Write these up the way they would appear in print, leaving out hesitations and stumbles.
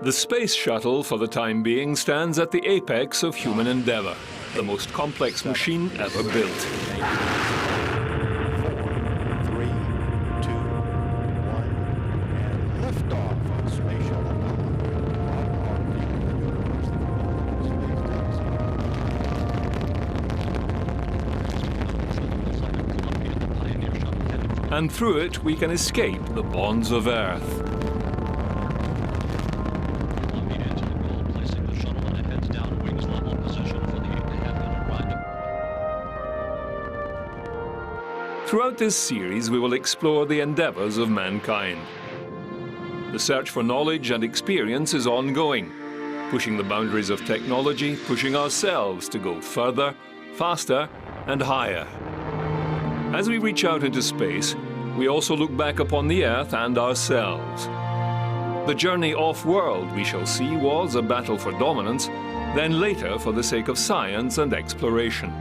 The space shuttle, for the time being, stands at the apex of human endeavor, the most complex machine ever built. 3, 2, 1, and liftoff of Space Shuttle Power. And through it, we can escape the bonds of Earth. Throughout this series, we will explore the endeavors of mankind. The search for knowledge and experience is ongoing, pushing the boundaries of technology, pushing ourselves to go further, faster, and higher. As we reach out into space, we also look back upon the Earth and ourselves. The journey off-world, we shall see, was a battle for dominance, then later for the sake of science and exploration.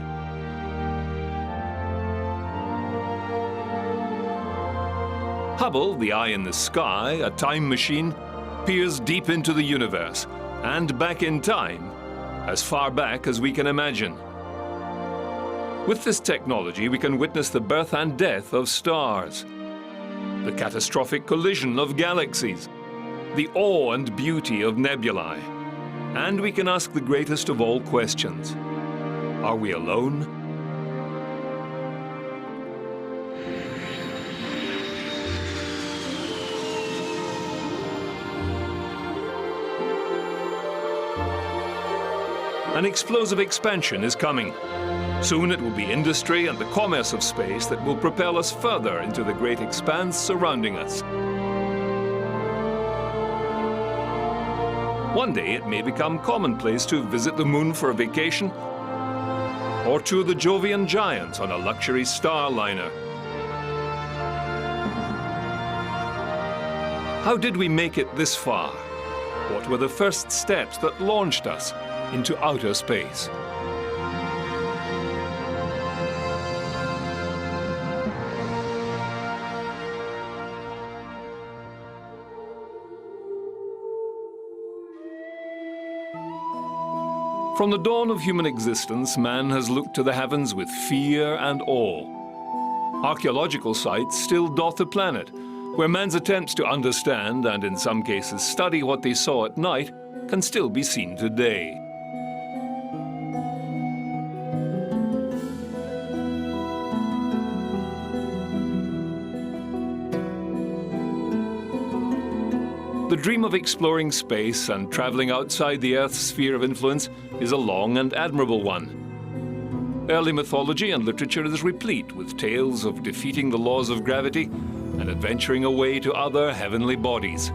Hubble, the eye in the sky, a time machine, peers deep into the universe and back in time, as far back as we can imagine. With this technology, we can witness the birth and death of stars, the catastrophic collision of galaxies, the awe and beauty of nebulae, and we can ask the greatest of all questions: are we alone? An explosive expansion is coming. Soon it will be industry and the commerce of space that will propel us further into the great expanse surrounding us. One day it may become commonplace to visit the moon for a vacation or tour the Jovian giants on a luxury starliner. How did we make it this far? What were the first steps that launched us into outer space? From the dawn of human existence, man has looked to the heavens with fear and awe. Archaeological sites still dot the planet, where man's attempts to understand and, in some cases, study what they saw at night can still be seen today. The dream of exploring space and traveling outside the Earth's sphere of influence is a long and admirable one. Early mythology and literature is replete with tales of defeating the laws of gravity and adventuring away to other heavenly bodies.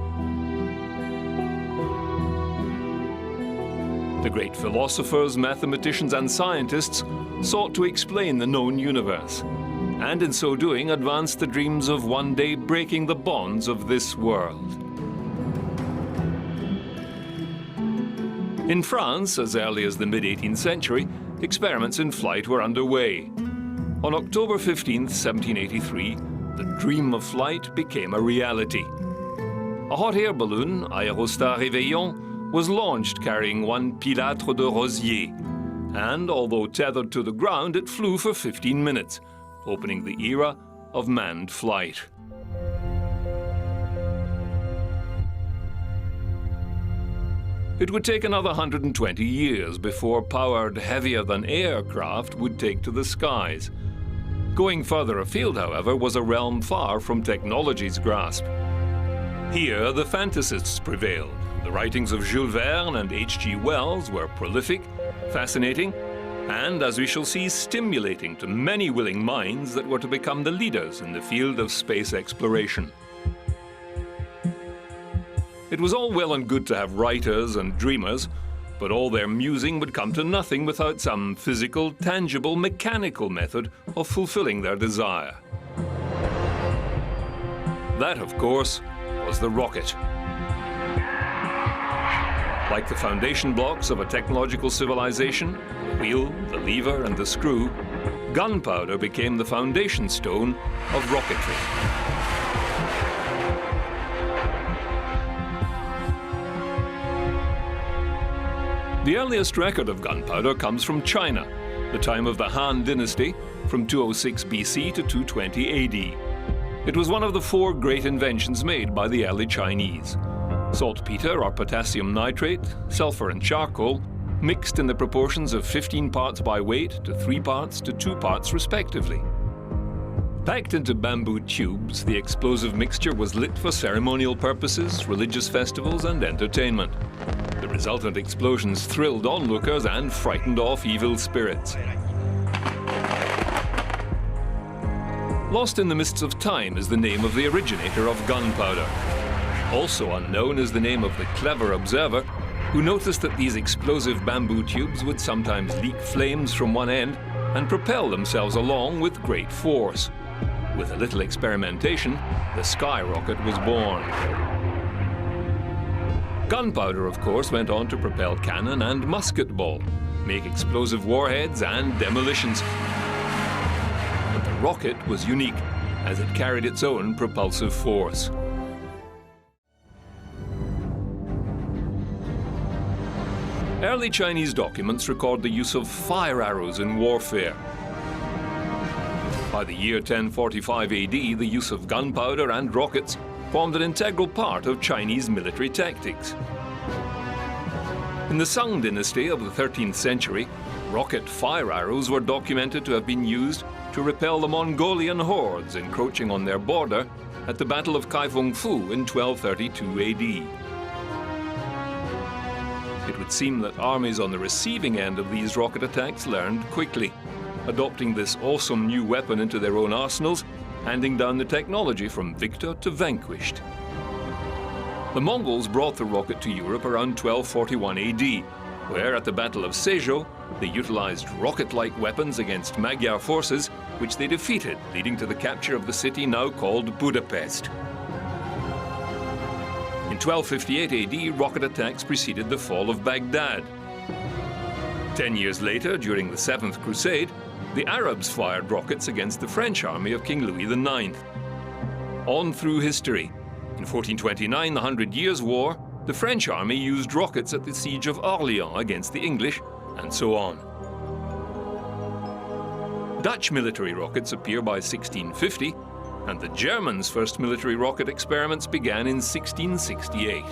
The great philosophers, mathematicians, and scientists sought to explain the known universe, and in so doing advanced the dreams of one day breaking the bonds of this world. In France, as early as the mid-18th century, experiments in flight were underway. On October 15, 1783, the dream of flight became a reality. A hot air balloon, Aérostat Réveillon, was launched carrying one Pilâtre de Rosier, and although tethered to the ground, it flew for 15 minutes, opening the era of manned flight. It would take another 120 years before powered heavier-than-air craft would take to the skies. Going further afield, however, was a realm far from technology's grasp. Here, the fantasists prevailed. The writings of Jules Verne and H.G. Wells were prolific, fascinating, and, as we shall see, stimulating to many willing minds that were to become the leaders in the field of space exploration. It was all well and good to have writers and dreamers, but all their musing would come to nothing without some physical, tangible, mechanical method of fulfilling their desire. That, of course, was the rocket. Like the foundation blocks of a technological civilization, the wheel, the lever, and the screw, gunpowder became the foundation stone of rocketry. The earliest record of gunpowder comes from China, the time of the Han Dynasty, from 206 BC to 220 AD. It was one of the 4 great inventions made by the early Chinese. Saltpeter or potassium nitrate, sulfur and charcoal, mixed in the proportions of 15 parts by weight to 3 parts to 2 parts respectively. Packed into bamboo tubes, the explosive mixture was lit for ceremonial purposes, religious festivals and entertainment. The resultant explosions thrilled onlookers and frightened off evil spirits. Lost in the mists of time is the name of the originator of gunpowder. Also unknown is the name of the clever observer who noticed that these explosive bamboo tubes would sometimes leak flames from one end and propel themselves along with great force. With a little experimentation, the skyrocket was born. Gunpowder, of course, went on to propel cannon and musket ball, make explosive warheads and demolitions. But the rocket was unique, as it carried its own propulsive force. Early Chinese documents record the use of fire arrows in warfare. By the year 1045 AD, the use of gunpowder and rockets formed an integral part of Chinese military tactics. In the Song dynasty of the 13th century, rocket fire arrows were documented to have been used to repel the Mongolian hordes encroaching on their border at the Battle of Kaifeng-Fu in 1232 AD. It would seem that armies on the receiving end of these rocket attacks learned quickly, adopting this awesome new weapon into their own arsenals, handing down the technology from victor to vanquished. The Mongols brought the rocket to Europe around 1241 AD, where at the Battle of Sezhou, they utilized rocket-like weapons against Magyar forces, which they defeated, leading to the capture of the city now called Budapest. In 1258 AD, rocket attacks preceded the fall of Baghdad. 10 years later, during the Seventh Crusade, the Arabs fired rockets against the French army of King Louis IX. On through history. In 1429, the Hundred Years' War, the French army used rockets at the siege of Orléans against the English, and so on. Dutch military rockets appear by 1650, and the Germans' first military rocket experiments began in 1668.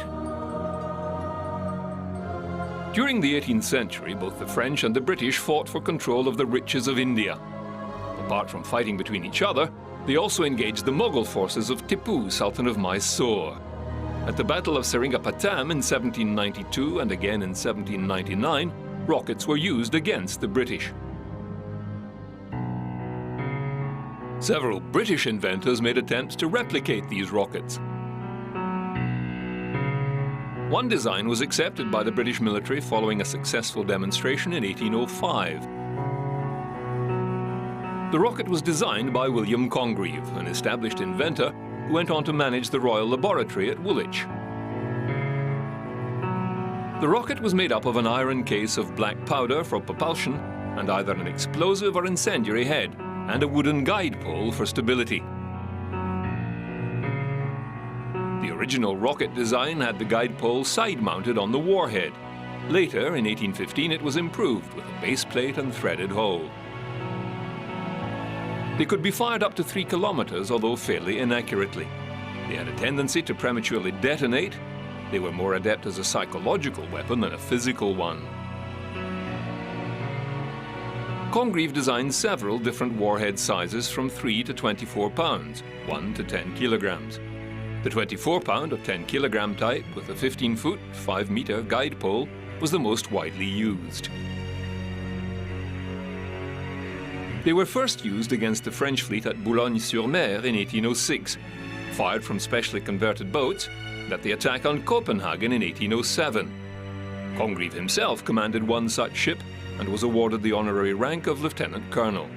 During the 18th century, both the French and the British fought for control of the riches of India. Apart from fighting between each other, they also engaged the Mughal forces of Tipu, Sultan of Mysore. At the Battle of Seringapatam in 1792 and again in 1799, rockets were used against the British. Several British inventors made attempts to replicate these rockets. One design was accepted by the British military following a successful demonstration in 1805. The rocket was designed by William Congreve, an established inventor who went on to manage the Royal Laboratory at Woolwich. The rocket was made up of an iron case of black powder for propulsion and either an explosive or incendiary head, and a wooden guide pole for stability. The original rocket design had the guide pole side-mounted on the warhead. Later, in 1815, it was improved with a base plate and threaded hull. They could be fired up to 3 kilometers, although fairly inaccurately. They had a tendency to prematurely detonate. They were more adept as a psychological weapon than a physical one. Congreve designed several different warhead sizes from 3 to 24 pounds, 1 to 10 kilograms. The 24-pound or 10-kilogram type with a 15-foot, 5-meter guide pole was the most widely used. They were first used against the French fleet at Boulogne-sur-Mer in 1806, fired from specially converted boats, at the attack on Copenhagen in 1807. Congreve himself commanded one such ship and was awarded the honorary rank of lieutenant colonel.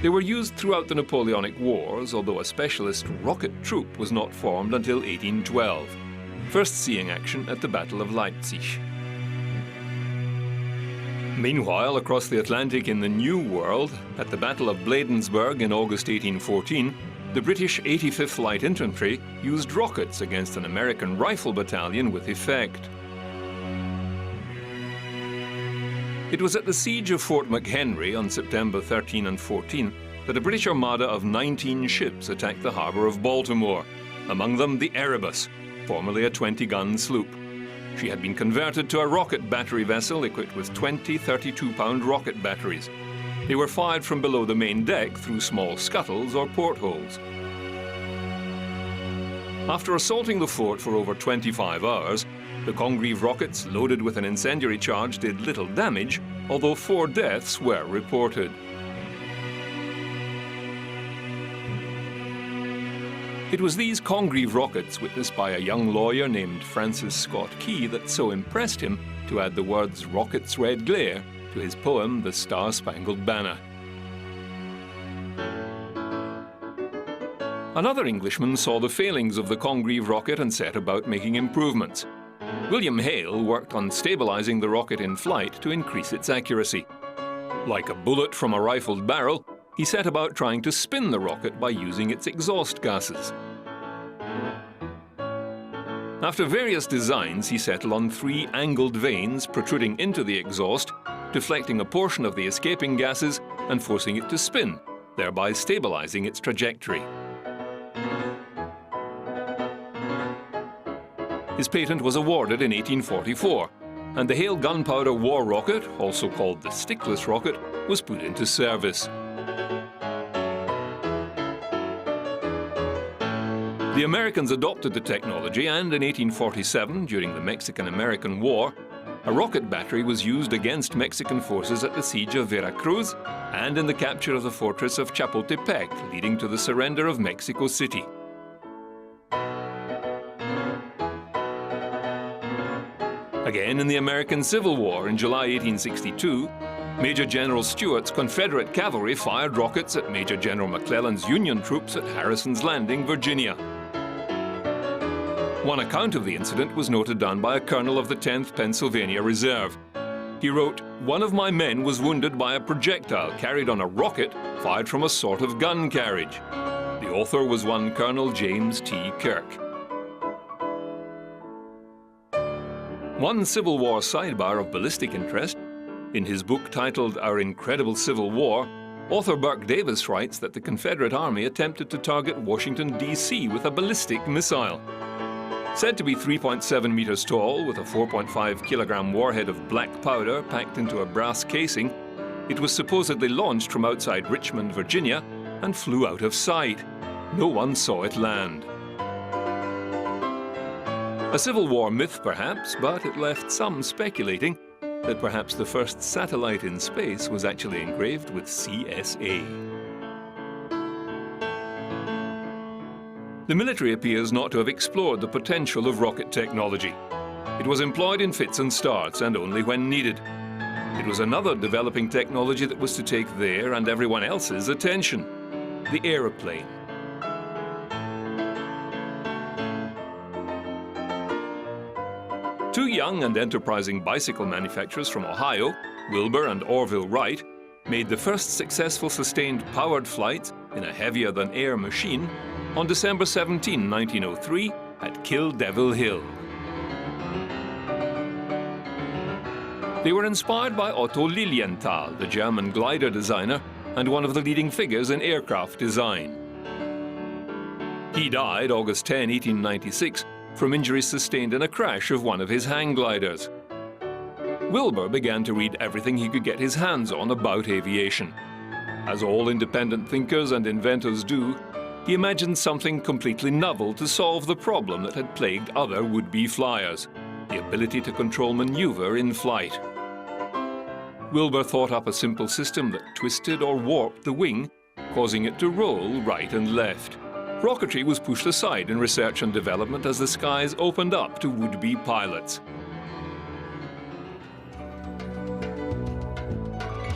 They were used throughout the Napoleonic Wars, although a specialist rocket troop was not formed until 1812, first seeing action at the Battle of Leipzig. Meanwhile, across the Atlantic in the New World, at the Battle of Bladensburg in August 1814, the British 85th Light Infantry used rockets against an American rifle battalion with effect. It was at the siege of Fort McHenry on September 13 and 14 that a British armada of 19 ships attacked the harbour of Baltimore, among them the Erebus, formerly a 20-gun sloop. She had been converted to a rocket battery vessel equipped with 20 32-pound rocket batteries. They were fired from below the main deck through small scuttles or portholes. After assaulting the fort for over 25 hours, the Congreve rockets loaded with an incendiary charge did little damage, although 4 deaths were reported. It was these Congreve rockets, witnessed by a young lawyer named Francis Scott Key, that so impressed him to add the words "rocket's red glare" to his poem The Star-Spangled Banner. Another Englishman saw the failings of the Congreve rocket and set about making improvements. William Hale worked on stabilizing the rocket in flight to increase its accuracy. Like a bullet from a rifled barrel, he set about trying to spin the rocket by using its exhaust gases. After various designs, he settled on 3 angled vanes protruding into the exhaust, deflecting a portion of the escaping gases and forcing it to spin, thereby stabilizing its trajectory. His patent was awarded in 1844, and the Hale gunpowder war rocket, also called the stickless rocket, was put into service. The Americans adopted the technology, and in 1847, during the Mexican-American War, a rocket battery was used against Mexican forces at the siege of Veracruz and in the capture of the fortress of Chapultepec, leading to the surrender of Mexico City. Again, in the American Civil War in July 1862, Major General Stuart's Confederate cavalry fired rockets at Major General McClellan's Union troops at Harrison's Landing, Virginia. One account of the incident was noted down by a colonel of the 10th Pennsylvania Reserve. He wrote, "One of my men was wounded by a projectile carried on a rocket fired from a sort of gun carriage." The author was one Colonel James T. Kirk. One Civil War sidebar of ballistic interest: in his book titled Our Incredible Civil War, author Burke Davis writes that the Confederate Army attempted to target Washington, D.C. with a ballistic missile. Said to be 3.7 meters tall, with a 4.5 kilogram warhead of black powder packed into a brass casing, it was supposedly launched from outside Richmond, Virginia, and flew out of sight. No one saw it land. A Civil War myth, perhaps, but it left some speculating that perhaps the first satellite in space was actually engraved with CSA. The military appears not to have explored the potential of rocket technology. It was employed in fits and starts and only when needed. It was another developing technology that was to take their and everyone else's attention: the aeroplane. Two young and enterprising bicycle manufacturers from Ohio, Wilbur and Orville Wright, made the first successful sustained powered flight in a heavier-than-air machine on December 17, 1903, at Kill Devil Hill. They were inspired by Otto Lilienthal, the German glider designer and one of the leading figures in aircraft design. He died August 10, 1896, from injuries sustained in a crash of one of his hang gliders. Wilbur began to read everything he could get his hands on about aviation. As all independent thinkers and inventors do, he imagined something completely novel to solve the problem that had plagued other would-be flyers: the ability to control maneuver in flight. Wilbur thought up a simple system that twisted or warped the wing, causing it to roll right and left. Rocketry was pushed aside in research and development as the skies opened up to would-be pilots.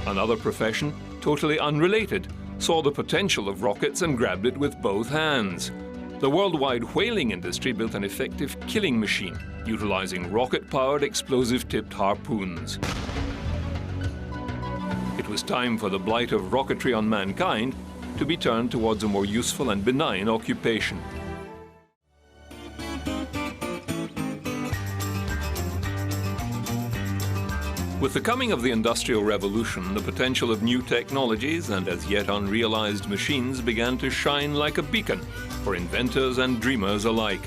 Another profession, totally unrelated, saw the potential of rockets and grabbed it with both hands. The worldwide whaling industry built an effective killing machine, utilizing rocket-powered explosive-tipped harpoons. It was time for the blight of rocketry on mankind to be turned towards a more useful and benign occupation. With the coming of the Industrial Revolution, the potential of new technologies and as yet unrealized machines began to shine like a beacon for inventors and dreamers alike.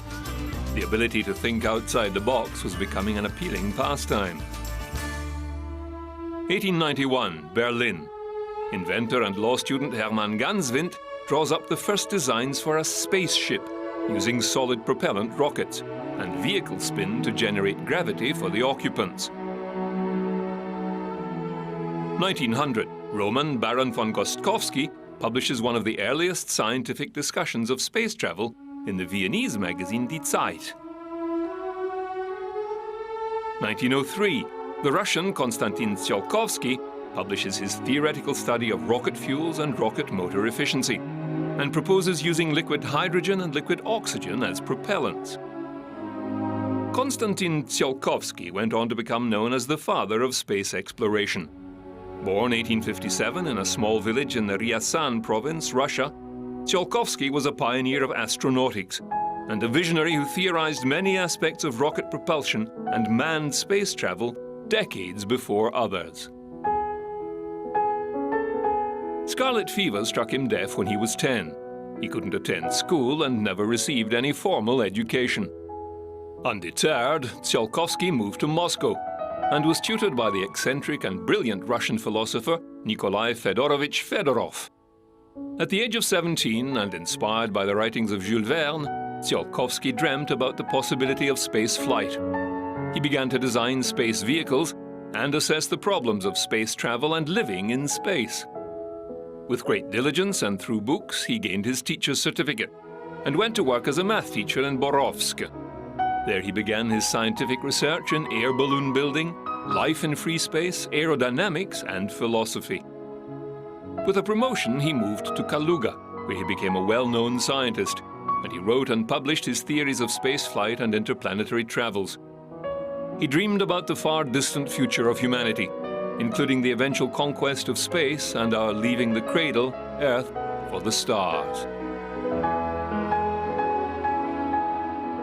The ability to think outside the box was becoming an appealing pastime. 1891, Berlin. Inventor and law student Hermann Ganswind draws up the first designs for a spaceship using solid propellant rockets and vehicle spin to generate gravity for the occupants. 1900, Roman Baron von Gostkowski publishes one of the earliest scientific discussions of space travel in the Viennese magazine Die Zeit. 1903, the Russian Konstantin Tsiolkovsky publishes his theoretical study of rocket fuels and rocket motor efficiency and proposes using liquid hydrogen and liquid oxygen as propellants. Konstantin Tsiolkovsky went on to become known as the father of space exploration. Born 1857 in a small village in the Ryazan province, Russia, Tsiolkovsky was a pioneer of astronautics and a visionary who theorized many aspects of rocket propulsion and manned space travel decades before others. Scarlet fever struck him deaf when he was 10. He couldn't attend school and never received any formal education. Undeterred, Tsiolkovsky moved to Moscow and was tutored by the eccentric and brilliant Russian philosopher Nikolai Fedorovich Fedorov. At the age of 17, and inspired by the writings of Jules Verne, Tsiolkovsky dreamt about the possibility of space flight. He began to design space vehicles and assess the problems of space travel and living in space. With great diligence and through books, he gained his teacher's certificate and went to work as a math teacher in Borovsk. There he began his scientific research in air balloon building, life in free space, aerodynamics, and philosophy. With a promotion, he moved to Kaluga, where he became a well-known scientist, and he wrote and published his theories of spaceflight and interplanetary travels. He dreamed about the far-distant future of humanity, including the eventual conquest of space and our leaving the cradle, Earth, for the stars.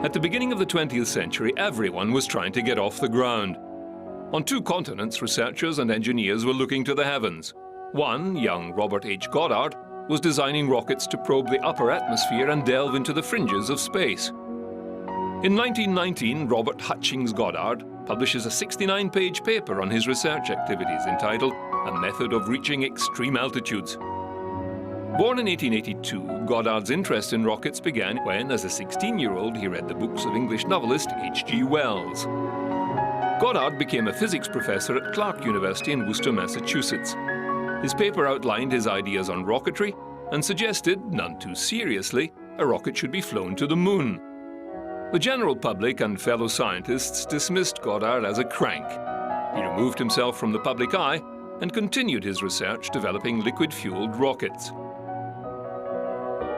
At the beginning of the 20th century, everyone was trying to get off the ground. On 2 continents, researchers and engineers were looking to the heavens. One, young Robert H. Goddard, was designing rockets to probe the upper atmosphere and delve into the fringes of space. In 1919, Robert Hutchings Goddard publishes a 69-page paper on his research activities entitled A Method of Reaching Extreme Altitudes. Born in 1882, Goddard's interest in rockets began when, as a 16-year-old, he read the books of English novelist H.G. Wells. Goddard became a physics professor at Clark University in Worcester, Massachusetts. His paper outlined his ideas on rocketry and suggested, none too seriously, a rocket should be flown to the moon. The general public and fellow scientists dismissed Goddard as a crank. He removed himself from the public eye and continued his research developing liquid-fueled rockets.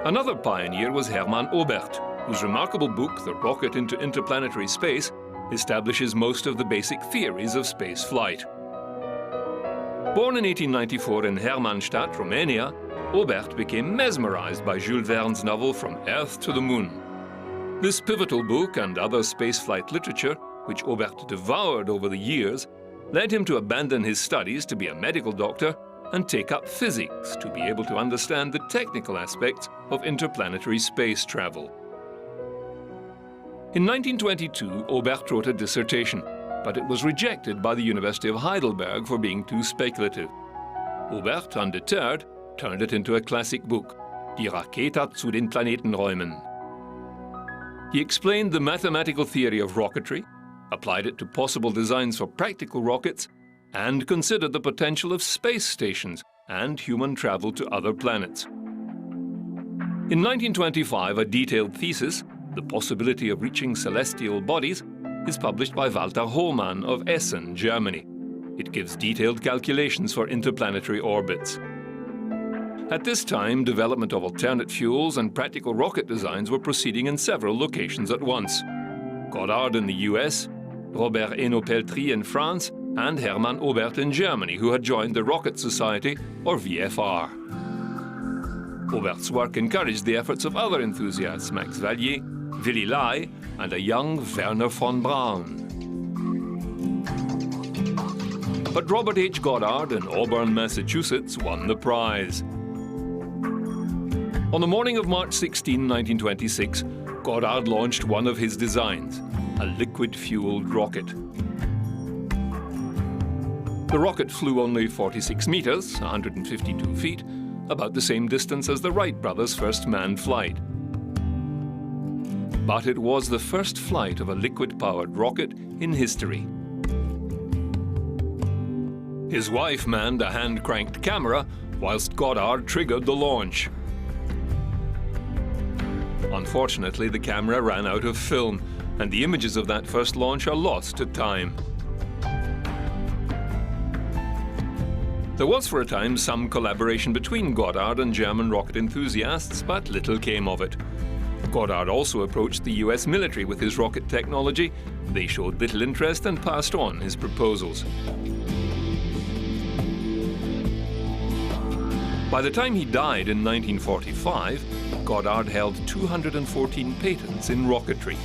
Another pioneer was Hermann Oberth, whose remarkable book, The Rocket into Interplanetary Space, establishes most of the basic theories of space flight. Born in 1894 in Hermannstadt, Romania, Oberth became mesmerized by Jules Verne's novel From Earth to the Moon. This pivotal book and other spaceflight literature, which Oberth devoured over the years, led him to abandon his studies to be a medical doctor and take up physics to be able to understand the technical aspects of interplanetary space travel. In 1922, Oberth wrote a dissertation, but it was rejected by the University of Heidelberg for being too speculative. Oberth, undeterred, turned it into a classic book, Die Rakete zu den Planetenräumen. He explained the mathematical theory of rocketry, applied it to possible designs for practical rockets, and considered the potential of space stations and human travel to other planets. In 1925, a detailed thesis, The Possibility of Reaching Celestial Bodies, is published by Walter Hohmann of Essen, Germany. It gives detailed calculations for interplanetary orbits. At this time, development of alternate fuels and practical rocket designs were proceeding in several locations at once. Goddard in the US, Robert Hainaut-Peltry in France, and Hermann Oberth in Germany, who had joined the Rocket Society, or VFR. Aubert's work encouraged the efforts of other enthusiasts, Max Valier, Willy Lai, and a young Wernher von Braun. But Robert H. Goddard in Auburn, Massachusetts, won the prize. On the morning of March 16, 1926, Goddard launched one of his designs, a liquid-fueled rocket. The rocket flew only 46 meters, 152 feet, about the same distance as the Wright brothers' first manned flight. But it was the first flight of a liquid-powered rocket in history. His wife manned a hand-cranked camera, whilst Goddard triggered the launch. Unfortunately, the camera ran out of film, and the images of that first launch are lost to time. There was for a time some collaboration between Goddard and German rocket enthusiasts, but little came of it. Goddard also approached the US military with his rocket technology. They showed little interest and passed on his proposals. By the time he died in 1945, Goddard held 214 patents in rocketry.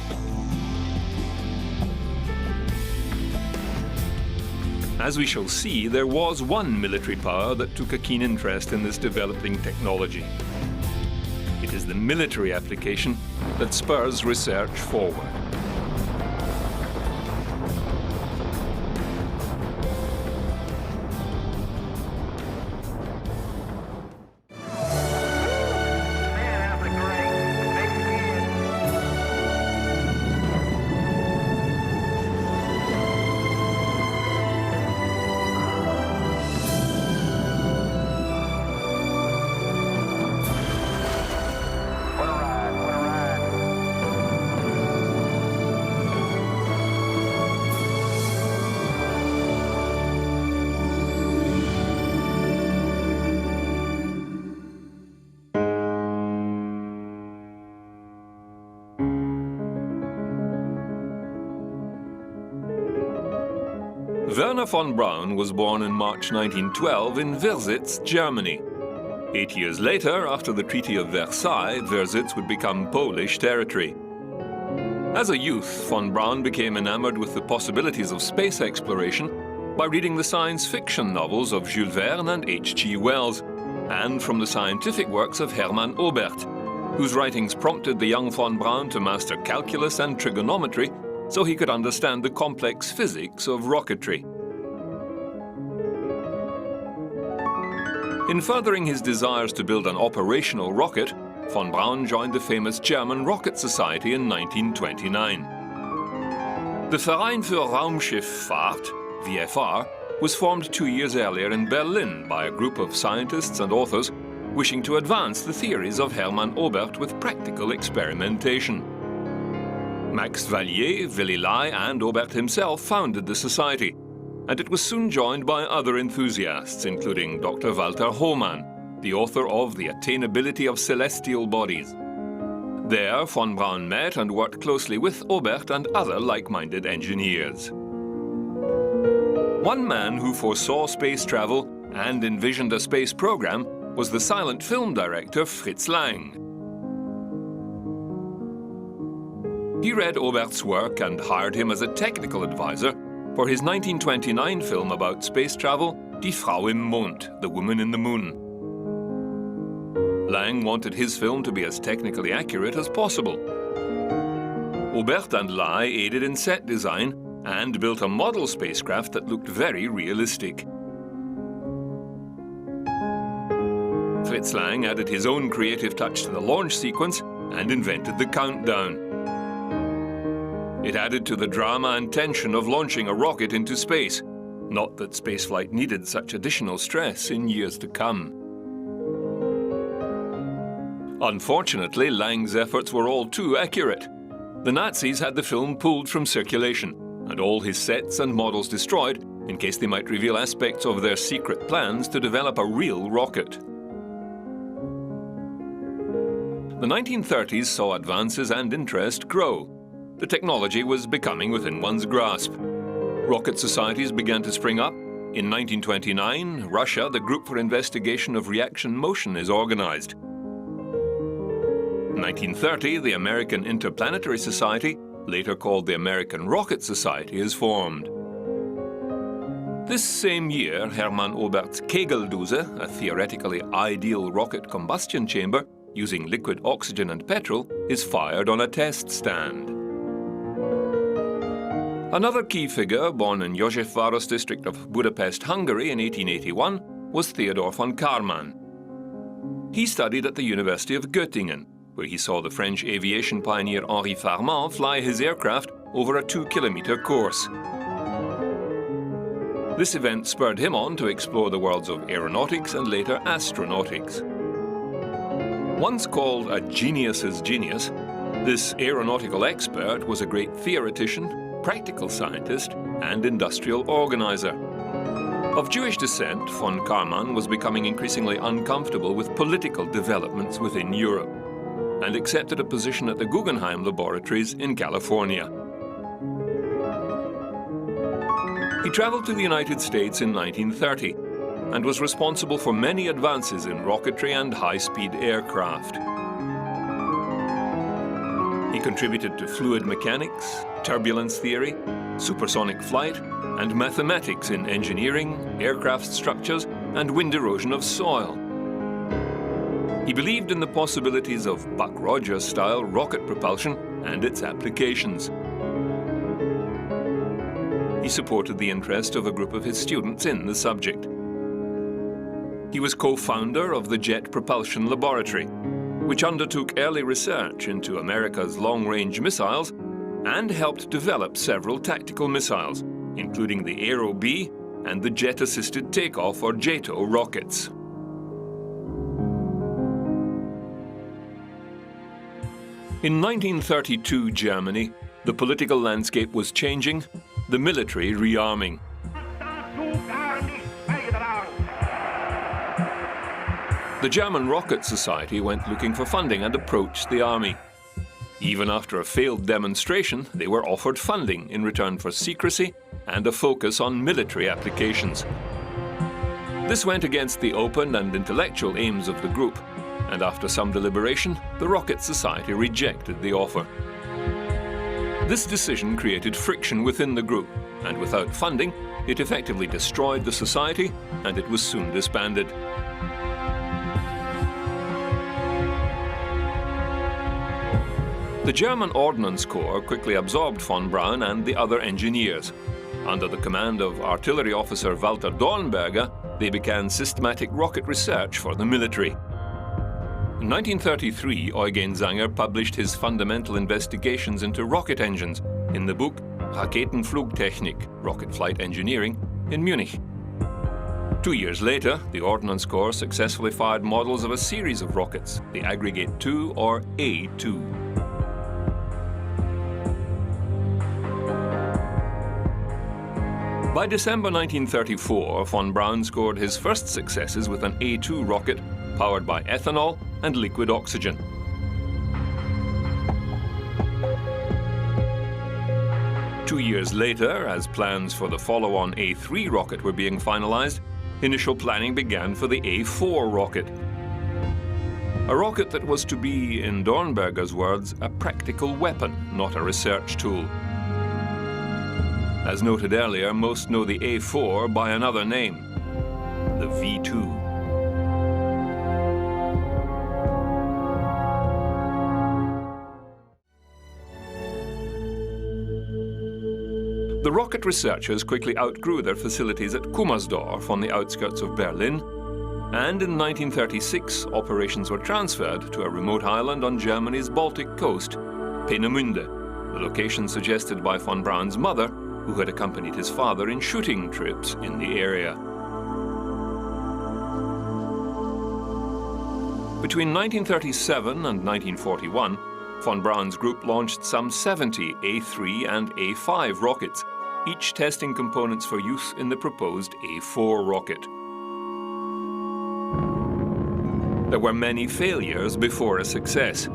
As we shall see, there was one military power that took a keen interest in this developing technology. It is the military application that spurs research forward. Wernher von Braun was born in March 1912 in Wierzitz, Germany. 8 years later, after the Treaty of Versailles, Wierzitz would become Polish territory. As a youth, von Braun became enamored with the possibilities of space exploration by reading the science fiction novels of Jules Verne and H.G. Wells, and from the scientific works of Hermann Oberth, whose writings prompted the young von Braun to master calculus and trigonometry so he could understand the complex physics of rocketry. In furthering his desires to build an operational rocket, von Braun joined the famous German Rocket Society in 1929. The Verein für Raumschifffahrt, VFR, was formed 2 years earlier in Berlin by a group of scientists and authors wishing to advance the theories of Hermann Oberth with practical experimentation. Max Valier, Willy Lai, and Oberth himself founded the society, and it was soon joined by other enthusiasts, including Dr. Walter Hohmann, the author of The Attainability of Celestial Bodies. There, von Braun met and worked closely with Oberth and other like-minded engineers. One man who foresaw space travel and envisioned a space program was the silent film director Fritz Lang. He read Oberth's work and hired him as a technical advisor for his 1929 film about space travel, Die Frau im Mond, The Woman in the Moon. Lang wanted his film to be as technically accurate as possible. Oberth and Lai aided in set design and built a model spacecraft that looked very realistic. Fritz Lang added his own creative touch to the launch sequence and invented the countdown. It added to the drama and tension of launching a rocket into space. Not that spaceflight needed such additional stress in years to come. Unfortunately, Lang's efforts were all too accurate. The Nazis had the film pulled from circulation, and all his sets and models destroyed in case they might reveal aspects of their secret plans to develop a real rocket. The 1930s saw advances and interest grow. The technology was becoming within one's grasp. Rocket societies began to spring up. In 1929, Russia, the Group for Investigation of Reaction Motion is organized. In 1930, the American Interplanetary Society, later called the American Rocket Society, is formed. This same year, Hermann Oberth's Kegeldüse, a theoretically ideal rocket combustion chamber using liquid oxygen and petrol, is fired on a test stand. Another key figure, born in Józsefváros district of Budapest, Hungary in 1881, was Theodor von Kármán. He studied at the University of Göttingen, where he saw the French aviation pioneer Henri Farman fly his aircraft over a 2-kilometer course. This event spurred him on to explore the worlds of aeronautics and later astronautics. Once called a genius's genius, this aeronautical expert was a great theoretician, practical scientist, and industrial organizer. Of Jewish descent, von Kármán was becoming increasingly uncomfortable with political developments within Europe and accepted a position at the Guggenheim laboratories in California. He traveled to the United States in 1930 and was responsible for many advances in rocketry and high-speed aircraft. He contributed to fluid mechanics, turbulence theory, supersonic flight, and mathematics in engineering, aircraft structures, and wind erosion of soil. He believed in the possibilities of Buck Rogers-style rocket propulsion and its applications. He supported the interest of a group of his students in the subject. He was co-founder of the Jet Propulsion Laboratory, which undertook early research into America's long-range missiles and helped develop several tactical missiles, including the Aero-B and the Jet-Assisted Takeoff, or JATO, rockets. In 1932 Germany, the political landscape was changing, the military rearming. The German Rocket Society went looking for funding and approached the army. Even after a failed demonstration, they were offered funding in return for secrecy and a focus on military applications. This went against the open and intellectual aims of the group, and after some deliberation, the Rocket Society rejected the offer. This decision created friction within the group, and without funding, it effectively destroyed the society, and it was soon disbanded. The German Ordnance Corps quickly absorbed von Braun and the other engineers. Under the command of artillery officer Walter Dornberger, they began systematic rocket research for the military. In 1933, Eugen Zanger published his fundamental investigations into rocket engines in the book Raketenflugtechnik, Rocket Flight Engineering, in Munich. 2 years later, the Ordnance Corps successfully fired models of a series of rockets, the Aggregate 2 or A2. By December 1934, von Braun scored his first successes with an A2 rocket powered by ethanol and liquid oxygen. Two years later, as plans for the follow-on A3 rocket were being finalized, initial planning began for the A4 rocket. A rocket that was to be, in Dornberger's words, a practical weapon, not a research tool. As noted earlier, most know the A4 by another name, the V2. The rocket researchers quickly outgrew their facilities at Kummersdorf on the outskirts of Berlin, and in 1936 operations were transferred to a remote island on Germany's Baltic coast, Peenemünde, the location suggested by von Braun's mother, who had accompanied his father in shooting trips in the area. Between 1937 and 1941, von Braun's group launched some 70 A3 and A5 rockets, each testing components for use in the proposed A4 rocket. There were many failures before a success.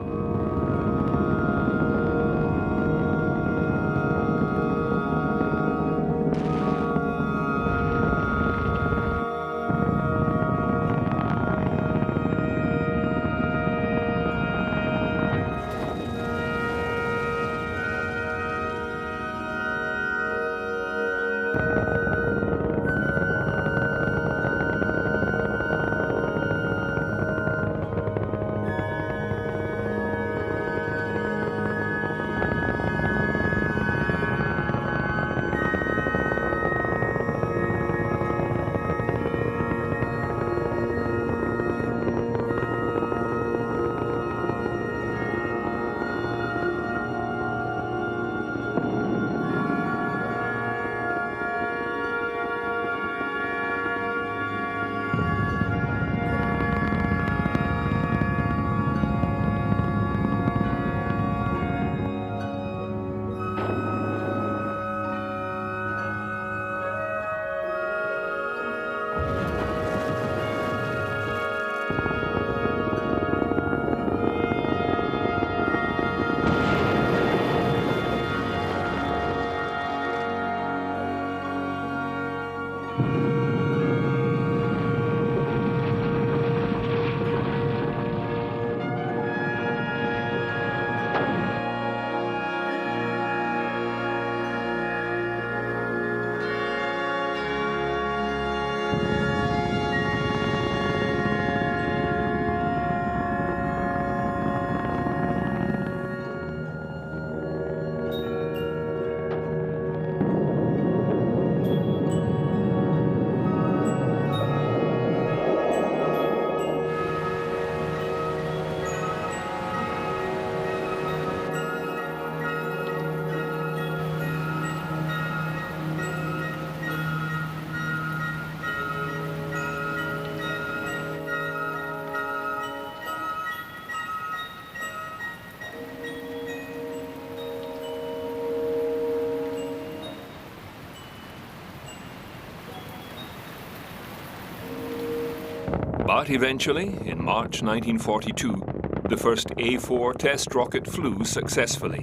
But eventually, in March 1942, the first A4 test rocket flew successfully.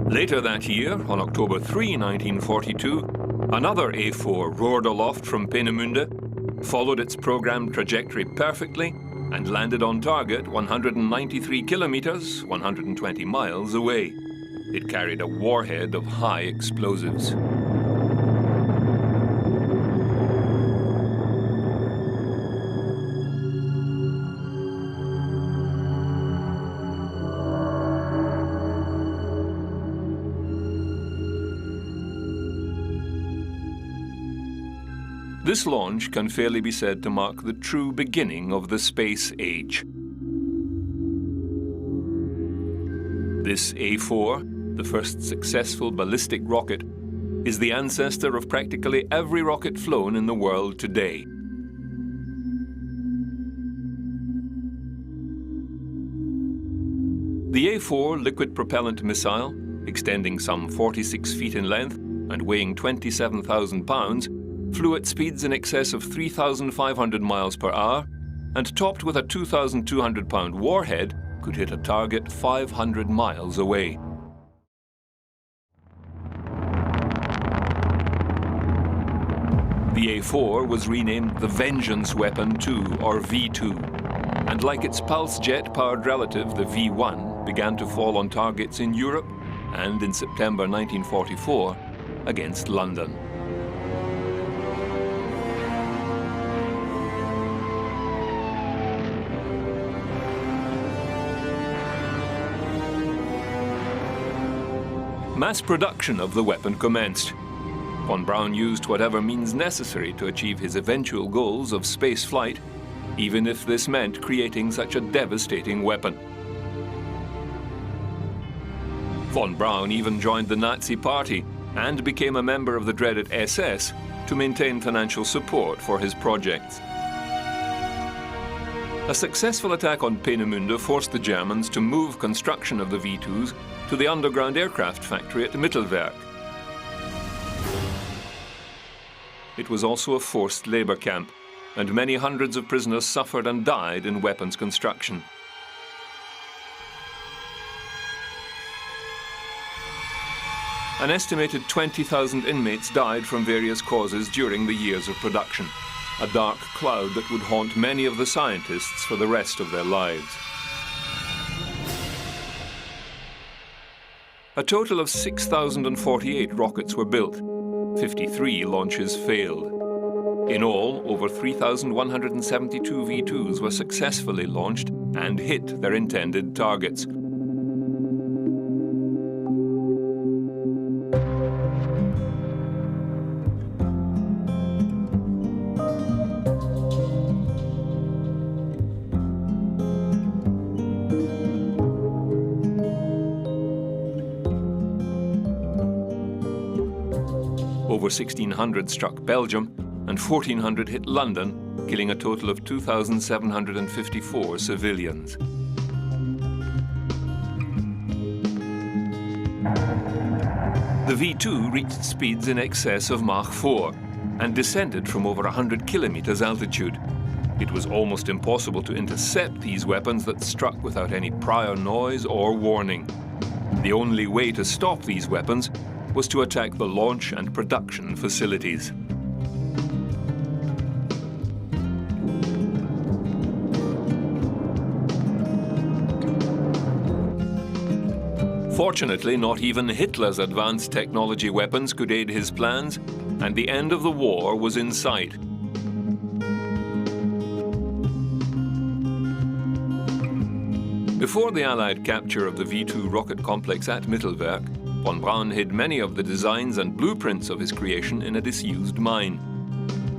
Later that year, on October 3, 1942, another A4 roared aloft from Peenemünde, followed its programmed trajectory perfectly, and landed on target 193 kilometers, 120 miles away. It carried a warhead of high explosives. This launch can fairly be said to mark the true beginning of the space age. This A4, the first successful ballistic rocket, is the ancestor of practically every rocket flown in the world today. The A4 liquid propellant missile, extending some 46 feet in length and weighing 27,000 pounds, flew at speeds in excess of 3,500 miles per hour, and topped with a 2,200-pound warhead, could hit a target 500 miles away. The A4 was renamed the Vengeance Weapon II, or V2, and like its pulse jet-powered relative, the V1, began to fall on targets in Europe and, in September 1944, against London. Mass production of the weapon commenced. Von Braun used whatever means necessary to achieve his eventual goals of space flight, even if this meant creating such a devastating weapon. Von Braun even joined the Nazi Party and became a member of the dreaded SS to maintain financial support for his projects. A successful attack on Peenemünde forced the Germans to move construction of the V2s to the underground aircraft factory at Mittelwerk. It was also a forced labor camp, and many hundreds of prisoners suffered and died in weapons construction. An estimated 20,000 inmates died from various causes during the years of production, a dark cloud that would haunt many of the scientists for the rest of their lives. A total of 6,048 rockets were built. 53 launches failed. In all, over 3,172 V2s were successfully launched and hit their intended targets. Over 1,600 struck Belgium and 1,400 hit London, killing a total of 2,754 civilians. The V2 reached speeds in excess of Mach 4 and descended from over 100 kilometers altitude. It was almost impossible to intercept these weapons that struck without any prior noise or warning. The only way to stop these weapons was to attack the launch and production facilities. Fortunately, not even Hitler's advanced technology weapons could aid his plans, and the end of the war was in sight. Before the Allied capture of the V2 rocket complex at Mittelwerk, Von Braun hid many of the designs and blueprints of his creation in a disused mine.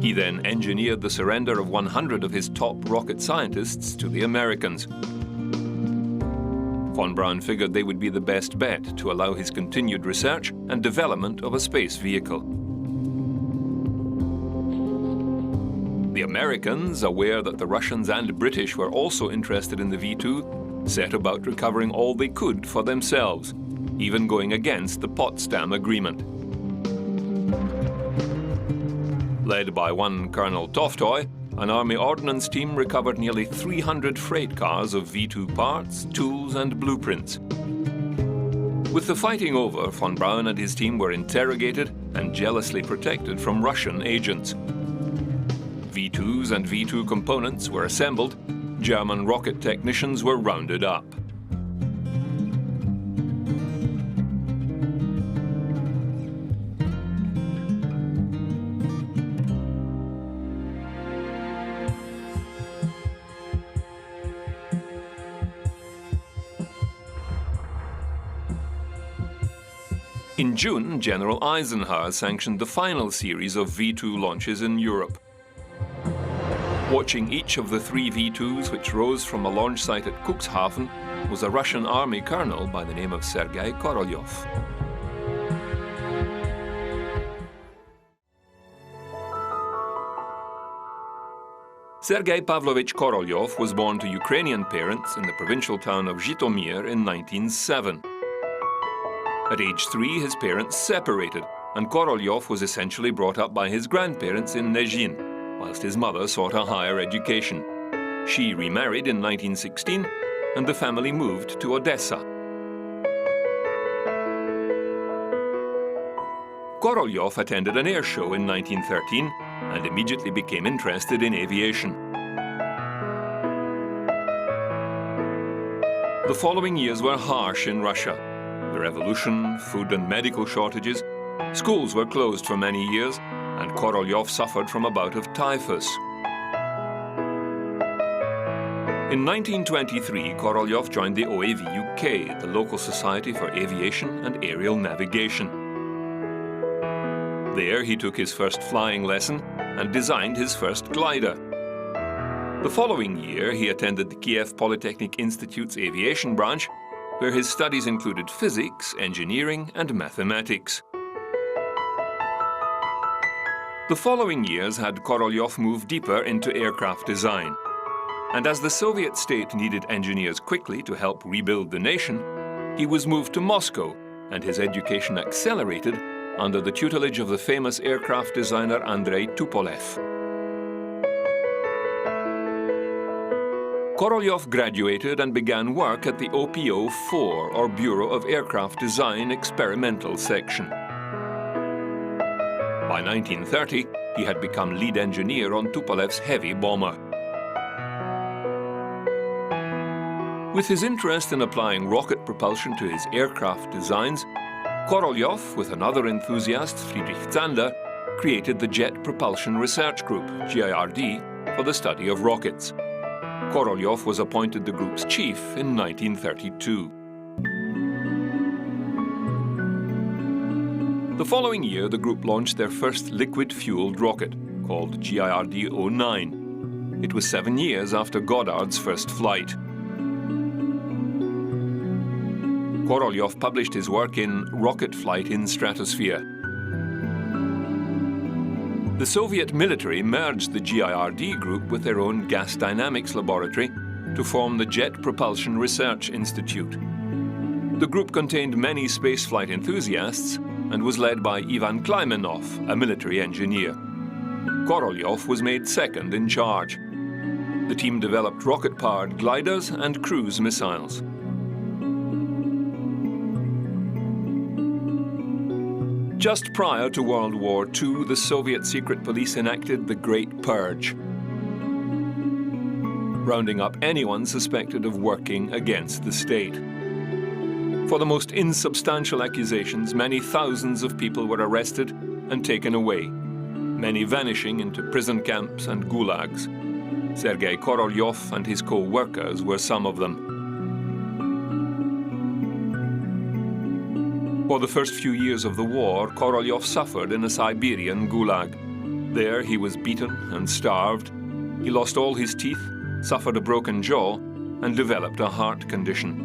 He then engineered the surrender of 100 of his top rocket scientists to the Americans. Von Braun figured they would be the best bet to allow his continued research and development of a space vehicle. The Americans, aware that the Russians and British were also interested in the V2, set about recovering all they could for themselves, even going against the Potsdam Agreement. Led by one Colonel Toftoy, an Army Ordnance team recovered nearly 300 freight cars of V2 parts, tools and blueprints. With the fighting over, von Braun and his team were interrogated and jealously protected from Russian agents. V2s and V2 components were assembled, German rocket technicians were rounded up. In June, General Eisenhower sanctioned the final series of V2 launches in Europe. Watching each of the 3 V2s which rose from a launch site at Cuxhaven was a Russian army colonel by the name of Sergei Korolyov. Sergei Pavlovich Korolyov was born to Ukrainian parents in the provincial town of Zhytomyr in 1907. At age 3, his parents separated, and Korolyov was essentially brought up by his grandparents in Nezhin, whilst his mother sought a higher education. She remarried in 1916, and the family moved to Odessa. Korolyov attended an air show in 1913 and immediately became interested in aviation. The following years were harsh in Russia. The revolution, food and medical shortages, schools were closed for many years, and Korolyov suffered from a bout of typhus. In 1923, Korolyov joined the OAV UK, the local society for aviation and aerial navigation. There he took his first flying lesson and designed his first glider. The following year, he attended the Kiev Polytechnic Institute's aviation branch, where his studies included physics, engineering and mathematics. The following years had Korolyov move deeper into aircraft design. And as the Soviet state needed engineers quickly to help rebuild the nation, he was moved to Moscow, and his education accelerated under the tutelage of the famous aircraft designer Andrei Tupolev. Korolyov graduated and began work at the OPO-4, or Bureau of Aircraft Design Experimental Section. By 1930, he had become lead engineer on Tupolev's heavy bomber. With his interest in applying rocket propulsion to his aircraft designs, Korolyov, with another enthusiast, Friedrich Zander, created the Jet Propulsion Research Group, GIRD, for the study of rockets. Korolyov was appointed the group's chief in 1932. The following year, the group launched their first liquid-fueled rocket, called GIRD-09. It was 7 years after Goddard's first flight. Korolyov published his work in Rocket Flight in Stratosphere. The Soviet military merged the GIRD group with their own gas dynamics laboratory to form the Jet Propulsion Research Institute. The group contained many spaceflight enthusiasts and was led by Ivan Klymenov, a military engineer. Korolyov was made second in charge. The team developed rocket-powered gliders and cruise missiles. Just prior to World War II, the Soviet secret police enacted the Great Purge, rounding up anyone suspected of working against the state. For the most insubstantial accusations, many thousands of people were arrested and taken away, many vanishing into prison camps and gulags. Sergei Korolyov and his co-workers were some of them. For the first few years of the war, Korolyov suffered in a Siberian gulag. There he was beaten and starved. He lost all his teeth, suffered a broken jaw, and developed a heart condition.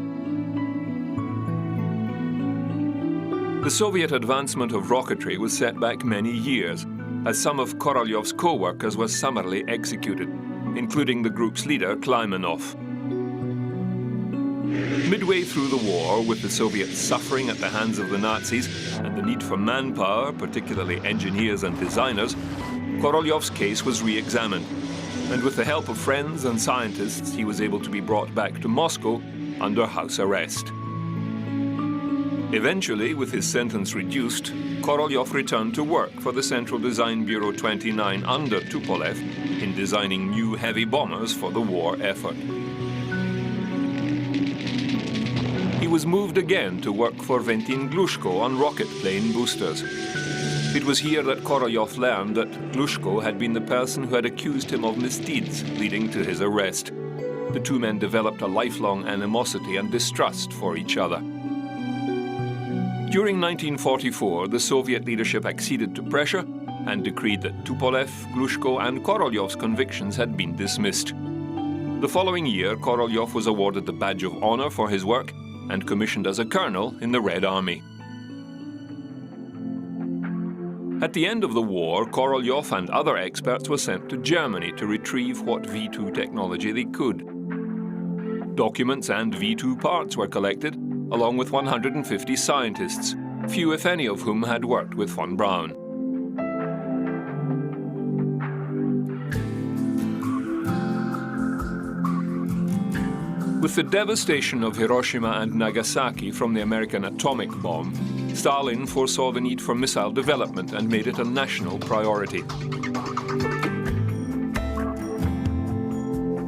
The Soviet advancement of rocketry was set back many years, as some of Korolyov's co-workers were summarily executed, including the group's leader, Klymenov. Midway through the war, with the Soviets suffering at the hands of the Nazis and the need for manpower, particularly engineers and designers, Korolyov's case was re-examined, and with the help of friends and scientists, he was able to be brought back to Moscow under house arrest. Eventually, with his sentence reduced, Korolyov returned to work for the Central Design Bureau 29 under Tupolev in designing new heavy bombers for the war effort. He was moved again to work for Ventin Glushko on rocket plane boosters. It was here that Korolyov learned that Glushko had been the person who had accused him of misdeeds leading to his arrest. The two men developed a lifelong animosity and distrust for each other. During 1944, the Soviet leadership acceded to pressure and decreed that Tupolev, Glushko and Korolyov's convictions had been dismissed. The following year, Korolyov was awarded the Badge of Honor for his work and commissioned as a colonel in the Red Army. At the end of the war, Korolyov and other experts were sent to Germany to retrieve what V2 technology they could. Documents and V2 parts were collected, along with 150 scientists, few if any of whom had worked with von Braun. With the devastation of Hiroshima and Nagasaki from the American atomic bomb, Stalin foresaw the need for missile development and made it a national priority.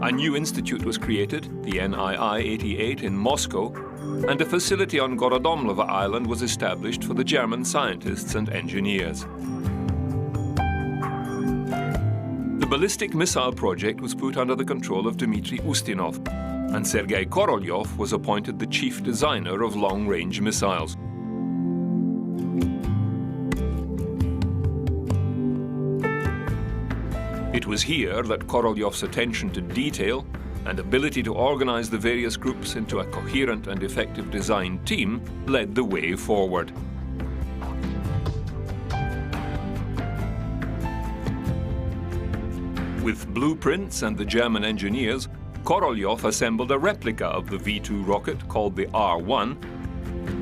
A new institute was created, the NII-88 in Moscow, and a facility on Gorodomlova Island was established for the German scientists and engineers. The ballistic missile project was put under the control of Dmitry Ustinov, and Sergei Korolyov was appointed the chief designer of long-range missiles. It was here that Korolyov's attention to detail and ability to organize the various groups into a coherent and effective design team led the way forward. With blueprints and the German engineers, Korolyov assembled a replica of the V2 rocket called the R1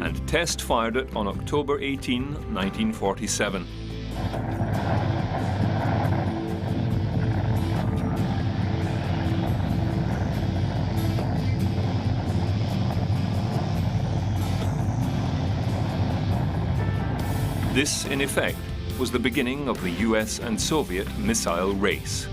and test-fired it on October 18, 1947. This, in effect, was the beginning of the US and Soviet missile race.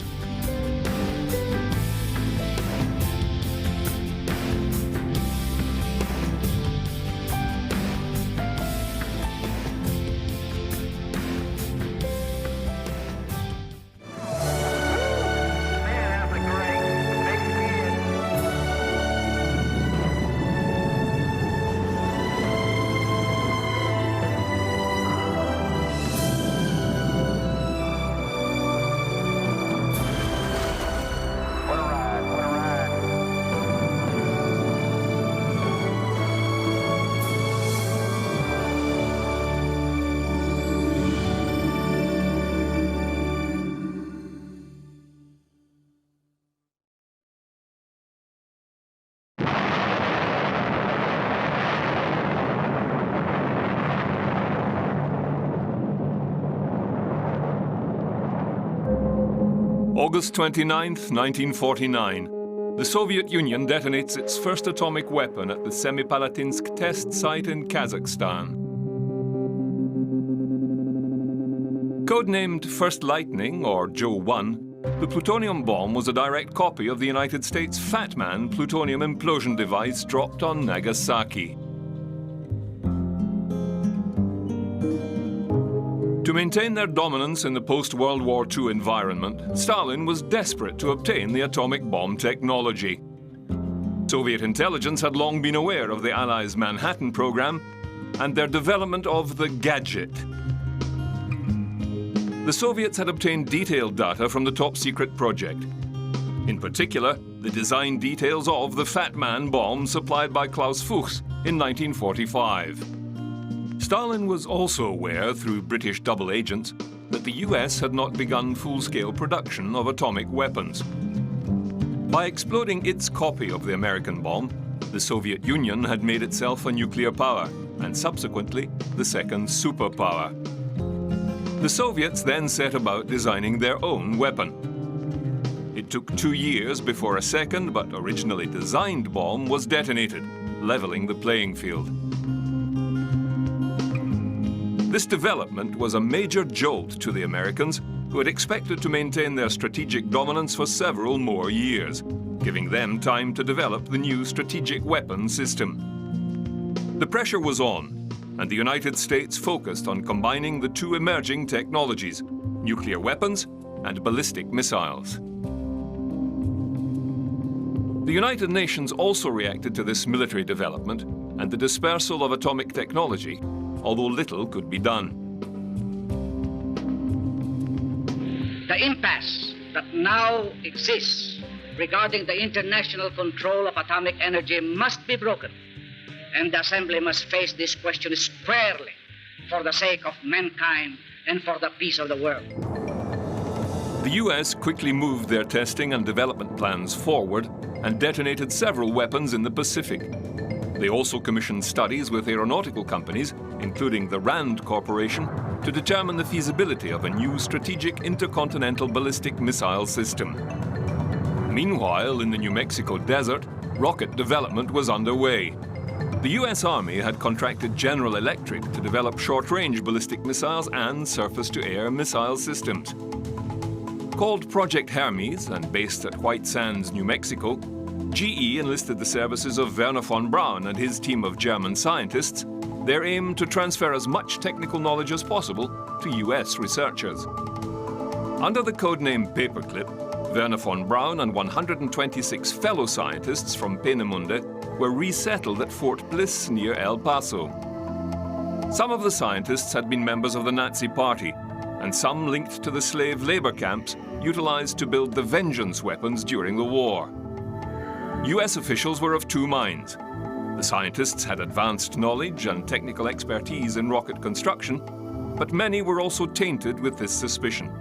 August 29, 1949. The Soviet Union detonates its first atomic weapon at the Semipalatinsk test site in Kazakhstan. Codenamed First Lightning, or Joe 1, the plutonium bomb was a direct copy of the United States Fat Man plutonium implosion device dropped on Nagasaki. To maintain their dominance in the post-World War II environment, Stalin was desperate to obtain the atomic bomb technology. Soviet intelligence had long been aware of the Allies' Manhattan program and their development of the gadget. The Soviets had obtained detailed data from the top-secret project. In particular, the design details of the Fat Man bomb supplied by Klaus Fuchs in 1945. Stalin was also aware, through British double agents, that the US had not begun full-scale production of atomic weapons. By exploding its copy of the American bomb, the Soviet Union had made itself a nuclear power, and subsequently, the second superpower. The Soviets then set about designing their own weapon. It took 2 years before a second, but originally designed bomb was detonated, leveling the playing field. This development was a major jolt to the Americans, who had expected to maintain their strategic dominance for several more years, giving them time to develop the new strategic weapon system. The pressure was on, and the United States focused on combining the two emerging technologies, nuclear weapons and ballistic missiles. The United Nations also reacted to this military development and the dispersal of atomic technology, although little could be done. The impasse that now exists regarding the international control of atomic energy must be broken, and the Assembly must face this question squarely for the sake of mankind and for the peace of the world. The US quickly moved their testing and development plans forward and detonated several weapons in the Pacific. They also commissioned studies with aeronautical companies, including the RAND Corporation, to determine the feasibility of a new strategic intercontinental ballistic missile system. Meanwhile, in the New Mexico desert, rocket development was underway. The US Army had contracted General Electric to develop short-range ballistic missiles and surface-to-air missile systems. Called Project Hermes and based at White Sands, New Mexico, GE enlisted the services of Wernher von Braun and his team of German scientists, their aim to transfer as much technical knowledge as possible to US researchers. Under the codename Paperclip, Wernher von Braun and 126 fellow scientists from Peenemünde were resettled at Fort Bliss near El Paso. Some of the scientists had been members of the Nazi Party, and some linked to the slave labor camps utilized to build the vengeance weapons during the war. US officials were of two minds. The scientists had advanced knowledge and technical expertise in rocket construction, but many were also tainted with this suspicion.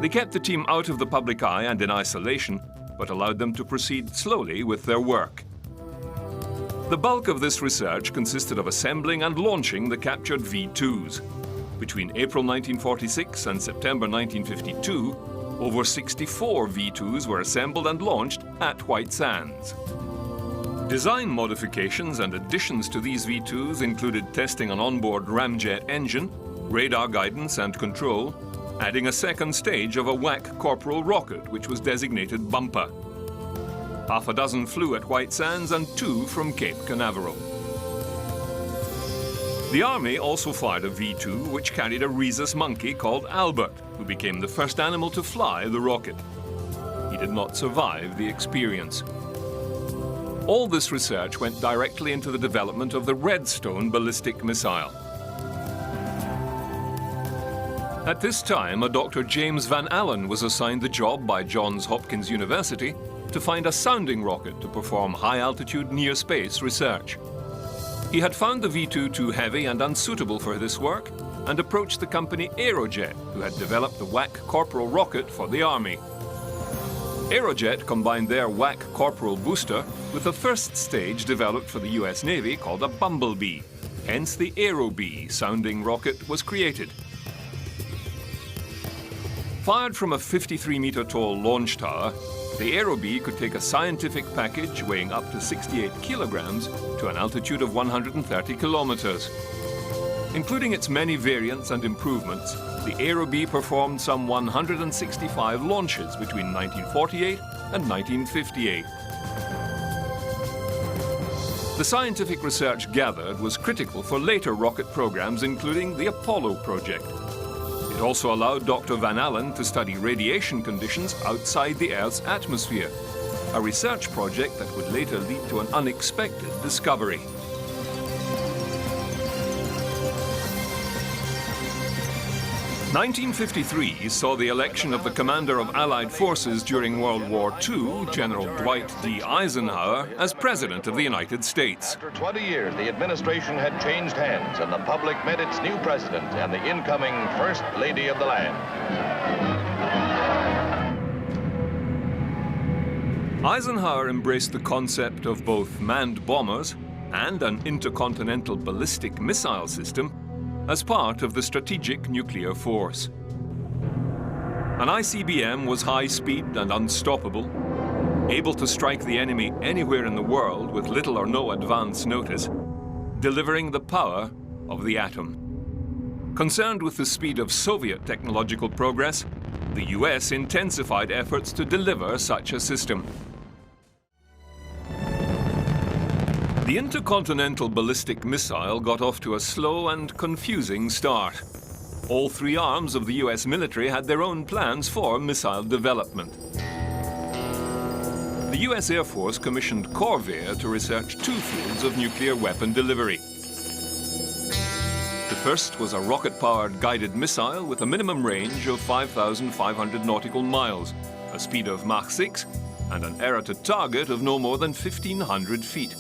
They kept the team out of the public eye and in isolation, but allowed them to proceed slowly with their work. The bulk of this research consisted of assembling and launching the captured V-2s. Between April 1946 and September 1952, over 64 V-2s were assembled and launched at White Sands. Design modifications and additions to these V-2s included testing an onboard ramjet engine, radar guidance and control, adding a second stage of a WAC Corporal rocket, which was designated Bumper. Half a dozen flew at White Sands and 2 from Cape Canaveral. The Army also fired a V-2 which carried a rhesus monkey called Albert, who became the first animal to fly the rocket. He did not survive the experience. All this research went directly into the development of the Redstone ballistic missile. At this time, a Dr. James Van Allen was assigned the job by Johns Hopkins University to find a sounding rocket to perform high-altitude near-space research. He had found the V-2 too heavy and unsuitable for this work and approached the company Aerojet, who had developed the WAC Corporal rocket for the Army. Aerojet combined their WAC Corporal booster with the first stage developed for the US Navy called a Bumblebee. Hence the Aerobee sounding rocket was created. Fired from a 53-meter tall launch tower, the Aerobee could take a scientific package weighing up to 68 kilograms to an altitude of 130 kilometers. Including its many variants and improvements, the Aerobee performed some 165 launches between 1948 and 1958. The scientific research gathered was critical for later rocket programs, including the Apollo project. It also allowed Dr. Van Allen to study radiation conditions outside the Earth's atmosphere, a research project that would later lead to an unexpected discovery. "1953 saw the election of the commander of Allied forces during World War II, General Dwight D. Eisenhower, as President of the United States. After 20 years, the administration had changed hands, and the public met its new president and the incoming First Lady of the land. Eisenhower embraced the concept of both manned bombers and an intercontinental ballistic missile system, as part of the Strategic Nuclear Force. An ICBM was high-speed and unstoppable, able to strike the enemy anywhere in the world with little or no advance notice, delivering the power of the atom. Concerned with the speed of Soviet technological progress, the US intensified efforts to deliver such a system. The intercontinental ballistic missile got off to a slow and confusing start. All three arms of the US military had their own plans for missile development. The US Air Force commissioned Corvair to research two fields of nuclear weapon delivery. The first was a rocket-powered guided missile with a minimum range of 5,500 nautical miles, a speed of Mach 6, and an error to target of no more than 1,500 feet.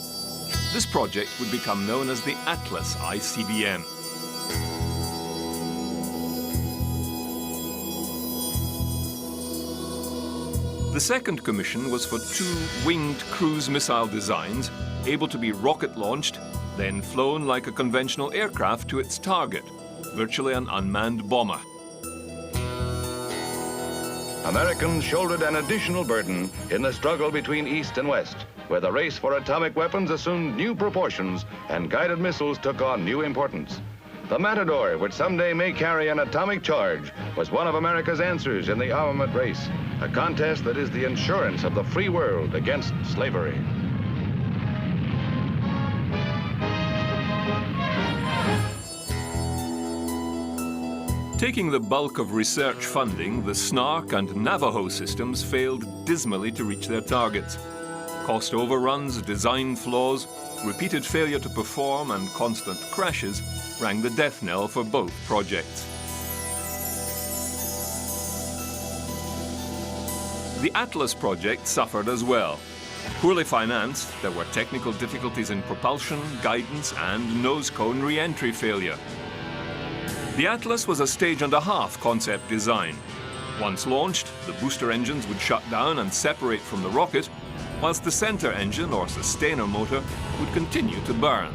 This project would become known as the Atlas ICBM. The second commission was for two winged cruise missile designs, able to be rocket-launched, then flown like a conventional aircraft to its target, virtually an unmanned bomber. Americans shouldered an additional burden in the struggle between East and West, where the race for atomic weapons assumed new proportions and guided missiles took on new importance. The Matador, which someday may carry an atomic charge, was one of America's answers in the armament race, a contest that is the insurance of the free world against slavery. Taking the bulk of research funding, the Snark and Navajo systems failed dismally to reach their targets. Cost overruns, design flaws, repeated failure to perform, and constant crashes rang the death knell for both projects. The Atlas project suffered as well. Poorly financed, there were technical difficulties in propulsion, guidance, and nose cone re-entry failure. The Atlas was a stage-and-a-half concept design. Once launched, the booster engines would shut down and separate from the rocket, whilst the center engine or sustainer motor would continue to burn.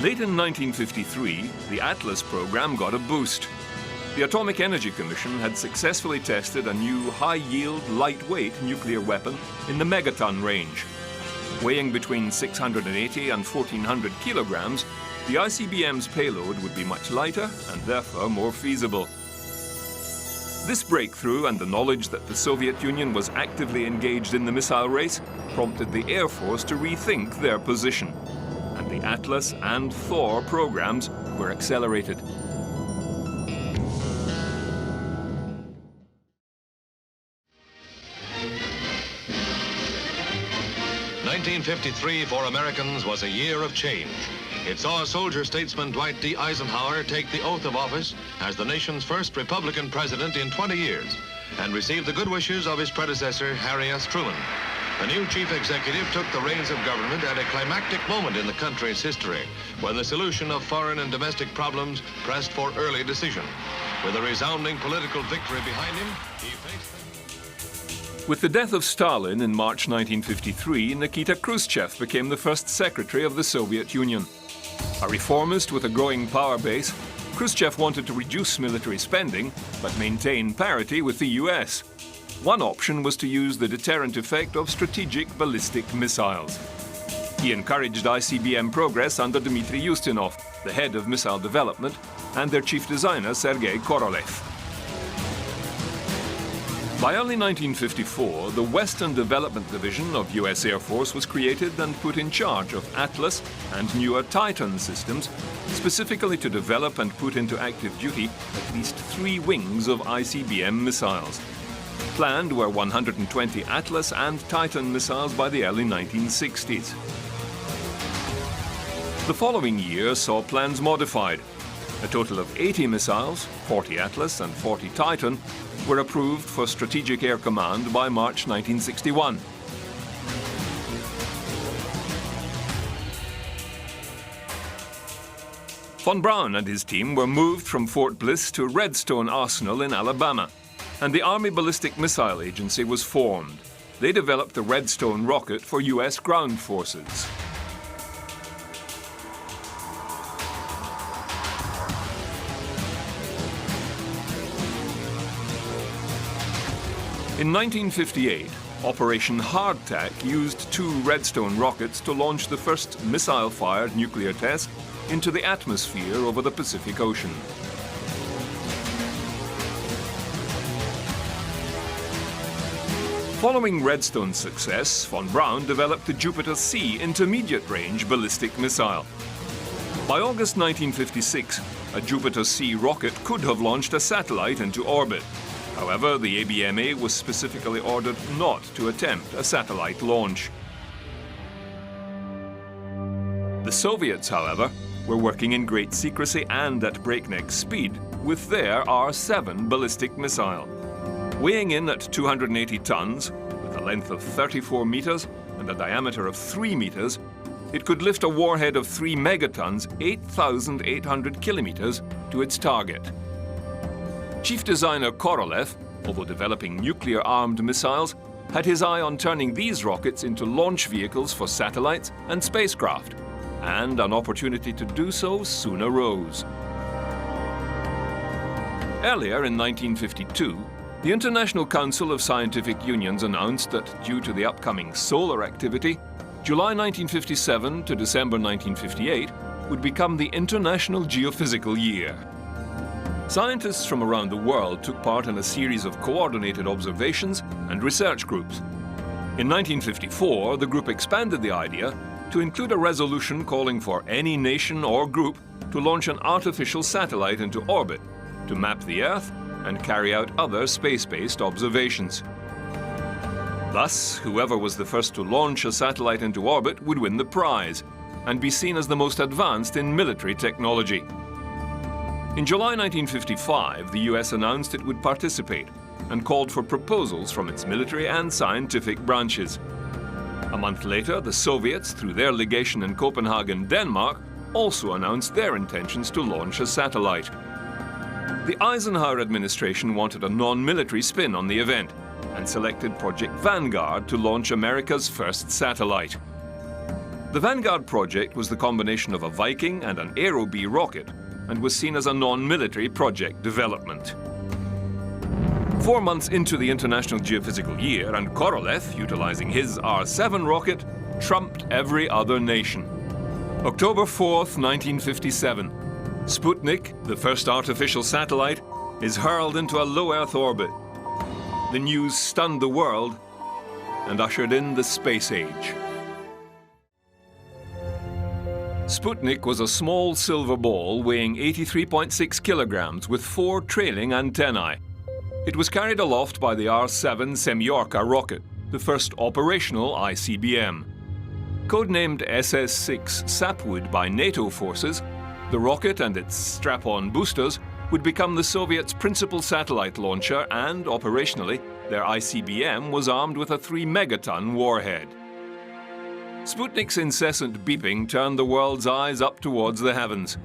Late in 1953, the Atlas program got a boost. The Atomic Energy Commission had successfully tested a new high-yield, lightweight nuclear weapon in the megaton range. Weighing between 680 and 1,400 kilograms, the ICBM's payload would be much lighter and therefore more feasible. This breakthrough and the knowledge that the Soviet Union was actively engaged in the missile race prompted the Air Force to rethink their position. And the Atlas and Thor programs were accelerated. "1953 for Americans was a year of change. It saw soldier statesman Dwight D. Eisenhower take the oath of office as the nation's first Republican president in 20 years and receive the good wishes of his predecessor, Harry S. Truman. The new chief executive took the reins of government at a climactic moment in the country's history, when the solution of foreign and domestic problems pressed for early decision. With a resounding political victory behind him, he faced... With the death of Stalin in March 1953, Nikita Khrushchev became the first secretary of the Soviet Union. A reformist with a growing power base, Khrushchev wanted to reduce military spending, but maintain parity with the US. One option was to use the deterrent effect of strategic ballistic missiles. He encouraged ICBM progress under Dmitry Ustinov, the head of missile development, and their chief designer, Sergei Korolev. By early 1954, the Western Development Division of US Air Force was created and put in charge of Atlas and newer Titan systems, specifically to develop and put into active duty at least 3 wings of ICBM missiles. Planned were 120 Atlas and Titan missiles by the early 1960s. The following year saw plans modified. A total of 80 missiles, 40 Atlas and 40 Titan, were approved for Strategic Air Command by March 1961. Von Braun and his team were moved from Fort Bliss to Redstone Arsenal in Alabama, and the Army Ballistic Missile Agency was formed. They developed the Redstone rocket for U.S. ground forces. In 1958, Operation Hardtack used 2 Redstone rockets to launch the first missile-fired nuclear test into the atmosphere over the Pacific Ocean. Following Redstone's success, von Braun developed the Jupiter-C intermediate-range ballistic missile. By August 1956, a Jupiter-C rocket could have launched a satellite into orbit. However, the ABMA was specifically ordered not to attempt a satellite launch. The Soviets, however, were working in great secrecy and at breakneck speed with their R-7 ballistic missile. Weighing in at 280 tons, with a length of 34 meters and a diameter of 3 meters, it could lift a warhead of 3 megatons, 8,800 kilometers, to its target. Chief designer Korolev, although developing nuclear-armed missiles, had his eye on turning these rockets into launch vehicles for satellites and spacecraft, and an opportunity to do so soon arose. Earlier in 1952, the International Council of Scientific Unions announced that due to the upcoming solar activity, July 1957 to December 1958 would become the International Geophysical Year. Scientists from around the world took part in a series of coordinated observations and research groups. In 1954, the group expanded the idea to include a resolution calling for any nation or group to launch an artificial satellite into orbit to map the Earth and carry out other space-based observations. Thus, whoever was the first to launch a satellite into orbit would win the prize and be seen as the most advanced in military technology. In July 1955, the US announced it would participate and called for proposals from its military and scientific branches. A month later, the Soviets, through their legation in Copenhagen, Denmark, also announced their intentions to launch a satellite. The Eisenhower administration wanted a non-military spin on the event and selected Project Vanguard to launch America's first satellite. The Vanguard project was the combination of a Viking and an Aero-B rocket and was seen as a non-military project development. 4 months into the International Geophysical Year, and Korolev, utilizing his R-7 rocket, trumped every other nation. October 4th, 1957. Sputnik, the first artificial satellite, is hurled into a low Earth orbit. The news stunned the world and ushered in the space age. Sputnik was a small silver ball weighing 83.6 kilograms with 4 trailing antennae. It was carried aloft by the R-7 Semyorka rocket, the first operational ICBM. Codenamed SS-6 Sapwood by NATO forces, the rocket and its strap-on boosters would become the Soviets' principal satellite launcher, and operationally, their ICBM was armed with a 3-megaton warhead. Sputnik's incessant beeping turned the world's eyes up towards the heavens.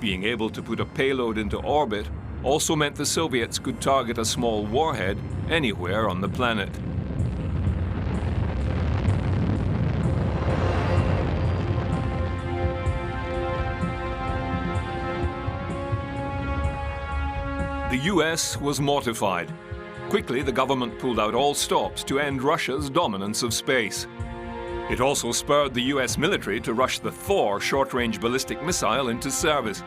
Being able to put a payload into orbit also meant the Soviets could target a small warhead anywhere on the planet. The US was mortified. Quickly, the government pulled out all stops to end Russia's dominance of space. It also spurred the US military to rush the Thor short-range ballistic missile into service.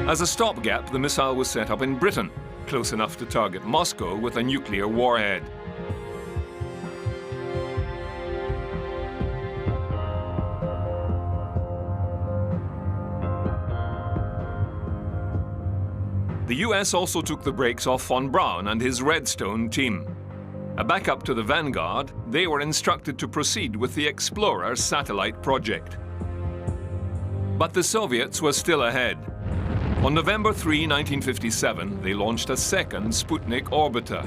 As a stopgap, the missile was set up in Britain, close enough to target Moscow with a nuclear warhead. The US also took the brakes off von Braun and his Redstone team. A backup to the Vanguard, they were instructed to proceed with the Explorer satellite project. But the Soviets were still ahead. On November 3, 1957, they launched a second Sputnik orbiter.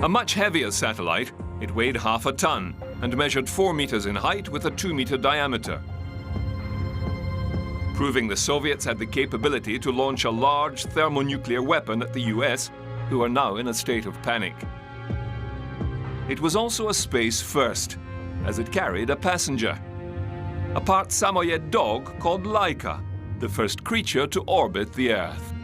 A much heavier satellite, it weighed half a ton and measured 4 meters in height with a 2-meter diameter, proving the Soviets had the capability to launch a large thermonuclear weapon at the US, who are now in a state of panic. It was also a space first, as it carried a passenger, a part Samoyed dog called Laika, the first creature to orbit the Earth.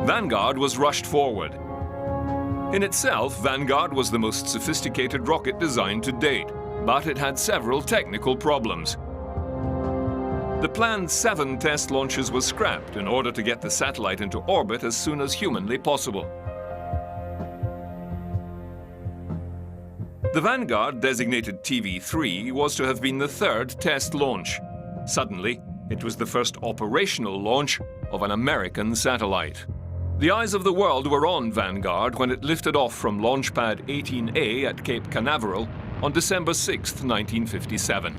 Vanguard was rushed forward. In itself, Vanguard was the most sophisticated rocket designed to date, but it had several technical problems. The planned 7 test launches were scrapped in order to get the satellite into orbit as soon as humanly possible. The Vanguard, designated TV-3, was to have been the 3rd test launch. Suddenly, it was the first operational launch of an American satellite. The eyes of the world were on Vanguard when it lifted off from Launch Pad 18A at Cape Canaveral on December 6, 1957.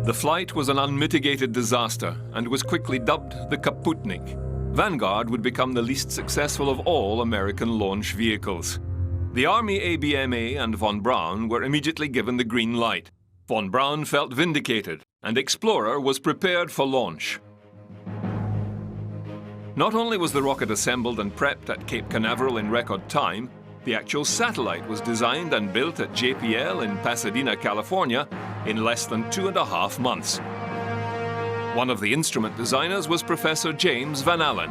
The flight was an unmitigated disaster and was quickly dubbed the Kaputnik. Vanguard would become the least successful of all American launch vehicles. The Army ABMA and von Braun were immediately given the green light. Von Braun felt vindicated, and Explorer was prepared for launch. Not only was the rocket assembled and prepped at Cape Canaveral in record time, the actual satellite was designed and built at JPL in Pasadena, California, in less than 2.5 months. One of the instrument designers was Professor James Van Allen.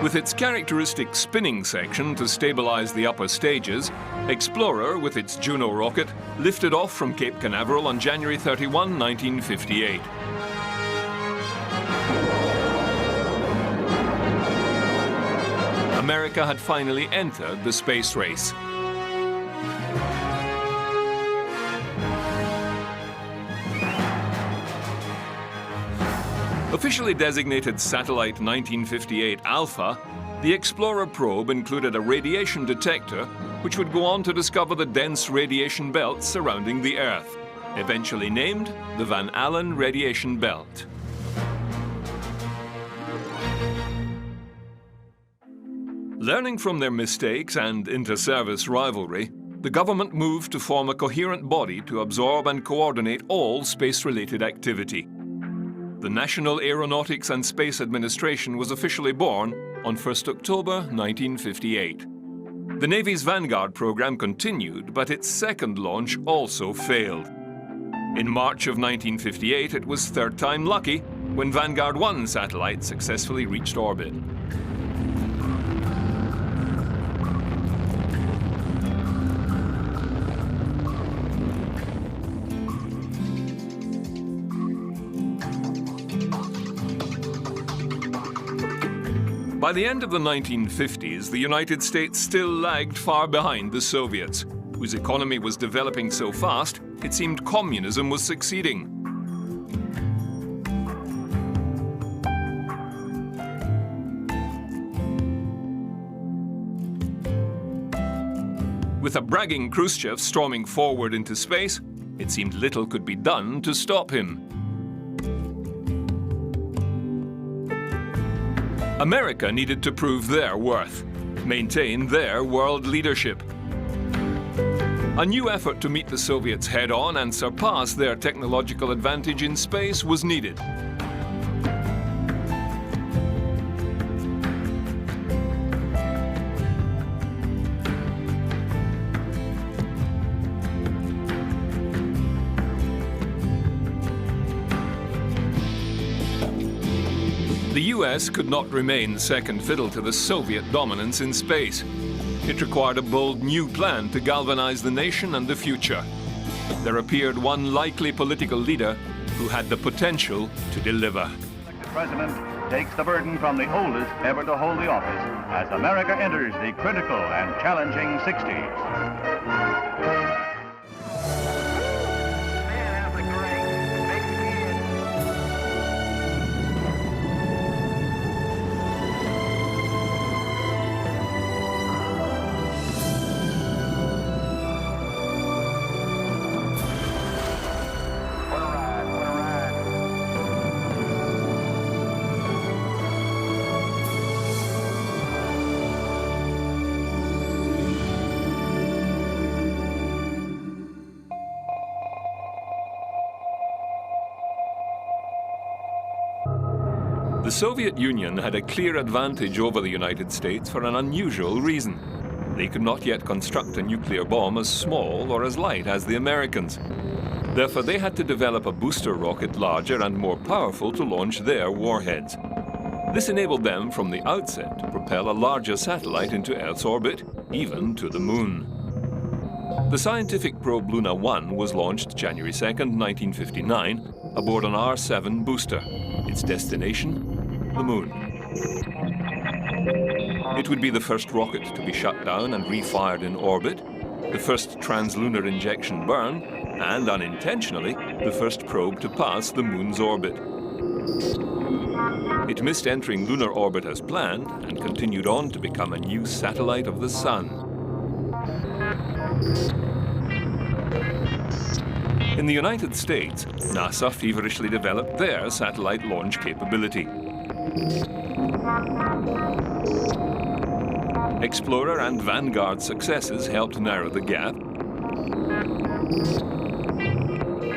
With its characteristic spinning section to stabilize the upper stages, Explorer, with its Juno rocket, lifted off from Cape Canaveral on January 31, 1958. America had finally entered the space race. Officially designated Satellite 1958 Alpha, the Explorer probe included a radiation detector which would go on to discover the dense radiation belt surrounding the Earth, eventually named the Van Allen Radiation Belt. Learning from their mistakes and inter-service rivalry, the government moved to form a coherent body to absorb and coordinate all space-related activity. The National Aeronautics and Space Administration was officially born on 1st October 1958. The Navy's Vanguard program continued, but its second launch also failed. In March of 1958, it was third time lucky when Vanguard 1 satellite successfully reached orbit. By the end of the 1950s, the United States still lagged far behind the Soviets, whose economy was developing so fast, it seemed communism was succeeding. With a bragging Khrushchev storming forward into space, it seemed little could be done to stop him. America needed to prove their worth, maintain their world leadership. A new effort to meet the Soviets head-on and surpass their technological advantage in space was needed. The US could not remain second fiddle to the Soviet dominance in space. It required a bold new plan to galvanize the nation and the future. There appeared one likely political leader who had the potential to deliver. The president takes the burden from the oldest ever to hold the office as America enters the critical and challenging 60s. The Soviet Union had a clear advantage over the United States for an unusual reason. They could not yet construct a nuclear bomb as small or as light as the Americans. Therefore, they had to develop a booster rocket larger and more powerful to launch their warheads. This enabled them from the outset to propel a larger satellite into Earth's orbit, even to the moon. The scientific probe Luna 1 was launched January 2nd, 1959, aboard an R-7 booster. Its destination, the moon. It would be the first rocket to be shut down and refired in orbit, the first translunar injection burn, and unintentionally, the first probe to pass the moon's orbit. It missed entering lunar orbit as planned and continued on to become a new satellite of the sun. In the United States, NASA feverishly developed their satellite launch capability. Explorer and Vanguard successes helped narrow the gap.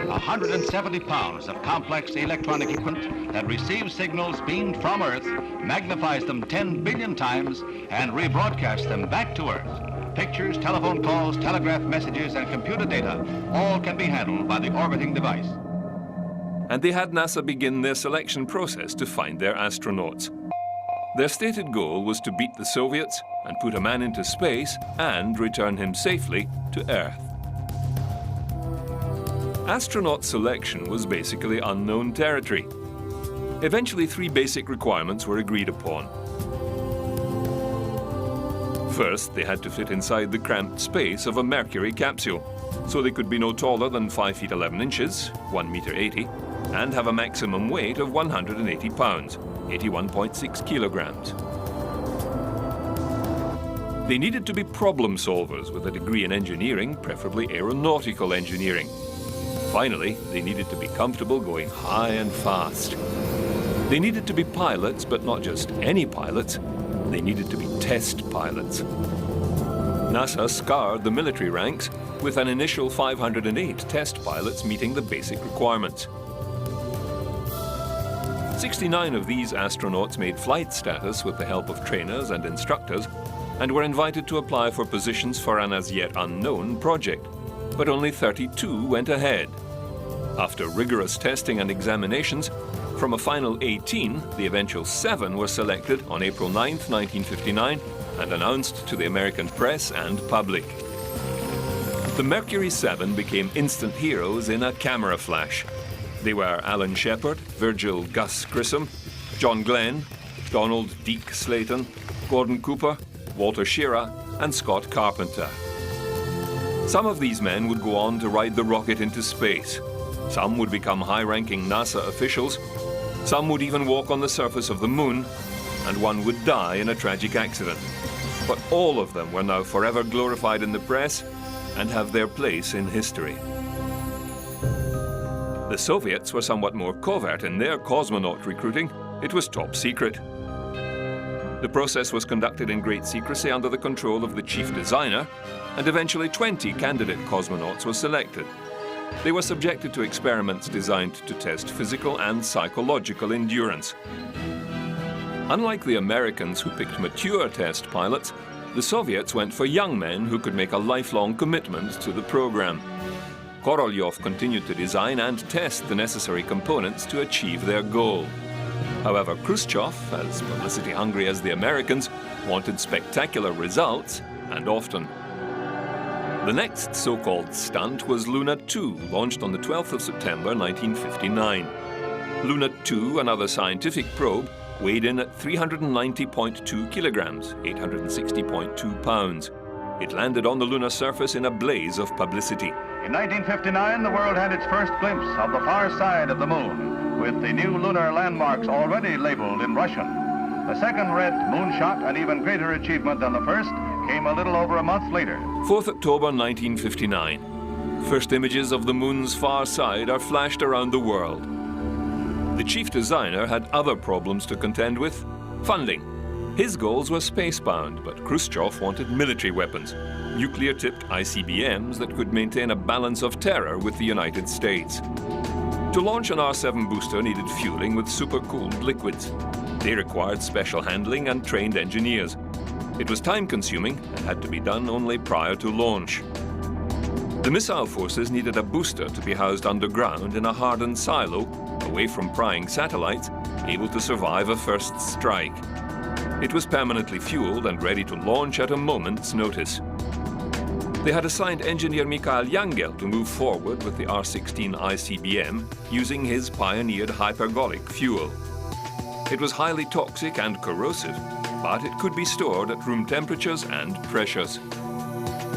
170 pounds of complex electronic equipment that receives signals beamed from Earth, magnifies them 10 billion times, and rebroadcasts them back to Earth. Pictures, telephone calls, telegraph messages, and computer data all can be handled by the orbiting device. And they had NASA begin their selection process to find their astronauts. Their stated goal was to beat the Soviets and put a man into space and return him safely to Earth. Astronaut selection was basically unknown territory. Eventually, three basic requirements were agreed upon. First, they had to fit inside the cramped space of a Mercury capsule, so they could be no taller than 5 feet 11 inches, 1 meter 80, and have a maximum weight of 180 pounds, 81.6 kilograms. They needed to be problem solvers with a degree in engineering, preferably aeronautical engineering. Finally, they needed to be comfortable going high and fast. They needed to be pilots, but not just any pilots. They needed to be test pilots. NASA scoured the military ranks with an initial 508 test pilots meeting the basic requirements. 69 of these astronauts made flight status with the help of trainers and instructors and were invited to apply for positions for an as yet unknown project. But only 32 went ahead. After rigorous testing and examinations, from a final 18, the eventual 7 were selected on April 9, 1959, and announced to the American press and public. The Mercury 7 became instant heroes in a camera flash. They were Alan Shepard, Virgil Gus Grissom, John Glenn, Donald Deke Slayton, Gordon Cooper, Walter Schirra, and Scott Carpenter. Some of these men would go on to ride the rocket into space. Some would become high-ranking NASA officials. Some would even walk on the surface of the moon, and one would die in a tragic accident. But all of them were now forever glorified in the press and have their place in history. The Soviets were somewhat more covert in their cosmonaut recruiting. It was top secret. The process was conducted in great secrecy under the control of the chief designer, and eventually 20 candidate cosmonauts were selected. They were subjected to experiments designed to test physical and psychological endurance. Unlike the Americans who picked mature test pilots, the Soviets went for young men who could make a lifelong commitment to the program. Korolyov continued to design and test the necessary components to achieve their goal. However, Khrushchev, as publicity-hungry as the Americans, wanted spectacular results, and often. The next so-called stunt was Luna 2, launched on the 12th of September 1959. Luna 2, another scientific probe, weighed in at 390.2 kilograms, 860.2 pounds. It landed on the lunar surface in a blaze of publicity. In 1959, the world had its first glimpse of the far side of the moon, with the new lunar landmarks already labeled in Russian. The second red moonshot, an even greater achievement than the first, came a little over a month later. 4th October 1959. First images of the moon's far side are flashed around the world. The chief designer had other problems to contend with. Funding. His goals were space-bound, but Khrushchev wanted military weapons, nuclear-tipped ICBMs that could maintain a balance of terror with the United States. To launch an R-7 booster needed fueling with supercooled liquids. They required special handling and trained engineers. It was time-consuming and had to be done only prior to launch. The missile forces needed a booster to be housed underground in a hardened silo, away from prying satellites, able to survive a first strike. It was permanently fueled and ready to launch at a moment's notice. They had assigned engineer Mikhail Yangel to move forward with the R-16 ICBM using his pioneered hypergolic fuel. It was highly toxic and corrosive, but it could be stored at room temperatures and pressures.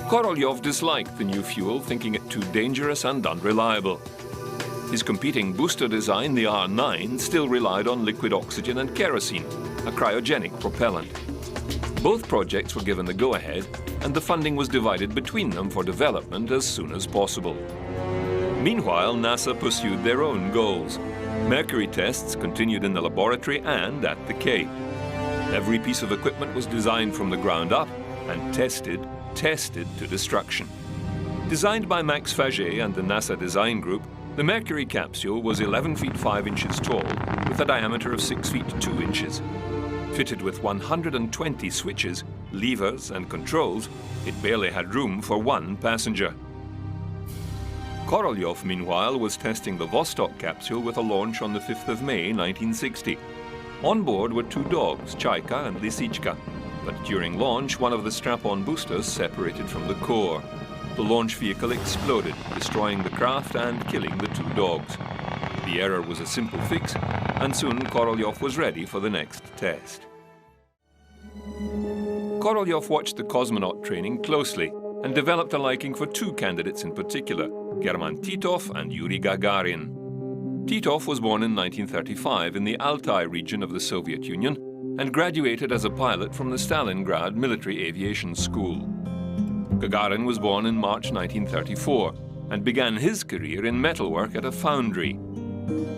Korolev disliked the new fuel, thinking it too dangerous and unreliable. His competing booster design, the R-9, still relied on liquid oxygen and kerosene, a cryogenic propellant. Both projects were given the go-ahead, and the funding was divided between them for development as soon as possible. Meanwhile, NASA pursued their own goals. Mercury tests continued in the laboratory and at the Cape. Every piece of equipment was designed from the ground up and tested to destruction. Designed by Max Faget and the NASA design group, the Mercury capsule was 11 feet 5 inches tall with a diameter of 6 feet 2 inches. Fitted with 120 switches, levers and controls, it barely had room for one passenger. Korolev, meanwhile, was testing the Vostok capsule with a launch on the 5th of May 1960. On board were two dogs, Chaika and Lisichka, but during launch, one of the strap-on boosters separated from the core. The launch vehicle exploded, destroying the craft and killing the two dogs. The error was a simple fix, and soon Korolev was ready for the next test. Korolev watched the cosmonaut training closely and developed a liking for two candidates in particular, German Titov and Yuri Gagarin. Titov was born in 1935 in the Altai region of the Soviet Union and graduated as a pilot from the Stalingrad Military Aviation School. Gagarin was born in March 1934 and began his career in metalwork at a foundry.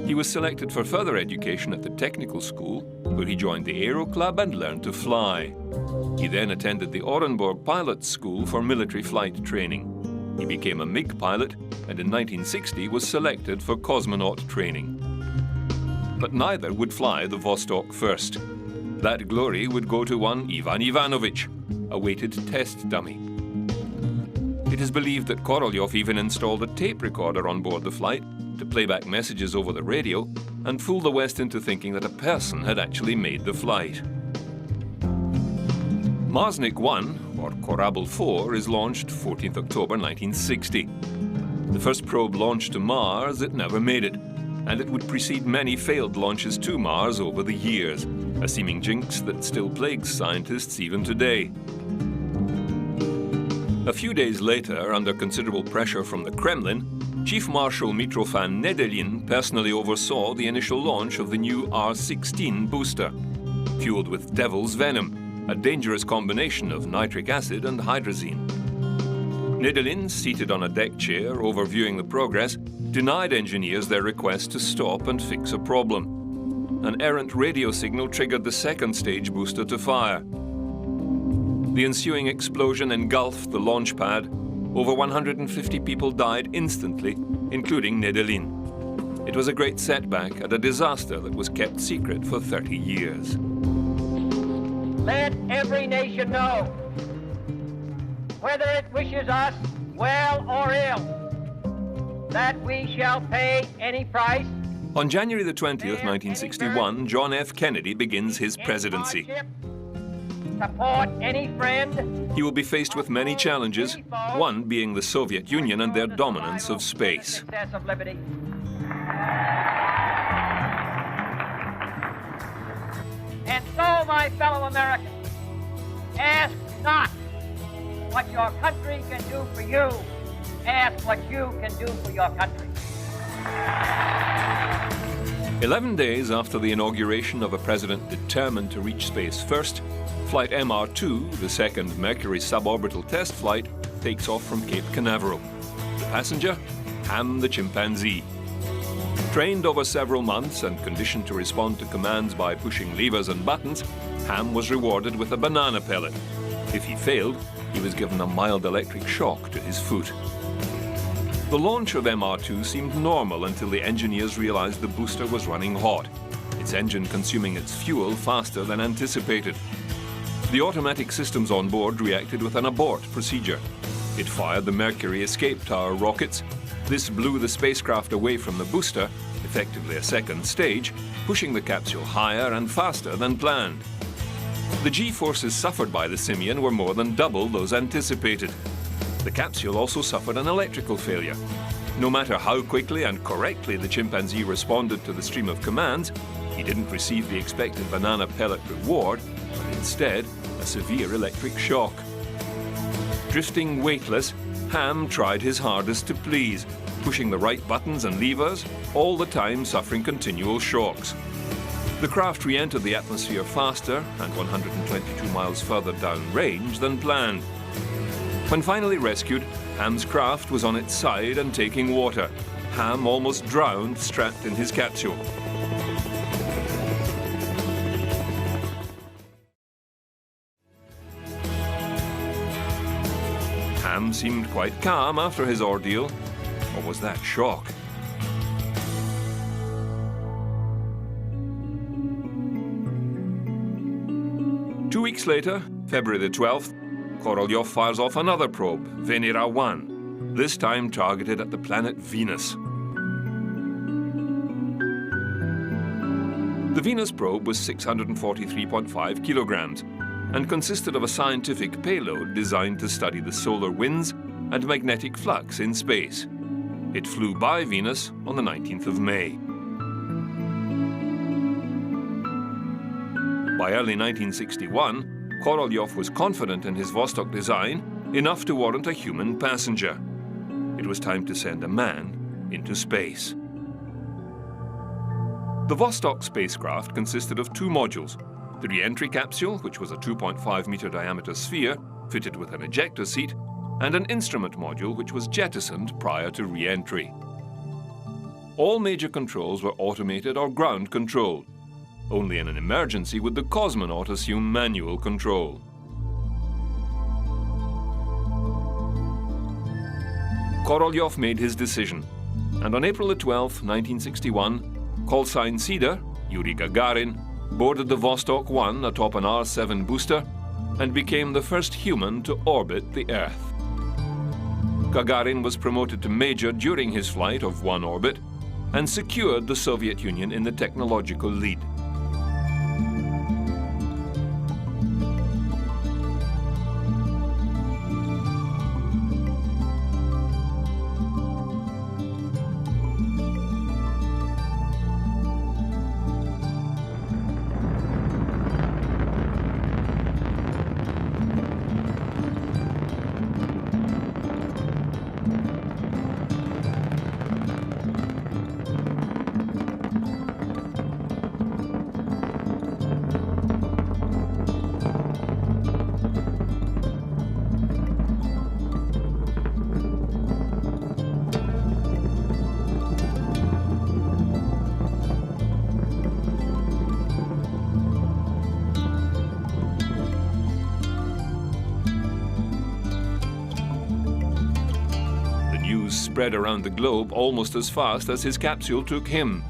He was selected for further education at the technical school, where he joined the Aero Club and learned to fly. He then attended the Orenburg Pilot School for military flight training. He became a MiG pilot and in 1960 was selected for cosmonaut training. But neither would fly the Vostok first. That glory would go to one Ivan Ivanovich, a weighted test dummy. It is believed that Korolev even installed a tape recorder on board the flight to play back messages over the radio and fool the West into thinking that a person had actually made the flight. Marsnik 1, or Korabl 4, is launched 14th October 1960. The first probe launched to Mars, it never made it, and it would precede many failed launches to Mars over the years, a seeming jinx that still plagues scientists even today. A few days later, under considerable pressure from the Kremlin, Chief Marshal Mitrofan Nedelin personally oversaw the initial launch of the new R-16 booster, fueled with devil's venom, a dangerous combination of nitric acid and hydrazine. Nedelin, seated on a deck chair overviewing the progress, denied engineers their request to stop and fix a problem. An errant radio signal triggered the second stage booster to fire. The ensuing explosion engulfed the launch pad. Over 150 people died instantly, including Nedelin. It was a great setback and a disaster that was kept secret for 30 years. Let every nation know, whether it wishes us well or ill, that we shall pay any price On January the 20th, 1961, John F. Kennedy begins his presidency. Support any friend. He will be faced with many challenges, one being the Soviet Union and their dominance of space. Success of liberty. And so, my fellow Americans, ask not what your country can do for you. Ask what you can do for your country. 11 days after the inauguration of a president determined to reach space first, Flight MR2, the second Mercury suborbital test flight, takes off from Cape Canaveral. The passenger, Ham the chimpanzee. Trained over several months and conditioned to respond to commands by pushing levers and buttons, Ham was rewarded with a banana pellet. If he failed, he was given a mild electric shock to his foot. The launch of MR2 seemed normal until the engineers realized the booster was running hot, its engine consuming its fuel faster than anticipated. The automatic systems on board reacted with an abort procedure. It fired the Mercury escape tower rockets. This blew the spacecraft away from the booster, effectively a second stage, pushing the capsule higher and faster than planned. The G-forces suffered by the simian were more than double those anticipated. The capsule also suffered an electrical failure. No matter how quickly and correctly the chimpanzee responded to the stream of commands, he didn't receive the expected banana pellet reward, but instead a severe electric shock. Drifting weightless, Ham tried his hardest to please, pushing the right buttons and levers, all the time suffering continual shocks. The craft re-entered the atmosphere faster and 122 miles further downrange than planned. When finally rescued, Ham's craft was on its side and taking water. Ham almost drowned strapped in his capsule. Ham seemed quite calm after his ordeal, or was that shock? Two weeks later, February the 12th, Korolev fires off another probe, Venera 1, this time targeted at the planet Venus. The Venus probe was 643.5 kilograms and consisted of a scientific payload designed to study the solar winds and magnetic flux in space. It flew by Venus on the 19th of May. By early 1961, Korolev was confident in his Vostok design, enough to warrant a human passenger. It was time to send a man into space. The Vostok spacecraft consisted of two modules: the re-entry capsule, which was a 2.5-meter diameter sphere fitted with an ejector seat, and an instrument module which was jettisoned prior to re-entry. All major controls were automated or ground-controlled. Only in an emergency would the cosmonaut assume manual control. Korolev made his decision, and on April 12, 1961, call sign Cedar, Yuri Gagarin, boarded the Vostok 1 atop an R-7 booster and became the first human to orbit the Earth. Gagarin was promoted to major during his flight of one orbit and secured the Soviet Union in the technological lead. Spread around the globe almost as fast as his capsule took him.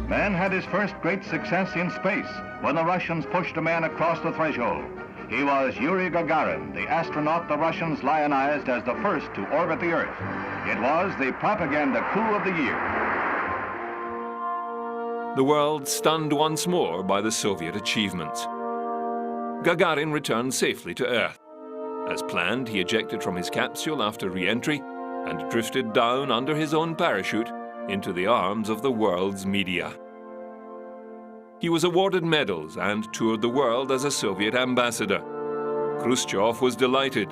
Man had his first great success in space when the Russians pushed a man across the threshold. He was Yuri Gagarin, the astronaut the Russians lionized as the first to orbit the Earth. It was the propaganda coup of the year. the world stunned once more by the Soviet achievements. Gagarin returned safely to Earth. As planned, he ejected from his capsule after re-entry and drifted down under his own parachute into the arms of the world's media. He was awarded medals and toured the world as a Soviet ambassador. Khrushchev was delighted.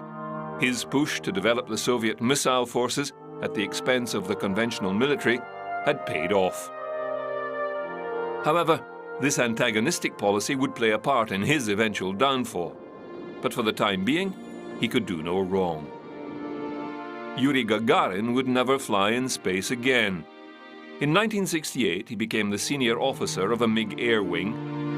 His push to develop the Soviet missile forces at the expense of the conventional military had paid off. However, this antagonistic policy would play a part in his eventual downfall. But for the time being, he could do no wrong. Yuri Gagarin would never fly in space again. In 1968, he became the senior officer of a MiG air wing,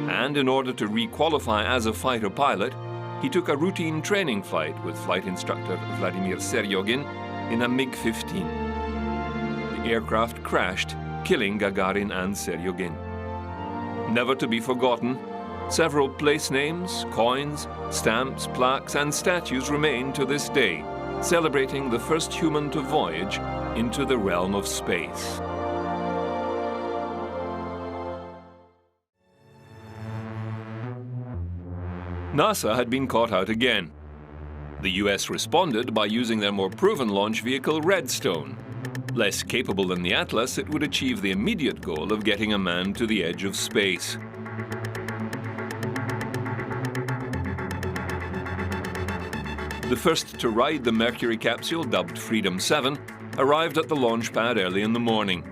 and in order to re-qualify as a fighter pilot, he took a routine training flight with flight instructor Vladimir Seryogin in a MiG-15. The aircraft crashed, killing Gagarin and Seryogin. Never to be forgotten, several place names, coins, stamps, plaques, and statues remain to this day, celebrating the first human to voyage into the realm of space. NASA had been caught out again. The US responded by using their more proven launch vehicle, Redstone. Less capable than the Atlas, it would achieve the immediate goal of getting a man to the edge of space. The first to ride the Mercury capsule, dubbed Freedom 7, arrived at the launch pad early in the morning.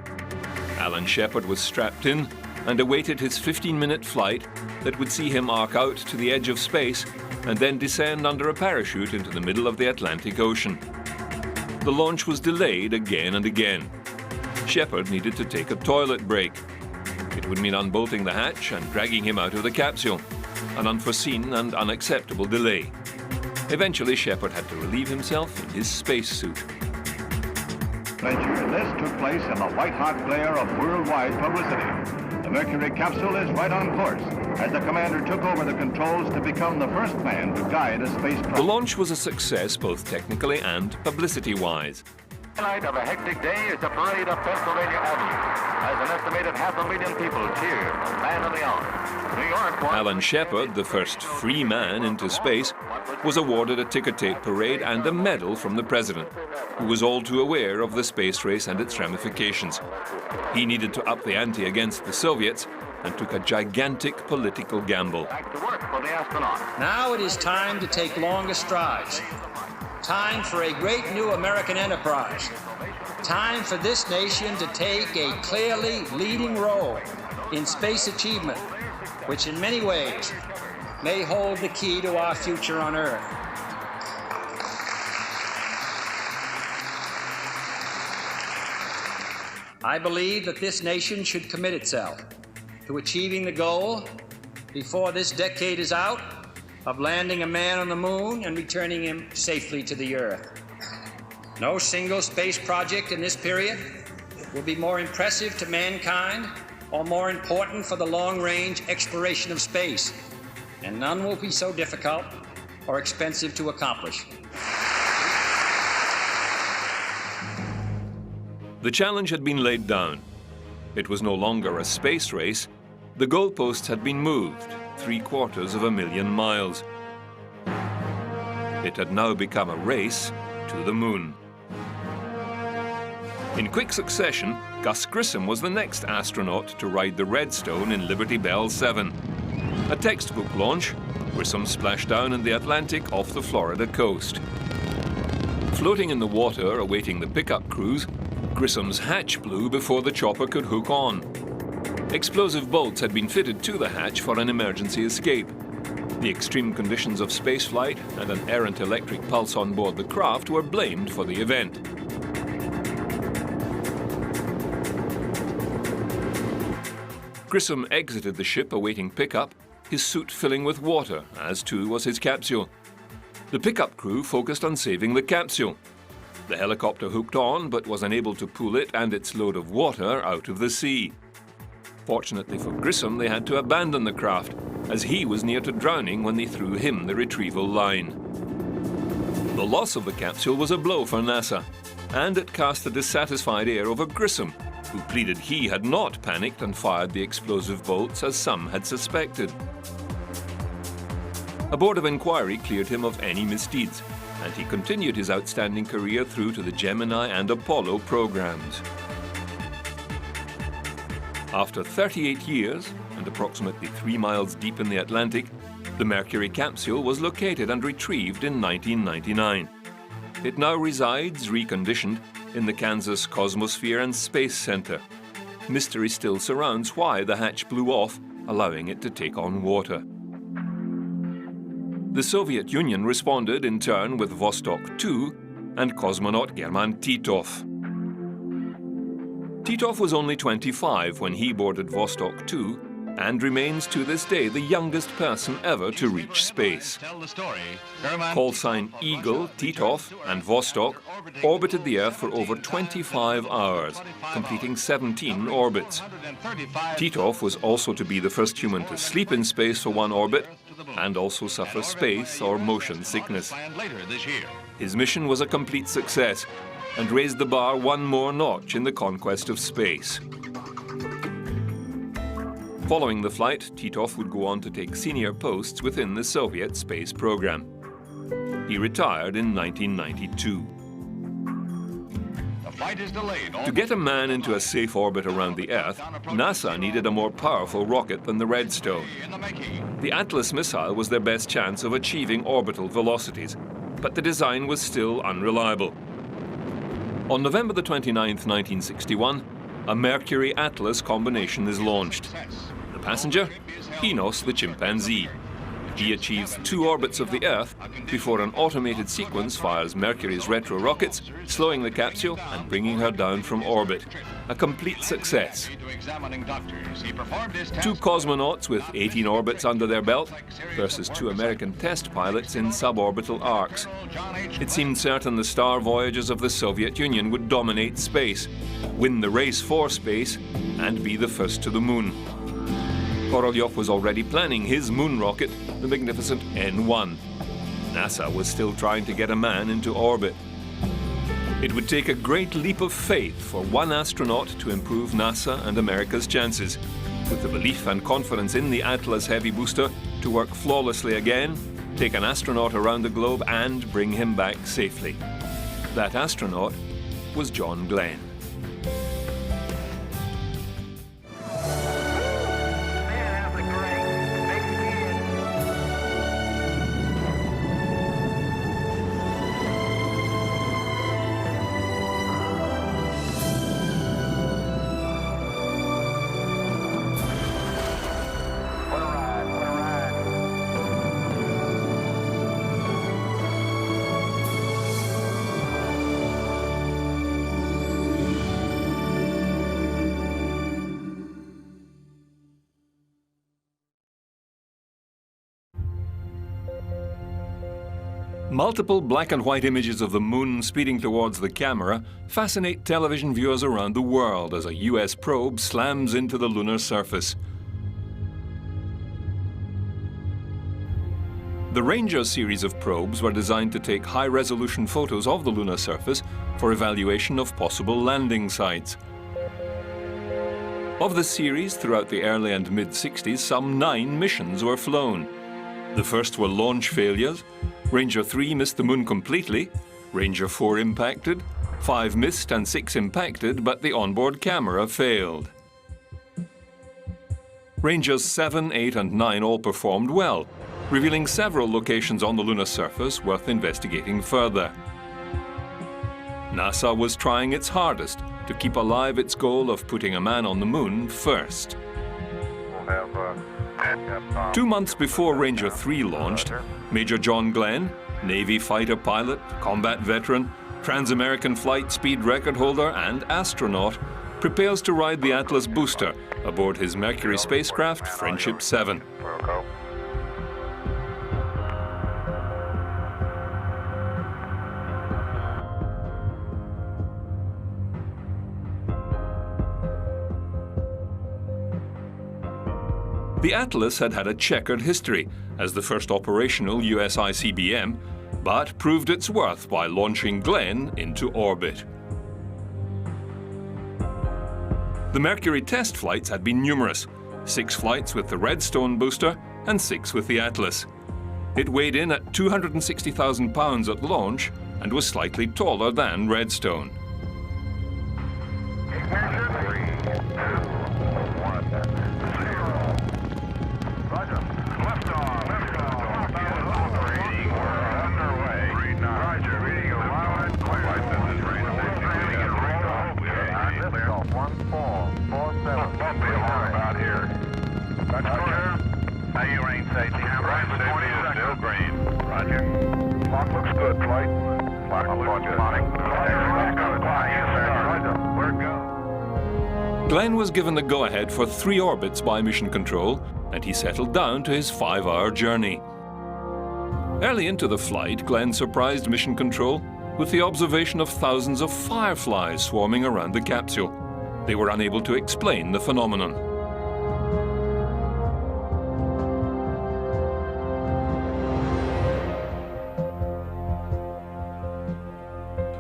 Alan Shepard was strapped in and awaited his 15-minute flight that would see him arc out to the edge of space and then descend under a parachute into the middle of the Atlantic Ocean. The launch was delayed again and again. Shepard needed to take a toilet break. It would mean unbolting the hatch and dragging him out of the capsule, an unforeseen and unacceptable delay. Eventually, Shepard had to relieve himself in his spacesuit. This took place in the white-hot glare of worldwide publicity. The Mercury capsule is right on course as the commander took over the controls to become the first man to guide a spacecraft. The launch was a success both technically and publicity-wise. The highlight of a hectic day is the parade of Pennsylvania Avenue, as an estimated 500,000 people cheer the man of the hour. New York. Alan Shepard, the first free man into space, was awarded a ticker tape parade and a medal from the president, who was all too aware of the space race and its ramifications. He needed to up the ante against the Soviets and took a gigantic political gamble. Back to work for the astronaut. Now it is time to take longer strides. Time for a great new American enterprise. Time for this nation to take a clearly leading role in space achievement, which in many ways may hold the key to our future on Earth. I believe that this nation should commit itself to achieving the goal, before this decade is out, of landing a man on the moon and returning him safely to the Earth. No single space project in this period will be more impressive to mankind or more important for the long-range exploration of space, and none will be so difficult or expensive to accomplish. The challenge had been laid down. It was no longer a space race. The goalposts had been moved 750,000 miles. It had now become a race to the moon. In quick succession, Gus Grissom was the next astronaut to ride the Redstone in Liberty Bell 7. A textbook launch, Grissom splashed down in the Atlantic off the Florida coast. Floating in the water, awaiting the pickup cruise, Grissom's hatch blew before the chopper could hook on. Explosive bolts had been fitted to the hatch for an emergency escape. The extreme conditions of spaceflight and an errant electric pulse on board the craft were blamed for the event. Grissom exited the ship awaiting pickup, his suit filling with water, as too was his capsule. The pickup crew focused on saving the capsule. The helicopter hooked on, but was unable to pull it and its load of water out of the sea. Fortunately for Grissom, they had to abandon the craft, as he was near to drowning when they threw him the retrieval line. The loss of the capsule was a blow for NASA, and it cast a dissatisfied air over Grissom, who pleaded he had not panicked and fired the explosive bolts as some had suspected. A board of inquiry cleared him of any misdeeds, and he continued his outstanding career through to the Gemini and Apollo programs. After 38 years, and approximately 3 miles deep in the Atlantic, the Mercury capsule was located and retrieved in 1999. It now resides, reconditioned, in the Kansas Cosmosphere and Space Center. Mystery still surrounds why the hatch blew off, allowing it to take on water. The Soviet Union responded in turn with Vostok 2 and cosmonaut German Titov. Titov was only 25 when he boarded Vostok 2 and remains to this day the youngest person ever to reach space. Call sign Eagle, Titov and Vostok orbited the Earth for over 25 hours, completing 17 orbits. Titov was also to be the first human to sleep in space for one orbit and also suffer space or motion sickness. His mission was a complete success and raised the bar one more notch in the conquest of space. Following the flight, Titov would go on to take senior posts within the Soviet space program. He retired in 1992. To get a man into a safe orbit around the Earth, NASA needed a more powerful rocket than the Redstone. The Atlas missile was their best chance of achieving orbital velocities, but the design was still unreliable. On November the 29th, 1961, a Mercury Atlas combination is launched. The passenger? Enos the chimpanzee. He achieves 2 orbits of the Earth before an automated sequence fires Mercury's retro rockets, slowing the capsule and bringing her down from orbit. A complete success. 2 cosmonauts with 18 orbits under their belt versus 2 American test pilots in suborbital arcs. It seemed certain the star Voyagers of the Soviet Union would dominate space, win the race for space, and be the first to the moon. Korolev was already planning his moon rocket, the magnificent N1. NASA was still trying to get a man into orbit. It would take a great leap of faith for one astronaut to improve NASA and America's chances, with the belief and confidence in the Atlas heavy booster to work flawlessly again, take an astronaut around the globe and bring him back safely. That astronaut was John Glenn. Multiple black and white images of the moon speeding towards the camera fascinate television viewers around the world as a US probe slams into the lunar surface. The Ranger series of probes were designed to take high-resolution photos of the lunar surface for evaluation of possible landing sites. Of the series, throughout the early and mid-60s, some 9 missions were flown. The first were launch failures. Ranger 3 missed the moon completely, Ranger 4 impacted, 5 missed and 6 impacted, but the onboard camera failed. Rangers 7, 8 and 9 all performed well, revealing several locations on the lunar surface worth investigating further. NASA was trying its hardest to keep alive its goal of putting a man on the moon first. 2 months before Ranger 3 launched, Major John Glenn, Navy fighter pilot, combat veteran, trans-American flight speed record holder and astronaut, prepares to ride the Atlas booster aboard his Mercury spacecraft Friendship 7. The Atlas had had a checkered history as the first operational US ICBM, but proved its worth by launching Glenn into orbit. The Mercury test flights had been numerous, 6 flights with the Redstone booster and 6 with the Atlas. It weighed in at 260,000 pounds at launch and was slightly taller than Redstone. Glenn was given the go-ahead for 3 orbits by Mission Control, and he settled down to his 5-hour journey. Early into the flight, Glenn surprised Mission Control with the observation of thousands of fireflies swarming around the capsule. They were unable to explain the phenomenon.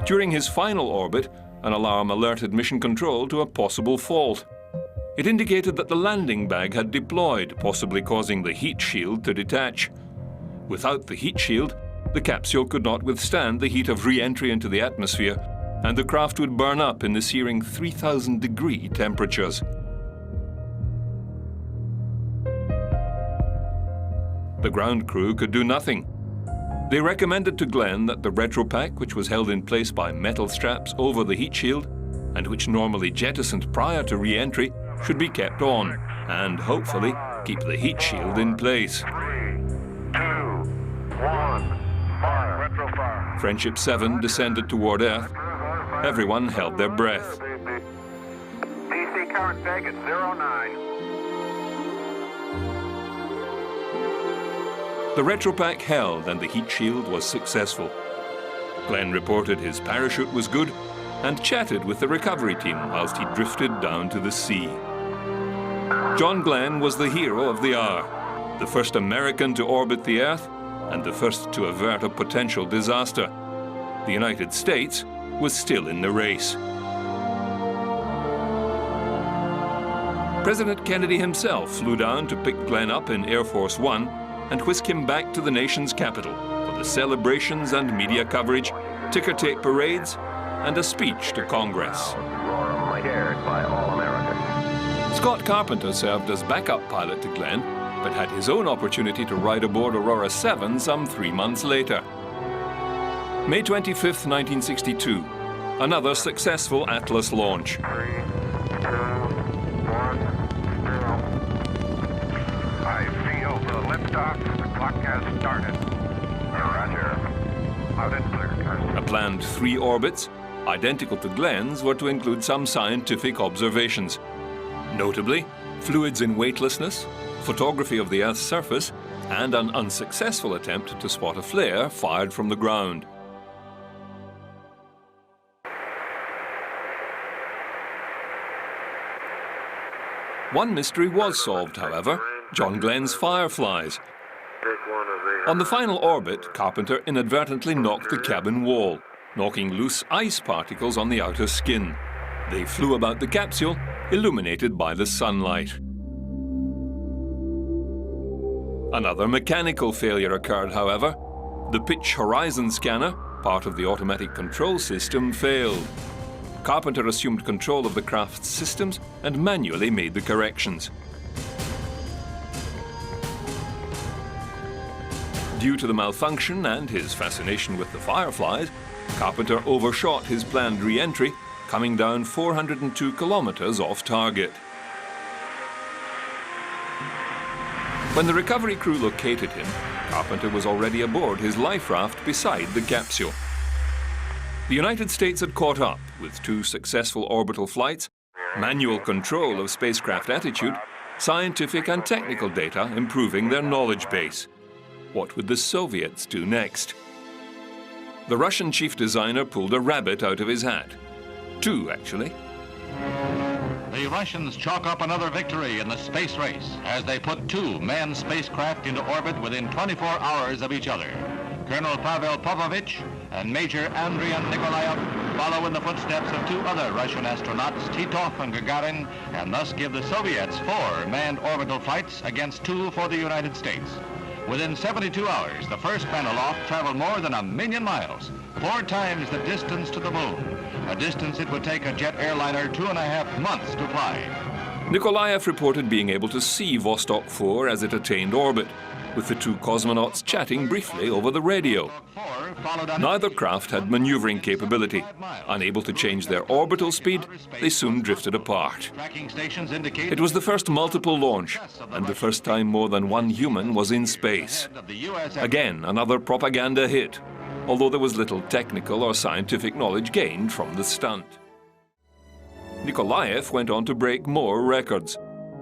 During his final orbit, an alarm alerted Mission Control to a possible fault. It indicated that the landing bag had deployed, possibly causing the heat shield to detach. Without the heat shield, the capsule could not withstand the heat of re-entry into the atmosphere, and the craft would burn up in the searing 3,000-degree temperatures. The ground crew could do nothing. They recommended to Glenn that the retropack, which was held in place by metal straps over the heat shield, and which normally jettisoned prior to re-entry, should be kept on, and hopefully keep the heat shield in place. 3, 2, 1, fire. Retrofire. Friendship 7 descended toward Earth. Everyone held their breath. DC current peg at 09. The retropack held and the heat shield was successful. Glenn reported his parachute was good and chatted with the recovery team whilst he drifted down to the sea. John Glenn was the hero of the hour, the first American to orbit the Earth and the first to avert a potential disaster. The United States was still in the race. President Kennedy himself flew down to pick Glenn up in Air Force One and whisk him back to the nation's capital for the celebrations and media coverage, ticker tape parades, and a speech to Congress. Scott Carpenter served as backup pilot to Glenn, but had his own opportunity to ride aboard Aurora 7 some 3 months later. May 25th, 1962, another successful Atlas launch. 3, 2, 1, 0. I feel the liftoff. The clock has started. Roger. Out and clear. A planned 3 orbits, identical to Glenn's, were to include some scientific observations. Notably, fluids in weightlessness, photography of the Earth's surface, and an unsuccessful attempt to spot a flare fired from the ground. One mystery was solved, however, John Glenn's fireflies. On the final orbit, Carpenter inadvertently knocked the cabin wall, knocking loose ice particles on the outer skin. They flew about the capsule, illuminated by the sunlight. Another mechanical failure occurred, however. The pitch horizon scanner, part of the automatic control system, failed. Carpenter assumed control of the craft's systems and manually made the corrections. Due to the malfunction and his fascination with the fireflies, Carpenter overshot his planned re-entry, coming down 402 kilometers off target. When the recovery crew located him, Carpenter was already aboard his life raft beside the capsule. The United States had caught up with 2 successful orbital flights, manual control of spacecraft attitude, scientific and technical data improving their knowledge base. What would the Soviets do next? The Russian chief designer pulled a rabbit out of his hat. 2, actually. The Russians chalk up another victory in the space race as they put 2 manned spacecraft into orbit within 24 hours of each other. Colonel Pavel Povovich and Major Andriy Nikolaev follow in the footsteps of two other Russian astronauts, Titov and Gagarin, and thus give the Soviets 4 manned orbital flights against 2 for the United States. Within 72 hours, the first man aloft traveled more than 1 million miles, 4 times the distance to the moon, a distance it would take a jet airliner 2.5 months to fly. Nikolaev reported being able to see Vostok 4 as it attained orbit, with the two cosmonauts chatting briefly over the radio. Neither craft had maneuvering capability. Unable to change their orbital speed, they soon drifted apart. It was the first multiple launch, and the first time more than one human was in space. Again, another propaganda hit, although there was little technical or scientific knowledge gained from the stunt. Nikolaev went on to break more records.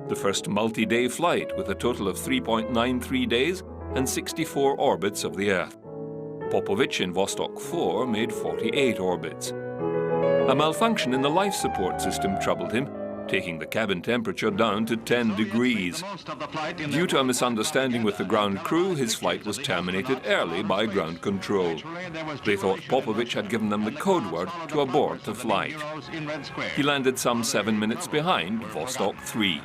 The first multi-day flight with a total of 3.93 days and 64 orbits of the Earth. Popovich in Vostok 4 made 48 orbits. A malfunction in the life support system troubled him, taking the cabin temperature down to 10 degrees. Due to a misunderstanding with the ground crew, his flight was terminated early by ground control. They thought Popovich had given them the code word to abort the flight. He landed some 7 minutes behind Vostok 3.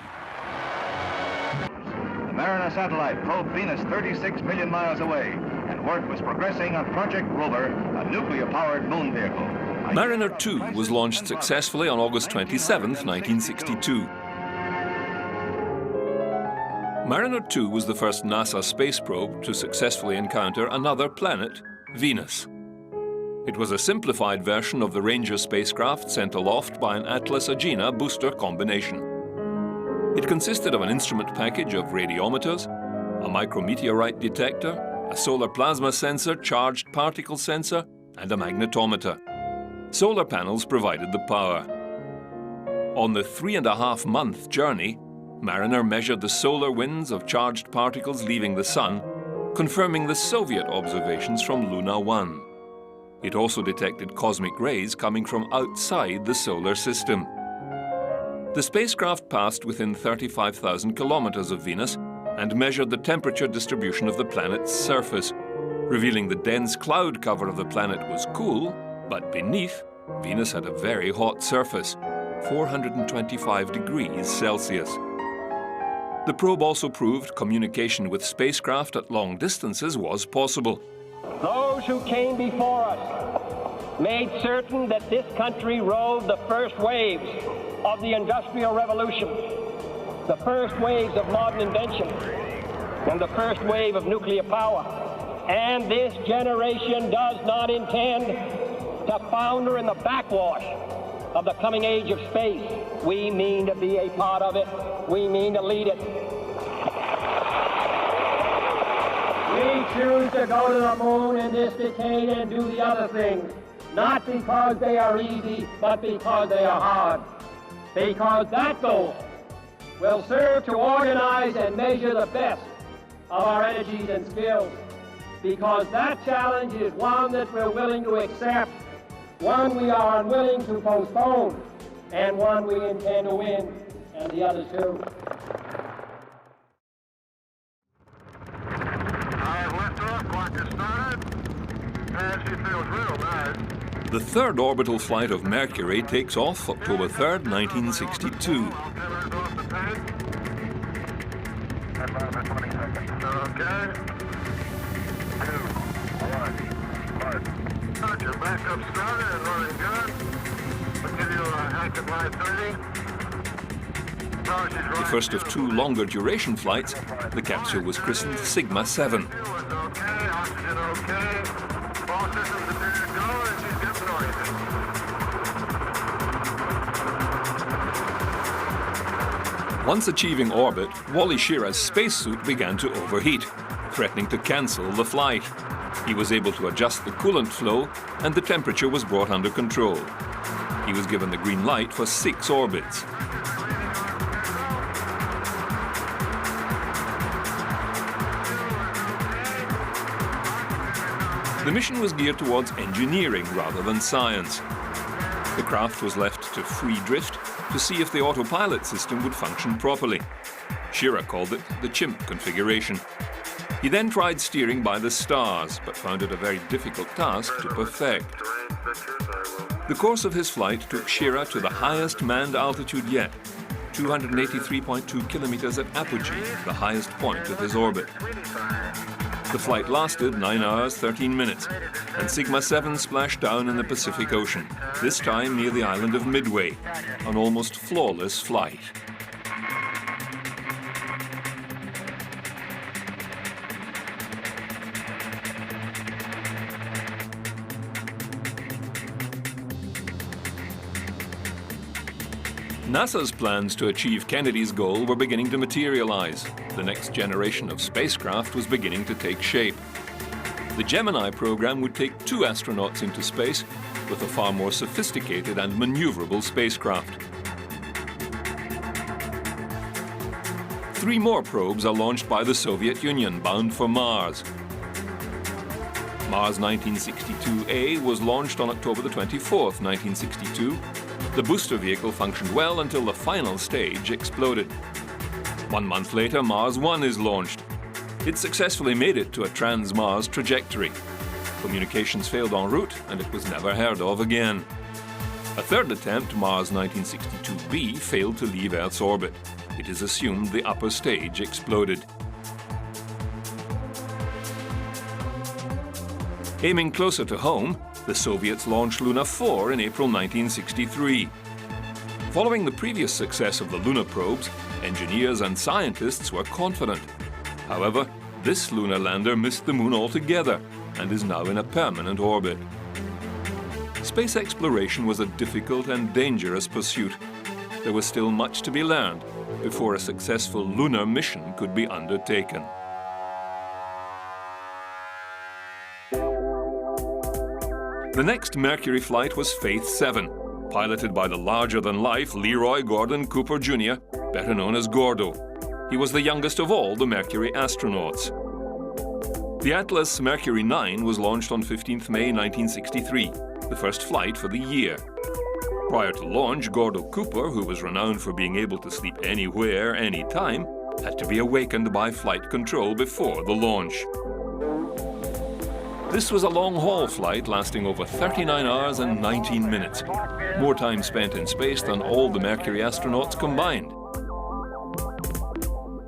The Mariner satellite probed Venus 36 million miles away, and work was progressing on Project Rover, a nuclear-powered moon vehicle. Mariner 2 was launched successfully on August 27, 1962. Mariner 2 was the first NASA space probe to successfully encounter another planet, Venus. It was a simplified version of the Ranger spacecraft sent aloft by an Atlas-Agena booster combination. It consisted of an instrument package of radiometers, a micrometeorite detector, a solar plasma sensor, charged particle sensor, and a magnetometer. Solar panels provided the power. On the 3.5-month journey, Mariner measured the solar winds of charged particles leaving the Sun, confirming the Soviet observations from Luna 1. It also detected cosmic rays coming from outside the solar system. The spacecraft passed within 35,000 kilometers of Venus and measured the temperature distribution of the planet's surface, revealing the dense cloud cover of the planet was cool, but beneath, Venus had a very hot surface, 425 degrees Celsius. The probe also proved communication with spacecraft at long distances was possible. Those who came before us made certain that this country rode the first waves of the Industrial Revolution, the first waves of modern invention, and the first wave of nuclear power. And this generation does not intend to founder in the backwash of the coming age of space. We mean to be a part of it. We mean to lead it. We choose to go to the moon in this decade and do the other things, not because they are easy, but because they are hard. Because that goal will serve to organize and measure the best of our energies and skills. Because that challenge is one that we're willing to accept, one we are unwilling to postpone, and one we intend to win, and the others too. Liftoff, clock has started. She feels real nice. The third orbital flight of Mercury takes off October 3rd, 1962. Okay. 2, 1, mark. Your backup started and running good. We'll give you an active line 30. The first of 2 longer duration flights, the capsule was christened Sigma 7. Okay, oxygen okay. All systems appear to go and she's getting oriented. Once achieving orbit, Wally Schirra's spacesuit began to overheat, threatening to cancel the flight. He was able to adjust the coolant flow, and the temperature was brought under control. He was given the green light for 6 orbits. The mission was geared towards engineering rather than science. The craft was left to free drift to see if the autopilot system would function properly. Schirra called it the chimp configuration. He then tried steering by the stars, but found it a very difficult task to perfect. The course of his flight took Shira to the highest manned altitude yet, 283.2 kilometers at apogee, the highest point of his orbit. The flight lasted 9 hours, 13 minutes, and Sigma 7 splashed down in the Pacific Ocean, this time near the island of Midway, an almost flawless flight. NASA's plans to achieve Kennedy's goal were beginning to materialize. The next generation of spacecraft was beginning to take shape. The Gemini program would take 2 astronauts into space with a far more sophisticated and maneuverable spacecraft. 3 more probes are launched by the Soviet Union, bound for Mars. Mars 1962A was launched on October the 24th, 1962. The booster vehicle functioned well until the final stage exploded. 1 month later, Mars 1 is launched. It successfully made it to a trans-Mars trajectory. Communications failed en route, and it was never heard of again. A third attempt, Mars 1962B, failed to leave Earth's orbit. It is assumed the upper stage exploded. Aiming closer to home, the Soviets launched Luna 4 in April 1963. Following the previous success of the lunar probes, engineers and scientists were confident. However, this lunar lander missed the moon altogether and is now in a permanent orbit. Space exploration was a difficult and dangerous pursuit. There was still much to be learned before a successful lunar mission could be undertaken. The next Mercury flight was Faith 7, piloted by the larger-than-life Leroy Gordon Cooper Jr., better known as Gordo. He was the youngest of all the Mercury astronauts. The Atlas Mercury 9 was launched on 15th May 1963, the first flight for the year. Prior to launch, Gordo Cooper, who was renowned for being able to sleep anywhere, anytime, had to be awakened by flight control before the launch. This was a long-haul flight lasting over 39 hours and 19 minutes, more time spent in space than all the Mercury astronauts combined.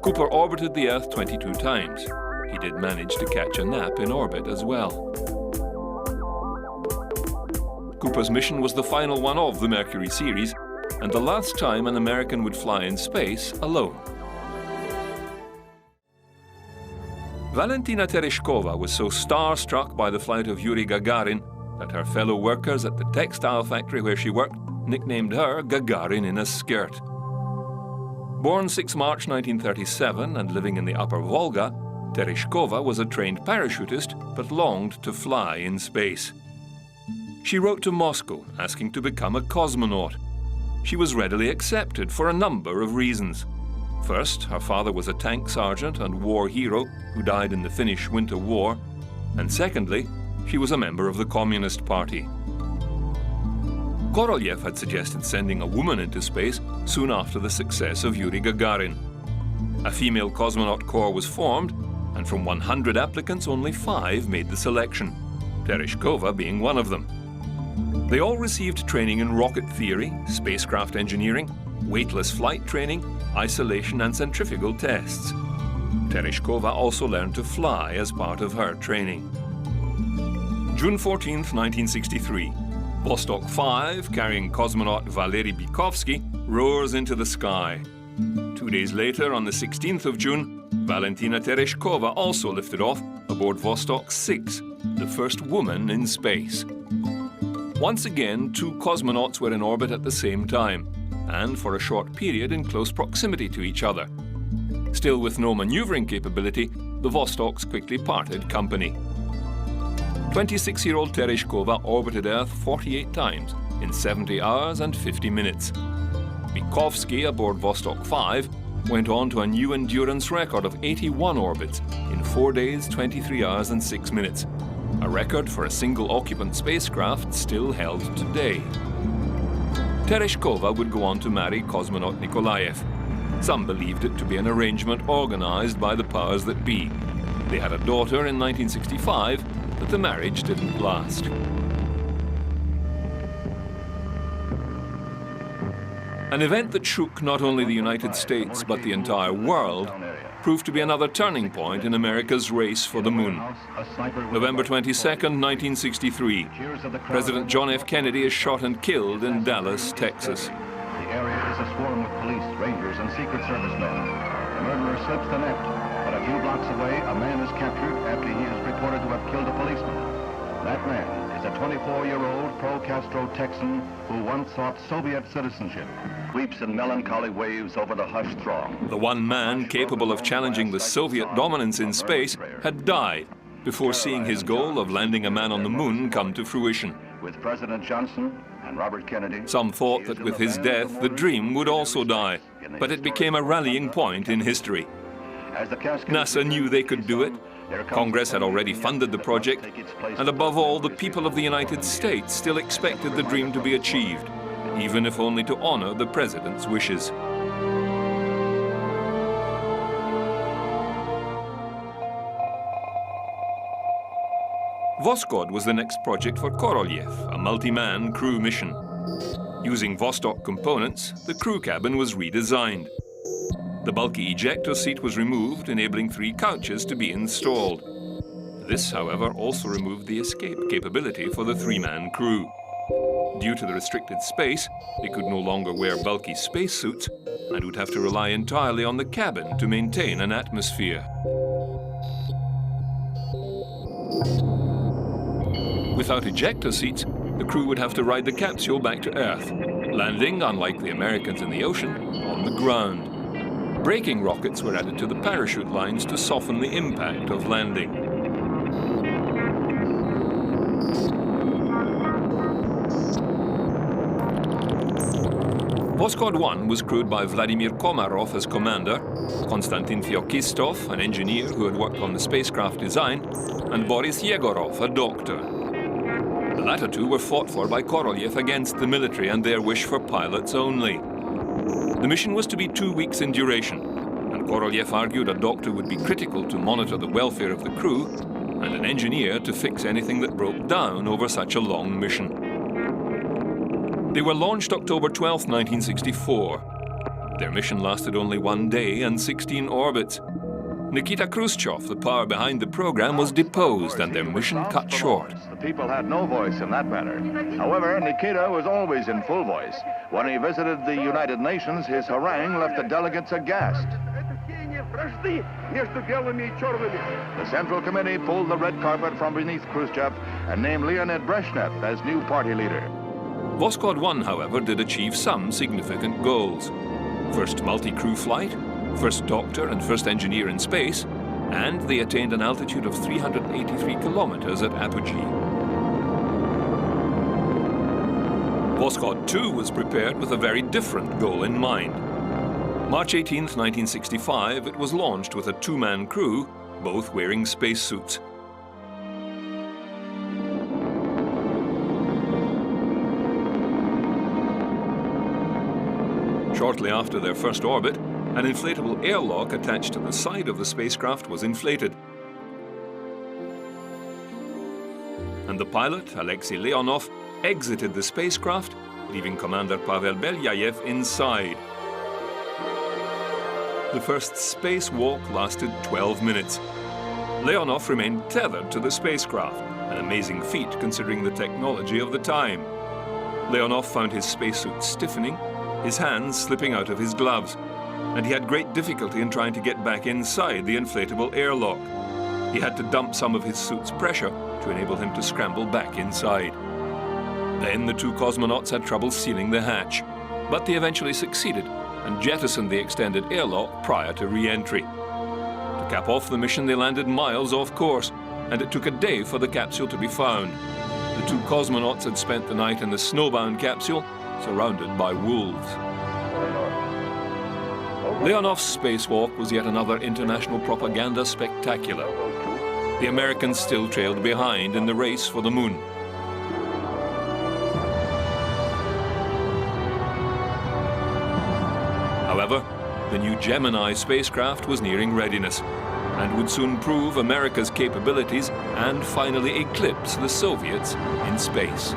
Cooper orbited the Earth 22 times. He did manage to catch a nap in orbit as well. Cooper's mission was the final one of the Mercury series, and the last time an American would fly in space alone. Valentina Tereshkova was so starstruck by the flight of Yuri Gagarin that her fellow workers at the textile factory where she worked nicknamed her Gagarin in a skirt. Born 6 March 1937 and living in the Upper Volga, Tereshkova was a trained parachutist but longed to fly in space. She wrote to Moscow asking to become a cosmonaut. She was readily accepted for a number of reasons. First, her father was a tank sergeant and war hero who died in the Finnish Winter War. And secondly, she was a member of the Communist Party. Korolev had suggested sending a woman into space soon after the success of Yuri Gagarin. A female cosmonaut corps was formed, and from 100 applicants, only 5 made the selection, Tereshkova being one of them. They all received training in rocket theory, spacecraft engineering, weightless flight training, isolation and centrifugal tests. Tereshkova also learned to fly as part of her training. June 14, 1963. Vostok 5, carrying cosmonaut Valery Bykovsky, roars into the sky. 2 days later, on the 16th of June, Valentina Tereshkova also lifted off aboard Vostok 6, the first woman in space. Once again, 2 cosmonauts were in orbit at the same time, and for a short period in close proximity to each other. Still with no maneuvering capability, the Vostoks quickly parted company. 26-year-old Tereshkova orbited Earth 48 times in 70 hours and 50 minutes. Bykovsky aboard Vostok 5 went on to a new endurance record of 81 orbits in 4 days, 23 hours and 6 minutes, a record for a single-occupant spacecraft still held today. Tereshkova would go on to marry cosmonaut Nikolaev. Some believed it to be an arrangement organized by the powers that be. They had a daughter in 1965, but the marriage didn't last. An event that shook not only the United States, but the entire world, proved to be another turning point in America's race for the moon. November 22nd, 1963. President John F. Kennedy is shot and killed in Dallas, Texas. The area is a swarm with police, rangers, and Secret Service men. The murderer slips the net, but a few blocks away, a man is captured after he is reported to have killed a policeman. That man is a 24-year-old pro-Castro Texan who once sought Soviet citizenship. Weeps in melancholy waves over the hushed throng. The one man capable of challenging the Soviet dominance in space had died before seeing his goal of landing a man on the moon come to fruition. With President Johnson and Robert Kennedy. Some thought that with his death, the dream would also die, but it became a rallying point in history. NASA knew they could do it. Congress had already funded the project, and above all, the people of the United States still expected the dream to be achieved, even if only to honor the president's wishes. Voskhod was the next project for Korolev, a multi-man crew mission. Using Vostok components, the crew cabin was redesigned. The bulky ejector seat was removed, enabling 3 couches to be installed. This, however, also removed the escape capability for the 3-man crew. Due to the restricted space, they could no longer wear bulky spacesuits and would have to rely entirely on the cabin to maintain an atmosphere. Without ejector seats, the crew would have to ride the capsule back to Earth, landing, unlike the Americans in the ocean, on the ground. Braking rockets were added to the parachute lines to soften the impact of landing. Voskhod 1 was crewed by Vladimir Komarov as commander, Konstantin Fyokistov, an engineer who had worked on the spacecraft design, and Boris Yegorov, a doctor. The latter two were fought for by Korolev against the military and their wish for pilots only. The mission was to be 2 weeks in duration, and Korolev argued a doctor would be critical to monitor the welfare of the crew and an engineer to fix anything that broke down over such a long mission. They were launched October 12, 1964. Their mission lasted only 1 day and 16 orbits. Nikita Khrushchev, the power behind the program, was deposed and their mission cut short. The people had no voice in that matter. However, Nikita was always in full voice. When he visited the United Nations, his harangue left the delegates aghast. The Central Committee pulled the red carpet from beneath Khrushchev and named Leonid Brezhnev as new party leader. Voskhod 1, however, did achieve some significant goals. First multi-crew flight, first doctor and first engineer in space, and they attained an altitude of 383 kilometers at apogee. Voskhod 2 was prepared with a very different goal in mind. March 18, 1965, it was launched with a 2-man crew, both wearing spacesuits. Shortly after their first orbit, an inflatable airlock attached to the side of the spacecraft was inflated. And the pilot, Alexei Leonov, exited the spacecraft, leaving Commander Pavel Belyayev inside. The first spacewalk lasted 12 minutes. Leonov remained tethered to the spacecraft, an amazing feat considering the technology of the time. Leonov found his spacesuit stiffening, his hands slipping out of his gloves, and he had great difficulty in trying to get back inside the inflatable airlock. He had to dump some of his suit's pressure to enable him to scramble back inside. Then the 2 cosmonauts had trouble sealing the hatch, but they eventually succeeded and jettisoned the extended airlock prior to re-entry. To cap off the mission, they landed miles off course, and it took a day for the capsule to be found. The 2 cosmonauts had spent the night in the snowbound capsule, surrounded by wolves. Leonov's spacewalk was yet another international propaganda spectacular. The Americans still trailed behind in the race for the moon. However, the new Gemini spacecraft was nearing readiness. and would soon prove America's capabilities and finally eclipse the Soviets in space.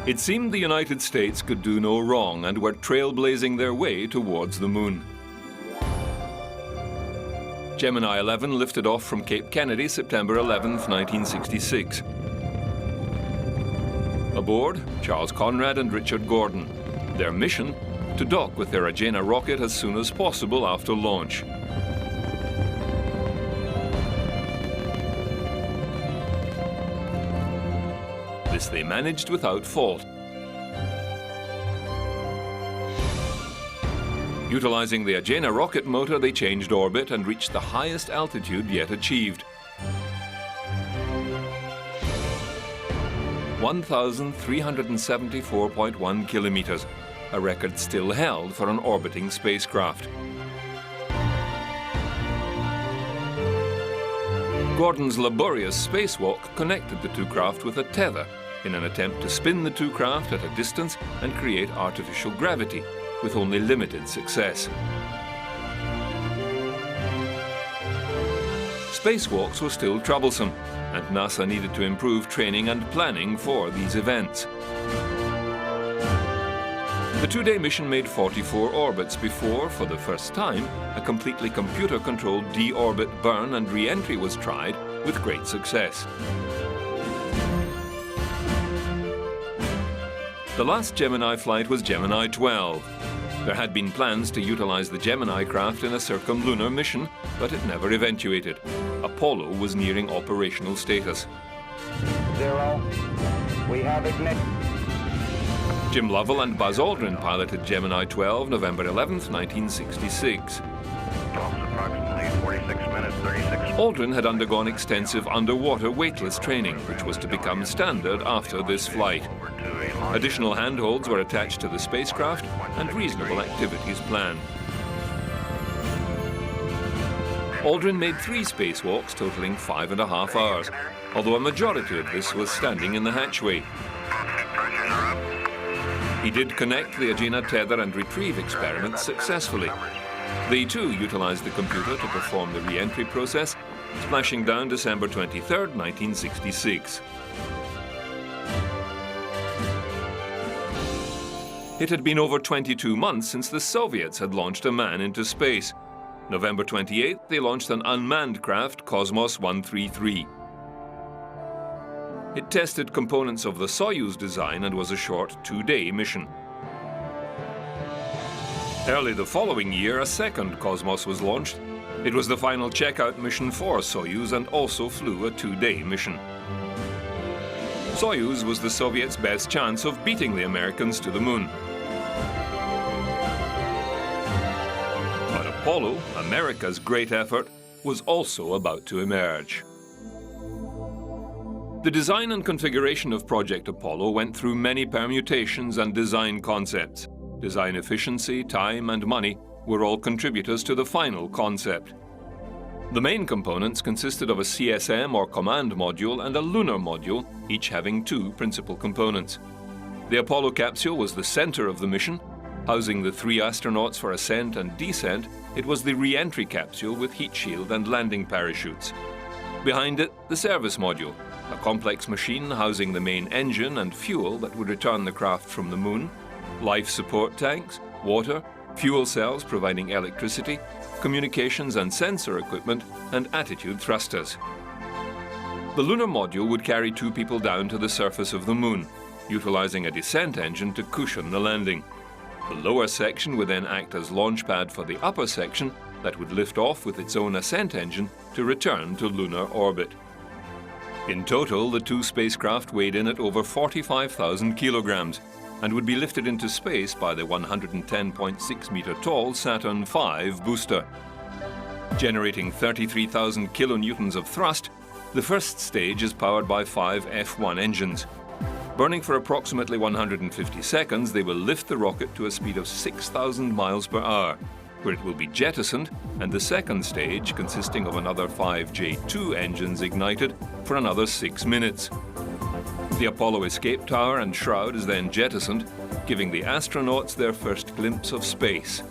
It seemed the United States could do no wrong and were trailblazing their way towards the moon. Gemini 11 lifted off from Cape Kennedy September 11, 1966. Aboard, Charles Conrad and Richard Gordon. Their mission? To dock with their Agena rocket as soon as possible after launch. This they managed without fault. Utilizing the Agena rocket motor, they changed orbit and reached the highest altitude yet achieved. 1,374.1 kilometers, a record still held for an orbiting spacecraft. Gordon's laborious spacewalk connected the two craft with a tether in an attempt to spin the two craft at a distance and create artificial gravity, with only limited success. Spacewalks were still troublesome, and NASA needed to improve training and planning for these events. The two-day mission made 44 orbits before, for the first time, a completely computer-controlled de-orbit burn and re-entry was tried with great success. The last Gemini flight was Gemini 12. There had been plans to utilize the Gemini craft in a circumlunar mission, but it never eventuated. Apollo was nearing operational status. 0. We have ignition. Jim Lovell and Buzz Aldrin piloted Gemini 12 November 11, 1966. Approximately 46 minutes, 36. Aldrin had undergone extensive underwater weightless training, which was to become standard after this flight. Additional handholds were attached to the spacecraft and reasonable activities planned. Aldrin made 3 spacewalks totaling 5.5 hours, although a majority of this was standing in the hatchway. He did connect the Agena tether and retrieve experiments successfully. They too utilized the computer to perform the re-entry process, splashing down December 23, 1966. It had been over 22 months since the Soviets had launched a man into space. November 28th, they launched an unmanned craft, Cosmos 133. It tested components of the Soyuz design and was a short 2-day mission. Early the following year, a second Cosmos was launched. It was the final checkout mission for Soyuz and also flew a 2-day mission. Soyuz was the Soviets' best chance of beating the Americans to the moon. But Apollo, America's great effort, was also about to emerge. The design and configuration of Project Apollo went through many permutations and design concepts. Design efficiency, time, and money were all contributors to the final concept. The main components consisted of a CSM or command module and a lunar module, each having 2 principal components. The Apollo capsule was the center of the mission. Housing the 3 astronauts for ascent and descent, it was the re-entry capsule with heat shield and landing parachutes. Behind it, the service module, a complex machine housing the main engine and fuel that would return the craft from the moon, life support tanks, water, fuel cells providing electricity, communications and sensor equipment, and attitude thrusters. The lunar module would carry 2 people down to the surface of the moon, utilizing a descent engine to cushion the landing. The lower section would then act as launch pad for the upper section, that would lift off with its own ascent engine to return to lunar orbit. In total, the two spacecraft weighed in at over 45,000 kilograms and would be lifted into space by the 110.6-meter-tall Saturn V booster. Generating 33,000 kilonewtons of thrust, the first stage is powered by 5 F1 engines. Burning for approximately 150 seconds, they will lift the rocket to a speed of 6,000 miles per hour, where it will be jettisoned, and the second stage, consisting of another 5 J2 engines ignited, for another 6 minutes. The Apollo escape tower and shroud is then jettisoned, giving the astronauts their first glimpse of space.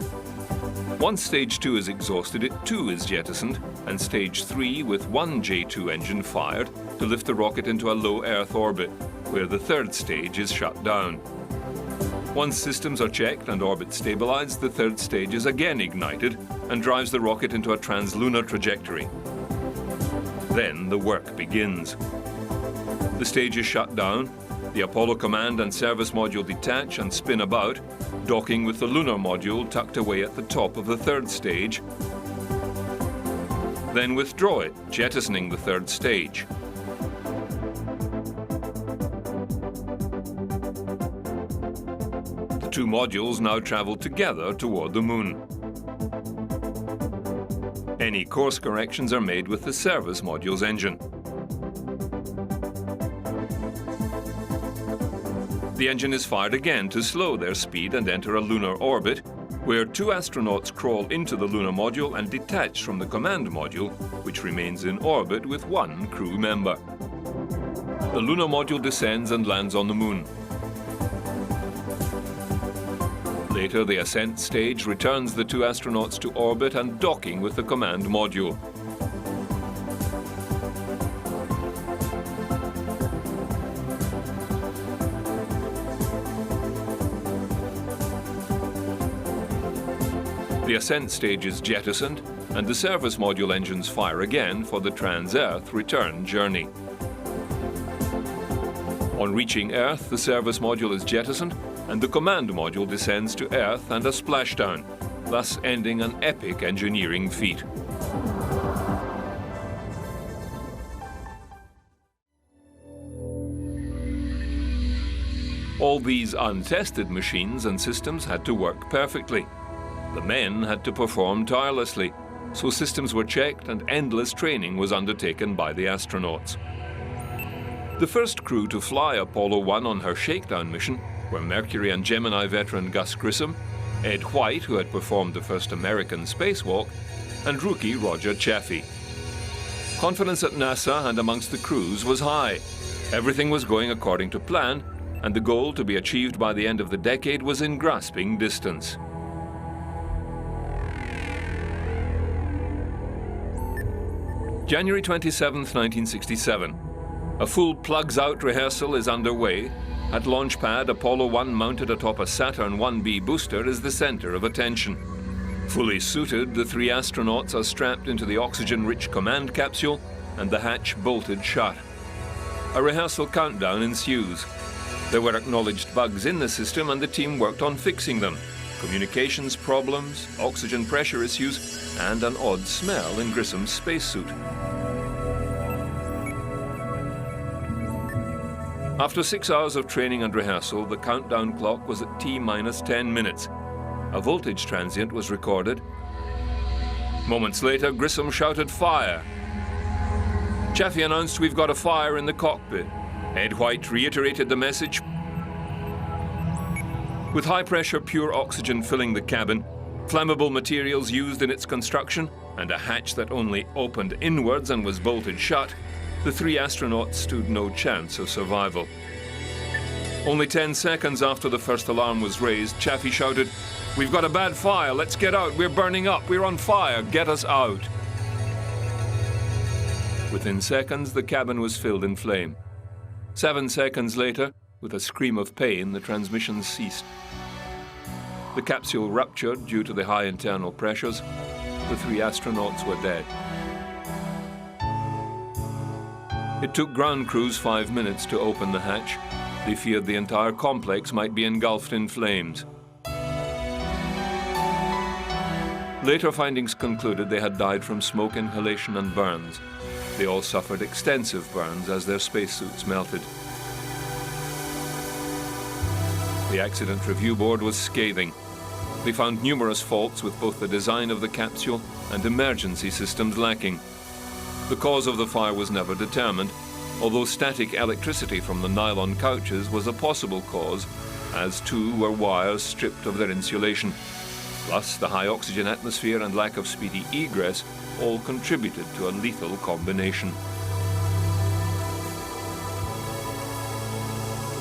Once Stage 2 is exhausted, it too is jettisoned, and Stage 3 with one J2 engine fired to lift the rocket into a low Earth orbit, where the third stage is shut down. Once systems are checked and orbit stabilized, the third stage is again ignited and drives the rocket into a translunar trajectory. Then the work begins. The stage is shut down, the Apollo command and service module detach and spin about, docking with the lunar module tucked away at the top of the third stage. Then withdraw it, jettisoning the third stage. The two modules now travel together toward the moon. Any course corrections are made with the service module's engine. The engine is fired again to slow their speed and enter a lunar orbit, where two astronauts crawl into the lunar module and detach from the command module, which remains in orbit with one crew member. The lunar module descends and lands on the moon. Later, the ascent stage returns the two astronauts to orbit and docking with the command module. The ascent stage is jettisoned, and the service module engines fire again for the trans-Earth return journey. On reaching Earth, the service module is jettisoned, and the command module descends to Earth and a splashdown, thus ending an epic engineering feat. All these untested machines and systems had to work perfectly. The men had to perform tirelessly, so systems were checked and endless training was undertaken by the astronauts. The first crew to fly Apollo 1 on her shakedown mission were Mercury and Gemini veteran Gus Grissom, Ed White, who had performed the first American spacewalk, and rookie Roger Chaffee. Confidence at NASA and amongst the crews was high. Everything was going according to plan, and the goal to be achieved by the end of the decade was in grasping distance. January 27, 1967. A full plugs-out rehearsal is underway. At launch pad, Apollo 1 mounted atop a Saturn 1B booster is the center of attention. Fully suited, the three astronauts are strapped into the oxygen-rich command capsule and the hatch bolted shut. A rehearsal countdown ensues. There were acknowledged bugs in the system and the team worked on fixing them. Communications problems, oxygen pressure issues, and an odd smell in Grissom's spacesuit. After 6 hours of training and rehearsal, the countdown clock was at T-minus 10 minutes. A voltage transient was recorded. Moments later, Grissom shouted, "Fire!" Chaffee announced, "We've got a fire in the cockpit." Ed White reiterated the message. With high-pressure pure oxygen filling the cabin, flammable materials used in its construction, and a hatch that only opened inwards and was bolted shut, the three astronauts stood no chance of survival. Only 10 seconds after the first alarm was raised, Chaffee shouted, "We've got a bad fire, let's get out, we're burning up, we're on fire, get us out." Within seconds, the cabin was filled in flame. 7 seconds later, with a scream of pain, the transmissions ceased. The capsule ruptured due to the high internal pressures. The three astronauts were dead. It took ground crews 5 minutes to open the hatch. They feared the entire complex might be engulfed in flames. Later findings concluded they had died from smoke inhalation and burns. They all suffered extensive burns as their spacesuits melted. The Accident Review Board was scathing. They found numerous faults with both the design of the capsule and emergency systems lacking. The cause of the fire was never determined, although static electricity from the nylon couches was a possible cause, as too were wires stripped of their insulation. Plus, the high oxygen atmosphere and lack of speedy egress all contributed to a lethal combination.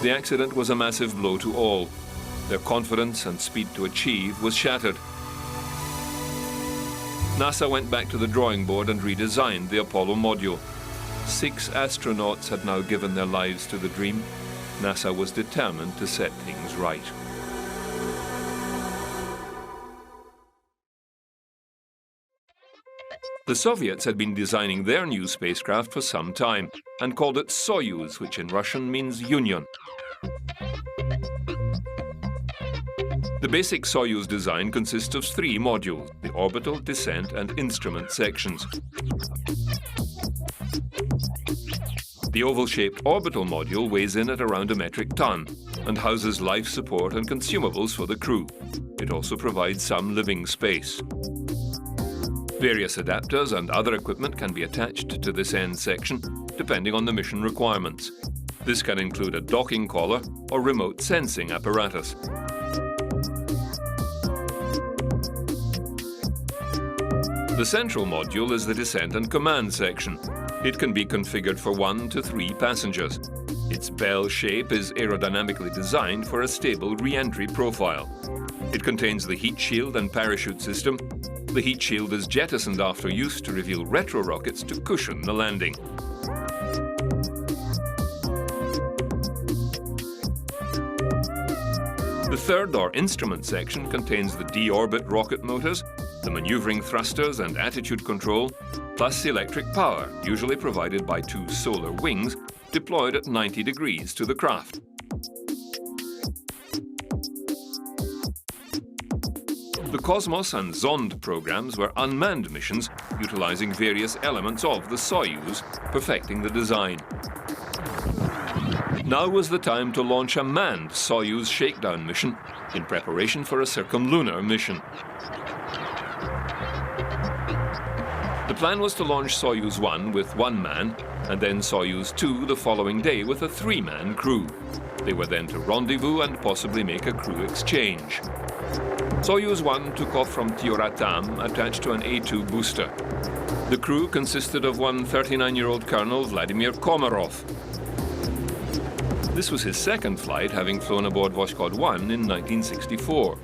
The accident was a massive blow to all. Their confidence and speed to achieve was shattered. NASA went back to the drawing board and redesigned the Apollo module. 6 astronauts had now given their lives to the dream. NASA was determined to set things right. The Soviets had been designing their new spacecraft for some time and called it Soyuz, which in Russian means Union. The basic Soyuz design consists of 3 modules: the orbital, descent, and instrument sections. The oval-shaped orbital module weighs in at around a metric ton and houses life support and consumables for the crew. It also provides some living space. Various adapters and other equipment can be attached to this end section, depending on the mission requirements. This can include a docking collar or remote sensing apparatus. The central module is the descent and command section. It can be configured for 1 to 3 passengers. Its bell shape is aerodynamically designed for a stable re-entry profile. It contains the heat shield and parachute system. The heat shield is jettisoned after use to reveal retro rockets to cushion the landing. The third or instrument section contains the D-orbit rocket motors, the maneuvering thrusters and attitude control, plus electric power, usually provided by 2 solar wings, deployed at 90 degrees to the craft. The Cosmos and Zond programs were unmanned missions utilizing various elements of the Soyuz, perfecting the design. Now was the time to launch a manned Soyuz shakedown mission in preparation for a circumlunar mission. The plan was to launch Soyuz 1 with 1 man and then Soyuz 2 the following day with a 3-man crew. They were then to rendezvous and possibly make a crew exchange. Soyuz 1 took off from Tyuratam attached to an A-2 booster. The crew consisted of one 39-year-old Colonel Vladimir Komarov. This was his second flight, having flown aboard Voskhod 1 in 1964.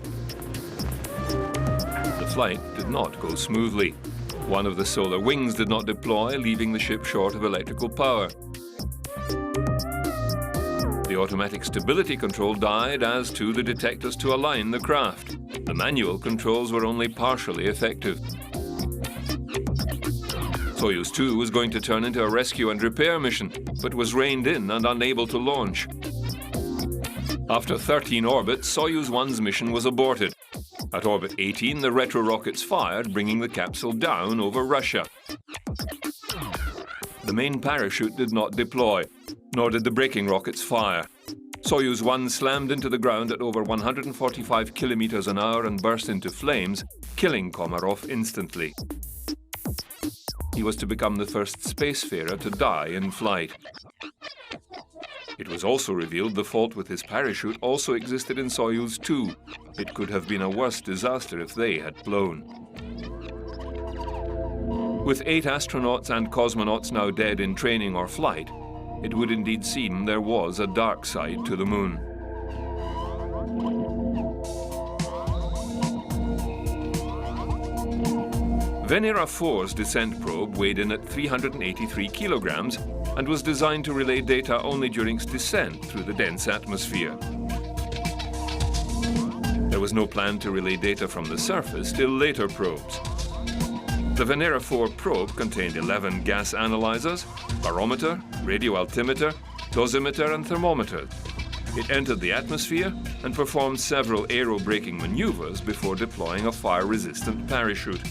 The flight did not go smoothly. One of the solar wings did not deploy, leaving the ship short of electrical power. The automatic stability control died, as too the detectors to align the craft. The manual controls were only partially effective. Soyuz 2 was going to turn into a rescue and repair mission, but was reined in and unable to launch. After 13 orbits, Soyuz 1's mission was aborted. At orbit 18, the retro rockets fired, bringing the capsule down over Russia. The main parachute did not deploy, nor did the braking rockets fire. Soyuz 1 slammed into the ground at over 145 kilometers an hour and burst into flames, killing Komarov instantly. He was to become the first spacefarer to die in flight. It was also revealed the fault with his parachute also existed in Soyuz 2. It could have been a worse disaster if they had blown. With 8 astronauts and cosmonauts now dead in training or flight, it would indeed seem there was a dark side to the moon. Venera 4's descent probe weighed in at 383 kilograms and was designed to relay data only during its descent through the dense atmosphere. There was no plan to relay data from the surface till later probes. The Venera 4 probe contained 11 gas analyzers, barometer, radio altimeter, dosimeter and thermometer. It entered the atmosphere and performed several aero-braking maneuvers before deploying a fire-resistant parachute.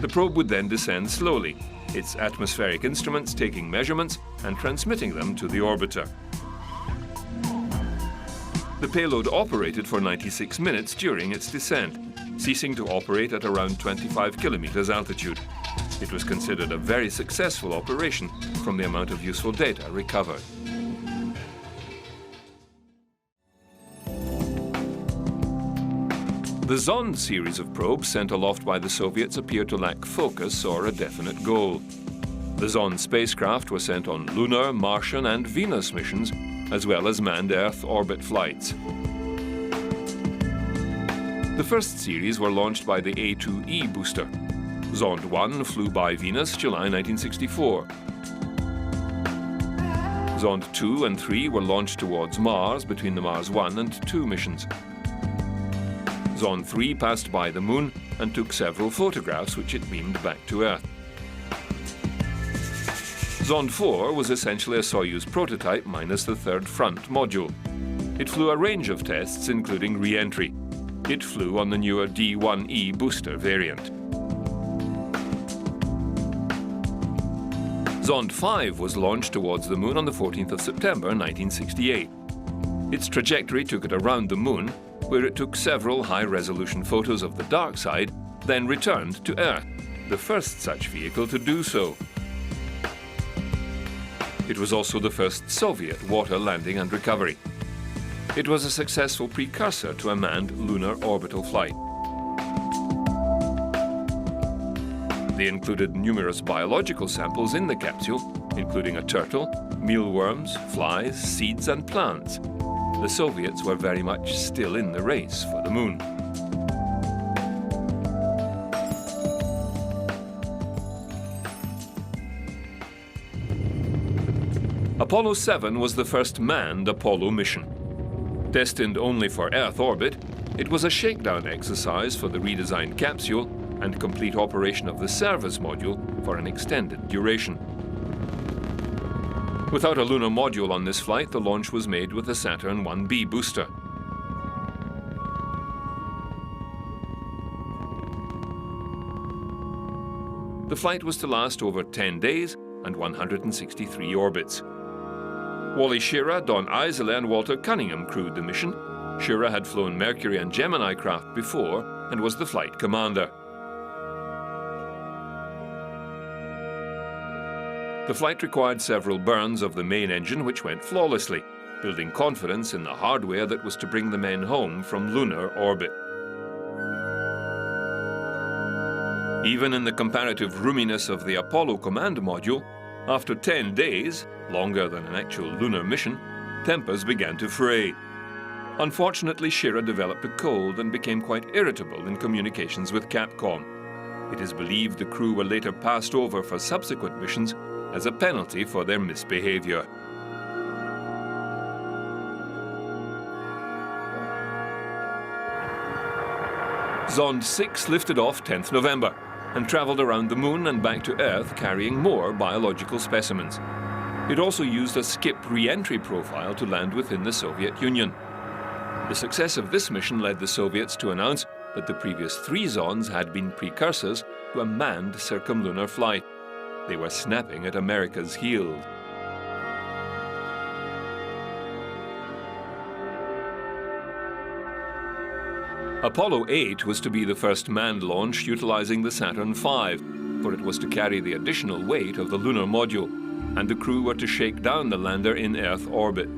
The probe would then descend slowly, its atmospheric instruments taking measurements and transmitting them to the orbiter. The payload operated for 96 minutes during its descent, ceasing to operate at around 25 kilometers altitude. It was considered a very successful operation from the amount of useful data recovered. The Zond series of probes sent aloft by the Soviets appear to lack focus or a definite goal. The Zond spacecraft were sent on lunar, Martian and Venus missions, as well as manned Earth orbit flights. The first series were launched by the A2E booster. Zond 1 flew by Venus July 1964. Zond 2 and 3 were launched towards Mars between the Mars 1 and 2 missions. Zond 3 passed by the Moon and took several photographs which it beamed back to Earth. Zond 4 was essentially a Soyuz prototype minus the third front module. It flew a range of tests including re-entry. It flew on the newer D1E booster variant. Zond 5 was launched towards the Moon on the 14th of September 1968. Its trajectory took it around the Moon, where it took several high-resolution photos of the dark side, then returned to Earth, the first such vehicle to do so. It was also the first Soviet water landing and recovery. It was a successful precursor to a manned lunar orbital flight. They included numerous biological samples in the capsule, including a turtle, mealworms, flies, seeds and plants. The Soviets were very much still in the race for the Moon. Apollo 7 was the first manned Apollo mission. Destined only for Earth orbit, it was a shakedown exercise for the redesigned capsule and complete operation of the service module for an extended duration. Without a lunar module on this flight, the launch was made with the Saturn 1B booster. The flight was to last over 10 days and 163 orbits. Wally Schirra, Don Eisele and Walter Cunningham crewed the mission. Schirra had flown Mercury and Gemini craft before and was the flight commander. The flight required several burns of the main engine which went flawlessly, building confidence in the hardware that was to bring the men home from lunar orbit. Even in the comparative roominess of the Apollo command module, after 10 days, longer than an actual lunar mission, tempers began to fray. Unfortunately, Schirra developed a cold and became quite irritable in communications with Capcom. It is believed the crew were later passed over for subsequent missions as a penalty for their misbehavior. Zond 6 lifted off 10th November and traveled around the Moon and back to Earth carrying more biological specimens. It also used a skip re-entry profile to land within the Soviet Union. The success of this mission led the Soviets to announce that the previous 3 Zonds had been precursors to a manned circumlunar flight. They were snapping at America's heels. Apollo 8 was to be the first manned launch utilizing the Saturn V, for it was to carry the additional weight of the lunar module, and the crew were to shake down the lander in Earth orbit.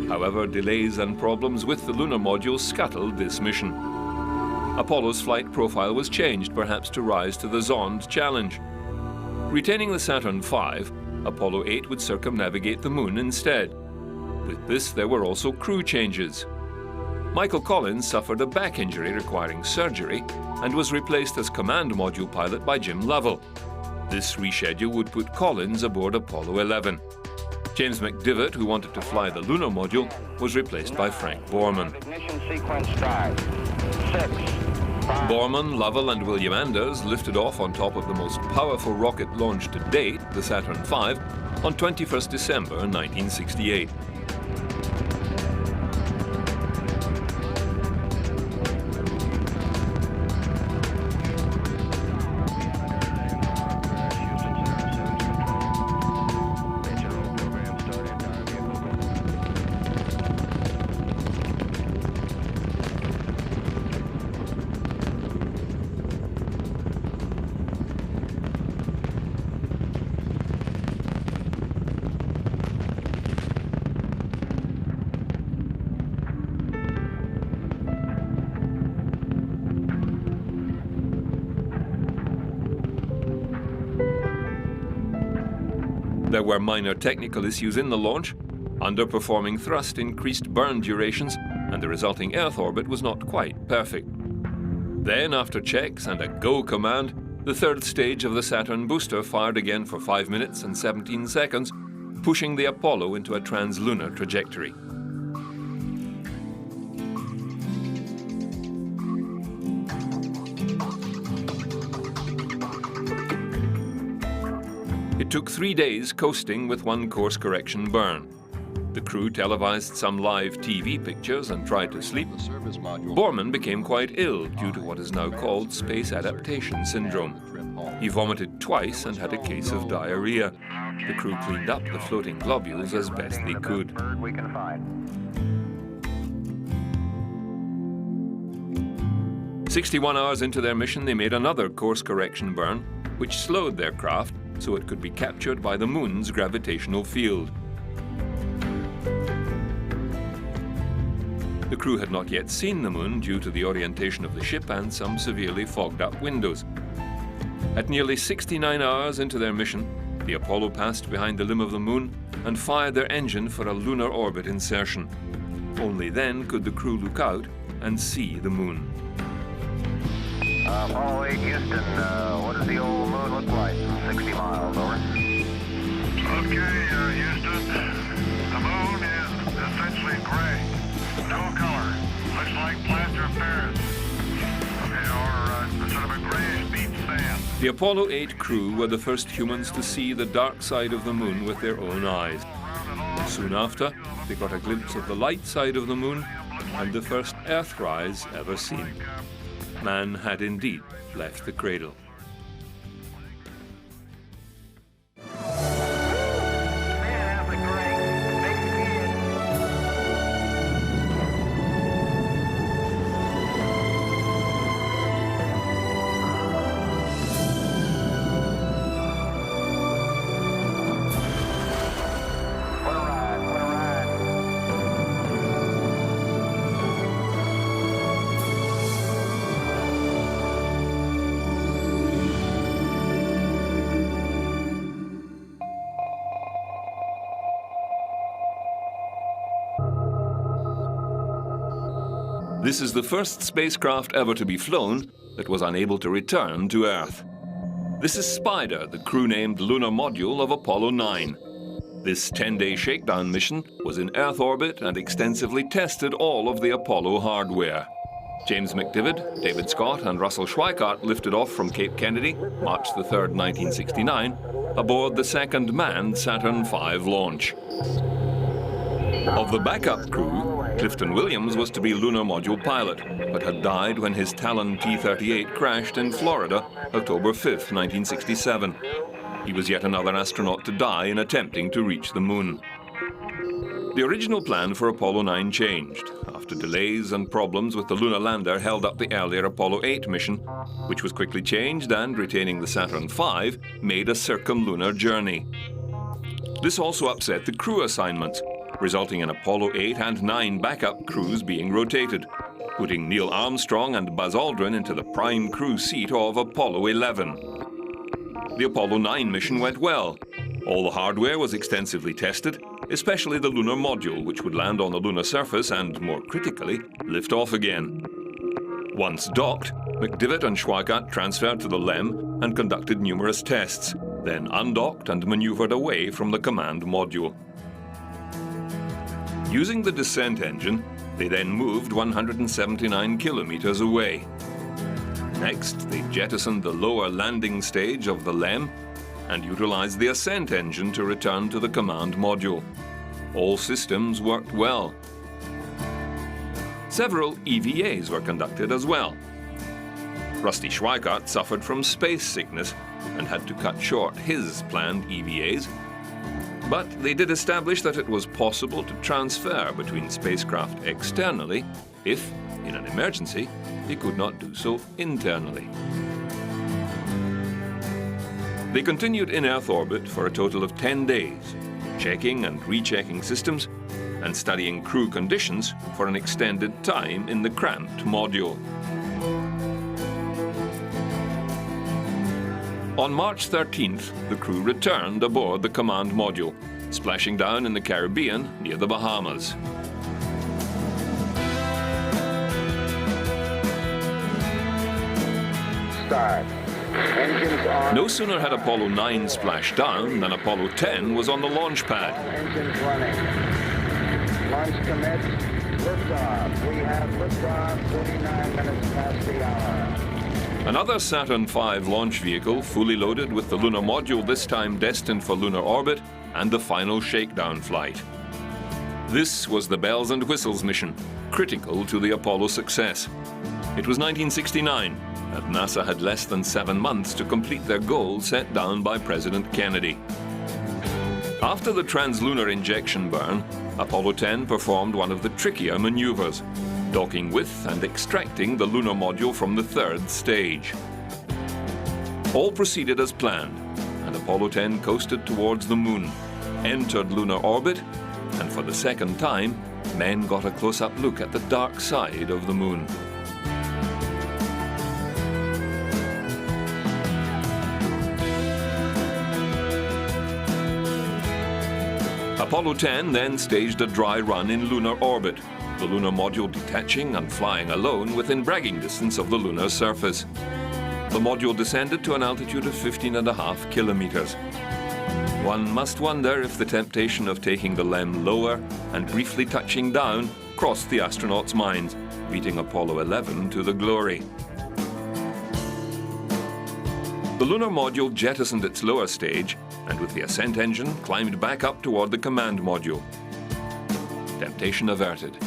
However, delays and problems with the lunar module scuttled this mission. Apollo's flight profile was changed, perhaps to rise to the Zond challenge. Retaining the Saturn V, Apollo 8 would circumnavigate the Moon instead. With this, there were also crew changes. Michael Collins suffered a back injury requiring surgery and was replaced as command module pilot by Jim Lovell. This reschedule would put Collins aboard Apollo 11. James McDivitt, who wanted to fly the lunar module, was replaced by Frank Borman. Ignition sequence start. 6, 5. Borman, Lovell and William Anders lifted off on top of the most powerful rocket launch to date, the Saturn V on 21st December 1968. There were minor technical issues in the launch. Underperforming thrust increased burn durations, and the resulting Earth orbit was not quite perfect. Then, after checks and a go command, the third stage of the Saturn booster fired again for 5 minutes and 17 seconds, pushing the Apollo into a translunar trajectory. It took 3 days coasting with one course correction burn. The crew televised some live TV pictures and tried to sleep. Borman became quite ill due to what is now called space adaptation syndrome. He vomited twice and had a case of diarrhea. The crew cleaned up the floating globules as best they could. 61 hours into their mission, they made another course correction burn, which slowed their craft so it could be captured by the moon's gravitational field. The crew had not yet seen the moon due to the orientation of the ship and some severely fogged up windows. At nearly 69 hours into their mission, the Apollo passed behind the limb of the moon and fired their engine for a lunar orbit insertion. Only then could the crew look out and see the moon. Apollo 8, Houston, what does the old moon look like? 60 miles, over. Okay, Houston. The moon is essentially gray. No color. Looks like plaster of Paris. Or sort of a grayish beach sand. The Apollo 8 crew were the first humans to see the dark side of the moon with their own eyes. Soon after, they got a glimpse of the light side of the moon and the first Earthrise ever seen. Man had indeed left the cradle. This is the first spacecraft ever to be flown that was unable to return to Earth. This is Spider, the crew-named lunar module of Apollo 9. This 10-day shakedown mission was in Earth orbit and extensively tested all of the Apollo hardware. James McDivitt, David Scott and Russell Schweikart lifted off from Cape Kennedy, March the 3rd, 1969, aboard the second manned Saturn V launch. Of the backup crew, Clifton Williams was to be lunar module pilot, but had died when his Talon T-38 crashed in Florida, October 5th, 1967. He was yet another astronaut to die in attempting to reach the moon. The original plan for Apollo 9 changed after delays and problems with the lunar lander held up the earlier Apollo 8 mission, which was quickly changed and, retaining the Saturn V, made a circumlunar journey. This also upset the crew assignments, resulting in Apollo 8 and 9 backup crews being rotated, putting Neil Armstrong and Buzz Aldrin into the prime crew seat of Apollo 11. The Apollo 9 mission went well. All the hardware was extensively tested, especially the lunar module, which would land on the lunar surface and, more critically, lift off again. Once docked, McDivitt and Schweikart transferred to the LEM and conducted numerous tests, then undocked and maneuvered away from the command module. Using the descent engine, they then moved 179 kilometers away. Next, they jettisoned the lower landing stage of the LEM and utilized the ascent engine to return to the command module. All systems worked well. Several EVAs were conducted as well. Rusty Schweikart suffered from space sickness and had to cut short his planned EVAs, but they did establish that it was possible to transfer between spacecraft externally if, in an emergency, they could not do so internally. They continued in Earth orbit for a total of 10 days, checking and rechecking systems and studying crew conditions for an extended time in the cramped module. On March 13th, the crew returned aboard the command module, splashing down in the Caribbean near the Bahamas. Start. Engines on. No sooner had Apollo 9 splashed down than Apollo 10 was on the launch pad. Engines running. Launch commits. Liftoff. We have liftoff 49 minutes past the hour. Another Saturn V launch vehicle, fully loaded with the lunar module, this time destined for lunar orbit, and the final shakedown flight. This was the bells and whistles mission, critical to the Apollo success. It was 1969, and NASA had less than 7 months to complete their goal set down by President Kennedy. After the translunar injection burn, Apollo 10 performed one of the trickier maneuvers, docking with and extracting the lunar module from the third stage. All proceeded as planned, and Apollo 10 coasted towards the moon, entered lunar orbit, and for the second time, men got a close-up look at the dark side of the moon. Apollo 10 then staged a dry run in lunar orbit, the lunar module detaching and flying alone within bragging distance of the lunar surface. The module descended to an altitude of 15.5 kilometers. One must wonder if the temptation of taking the LEM lower and briefly touching down crossed the astronauts' minds, beating Apollo 11 to the glory. The lunar module jettisoned its lower stage and with the ascent engine climbed back up toward the command module. Temptation averted.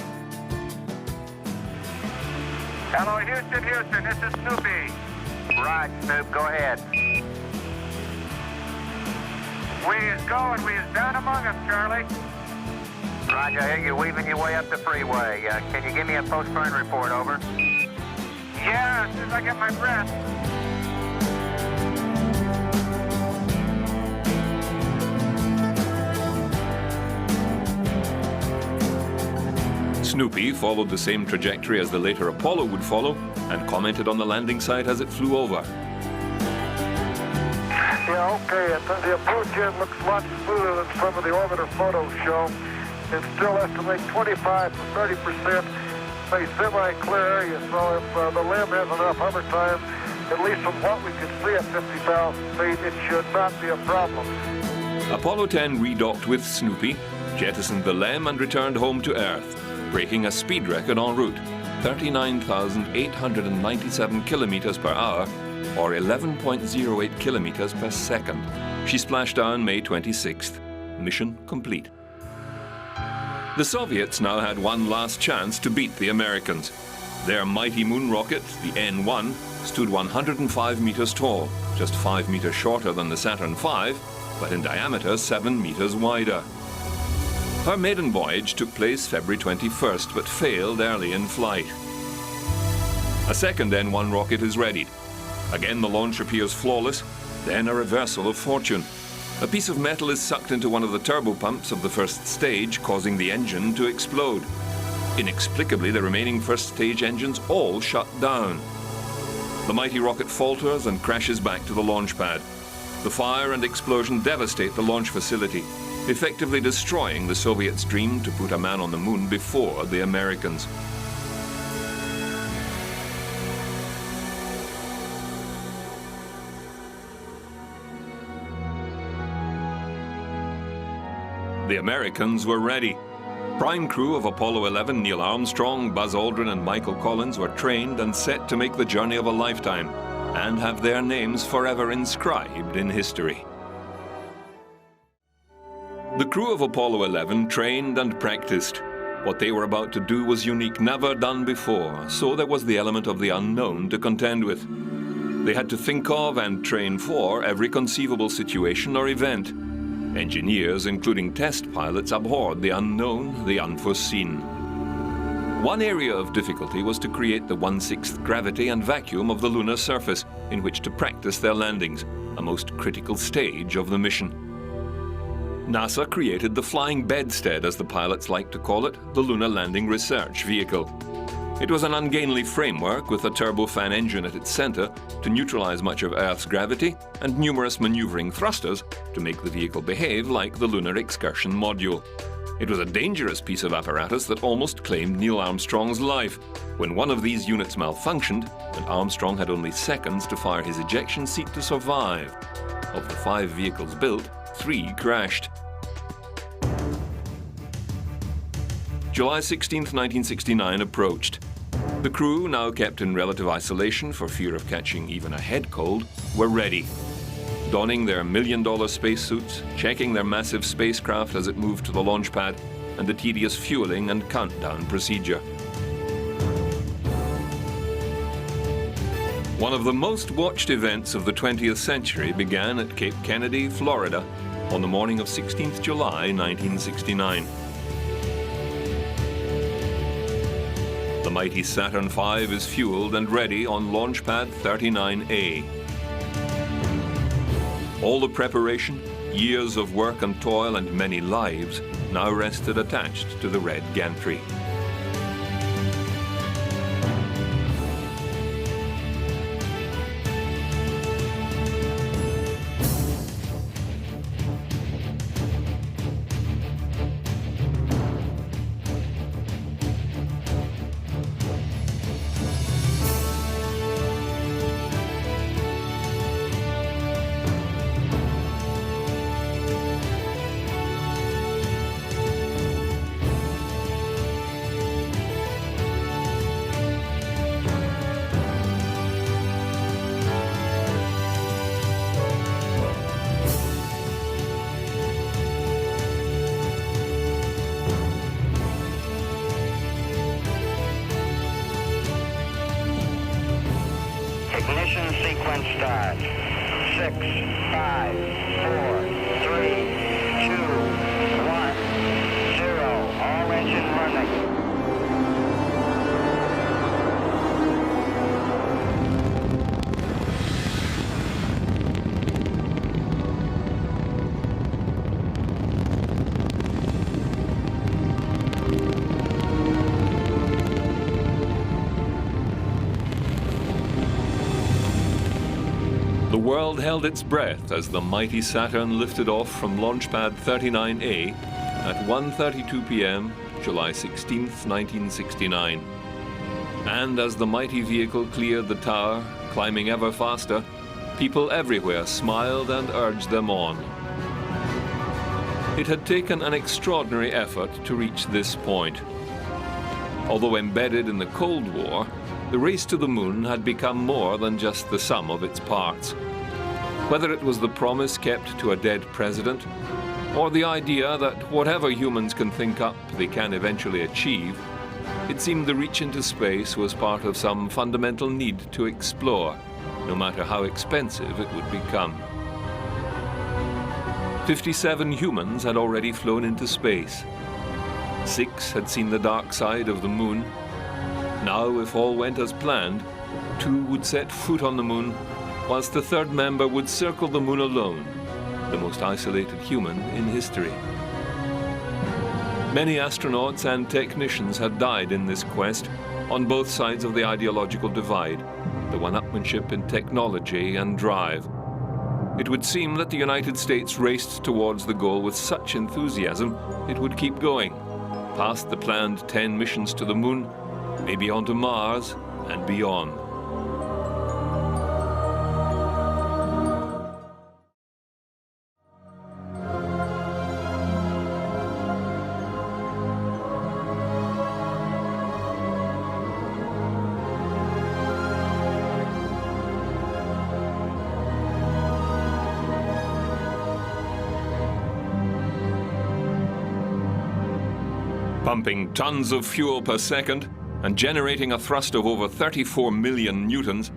Hello, Houston, Houston. This is Snoopy. Right, Snoop. Go ahead. We is going. We is down among them, Charlie. Roger, I hear you weaving your way up the freeway. Can you give me a post-burn report, over? Yeah, as soon as I get my breath. Snoopy followed the same trajectory as the later Apollo would follow and commented on the landing site as it flew over. Yeah, okay, the approach end looks a lot smoother than some of the orbiter photos show. It still estimates 25 to 30% a semi-clear area, so if the LEM has enough hover time, at least from what we can see at 50,000 feet, it should not be a problem. Apollo 10 redocked with Snoopy, jettisoned the LEM and returned home to Earth, breaking a speed record en route, 39,897 kilometers per hour, or 11.08 kilometers per second. She splashed down May 26th. Mission complete. The Soviets now had one last chance to beat the Americans. Their mighty moon rocket, the N-1, stood 105 meters tall, just 5 meters shorter than the Saturn V, but in diameter 7 meters wider. Her maiden voyage took place February 21st, but failed early in flight. A second N-1 rocket is readied. Again, the launch appears flawless, then a reversal of fortune. A piece of metal is sucked into one of the turbopumps of the first stage, causing the engine to explode. Inexplicably, the remaining first stage engines all shut down. The mighty rocket falters and crashes back to the launch pad. The fire and explosion devastate the launch facility, effectively destroying the Soviets' dream to put a man on the moon before the Americans. The Americans were ready. Prime crew of Apollo 11, Neil Armstrong, Buzz Aldrin and Michael Collins were trained and set to make the journey of a lifetime and have their names forever inscribed in history. The crew of Apollo 11 trained and practiced. What they were about to do was unique, never done before, so there was the element of the unknown to contend with. They had to think of and train for every conceivable situation or event. Engineers, including test pilots, abhorred the unknown, the unforeseen. One area of difficulty was to create the 1/6 gravity and vacuum of the lunar surface in which to practice their landings, a most critical stage of the mission. NASA created the flying bedstead, as the pilots like to call it, the Lunar Landing Research Vehicle. It was an ungainly framework with a turbofan engine at its center to neutralize much of Earth's gravity and numerous maneuvering thrusters to make the vehicle behave like the Lunar Excursion Module. It was a dangerous piece of apparatus that almost claimed Neil Armstrong's life when one of these units malfunctioned and Armstrong had only seconds to fire his ejection seat to survive. Of the 5 vehicles built, 3 crashed. July 16, 1969 approached. The crew, now kept in relative isolation for fear of catching even a head cold, were ready. Donning their million-dollar spacesuits, checking their massive spacecraft as it moved to the launch pad, and the tedious fueling and countdown procedure. One of the most watched events of the 20th century began at Cape Kennedy, Florida, on the morning of 16th July, 1969. The mighty Saturn V is fueled and ready on Launch Pad 39A. All the preparation, years of work and toil and many lives now rested attached to the red gantry. Ignition sequence start. 6, 5, 4, 3, 2, 1, 0. All engine running. The world held its breath as the mighty Saturn lifted off from Launch Pad 39A at 1:32 p.m., July 16, 1969. And as the mighty vehicle cleared the tower, climbing ever faster, people everywhere smiled and urged them on. It had taken an extraordinary effort to reach this point. Although embedded in the Cold War, the race to the moon had become more than just the sum of its parts. Whether it was the promise kept to a dead president, or the idea that whatever humans can think up, they can eventually achieve, it seemed the reach into space was part of some fundamental need to explore, no matter how expensive it would become. 57 humans had already flown into space. 6 had seen the dark side of the moon. Now, if all went as planned, 2 would set foot on the moon, whilst the 3rd member would circle the moon alone, the most isolated human in history. Many astronauts and technicians had died in this quest, on both sides of the ideological divide, the one-upmanship in technology and drive. It would seem that the United States raced towards the goal with such enthusiasm it would keep going, past the planned 10 missions to the moon, maybe onto Mars and beyond. Pumping tons of fuel per second and generating a thrust of over 34 million newtons,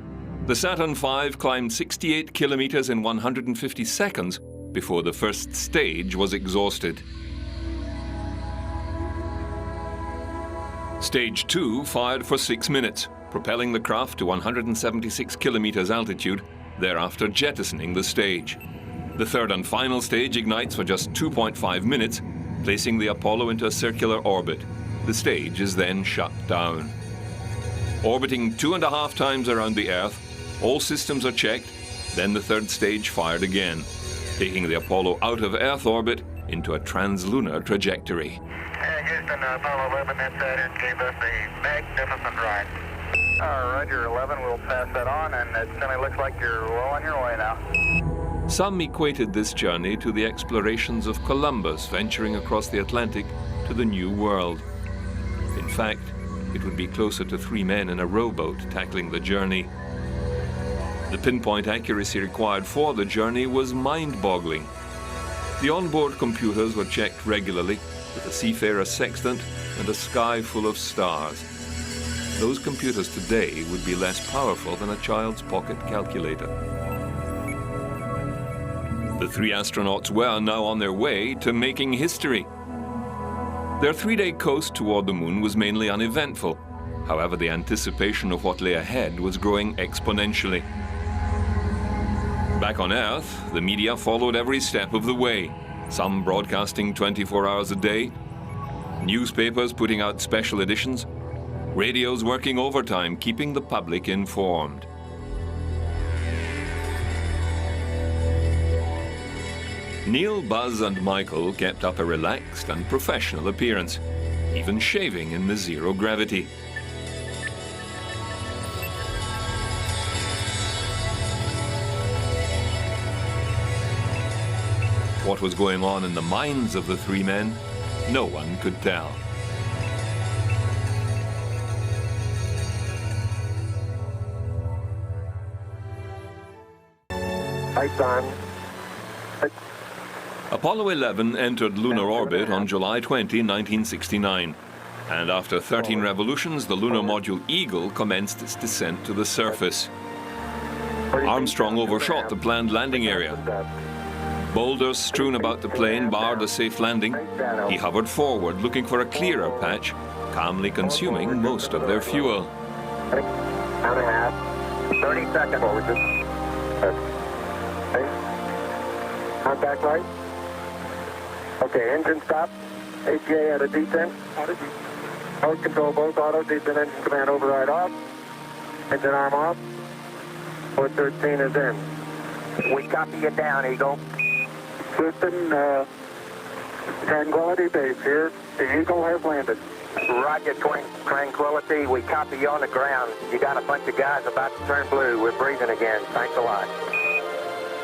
the Saturn V climbed 68 kilometers in 150 seconds before the first stage was exhausted. Stage 2 fired for 6 minutes, propelling the craft to 176 kilometers altitude, thereafter jettisoning the stage. The third and final stage ignites for just 2.5 minutes, placing the Apollo into a circular orbit. The stage is then shut down. Orbiting 2.5 times around the Earth, all systems are checked, then the third stage fired again, taking the Apollo out of Earth orbit into a translunar trajectory. Houston, Apollo 11, that Saturn gave us a magnificent ride. Roger, 11, we'll pass that on, and it certainly looks like you're well on your way now. Some equated this journey to the explorations of Columbus venturing across the Atlantic to the New World. In fact, it would be closer to 3 men in a rowboat tackling the journey. The pinpoint accuracy required for the journey was mind-boggling. The onboard computers were checked regularly with a seafarer's sextant and a sky full of stars. Those computers today would be less powerful than a child's pocket calculator. The 3 astronauts were now on their way to making history. Their 3-day coast toward the moon was mainly uneventful. However, the anticipation of what lay ahead was growing exponentially. Back on Earth, the media followed every step of the way, some broadcasting 24 hours a day, newspapers putting out special editions, radios working overtime, keeping the public informed. Neil, Buzz and Michael kept up a relaxed and professional appearance, even shaving in the zero gravity. What was going on in the minds of the 3 men, no one could tell. Lights on. Apollo 11 entered lunar orbit on July 20, 1969. And after 13 revolutions, the lunar module Eagle commenced its descent to the surface. Armstrong overshot the planned landing area. Boulders strewn about the plane barred a safe landing. He hovered forward, looking for a clearer patch, calmly consuming most of their fuel. 30 seconds. Contact light. Okay, engine stop. ATA at a descent. Mode control both auto, descent engine command override off. Engine arm off. Port 13 is in. We copy you down, Eagle. Houston, Tranquility Base here. The Eagle has landed. Roger, Tranquility. We copy you on the ground. You got a bunch of guys about to turn blue. We're breathing again. Thanks a lot.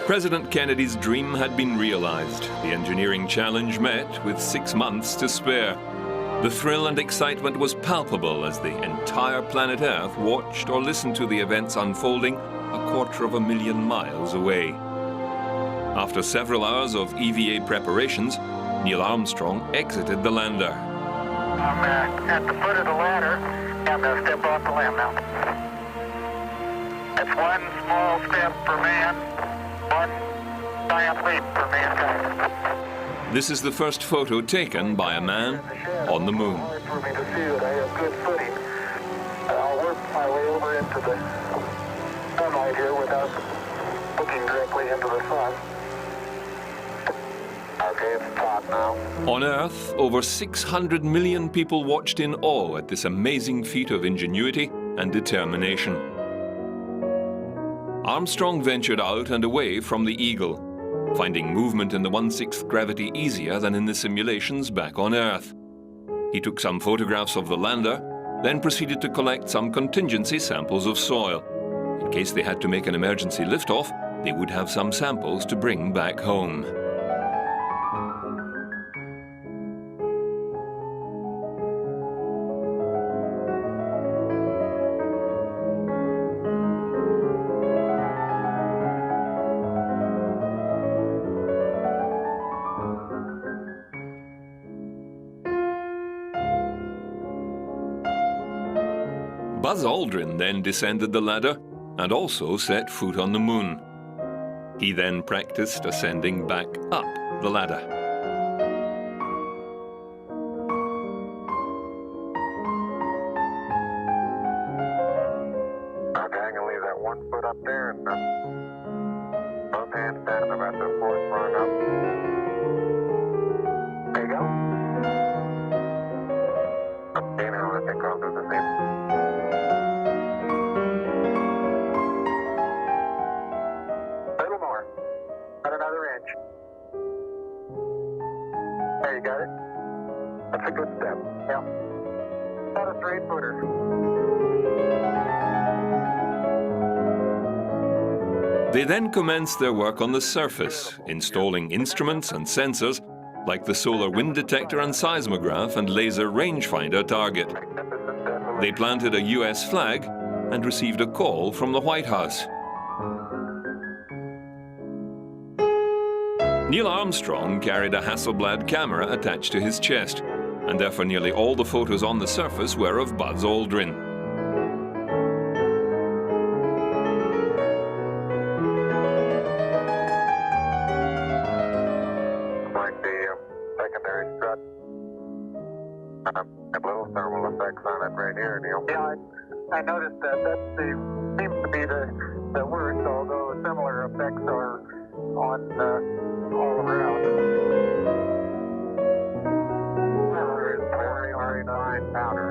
President Kennedy's dream had been realized. The engineering challenge met with 6 months to spare. The thrill and excitement was palpable as the entire planet Earth watched or listened to the events unfolding 250,000 miles away. After several hours of EVA preparations, Neil Armstrong exited the lander. I'm at the foot of the ladder. I'm going to step off the limb now. That's one small step for man, one giant leap for mankind. This is the first photo taken by a man on the moon. It's hard for me to see that I have good footing. I'll work my way over into the sunlight here without looking directly into the sun. Okay, it's hot now. On Earth, over 600 million people watched in awe at this amazing feat of ingenuity and determination. Armstrong ventured out and away from the Eagle, finding movement in the 1/6 gravity easier than in the simulations back on Earth. He took some photographs of the lander, then proceeded to collect some contingency samples of soil. In case they had to make an emergency liftoff, they would have some samples to bring back home. Buzz Aldrin then descended the ladder and also set foot on the moon. He then practiced ascending back up the ladder. Okay, I can leave that 1 foot up there and both hands down about the 4th rung up. There you go. Okay, now I think I'll do the same. Little more. About another inch. There you got it. That's a good step. Yeah. About a 3-footer. They then commenced their work on the surface, installing instruments and sensors like the solar wind detector and seismograph and laser rangefinder target. They planted a US flag and received a call from the White House. Neil Armstrong carried a Hasselblad camera attached to his chest, and therefore nearly all the photos on the surface were of Buzz Aldrin. Like the secondary strut. Have little thermal effects on it right here, Neil. Yeah, I noticed that. That seems to be the worst, although similar effects are on all around. There is very fine powder.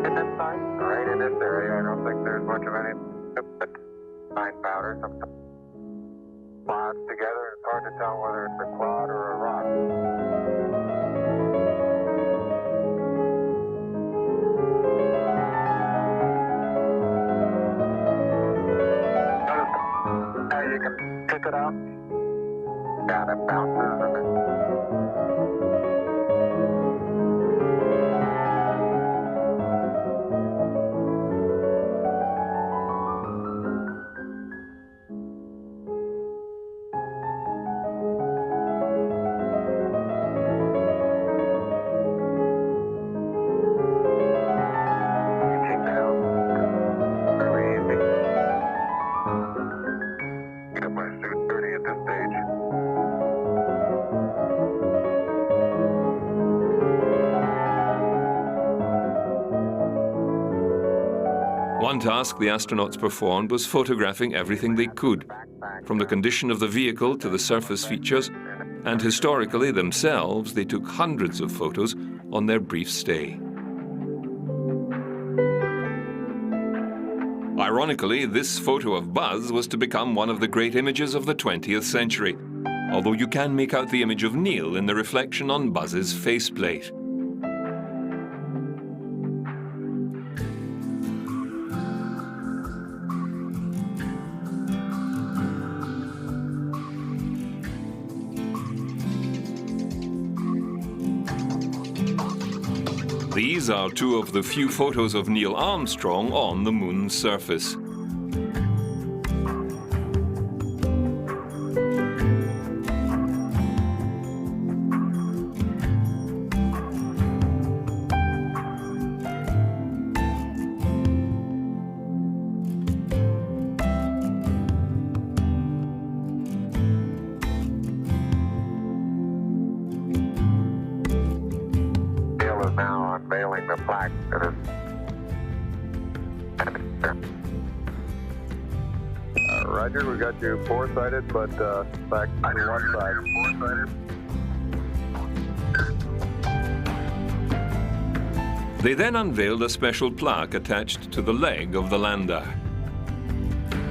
In this side? Right in this area, I don't think there's much of any fine powder. Some clouds together, it's hard to tell whether it's a cloud or a rock. Now you can pick it out. Yeah, that bounces. One task the astronauts performed was photographing everything they could, from the condition of the vehicle to the surface features, and historically themselves, they took hundreds of photos on their brief stay. Ironically, this photo of Buzz was to become one of the great images of the 20th century, although you can make out the image of Neil in the reflection on Buzz's faceplate. These are two of the few photos of Neil Armstrong on the moon's surface. Now unveiling the plaque that is Roger, we got you four-sided, but back to one side. Four-sided. They then unveiled a special plaque attached to the leg of the lander.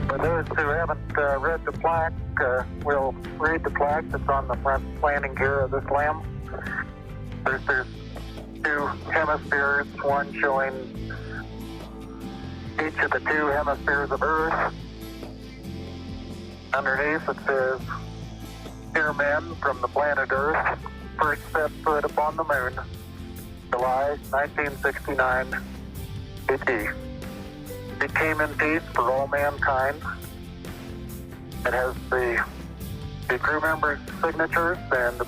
For those who haven't read the plaque, we'll read the plaque that's on the front landing gear of this LEM. There's two hemispheres, one showing each of the two hemispheres of Earth. Underneath it says, "Dear men from the planet Earth, first set foot upon the moon, July 1969 AD. It came in peace for all mankind." It has the crew members' signatures and the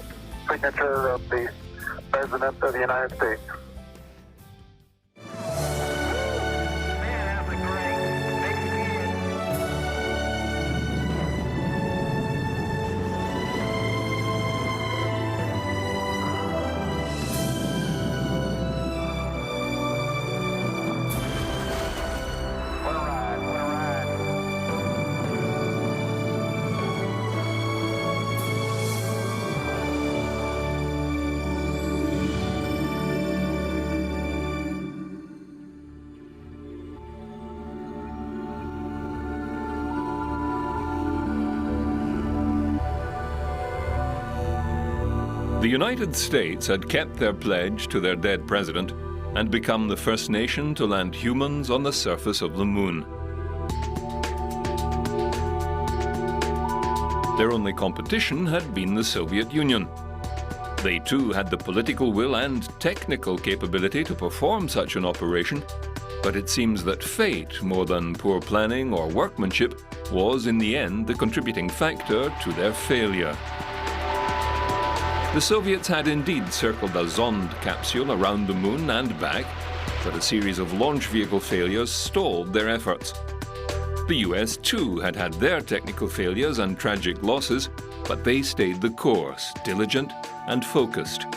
signature of the President of the United States. The United States had kept their pledge to their dead president and become the first nation to land humans on the surface of the moon. Their only competition had been the Soviet Union. They too had the political will and technical capability to perform such an operation, but it seems that fate, more than poor planning or workmanship, was in the end the contributing factor to their failure. The Soviets had indeed circled a Zond capsule around the moon and back, but a series of launch vehicle failures stalled their efforts. The US too had had their technical failures and tragic losses, but they stayed the course, diligent and focused.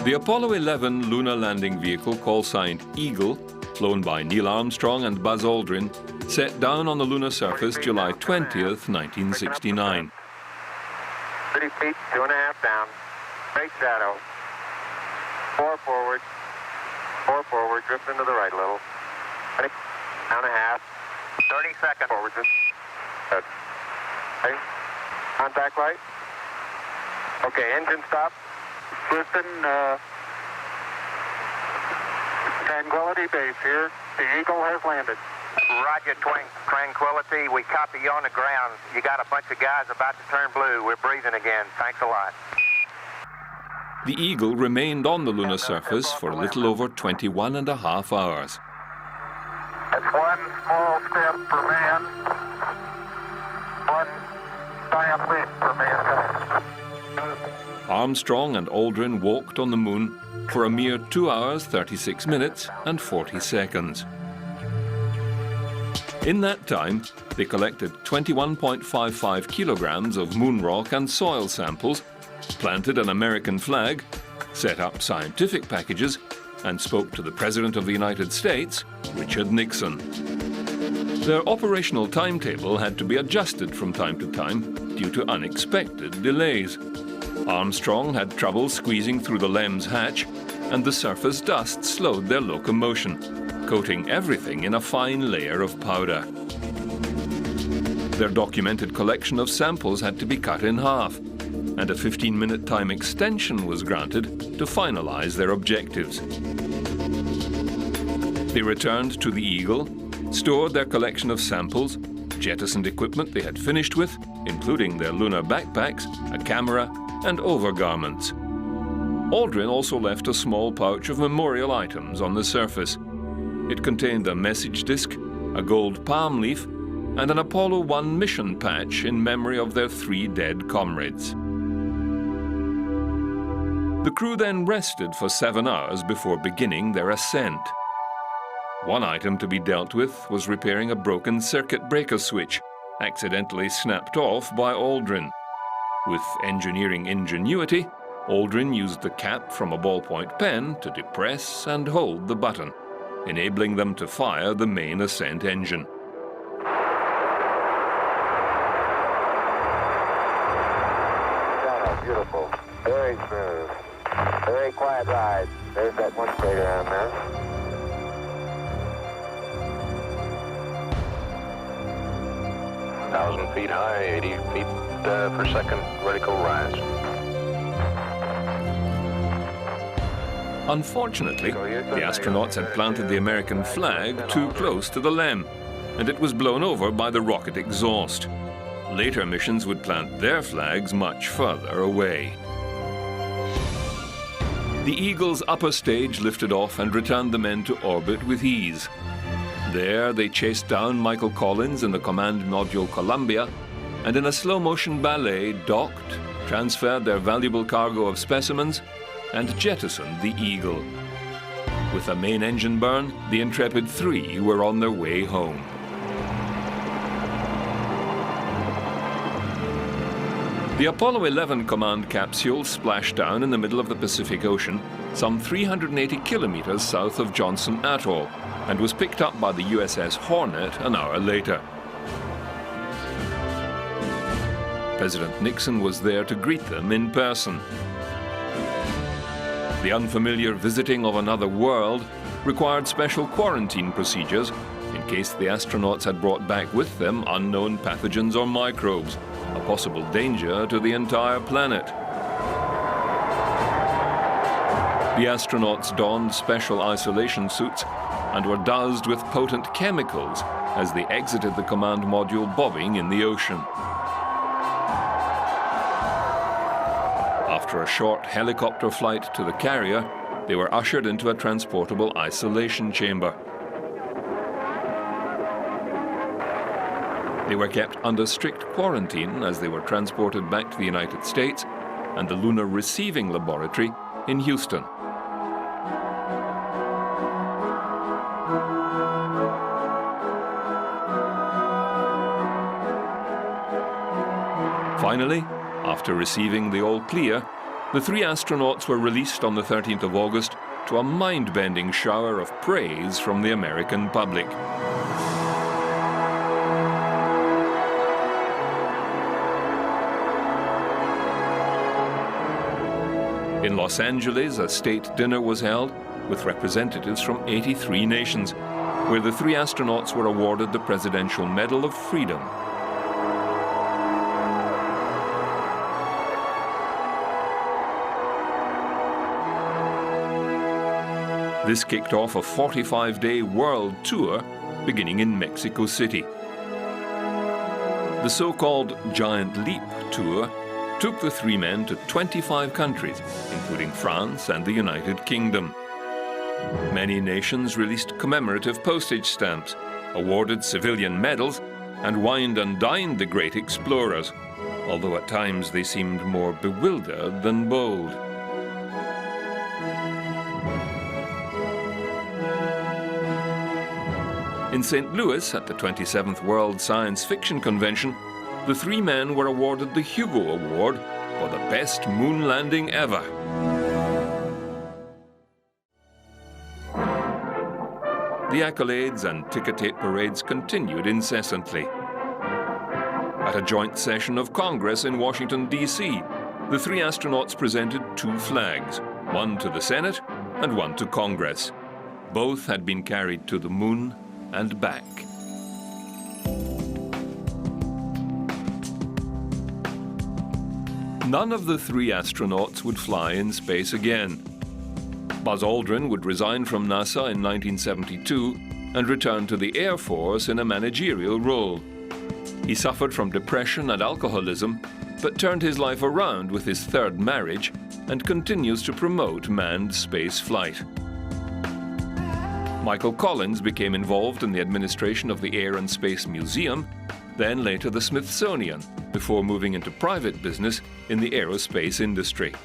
The Apollo 11 lunar landing vehicle, call-signed Eagle, flown by Neil Armstrong and Buzz Aldrin, set down on the lunar surface July 20th, 1969. 30 feet, 2.5 down. Straight shadow. 4 forward. 4 forward. Drift into the right a little. 20. Down a half. 30 seconds. Forward. Just. Good. Okay. Contact light. Okay, engine stop. Houston, Tranquility Base here. The Eagle has landed. Roger, Tranquility. We copy you on the ground. You got a bunch of guys about to turn blue. We're breathing again. Thanks a lot. The Eagle remained on the lunar surface for a little over 21.5 hours. It's one small step for man, one giant leap for mankind. Armstrong and Aldrin walked on the moon for a mere 2 hours, 36 minutes and 40 seconds. In that time, they collected 21.55 kilograms of moon rock and soil samples, planted an American flag, set up scientific packages, and spoke to the President of the United States, Richard Nixon. Their operational timetable had to be adjusted from time to time due to unexpected delays. Armstrong had trouble squeezing through the LEM's hatch, and the surface dust slowed their locomotion, coating everything in a fine layer of powder. Their documented collection of samples had to be cut in half, and a 15-minute time extension was granted to finalize their objectives. They returned to the Eagle, stored their collection of samples, jettisoned equipment they had finished with, including their lunar backpacks, a camera, and overgarments. Aldrin also left a small pouch of memorial items on the surface. It contained a message disc, a gold palm leaf, and an Apollo 1 mission patch in memory of their 3 dead comrades. The crew then rested for 7 hours before beginning their ascent. One item to be dealt with was repairing a broken circuit breaker switch, accidentally snapped off by Aldrin. With engineering ingenuity, Aldrin used the cap from a ballpoint pen to depress and hold the button, enabling them to fire the main ascent engine. Beautiful. Very smooth. Very quiet ride. There's that one crater down there. Feet high, 80 feet per second vertical rise. Unfortunately, the astronauts had planted the American flag too close to the LEM, and it was blown over by the rocket exhaust. Later missions would plant their flags much further away. The Eagle's upper stage lifted off and returned the men to orbit with ease. There, they chased down Michael Collins in the command module Columbia, and in a slow-motion ballet docked, transferred their valuable cargo of specimens, and jettisoned the Eagle. With a main engine burn, the Intrepid 3 were on their way home. The Apollo 11 command capsule splashed down in the middle of the Pacific Ocean, some 380 kilometers south of Johnson Atoll, and was picked up by the USS Hornet an hour later. President Nixon was there to greet them in person. The unfamiliar visiting of another world required special quarantine procedures in case the astronauts had brought back with them unknown pathogens or microbes, a possible danger to the entire planet. The astronauts donned special isolation suits and were doused with potent chemicals as they exited the command module bobbing in the ocean. After a short helicopter flight to the carrier, they were ushered into a transportable isolation chamber. They were kept under strict quarantine as they were transported back to the United States and the Lunar Receiving Laboratory in Houston. Finally, after receiving the all clear, the 3 astronauts were released on the 13th of August to a mind-bending shower of praise from the American public. In Los Angeles, a state dinner was held with representatives from 83 nations, where the 3 astronauts were awarded the Presidential Medal of Freedom. This kicked off a 45-day world tour beginning in Mexico City. The so-called Giant Leap tour took the 3 men to 25 countries, including France and the United Kingdom. Many nations released commemorative postage stamps, awarded civilian medals, and wined and dined the great explorers, although at times they seemed more bewildered than bold. In St. Louis, at the 27th World Science Fiction Convention, the 3 men were awarded the Hugo Award for the best moon landing ever. The accolades and ticker tape parades continued incessantly. At a joint session of Congress in Washington, D.C., the 3 astronauts presented 2 flags, one to the Senate and one to Congress. Both had been carried to the moon and back. None of the 3 astronauts would fly in space again. Buzz Aldrin would resign from NASA in 1972 and return to the Air Force in a managerial role. He suffered from depression and alcoholism, but turned his life around with his 3rd marriage and continues to promote manned space flight. Michael Collins became involved in the administration of the Air and Space Museum, then later the Smithsonian, before moving into private business in the aerospace industry.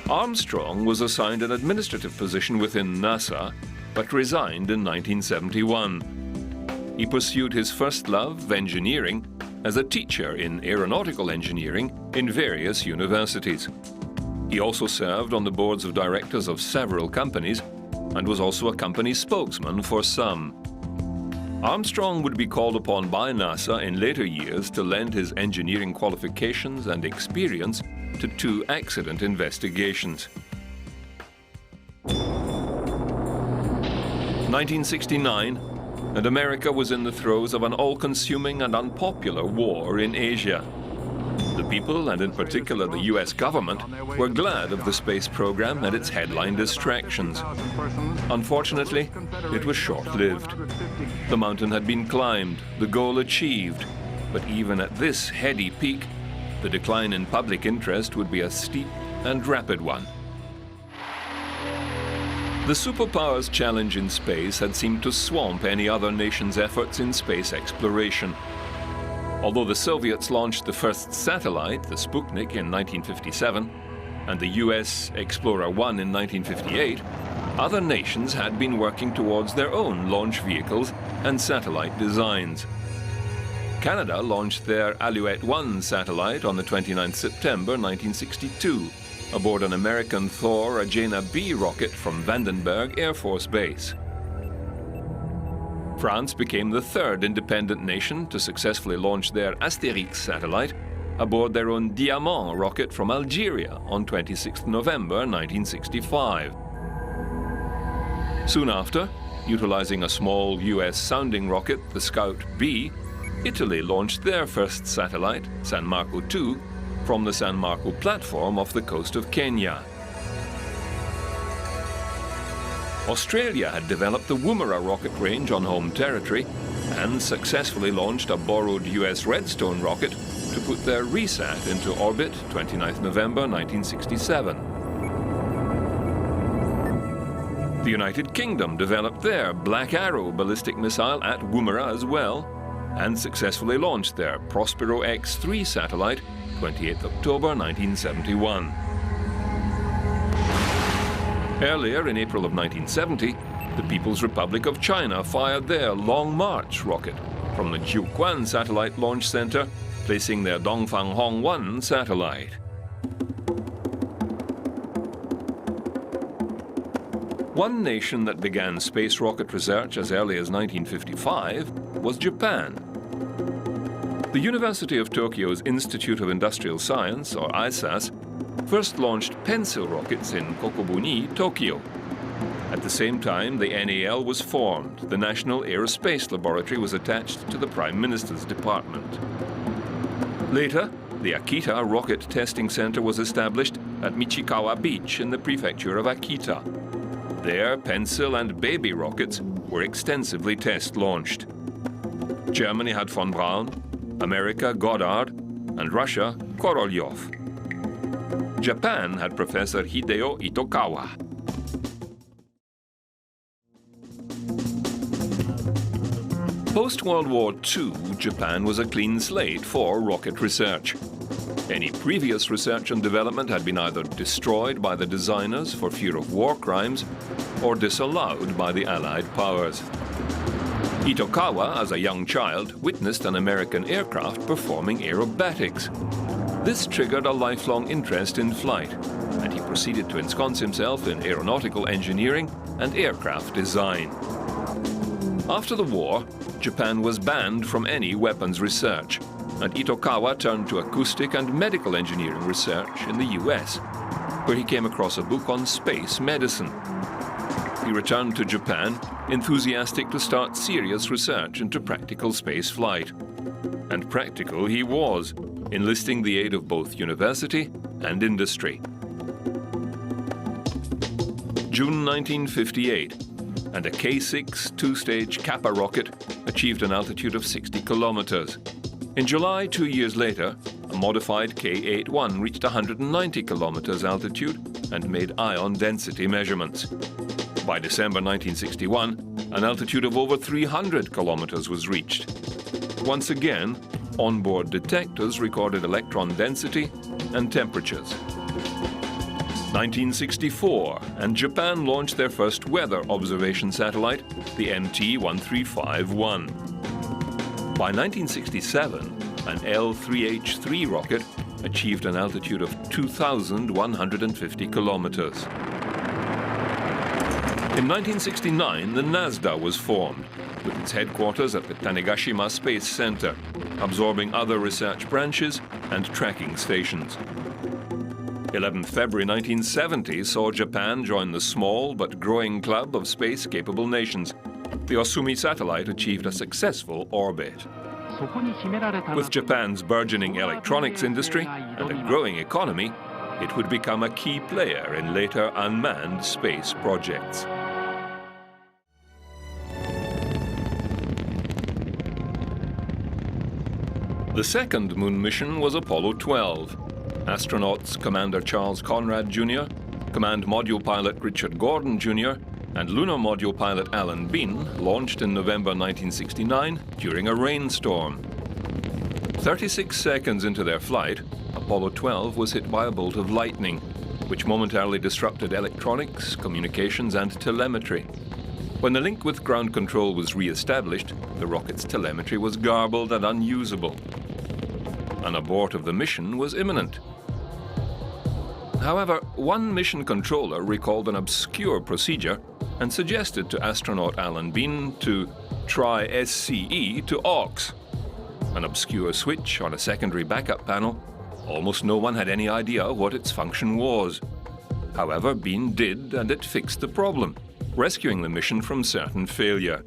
Armstrong was assigned an administrative position within NASA, but resigned in 1971. He pursued his first love, engineering, as a teacher in aeronautical engineering in various universities. He also served on the boards of directors of several companies and was also a company spokesman for some. Armstrong would be called upon by NASA in later years to lend his engineering qualifications and experience to 2 accident investigations. 1969, and America was in the throes of an all-consuming and unpopular war in Asia. The people, and in particular the US government, were glad of the space program and its headline distractions. Unfortunately, it was short-lived. The mountain had been climbed, the goal achieved, but even at this heady peak, the decline in public interest would be a steep and rapid one. The superpowers' challenge in space had seemed to swamp any other nation's efforts in space exploration. Although the Soviets launched the first satellite, the Sputnik, in 1957, and the US Explorer 1 in 1958, other nations had been working towards their own launch vehicles and satellite designs. Canada launched their Alouette 1 satellite on the 29th September 1962, aboard an American Thor Agena B rocket from Vandenberg Air Force Base. France became the 3rd independent nation to successfully launch their Astérix satellite aboard their own Diamant rocket from Algeria on 26 November 1965. Soon after, utilizing a small US sounding rocket, the Scout B, Italy launched their first satellite, San Marco II, from the San Marco platform off the coast of Kenya. Australia had developed the Woomera rocket range on home territory and successfully launched a borrowed US Redstone rocket to put their RESAT into orbit 29 November 1967. The United Kingdom developed their Black Arrow ballistic missile at Woomera as well and successfully launched their Prospero X-3 satellite 28 October 1971. Earlier, in April of 1970, the People's Republic of China fired their Long March rocket from the Jiuquan Satellite Launch Center, placing their Dongfang Hong-1 satellite. One nation that began space rocket research as early as 1955 was Japan. The University of Tokyo's Institute of Industrial Science, or ISAS, first launched pencil rockets in Kokobuni, Tokyo. At the same time, the NAL was formed. The National Aerospace Laboratory was attached to the Prime Minister's department. Later, the Akita Rocket Testing Center was established at Michikawa Beach in the prefecture of Akita. There, pencil and baby rockets were extensively test-launched. Germany had von Braun, America Goddard, and Russia Korolyov. Japan had Professor Hideo Itokawa. Post-World War II, Japan was a clean slate for rocket research. Any previous research and development had been either destroyed by the designers for fear of war crimes or disallowed by the Allied powers. Itokawa, as a young child, witnessed an American aircraft performing aerobatics. This triggered a lifelong interest in flight, and he proceeded to ensconce himself in aeronautical engineering and aircraft design. After the war, Japan was banned from any weapons research, and Itokawa turned to acoustic and medical engineering research in the US, where he came across a book on space medicine. He returned to Japan, enthusiastic to start serious research into practical space flight. And practical he was, enlisting the aid of both university and industry. June 1958, and a K-6 two-stage Kappa rocket achieved an altitude of 60 kilometers. In July, 2 years later, a modified K-81 reached 190 kilometers altitude and made ion density measurements. By December 1961, an altitude of over 300 kilometers was reached. Once again, onboard detectors recorded electron density and temperatures. 1964, and Japan launched their first weather observation satellite, the MT-1351. By 1967, an L-3H-3 rocket achieved an altitude of 2,150 kilometers. In 1969, the NASDA was formed, with its headquarters at the Tanegashima Space Center, absorbing other research branches and tracking stations. 11th February 1970 saw Japan join the small but growing club of space-capable nations. The Osumi satellite achieved a successful orbit. With Japan's burgeoning electronics industry and a growing economy, it would become a key player in later unmanned space projects. The second moon mission was Apollo 12. Astronauts Commander Charles Conrad Jr., Command Module Pilot Richard Gordon Jr., and Lunar Module Pilot Alan Bean launched in November 1969 during a rainstorm. 36 seconds into their flight, Apollo 12 was hit by a bolt of lightning, which momentarily disrupted electronics, communications, and telemetry. When the link with ground control was re-established, the rocket's telemetry was garbled and unusable. An abort of the mission was imminent. However, one mission controller recalled an obscure procedure and suggested to astronaut Alan Bean to try SCE to AUX. An obscure switch on a secondary backup panel. Almost no one had any idea what its function was. However, Bean did, and it fixed the problem, rescuing the mission from certain failure.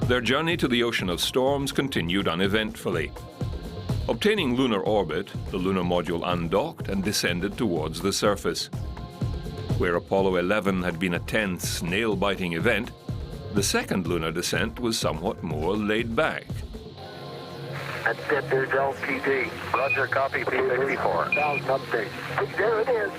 Their journey to the ocean of storms continued uneventfully. Obtaining lunar orbit, the lunar module undocked and descended towards the surface. Where Apollo 11 had been a tense, nail-biting event, the second lunar descent was somewhat more laid back. That's it, there's LPD. Roger, copy, P-64. 1,000 update. Hey, there it is.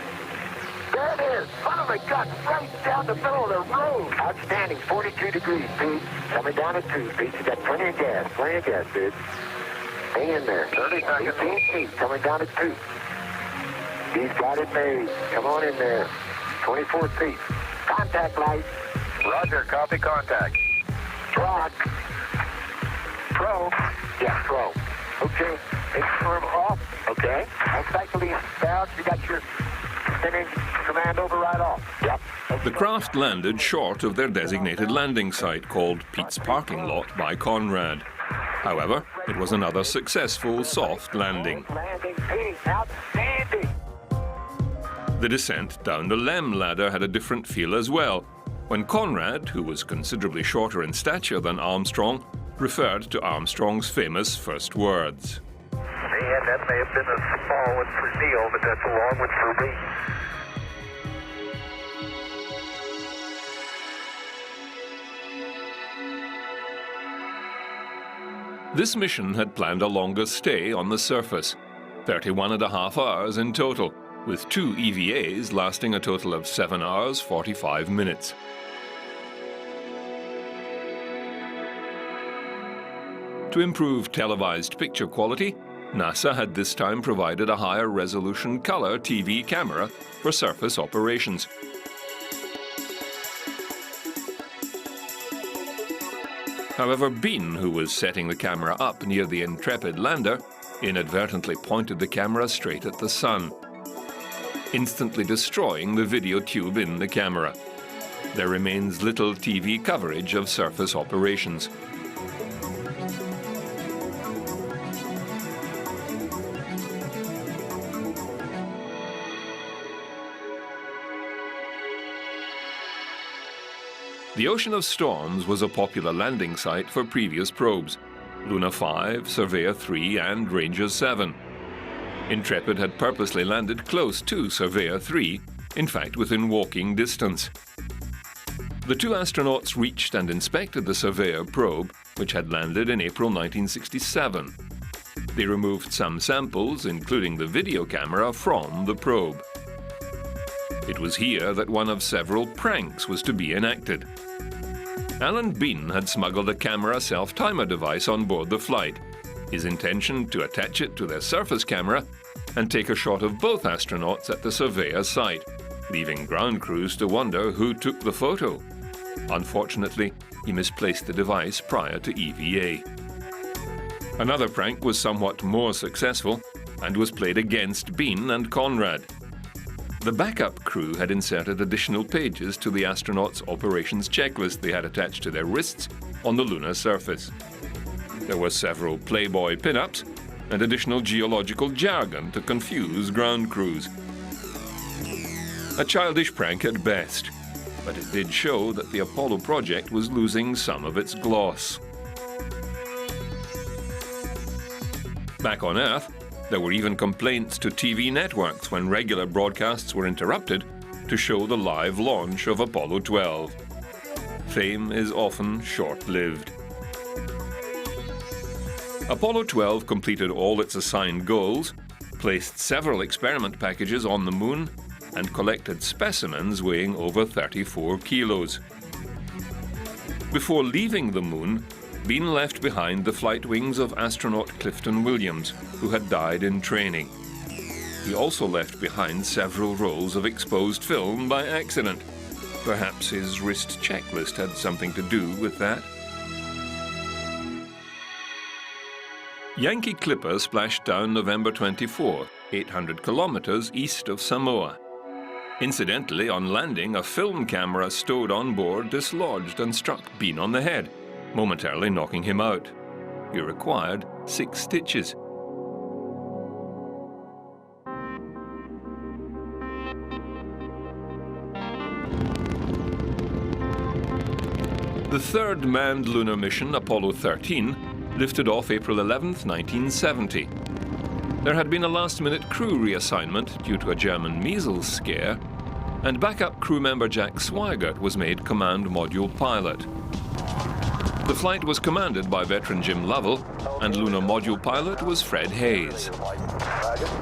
There it is. Son of a gun, right down the middle of the road. Outstanding, 42 degrees, Pete. Coming down at 2, Pete. You got plenty of gas, dude. Hang in there. 30 seconds. 18 feet, coming down at 2. He's got it made. Come on in there. 24 feet. Contact light. Roger, copy contact. Rock. Pro. Yeah, pro. Okay. Inform off. Okay. I'll cycle these down. You got your spinning command override off. Yep. The craft landed short of their designated landing site called Pete's Parking Lot by Conrad. However, it was another successful soft landing. Landing, Pete. Outstanding. The descent down the Lem ladder had a different feel as well, when Conrad, who was considerably shorter in stature than Armstrong, referred to Armstrong's famous first words. Man, that may have been a small one for Neil, but that's a long one for me. This mission had planned a longer stay on the surface, 31.5 hours in total, with 2 EVAs lasting a total of 7 hours 45 minutes. To improve televised picture quality, NASA had this time provided a higher resolution color TV camera for surface operations. However, Bean, who was setting the camera up near the Intrepid lander, inadvertently pointed the camera straight at the sun, instantly destroying the video tube in the camera. There remains little TV coverage of surface operations. The Ocean of Storms was a popular landing site for previous probes, Luna 5, Surveyor 3 and Ranger 7. Intrepid had purposely landed close to Surveyor 3, in fact within walking distance. The 2 astronauts reached and inspected the Surveyor probe, which had landed in April 1967. They removed some samples, including the video camera, from the probe. It was here that one of several pranks was to be enacted. Alan Bean had smuggled a camera self-timer device on board the flight, his intention to attach it to their surface camera and take a shot of both astronauts at the Surveyor site, leaving ground crews to wonder who took the photo. Unfortunately, he misplaced the device prior to EVA. Another prank was somewhat more successful and was played against Bean and Conrad. The backup crew had inserted additional pages to the astronauts' operations checklist they had attached to their wrists on the lunar surface. There were several Playboy pin-ups and additional geological jargon to confuse ground crews. A childish prank at best, but it did show that the Apollo project was losing some of its gloss. Back on Earth, there were even complaints to TV networks when regular broadcasts were interrupted to show the live launch of Apollo 12. Fame is often short-lived. Apollo 12 completed all its assigned goals, placed several experiment packages on the moon, and collected specimens weighing over 34 kilos. Before leaving the moon, Bean left behind the flight wings of astronaut Clifton Williams, who had died in training. He also left behind several rolls of exposed film by accident. Perhaps his wrist checklist had something to do with that. Yankee Clipper splashed down November 24, 800 kilometers east of Samoa. Incidentally, on landing, a film camera stowed on board dislodged and struck Bean on the head, momentarily knocking him out. He required 6 stitches. The third manned lunar mission, Apollo 13, lifted off April 11, 1970. There had been a last-minute crew reassignment due to a German measles scare, and backup crew member Jack Swigert was made command module pilot. The flight was commanded by veteran Jim Lovell, and lunar module pilot was Fred Hayes.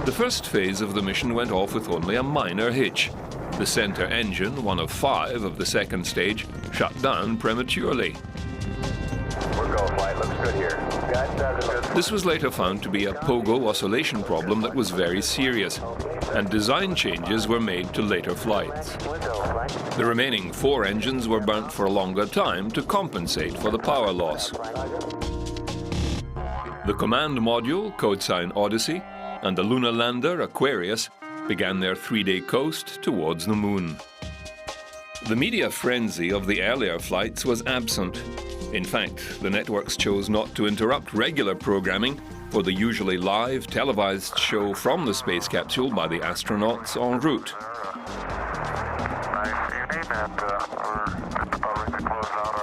The first phase of the mission went off with only a minor hitch. The center engine, one of 5 of the second stage, shut down prematurely. We're go, flight looks good here. This was later found to be a pogo oscillation problem that was very serious, and design changes were made to later flights. The remaining 4 engines were burnt for a longer time to compensate for the power loss. The command module, codesign Odyssey, and the lunar lander, Aquarius, began their 3-day coast towards the moon. The media frenzy of the earlier flights was absent. In fact, the networks chose not to interrupt regular programming for the usually live, televised show from the space capsule by the astronauts en route.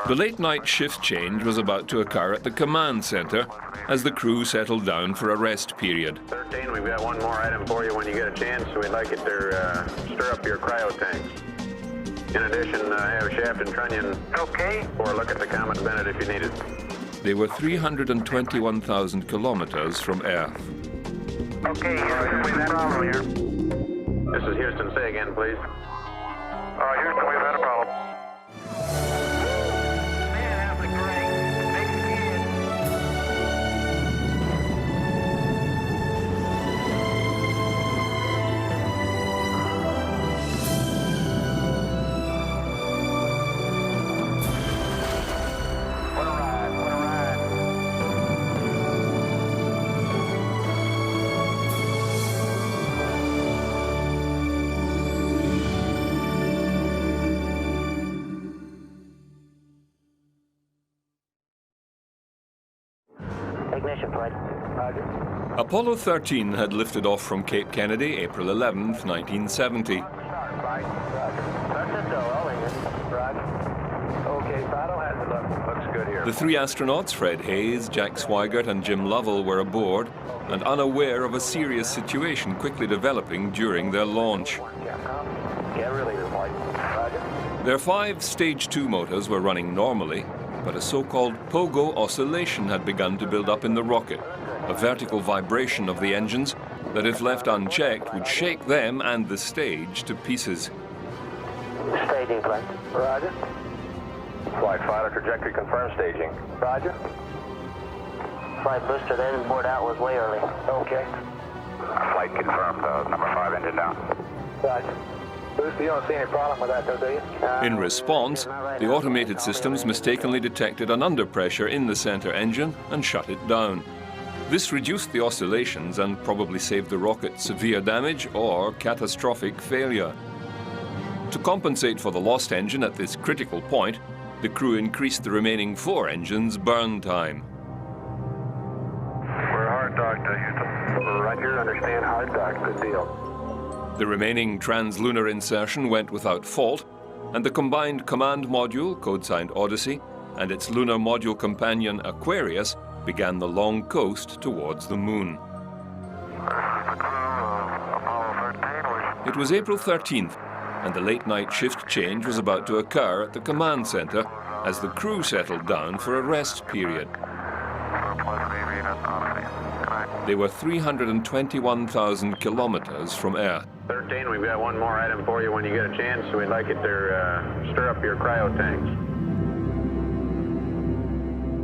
The late-night shift change was about to occur at the command center as the crew settled down for a rest period. 13, we've got one more item for you when you get a chance. We'd like you to stir up your cryo tanks. In addition, have Shaft and Trunnion for a look at the Comet Bennett if you need it. They were 321,000 kilometers from Earth. Okay, Houston, we've had a problem here. This is Houston. Say again, please. Houston, we've had a problem. Ignition, flight. Apollo 13 had lifted off from Cape Kennedy April 11, 1970. The 3 astronauts, Fred Hayes, Jack Swigert, and Jim Lovell, were aboard and unaware of a serious situation quickly developing during their launch. Their 5 Stage 2 motors were running normally, but a so-called pogo oscillation had begun to build up in the rocket, a vertical vibration of the engines that, if left unchecked, would shake them and the stage to pieces. Staging, flight. Roger. Flight fighter trajectory confirmed staging. Roger. Flight booster then board out was way early. Okay. Flight confirmed, number 5 engine down. Roger. Booster, you don't see any problem with that, though, do you? In response, the automated systems mistakenly detected an underpressure in the center engine and shut it down. This reduced the oscillations and probably saved the rocket severe damage or catastrophic failure. To compensate for the lost engine at this critical point, the crew increased the remaining 4 engines' burn time. We're hard docked, Houston. Roger, understand hard dock. Good deal. The remaining translunar insertion went without fault, and the combined command module, codesigned Odyssey, and its lunar module companion Aquarius began the long coast towards the moon. It was April 13th, and the late-night shift change was about to occur at the command center as the crew settled down for a rest period. They were 321,000 kilometers from Earth. 13, we've got one more item for you when you get a chance. We'd like you to stir up your cryo tanks.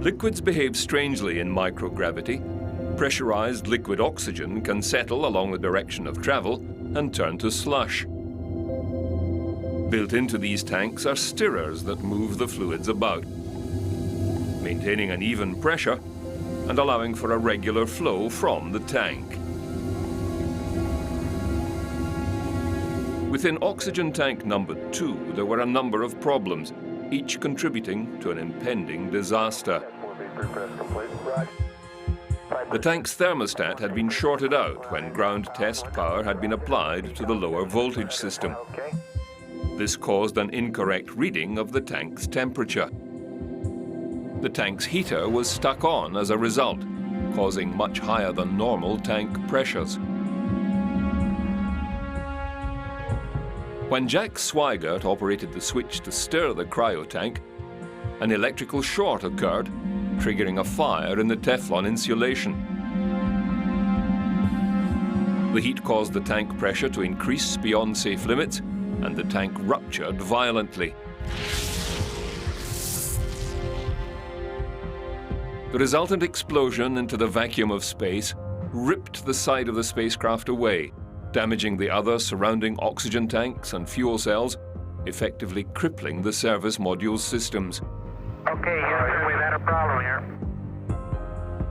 Liquids behave strangely in microgravity. Pressurized liquid oxygen can settle along the direction of travel and turn to slush. Built into these tanks are stirrers that move the fluids about, maintaining an even pressure and allowing for a regular flow from the tank. Within oxygen tank number 2, there were a number of problems, each contributing to an impending disaster. The tank's thermostat had been shorted out when ground test power had been applied to the lower voltage system. This caused an incorrect reading of the tank's temperature. The tank's heater was stuck on as a result, causing much higher than normal tank pressures. When Jack Swigert operated the switch to stir the cryotank, an electrical short occurred, triggering a fire in the Teflon insulation. The heat caused the tank pressure to increase beyond safe limits, and the tank ruptured violently. The resultant explosion into the vacuum of space ripped the side of the spacecraft away, damaging the other surrounding oxygen tanks and fuel cells, effectively crippling the service module's systems. Okay, Houston, we've had a problem here.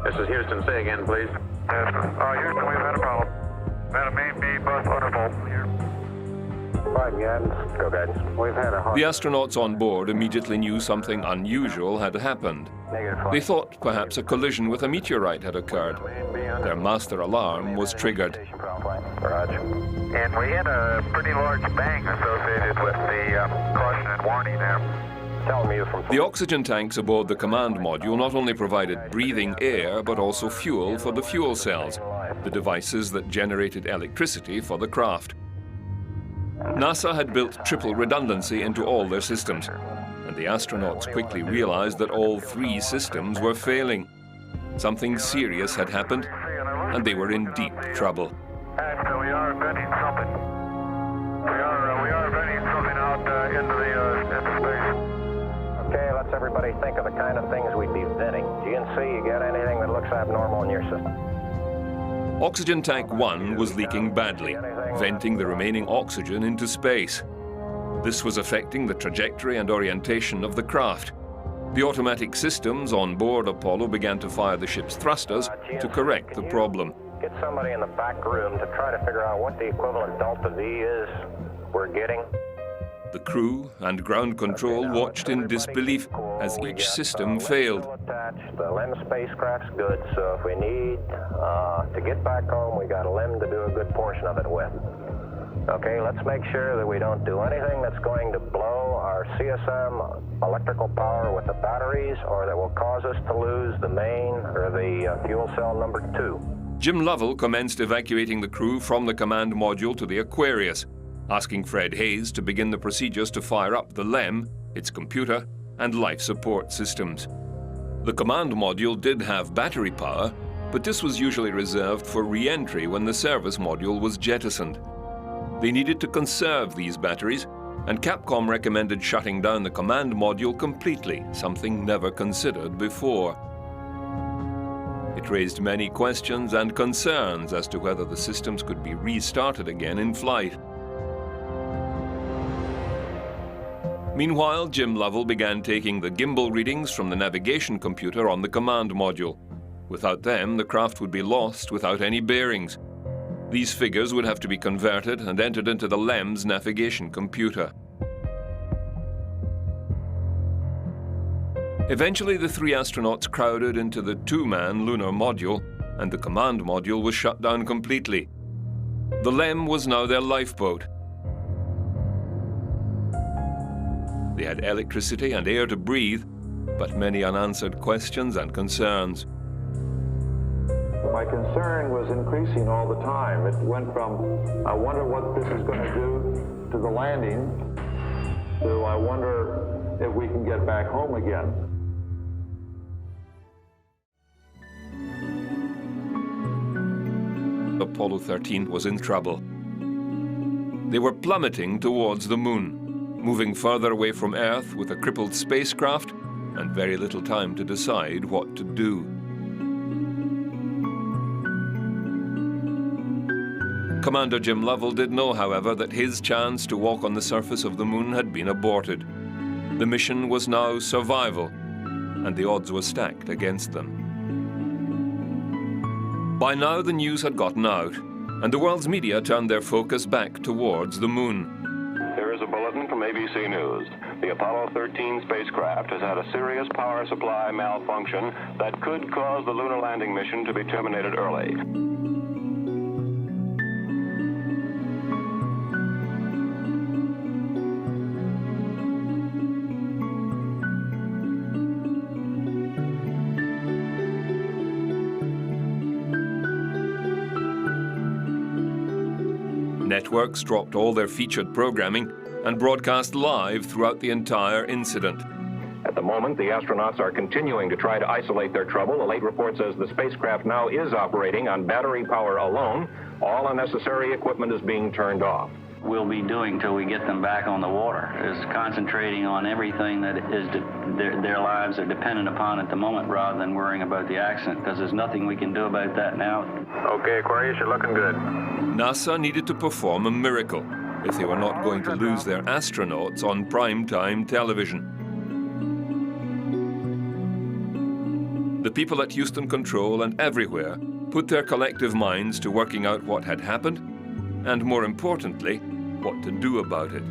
This is Houston. Say again, please. Houston, we've had a problem. Had a main B bus undervolt here. Fine, guidance. Go guidance. We've had a hard... The astronauts on board immediately knew something unusual had happened. They thought perhaps a collision with a meteorite had occurred. Their master alarm was triggered. Roger. And we had a pretty large bang associated with the caution and warning there. Tell me from... The oxygen tanks aboard the command module not only provided breathing air, but also fuel for the fuel cells, the devices that generated electricity for the craft. NASA had built triple redundancy into all their systems, and the astronauts quickly realized that all three systems were failing. Something serious had happened, and they were in deep trouble. And we are inventing something. We are inventing something out into space. Okay, let's everybody think of the kind of things we'd be venting. GNC, you got anything that looks abnormal in your system? Oxygen tank 1 was leaking badly, venting the remaining oxygen into space. This was affecting the trajectory and orientation of the craft. The automatic systems on board Apollo began to fire the ship's thrusters to correct the problem. Get somebody in the back room to try to figure out what the equivalent delta V is we're getting. The crew and ground control watched in disbelief as each system failed. The LEM spacecraft's good, so if we need to get back home, we got a LEM to do a good portion of it with. Okay, let's make sure that we don't do anything that's going to blow our CSM electrical power with the batteries, or that will cause us to lose the main or the fuel cell number 2. Jim Lovell commenced evacuating the crew from the command module to the Aquarius, asking Fred Hayes to begin the procedures to fire up the LEM, its computer, and life support systems. The command module did have battery power, but this was usually reserved for re-entry when the service module was jettisoned. They needed to conserve these batteries, and Capcom recommended shutting down the command module completely, something never considered before. It raised many questions and concerns as to whether the systems could be restarted again in flight. Meanwhile, Jim Lovell began taking the gimbal readings from the navigation computer on the command module. Without them, the craft would be lost without any bearings. These figures would have to be converted and entered into the LEM's navigation computer. Eventually, the three astronauts crowded into the two-man lunar module, and the command module was shut down completely. The LEM was now their lifeboat. They had electricity and air to breathe, but many unanswered questions and concerns. My concern was increasing all the time. It went from, I wonder what this is going to do to the landing, to I wonder if we can get back home again. Apollo 13 was in trouble. They were plummeting towards the moon, moving further away from Earth with a crippled spacecraft and very little time to decide what to do. Commander Jim Lovell did know, however, that his chance to walk on the surface of the moon had been aborted. The mission was now survival, and the odds were stacked against them. By now, the news had gotten out, and the world's media turned their focus back towards the moon. There is a bulletin from ABC News. The Apollo 13 spacecraft has had a serious power supply malfunction that could cause the lunar landing mission to be terminated early. Networks dropped all their featured programming and broadcast live throughout the entire incident. At the moment, the astronauts are continuing to try to isolate their trouble. The late report says the spacecraft now is operating on battery power alone. All unnecessary equipment is being turned off. We'll be doing till we get them back on the water is concentrating on everything that is their lives are dependent upon at the moment, rather than worrying about the accident, because there's nothing we can do about that now. Okay, Aquarius, you're looking good. NASA needed to perform a miracle if they were not going to lose their astronauts on prime-time television. The people at Houston Control and everywhere put their collective minds to working out what had happened, and more importantly, what to do about it.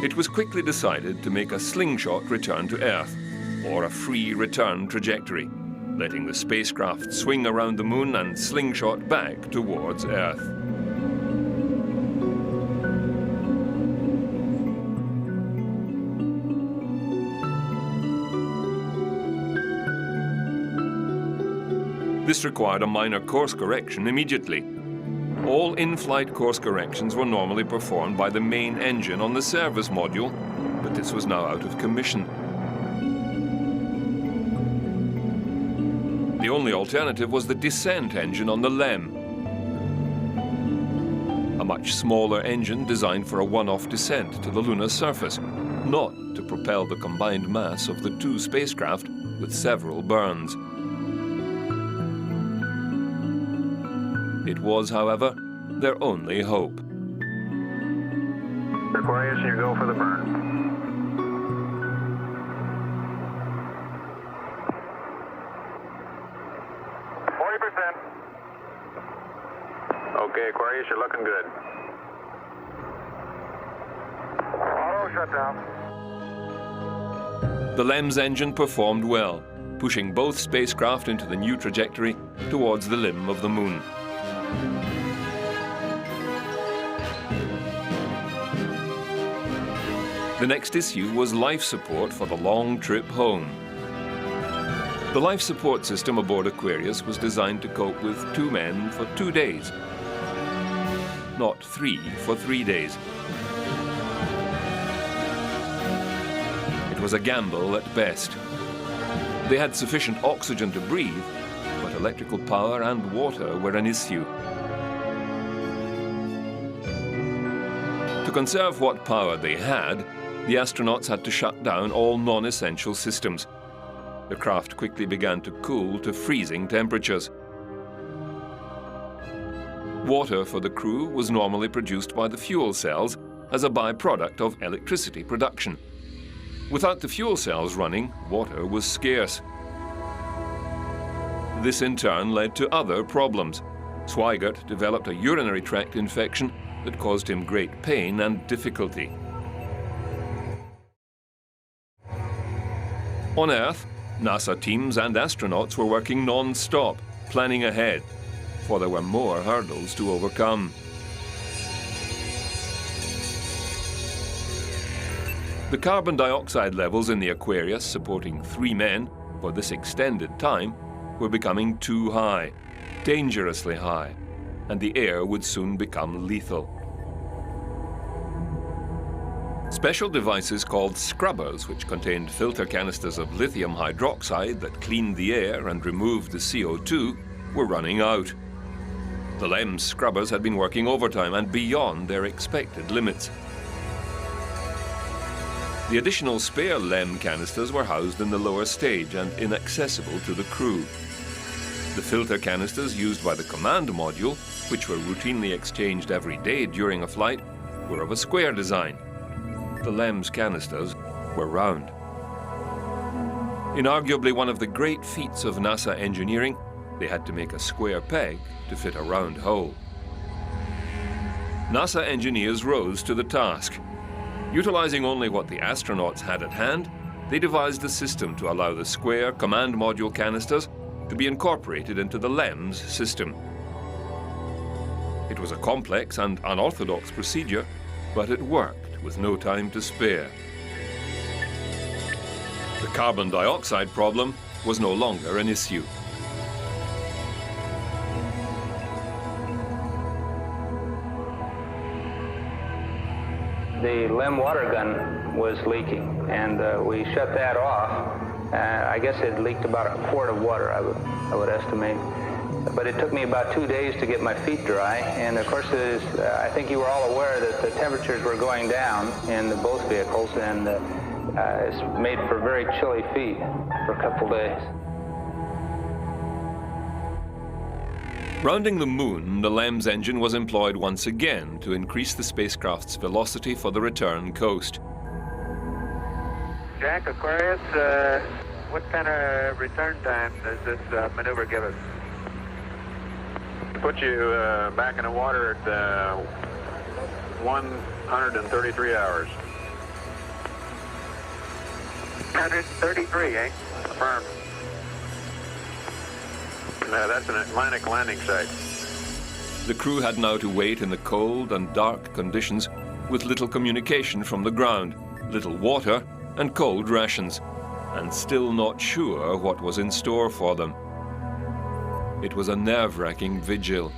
It was quickly decided to make a slingshot return to Earth, or a free return trajectory, letting the spacecraft swing around the moon and slingshot back towards Earth. This required a minor course correction immediately. All in-flight course corrections were normally performed by the main engine on the service module, but this was now out of commission. The only alternative was the descent engine on the LEM, a much smaller engine designed for a one-off descent to the lunar surface, not to propel the combined mass of the two spacecraft with several burns. It was, however, their only hope. Aquarius, you go for the burn. Okay, Aquarius, you're looking good. Auto shutdown. The LEM's engine performed well, pushing both spacecraft into the new trajectory towards the limb of the moon. The next issue was life support for the long trip home. The life support system aboard Aquarius was designed to cope with 2 men for 2 days, not 3 for 3 days. It was a gamble at best. They had sufficient oxygen to breathe, but electrical power and water were an issue. To conserve what power they had, the astronauts had to shut down all non-essential systems. The craft quickly began to cool to freezing temperatures. Water for the crew was normally produced by the fuel cells as a byproduct of electricity production. Without the fuel cells running, water was scarce. This in turn led to other problems. Swigert developed a urinary tract infection that caused him great pain and difficulty. On Earth, NASA teams and astronauts were working non-stop, planning ahead, for there were more hurdles to overcome. The carbon dioxide levels in the Aquarius supporting 3 men for this extended time were becoming too high, dangerously high, and the air would soon become lethal. Special devices called scrubbers, which contained filter canisters of lithium hydroxide that cleaned the air and removed the CO2, were running out. The LEM's scrubbers had been working overtime and beyond their expected limits. The additional spare LEM canisters were housed in the lower stage and inaccessible to the crew. The filter canisters used by the command module, which were routinely exchanged every day during a flight, were of a square design. The LEM's canisters were round. In arguably one of the great feats of NASA engineering, they had to make a square peg to fit a round hole. NASA engineers rose to the task. Utilizing only what the astronauts had at hand, they devised a system to allow the square command module canisters to be incorporated into the LEM's system. It was a complex and unorthodox procedure, but it worked with no time to spare. The carbon dioxide problem was no longer an issue. the LEM water gun was leaking, and we shut that off. I guess it leaked about a quart of water, I would estimate. But it took me about 2 days to get my feet dry, and of course, I think you were all aware that the temperatures were going down in both vehicles, and it's made for very chilly feet for a couple days. Rounding the moon, the LEM's engine was employed once again to increase the spacecraft's velocity for the return coast. Jack, Aquarius, what kind of return time does this maneuver give us? Put you back in the water at 133 hours. 133, eh? Affirm. No, that's an Atlantic landing site. The crew had now to wait in the cold and dark conditions with little communication from the ground, little water and cold rations, and still not sure what was in store for them. It was a nerve-wracking vigil.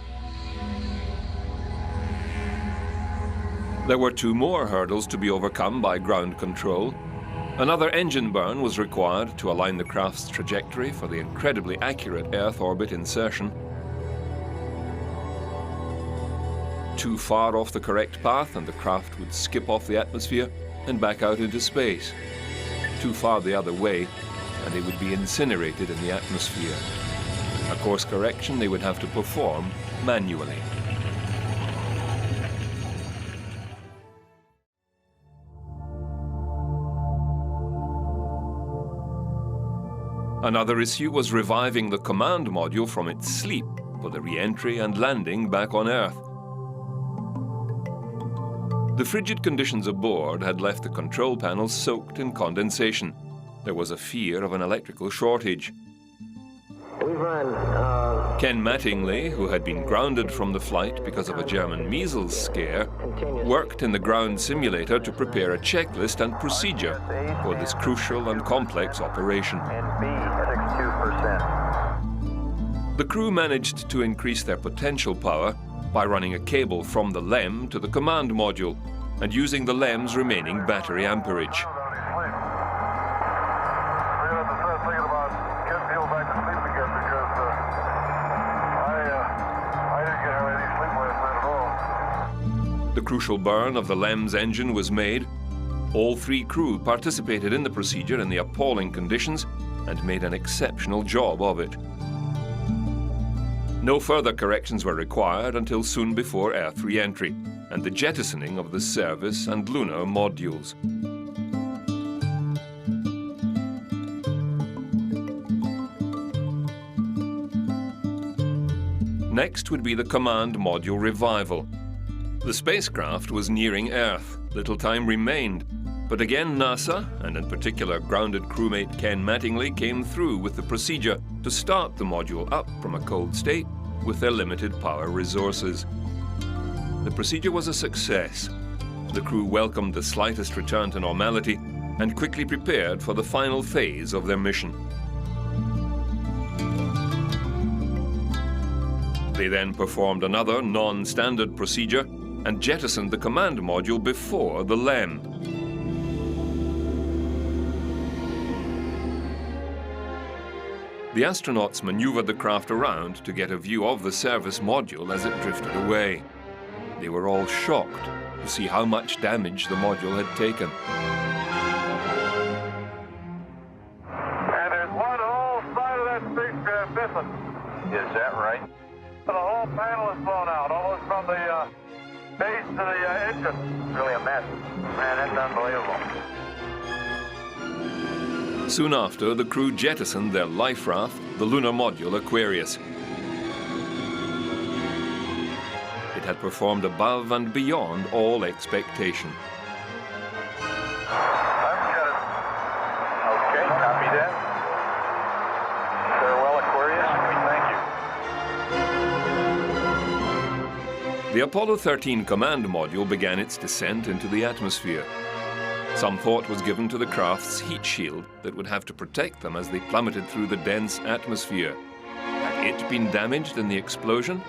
There were 2 more hurdles to be overcome by ground control. Another engine burn was required to align the craft's trajectory for the incredibly accurate Earth orbit insertion. Too far off the correct path and the craft would skip off the atmosphere and back out into space. Too far the other way and they would be incinerated in the atmosphere. A course correction they would have to perform manually. Another issue was reviving the command module from its sleep for the re-entry and landing back on Earth. The frigid conditions aboard had left the control panels soaked in condensation. There was a fear of an electrical shortage. Ken Mattingly, who had been grounded from the flight because of a German measles scare, worked in the ground simulator to prepare a checklist and procedure for this crucial and complex operation. The crew managed to increase their potential power by running a cable from the LEM to the command module and using the LEM's remaining battery amperage. The crucial burn of the LEM's engine was made. All 3 crew participated in the procedure in the appalling conditions and made an exceptional job of it. No further corrections were required until soon before Earth re-entry and the jettisoning of the service and lunar modules. Next would be the command module revival. The spacecraft was nearing Earth. Little time remained. But again, NASA, and in particular grounded crewmate Ken Mattingly, came through with the procedure to start the module up from a cold state with their limited power resources. The procedure was a success. The crew welcomed the slightest return to normality and quickly prepared for the final phase of their mission. They then performed another non-standard procedure and jettisoned the command module before the LEM. The astronauts maneuvered the craft around to get a view of the service module as it drifted away. They were all shocked to see how much damage the module had taken. And there's one whole side of that spacecraft missing. Is that right? The whole panel is blown out, almost from the base to the engine. Really a mess. Man, that's unbelievable. Soon after, the crew jettisoned their life raft, the lunar module Aquarius. It had performed above and beyond all expectation. Okay, copy that. Farewell, Aquarius. We thank you. The Apollo 13 command module began its descent into the atmosphere. Some thought was given to the craft's heat shield that would have to protect them as they plummeted through the dense atmosphere. Had it been damaged in the explosion?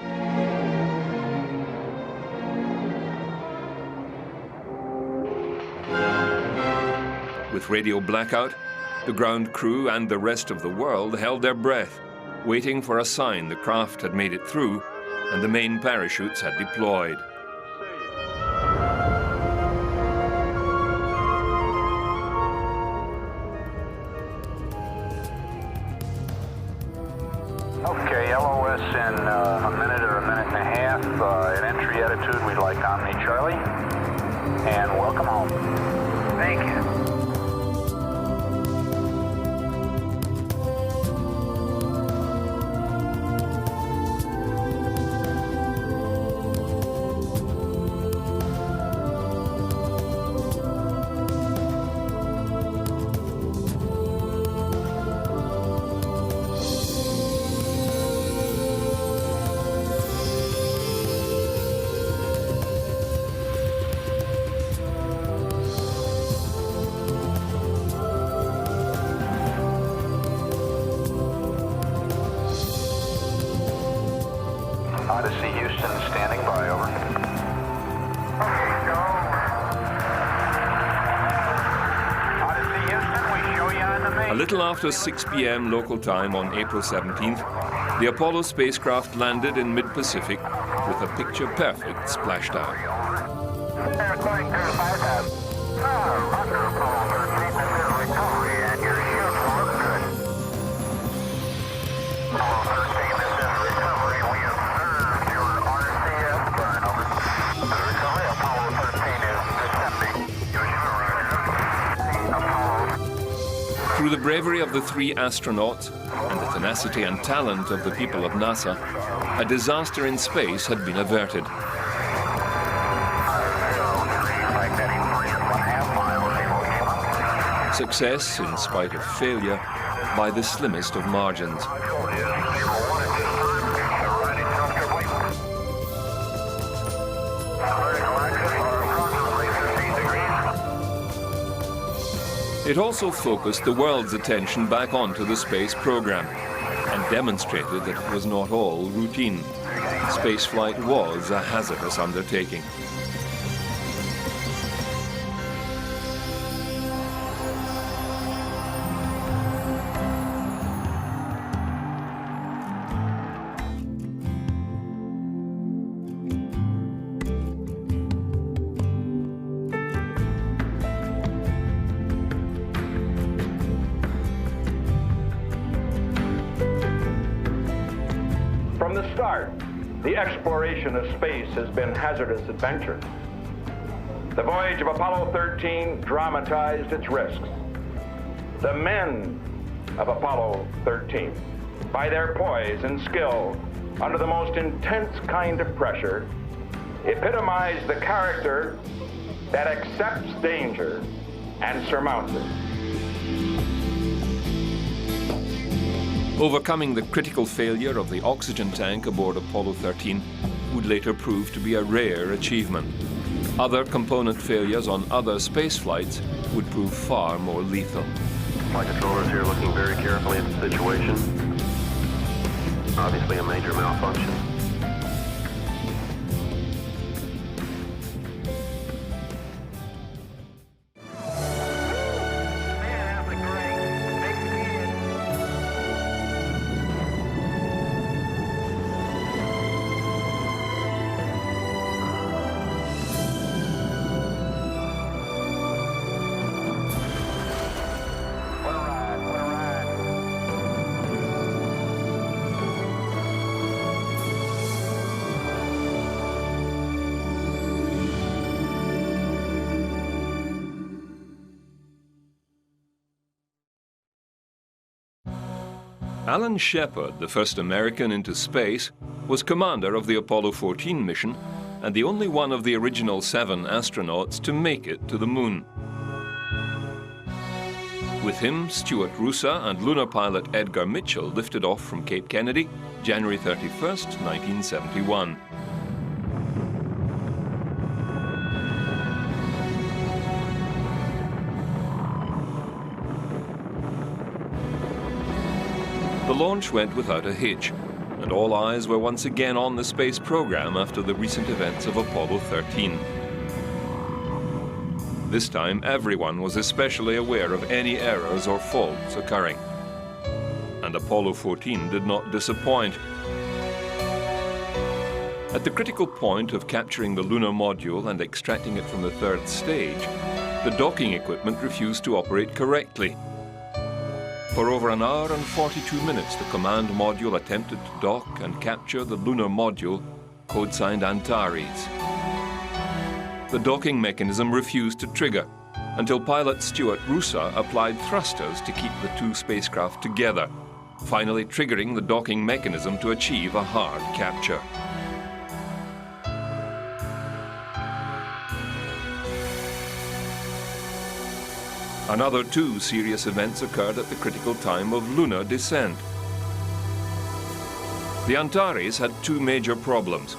With radio blackout, the ground crew and the rest of the world held their breath, waiting for a sign the craft had made it through and the main parachutes had deployed. Okay, LOS in a minute or a minute and a half. At entry attitude, we'd like Omni Charlie. And welcome home. Thank you. Odyssey Houston standing by, over. Okay, go. Odyssey Houston, we show you on the main. A little after 6 p.m. local time on April 17th, the Apollo spacecraft landed in mid-Pacific with a picture-perfect splashdown. Roger, Apollo 13, this is recovery, and your shields look good. Apollo 13, this is recovery. We observed your RCS burn, over. Recovery, Apollo 13 is descending. Your shield, Apollo. Through the bravery of the 3 astronauts and the tenacity and talent of the people of NASA, a disaster in space had been averted. Success, in spite of failure, by the slimmest of margins. It also focused the world's attention back onto the space program and demonstrated that it was not all routine. Spaceflight was a hazardous undertaking. From the start, the exploration of space has been hazardous adventure. The voyage of Apollo 13 dramatized its risks. The men of Apollo 13, by their poise and skill under the most intense kind of pressure, epitomized the character that accepts danger and surmounts it. Overcoming the critical failure of the oxygen tank aboard Apollo 13 would later prove to be a rare achievement. Other component failures on other space flights would prove far more lethal. My controllers here looking very carefully at the situation. Obviously a major malfunction. Alan Shepard, the first American into space, was commander of the Apollo 14 mission and the only one of the original 7 astronauts to make it to the moon. With him, Stuart Roosa and lunar pilot Edgar Mitchell lifted off from Cape Kennedy, January 31st, 1971. The launch went without a hitch, and all eyes were once again on the space program after the recent events of Apollo 13. This time, everyone was especially aware of any errors or faults occurring. And Apollo 14 did not disappoint. At the critical point of capturing the lunar module and extracting it from the third stage, the docking equipment refused to operate correctly. For over an hour and 42 minutes, the command module attempted to dock and capture the lunar module, code-signed Antares. The docking mechanism refused to trigger until pilot Stuart Roosa applied thrusters to keep the two spacecraft together, finally triggering the docking mechanism to achieve a hard capture. Another two serious events occurred at the critical time of lunar descent. The Antares had two major problems.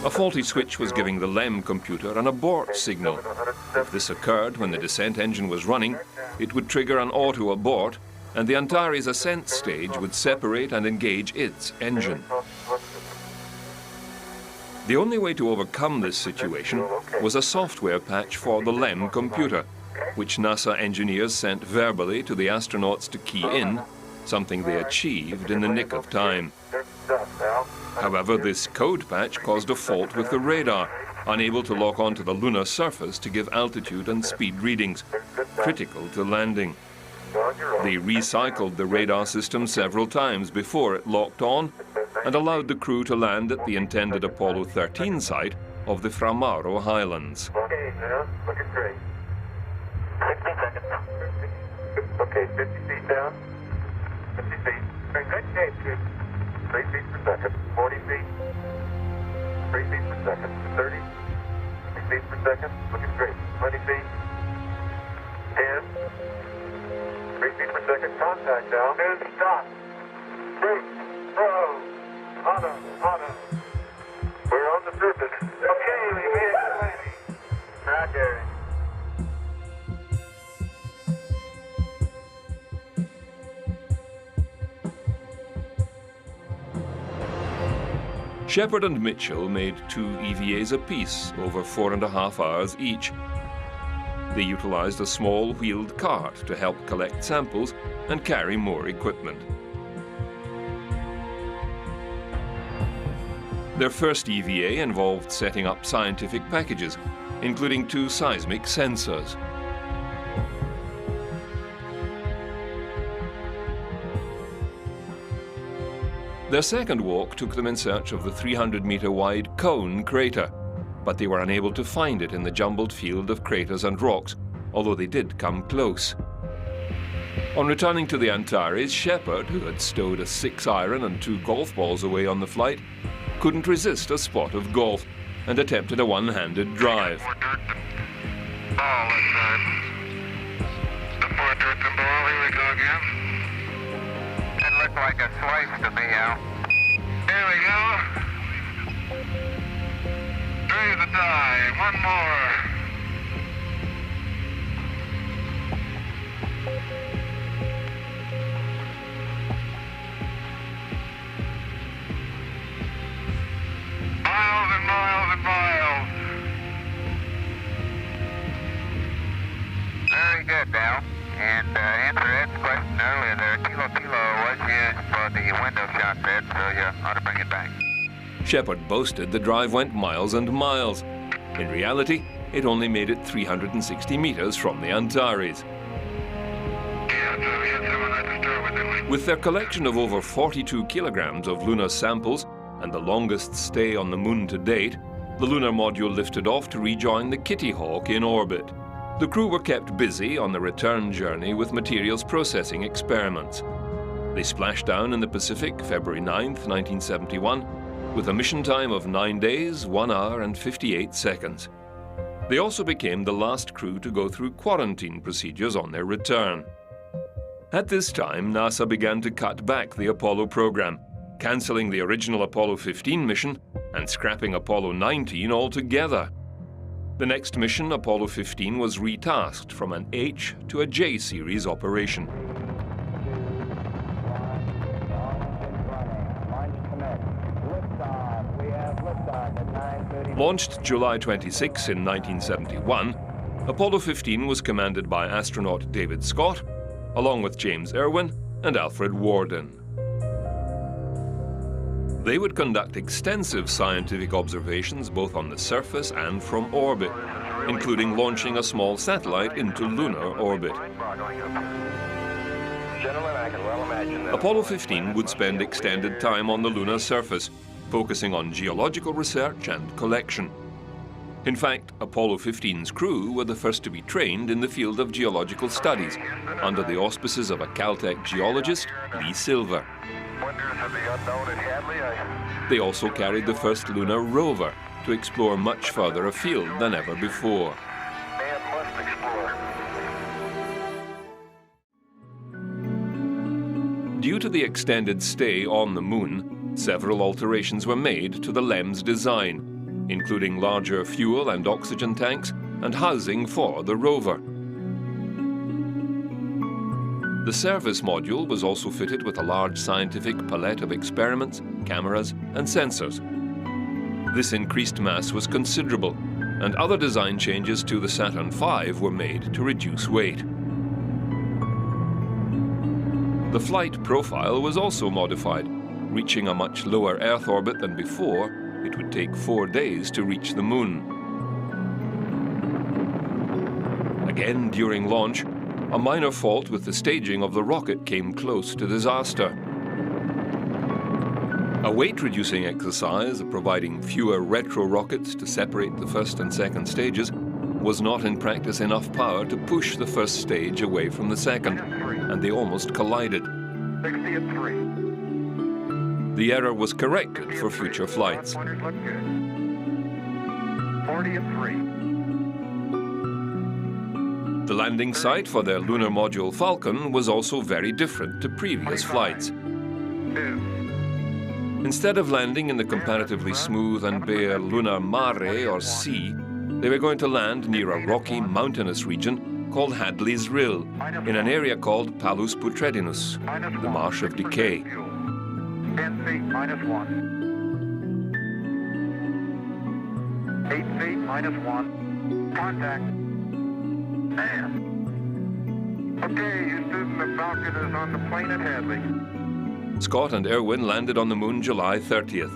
A faulty switch was giving the LEM computer an abort signal. If this occurred when the descent engine was running, it would trigger an auto abort, and the Antares ascent stage would separate and engage its engine. The only way to overcome this situation was a software patch for the LEM computer, which NASA engineers sent verbally to the astronauts to key in, something they achieved in the nick of time. However, this code patch caused a fault with the radar, unable to lock onto the lunar surface to give altitude and speed readings, critical to landing. They recycled the radar system several times before it locked on and allowed the crew to land at the intended Apollo 13 site of the Fra Mauro Highlands. Okay, now, looking great. 60 seconds. Okay, 50 feet down. 50 feet. Very good shape, Chief. 3 feet per second. 40 feet. 3 feet per second. 30. 3 feet per second. Looking great. 20 feet. 10. 3 feet per second. Contact now. And stop. Brake. Slow. Auto. We're on the surface. Okay, we made it to landing. Roger. Shepard and Mitchell made 2 EVAs apiece over 4.5 hours each. They utilized a small wheeled cart to help collect samples and carry more equipment. Their first EVA involved setting up scientific packages, including 2 seismic sensors. Their second walk took them in search of the 300-meter-wide Cone crater, but they were unable to find it in the jumbled field of craters and rocks, although they did come close. On returning to the Antares, Shepard, who had stowed a 6-iron and 2 golf balls away on the flight, couldn't resist a spot of golf and attempted a one-handed drive. Ball inside. The 4 dirt and ball, here we go again. It looked like a slice to me, Al. There we go. Through the die. One more. Miles and miles and miles. Very good, Al. And answer Ed's question earlier there, Kilo was used for the window shots, Ed, so you ought to bring it back. Shepard boasted the drive went miles and miles. In reality, it only made it 360 meters from the Antares. With their collection of over 42 kilograms of lunar samples and the longest stay on the moon to date, the lunar module lifted off to rejoin the Kitty Hawk in orbit. The crew were kept busy on the return journey with materials processing experiments. They splashed down in the Pacific February 9, 1971, with a mission time of 9 days, 1 hour and 58 seconds. They also became the last crew to go through quarantine procedures on their return. At this time, NASA began to cut back the Apollo program, cancelling the original Apollo 15 mission and scrapping Apollo 19 altogether. The next mission, Apollo 15, was retasked from an H to a J series operation. Launched July 26 in 1971, Apollo 15 was commanded by astronaut David Scott, along with James Irwin and Alfred Worden. They would conduct extensive scientific observations both on the surface and from orbit, including launching a small satellite into lunar orbit. Apollo 15 would spend extended time on the lunar surface, focusing on geological research and collection. In fact, Apollo 15's crew were the first to be trained in the field of geological studies, under the auspices of a Caltech geologist, Lee Silver. They also carried the first lunar rover to explore much further afield than ever before. Due to the extended stay on the moon, several alterations were made to the LEM's design, including larger fuel and oxygen tanks and housing for the rover. The service module was also fitted with a large scientific palette of experiments, cameras, and sensors. This increased mass was considerable, and other design changes to the Saturn V were made to reduce weight. The flight profile was also modified. Reaching a much lower Earth orbit than before, it would take 4 days to reach the moon. Again, during launch, a minor fault with the staging of the rocket came close to disaster. A weight-reducing exercise, providing fewer retro rockets to separate the first and second stages, was not in practice enough power to push the first stage away from the second, and they almost collided. 60 at 3. The error was corrected for future flights. 40 at 3. The landing site for their lunar module Falcon was also very different to previous flights. 2. Instead of landing in the comparatively smooth and bare lunar mare or sea, they were going to land near a rocky, mountainous region called Hadley's Rill, in an area called Palus Putredinus, the Marsh of Decay. 10 feet minus 1. 8 feet minus 1. Contact. And. Okay, Houston, the Falcon is on the plane at Hadley. Scott and Irwin landed on the moon July 30th.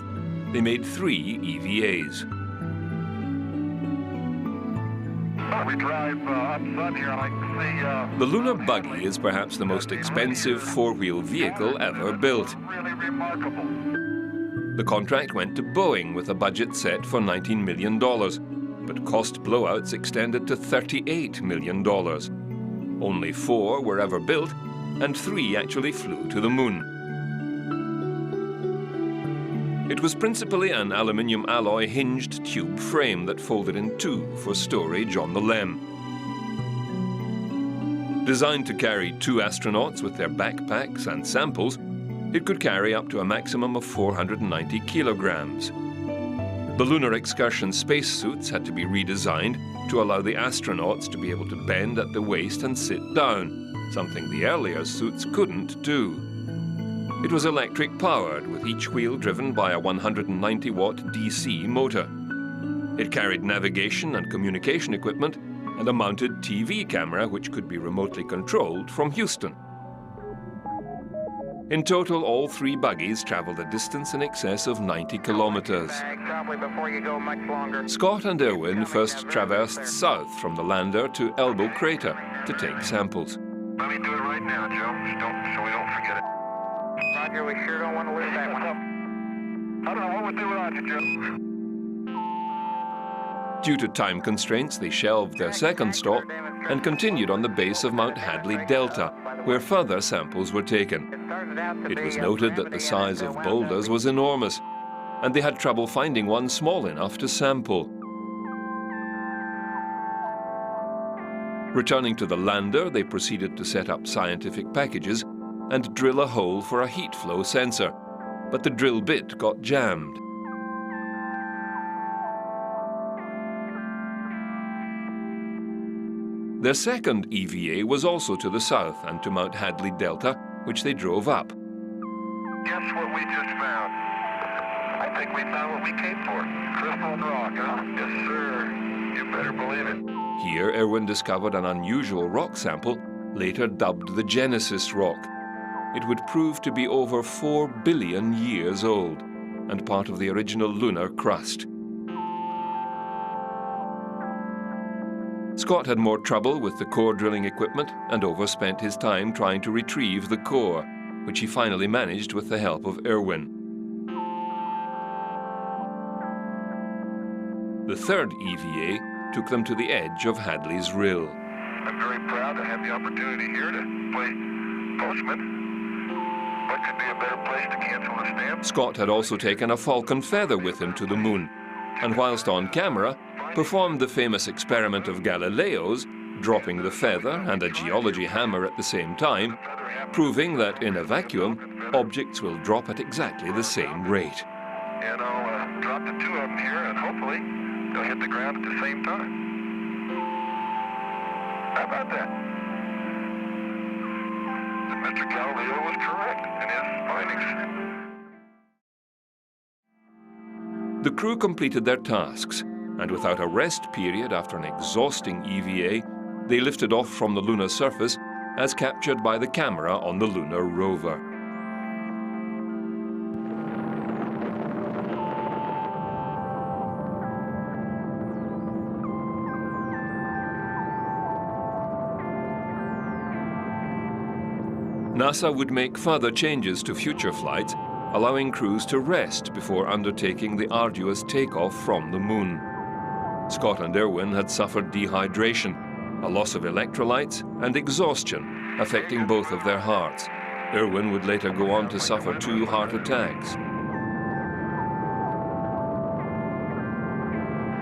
They made 3 EVAs. We drive up sun here, I like to see... The lunar buggy is perhaps the most expensive four-wheel vehicle ever built. Really remarkable. The contract went to Boeing with a budget set for $19 million, but cost blowouts extended to $38 million. Only 4 were ever built, and 3 actually flew to the moon. It was principally an aluminium alloy hinged tube frame that folded in 2 for storage on the LEM. Designed to carry 2 astronauts with their backpacks and samples, it could carry up to a maximum of 490 kilograms. The lunar excursion spacesuits had to be redesigned to allow the astronauts to be able to bend at the waist and sit down, something the earlier suits couldn't do. It was electric powered, with each wheel driven by a 190-watt DC motor. It carried navigation and communication equipment and a mounted TV camera which could be remotely controlled from Houston. In total, all 3 buggies traveled a distance in excess of 90 kilometers. Before you go much longer. Scott and Irwin first traversed south from the lander to Elbow Crater to take samples. Let me do it right now, Joe, so we don't forget it. Roger, we sure don't want to lose that one. I don't know what we'll do without you, Joe. Due to time constraints, they shelved their second stop and continued on the base of Mount Hadley Delta, where further samples were taken. It was noted that the size of boulders was enormous, and they had trouble finding one small enough to sample. Returning to the lander, they proceeded to set up scientific packages and drill a hole for a heat flow sensor, but the drill bit got jammed. Their second EVA was also to the south and to Mount Hadley Delta, which they drove up. Guess what we just found? I think we found what we came for. Crystal rock, huh? Yes, sir. You better believe it. Here, Irwin discovered an unusual rock sample, later dubbed the Genesis Rock. It would prove to be over 4 billion years old and part of the original lunar crust. Scott had more trouble with the core drilling equipment and overspent his time trying to retrieve the core, which he finally managed with the help of Irwin. The third EVA took them to the edge of Hadley's Rill. I'm very proud to have the opportunity here to play postman. What could be a better place to cancel a stamp? Scott had also taken a falcon feather with him to the moon, and whilst on camera, performed the famous experiment of Galileo's, dropping the feather and a geology hammer at the same time, proving that in a vacuum, objects will drop at exactly the same rate. And I'll drop the two of them here, and hopefully they'll hit the ground at the same time. How about that? Mr. Galileo was correct in his findings. The crew completed their tasks, and without a rest period after an exhausting EVA, they lifted off from the lunar surface as captured by the camera on the lunar rover. NASA would make further changes to future flights, allowing crews to rest before undertaking the arduous takeoff from the moon. Scott and Irwin had suffered dehydration, a loss of electrolytes, and exhaustion, affecting both of their hearts. Irwin would later go on to suffer 2 heart attacks.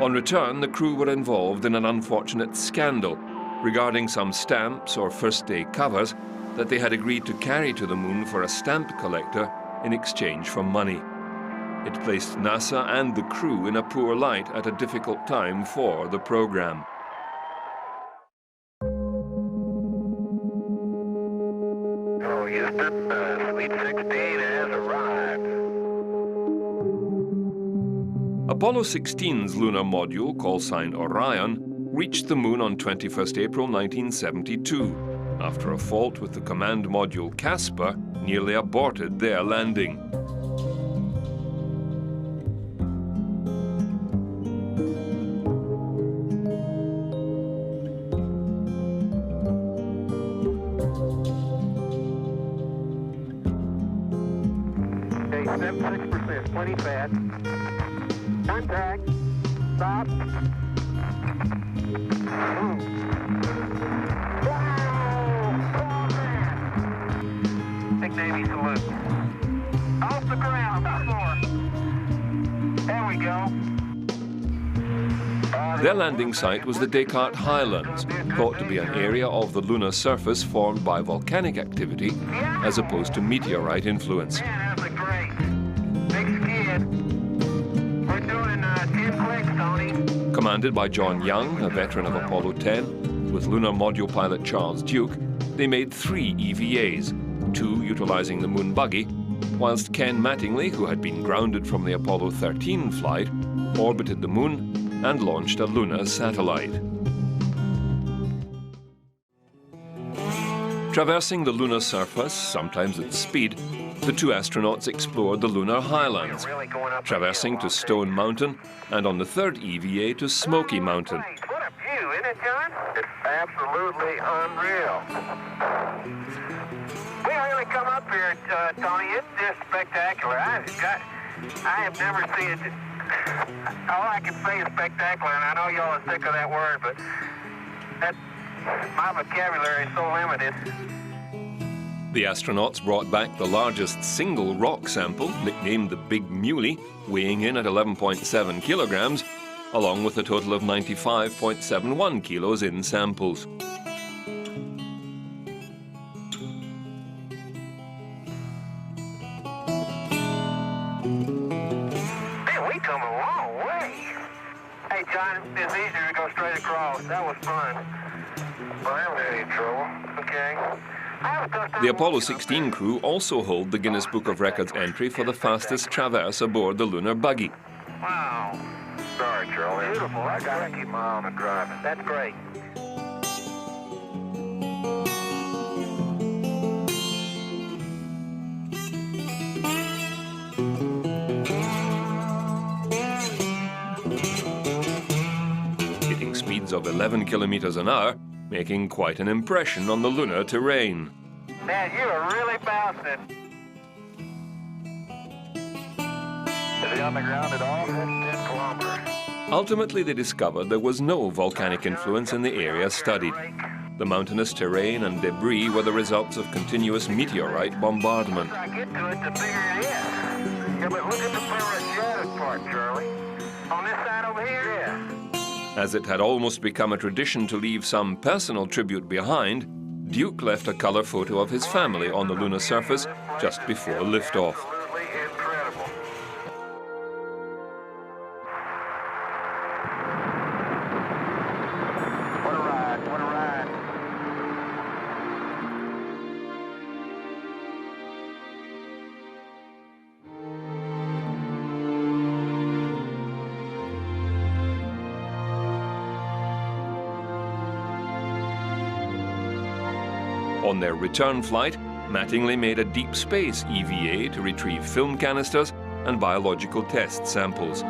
On return, the crew were involved in an unfortunate scandal regarding some stamps or first-day covers that they had agreed to carry to the moon for a stamp collector in exchange for money. It placed NASA and the crew in a poor light at a difficult time for the program. Oh, Houston, Sweet 16 has arrived. Apollo 16's lunar module, call-signed Orion, reached the moon on 21st April 1972. After a fault with the command module Casper nearly aborted their landing. Okay, 76%, plenty fat. Contact. Stop. Navy salute. Off the ground, floor. There we go. Their landing site was the Descartes Highlands, thought to be an area of the lunar surface formed by volcanic activity as opposed to meteorite influence. Yeah, that was great. Big skid. We're doing 10 clicks, Tony. Commanded by John Young, a veteran of Apollo 10, with lunar module pilot Charles Duke, they made 3 EVAs, 2 utilizing the moon buggy, whilst Ken Mattingly, who had been grounded from the Apollo 13 flight, orbited the moon and launched a lunar satellite. Traversing the lunar surface, sometimes at speed, the 2 astronauts explored the lunar highlands, traversing to Stone Mountain and on the 3rd EVA to Smoky Mountain. What a view, isn't it, John? It's absolutely unreal. We really come up here, Tony. It's just spectacular. I have never seen it. All I can say is spectacular, and I know y'all are sick of that word, but my vocabulary is so limited. The astronauts brought back the largest single rock sample, nicknamed the Big Muley, weighing in at 11.7 kilograms, along with a total of 95.71 kilos in samples. Come a long way. Hey, John, it's easier to go straight across. That was fun. Well, I haven't had any trouble. Okay. The Apollo 16 crew also hold the Guinness Book of Records entry for the fastest traverse aboard the lunar buggy. Wow. Sorry, Charlie. Beautiful. I gotta keep my arm and driving. That's great. Hitting speeds of 11 kilometers an hour, making quite an impression on the lunar terrain. Man, you are really bouncing. Is he on the ground at all? That's 10 kilometers. Ultimately, they discovered there was no volcanic influence in the area studied. The mountainous terrain and debris were the results of continuous meteorite bombardment. The closer I get to it, the bigger it is. Yeah, but look at the permanent shattered part, Charlie. On this side over here? Yeah. As it had almost become a tradition to leave some personal tribute behind, Duke left a color photo of his family on the lunar surface just before liftoff. Absolutely incredible. What a ride, what a ride. On their return flight, Mattingly made a deep space EVA to retrieve film canisters and biological test samples.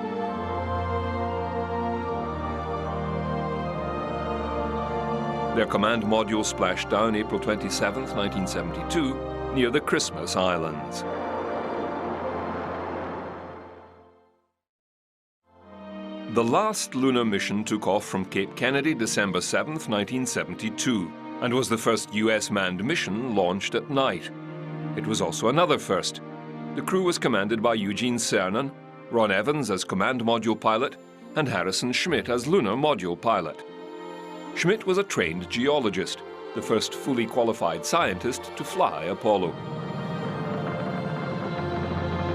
Their command module splashed down April 27, 1972, near the Christmas Islands. The last lunar mission took off from Cape Kennedy December 7, 1972, and was the first US manned mission launched at night. It was also another first. The crew was commanded by Eugene Cernan, Ron Evans as command module pilot, and Harrison Schmitt as lunar module pilot. Schmitt was a trained geologist, the first fully qualified scientist to fly Apollo.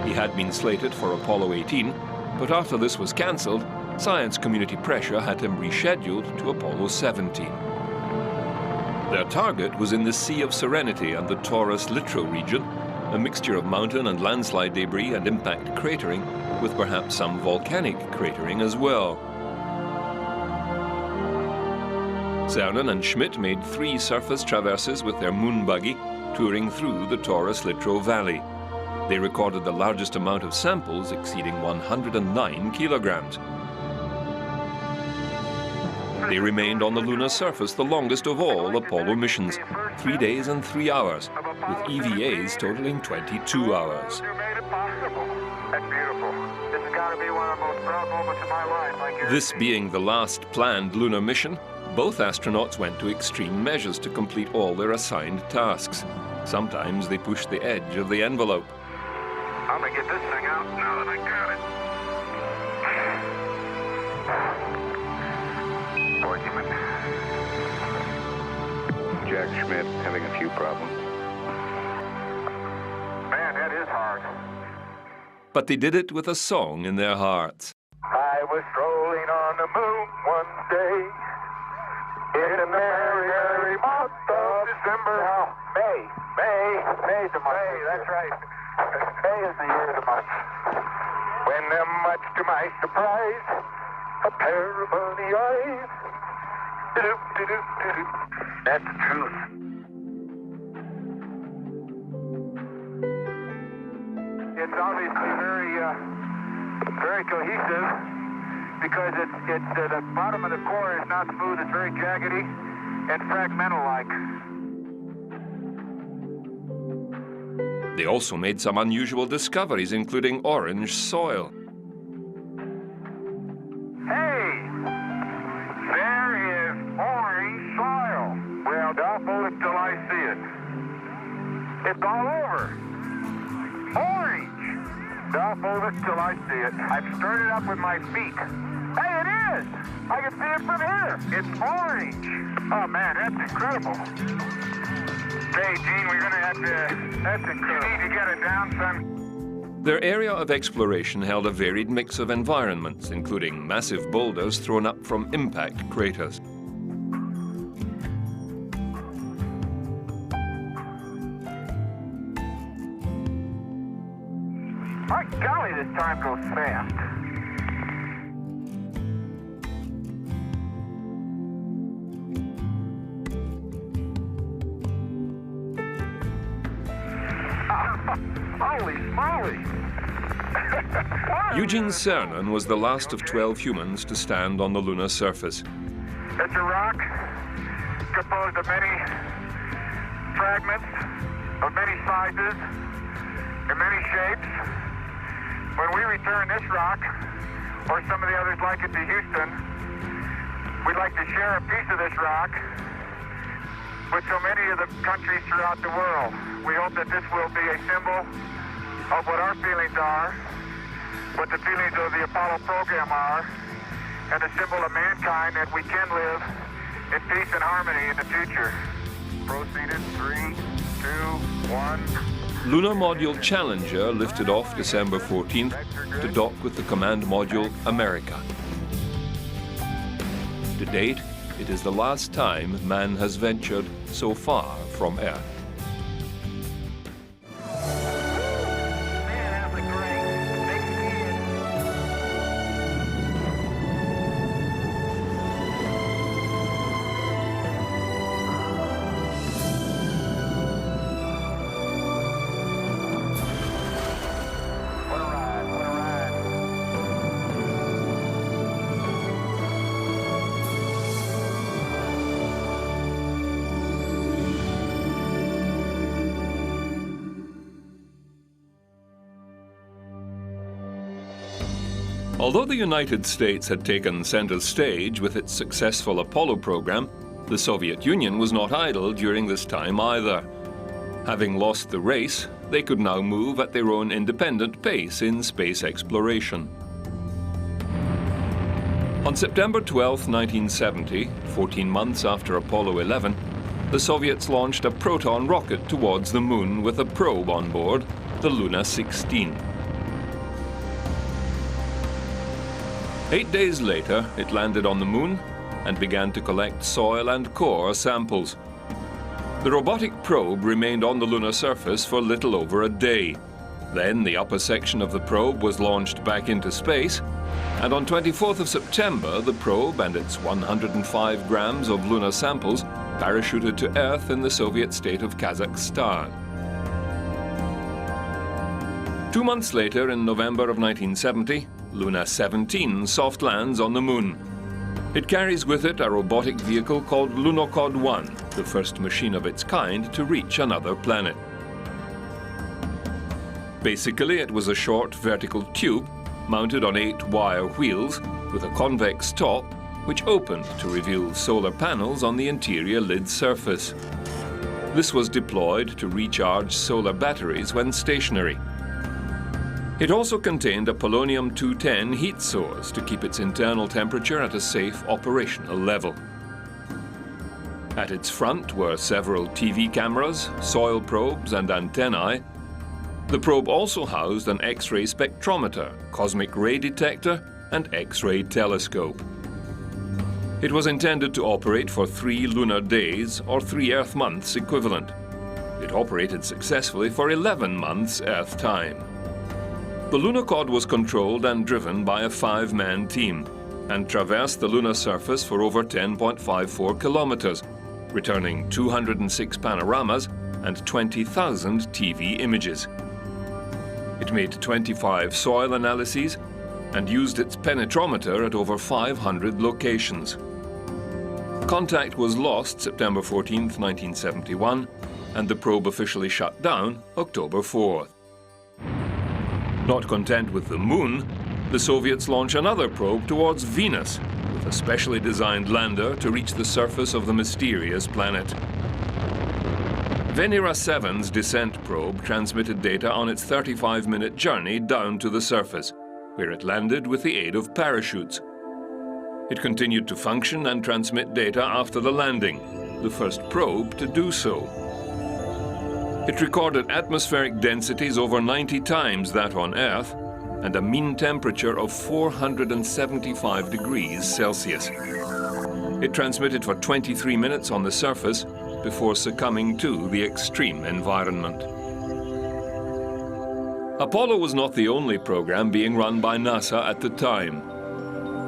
He had been slated for Apollo 18, but after this was cancelled, science community pressure had him rescheduled to Apollo 17. Their target was in the Sea of Serenity and the Taurus littoral region, a mixture of mountain and landslide debris and impact cratering, with perhaps some volcanic cratering as well. Cernan and Schmitt made 3 surface traverses with their moon buggy, touring through the Taurus littoral valley. They recorded the largest amount of samples, exceeding 109 kilograms. They remained on the lunar surface the longest of all Apollo missions, 3 days and 3 hours, with EVAs totaling 22 hours. You made it possible. That's beautiful. This has got to be one of the most proud moments of my life. This being the last planned lunar mission, both astronauts went to extreme measures to complete all their assigned tasks. Sometimes they pushed the edge of the envelope. I'm going to get this thing out now that I got it. Argument. Jack Schmitt having a few problems. Man, that is hard. But they did it with a song in their hearts. I was strolling on the moon one day in the merry, merry month of December. Now, May's the month. May, that's right. May is the year of the month. When, much to my surprise, a pair of bunny eyes. That's the truth. It's obviously very cohesive because the bottom of the core is not smooth. It's very jaggedy and fragmental-like. They also made some unusual discoveries, including orange soil. Hey, there is orange soil. Well, I'll hold it till I see it. It's all over. Orange. I'll hold it till I see it. I've stirred it up with my feet. Hey, it is. I can see it from here. It's orange. Oh, man, that's incredible. Hey, Gene, we're going to have to... That's incredible. You need to get it down, son. Their area of exploration held a varied mix of environments, including massive boulders thrown up from impact craters. My golly, this time goes fast. moly! Eugene Cernan was the last of 12 humans to stand on the lunar surface. It's a rock composed of many fragments of many sizes and many shapes. When we return this rock, or some of the others like it, to Houston, we'd like to share a piece of this rock with so many of the countries throughout the world. We hope that this will be a symbol of what our feelings are, what the feelings of the Apollo program are, and a symbol of mankind that we can live in peace and harmony in the future. Proceeded, 3, 2, 1. Lunar Module Challenger lifted off December 14th to dock with the command module America. To date, it is the last time man has ventured so far from Earth. Although the United States had taken center stage with its successful Apollo program, the Soviet Union was not idle during this time either. Having lost the race, they could now move at their own independent pace in space exploration. On September 12, 1970, 14 months after Apollo 11, the Soviets launched a Proton rocket towards the moon with a probe on board, the Luna 16. 8 days later, it landed on the moon and began to collect soil and core samples. The robotic probe remained on the lunar surface for little over a day. Then the upper section of the probe was launched back into space, and on 24th of September, the probe and its 105 grams of lunar samples parachuted to Earth in the Soviet state of Kazakhstan. 2 months later, in November of 1970, Luna 17 soft lands on the moon. It carries with it a robotic vehicle called Lunokhod-1, the first machine of its kind to reach another planet. Basically, it was a short vertical tube mounted on 8 wire wheels with a convex top which opened to reveal solar panels on the interior lid surface. This was deployed to recharge solar batteries when stationary. It also contained a polonium-210 heat source to keep its internal temperature at a safe operational level. At its front were several TV cameras, soil probes and antennae. The probe also housed an X-ray spectrometer, cosmic ray detector and X-ray telescope. It was intended to operate for 3 lunar days or 3 Earth months equivalent. It operated successfully for 11 months Earth time. The Lunokhod was controlled and driven by a 5-man team and traversed the lunar surface for over 10.54 kilometers, returning 206 panoramas and 20,000 TV images. It made 25 soil analyses and used its penetrometer at over 500 locations. Contact was lost September 14, 1971, and the probe officially shut down October 4th. Not content with the moon, the Soviets launch another probe towards Venus with a specially designed lander to reach the surface of the mysterious planet. Venera 7's descent probe transmitted data on its 35-minute journey down to the surface, where it landed with the aid of parachutes. It continued to function and transmit data after the landing, the first probe to do so. It recorded atmospheric densities over 90 times that on Earth and a mean temperature of 475 degrees Celsius. It transmitted for 23 minutes on the surface before succumbing to the extreme environment. Apollo was not the only program being run by NASA at the time.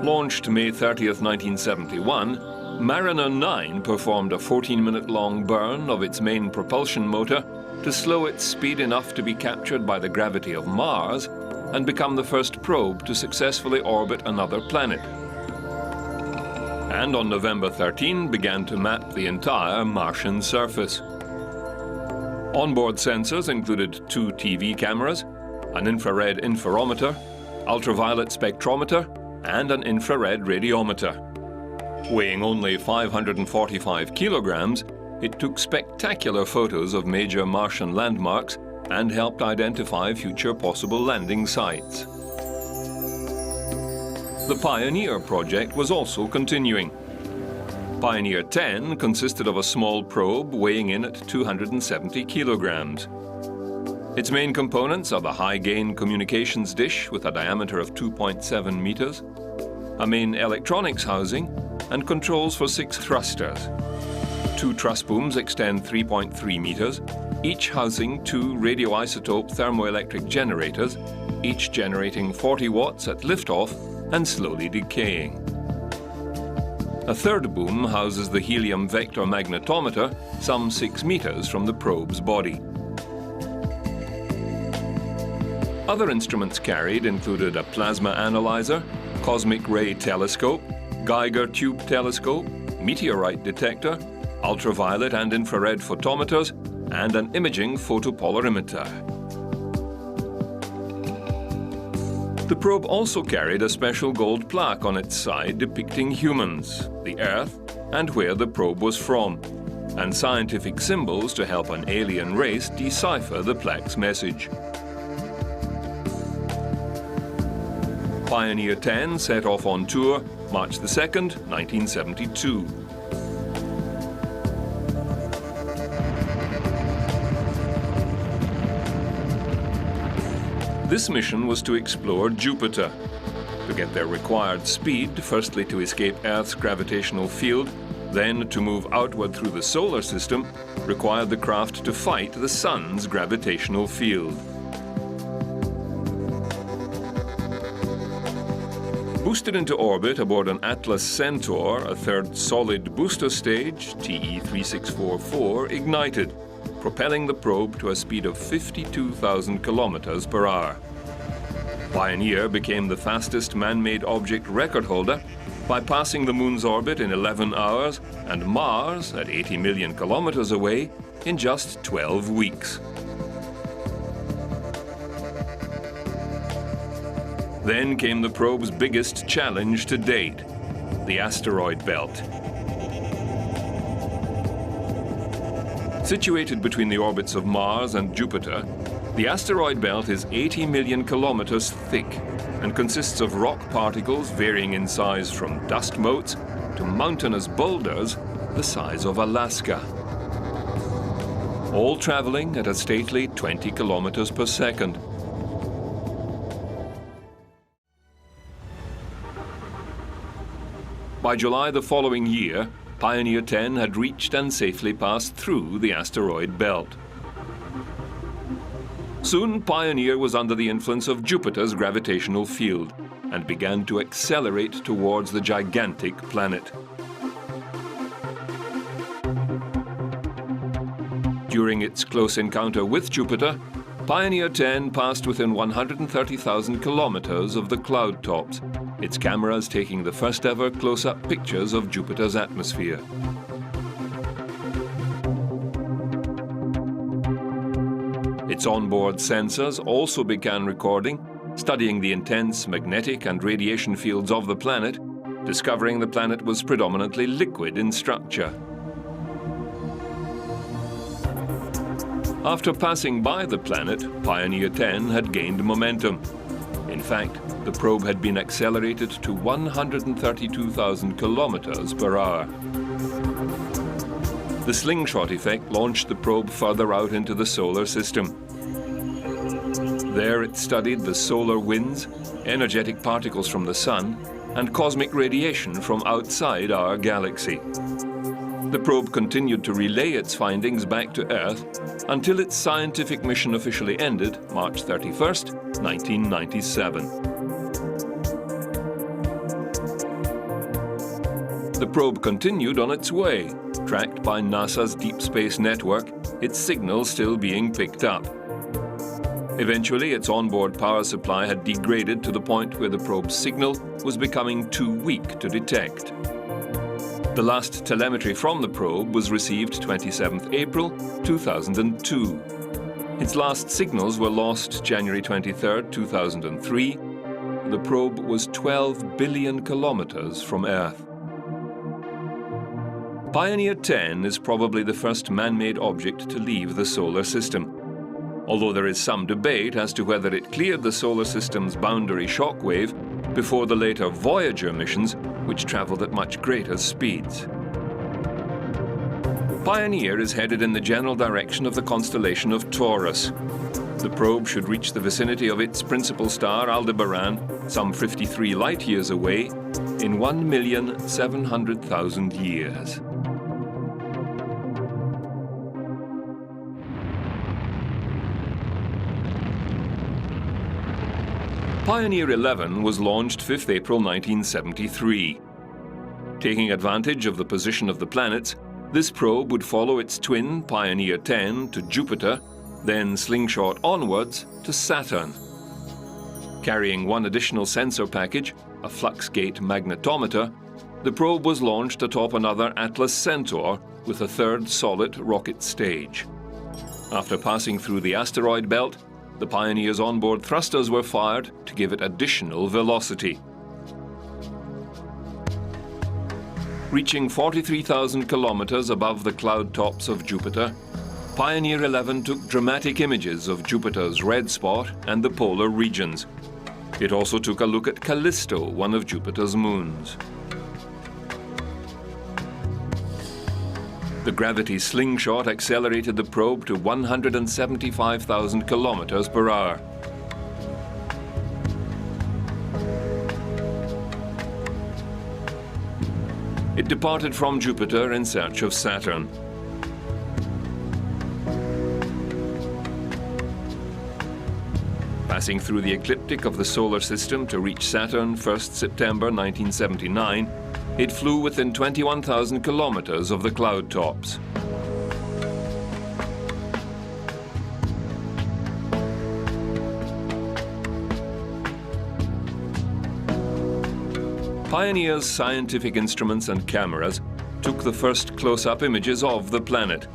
Launched May 30th, 1971, Mariner 9 performed a 14-minute-long burn of its main propulsion motor to slow its speed enough to be captured by the gravity of Mars and become the first probe to successfully orbit another planet. And on November 13 began to map the entire Martian surface. Onboard sensors included 2 TV cameras, an infrared interferometer, ultraviolet spectrometer, and an infrared radiometer. Weighing only 545 kilograms, it took spectacular photos of major Martian landmarks and helped identify future possible landing sites. The Pioneer project was also continuing. Pioneer 10 consisted of a small probe weighing in at 270 kilograms. Its main components are the high-gain communications dish with a diameter of 2.7 meters, a main electronics housing, and controls for 6 thrusters. 2 truss booms extend 3.3 meters, each housing 2 radioisotope thermoelectric generators, each generating 40 watts at liftoff and slowly decaying. A third boom houses the helium vector magnetometer some 6 meters from the probe's body. Other instruments carried included a plasma analyzer, cosmic ray telescope, Geiger tube telescope, meteorite detector, ultraviolet and infrared photometers, and an imaging photopolarimeter. The probe also carried a special gold plaque on its side depicting humans, the Earth, and where the probe was from, and scientific symbols to help an alien race decipher the plaque's message. Pioneer 10 set off on tour March 2nd, 1972. This mission was to explore Jupiter, to get their required speed, firstly to escape Earth's gravitational field, then to move outward through the solar system, required the craft to fight the Sun's gravitational field. Boosted into orbit aboard an Atlas Centaur, a third solid booster stage, TE-3644, ignited, propelling the probe to a speed of 52,000 kilometers per hour. Pioneer became the fastest man-made object record holder by passing the Moon's orbit in 11 hours and Mars, at 80 million kilometers away, in just 12 weeks. Then came the probe's biggest challenge to date, the asteroid belt. Situated between the orbits of Mars and Jupiter, the asteroid belt is 80 million kilometers thick and consists of rock particles varying in size from dust motes to mountainous boulders the size of Alaska. All traveling at a stately 20 kilometers per second. By July the following year, Pioneer 10 had reached and safely passed through the asteroid belt. Soon, Pioneer was under the influence of Jupiter's gravitational field and began to accelerate towards the gigantic planet. During its close encounter with Jupiter, Pioneer 10 passed within 130,000 kilometers of the cloud tops, its cameras taking the first ever close-up pictures of Jupiter's atmosphere. Its onboard sensors also began recording, studying the intense magnetic and radiation fields of the planet, discovering the planet was predominantly liquid in structure. After passing by the planet, Pioneer 10 had gained momentum. In fact, the probe had been accelerated to 132,000 kilometers per hour. The slingshot effect launched the probe further out into the solar system. There it studied the solar winds, energetic particles from the sun, and cosmic radiation from outside our galaxy. The probe continued to relay its findings back to Earth until its scientific mission officially ended March 31st, 1997. The probe continued on its way, tracked by NASA's Deep Space Network, its signal still being picked up. Eventually, its onboard power supply had degraded to the point where the probe's signal was becoming too weak to detect. The last telemetry from the probe was received 27 April 2002. Its last signals were lost January 23, 2003. The probe was 12 billion kilometers from Earth. Pioneer 10 is probably the first man-made object to leave the solar system, although there is some debate as to whether it cleared the solar system's boundary shockwave before the later Voyager missions, which traveled at much greater speeds. Pioneer is headed in the general direction of the constellation of Taurus. The probe should reach the vicinity of its principal star, Aldebaran, some 53 light-years away, in 1,700,000 years. Pioneer 11 was launched 5 April 1973. Taking advantage of the position of the planets, this probe would follow its twin, Pioneer 10, to Jupiter, then slingshot onwards to Saturn. Carrying one additional sensor package, a fluxgate magnetometer, the probe was launched atop another Atlas Centaur with a third solid rocket stage. After passing through the asteroid belt, the Pioneer's onboard thrusters were fired to give it additional velocity. Reaching 43,000 kilometers above the cloud tops of Jupiter, Pioneer 11 took dramatic images of Jupiter's red spot and the polar regions. It also took a look at Callisto, one of Jupiter's moons. The gravity slingshot accelerated the probe to 175,000 kilometers per hour. It departed from Jupiter in search of Saturn. Passing through the ecliptic of the solar system to reach Saturn 1st September 1979, it flew within 21,000 kilometers of the cloud tops. Pioneer's scientific instruments and cameras took the first close-up images of the planet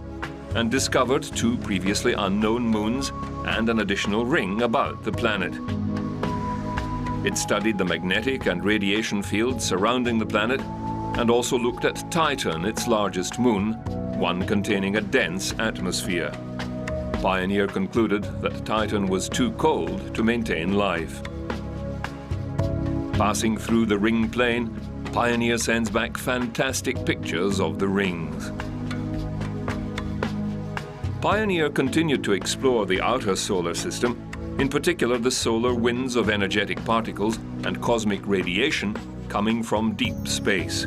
and discovered 2 previously unknown moons and an additional ring about the planet. It studied the magnetic and radiation fields surrounding the planet and also looked at Titan, its largest moon, one containing a dense atmosphere. Pioneer concluded that Titan was too cold to maintain life. Passing through the ring plane, Pioneer sends back fantastic pictures of the rings. Pioneer continued to explore the outer solar system, in particular the solar winds of energetic particles and cosmic radiation coming from deep space.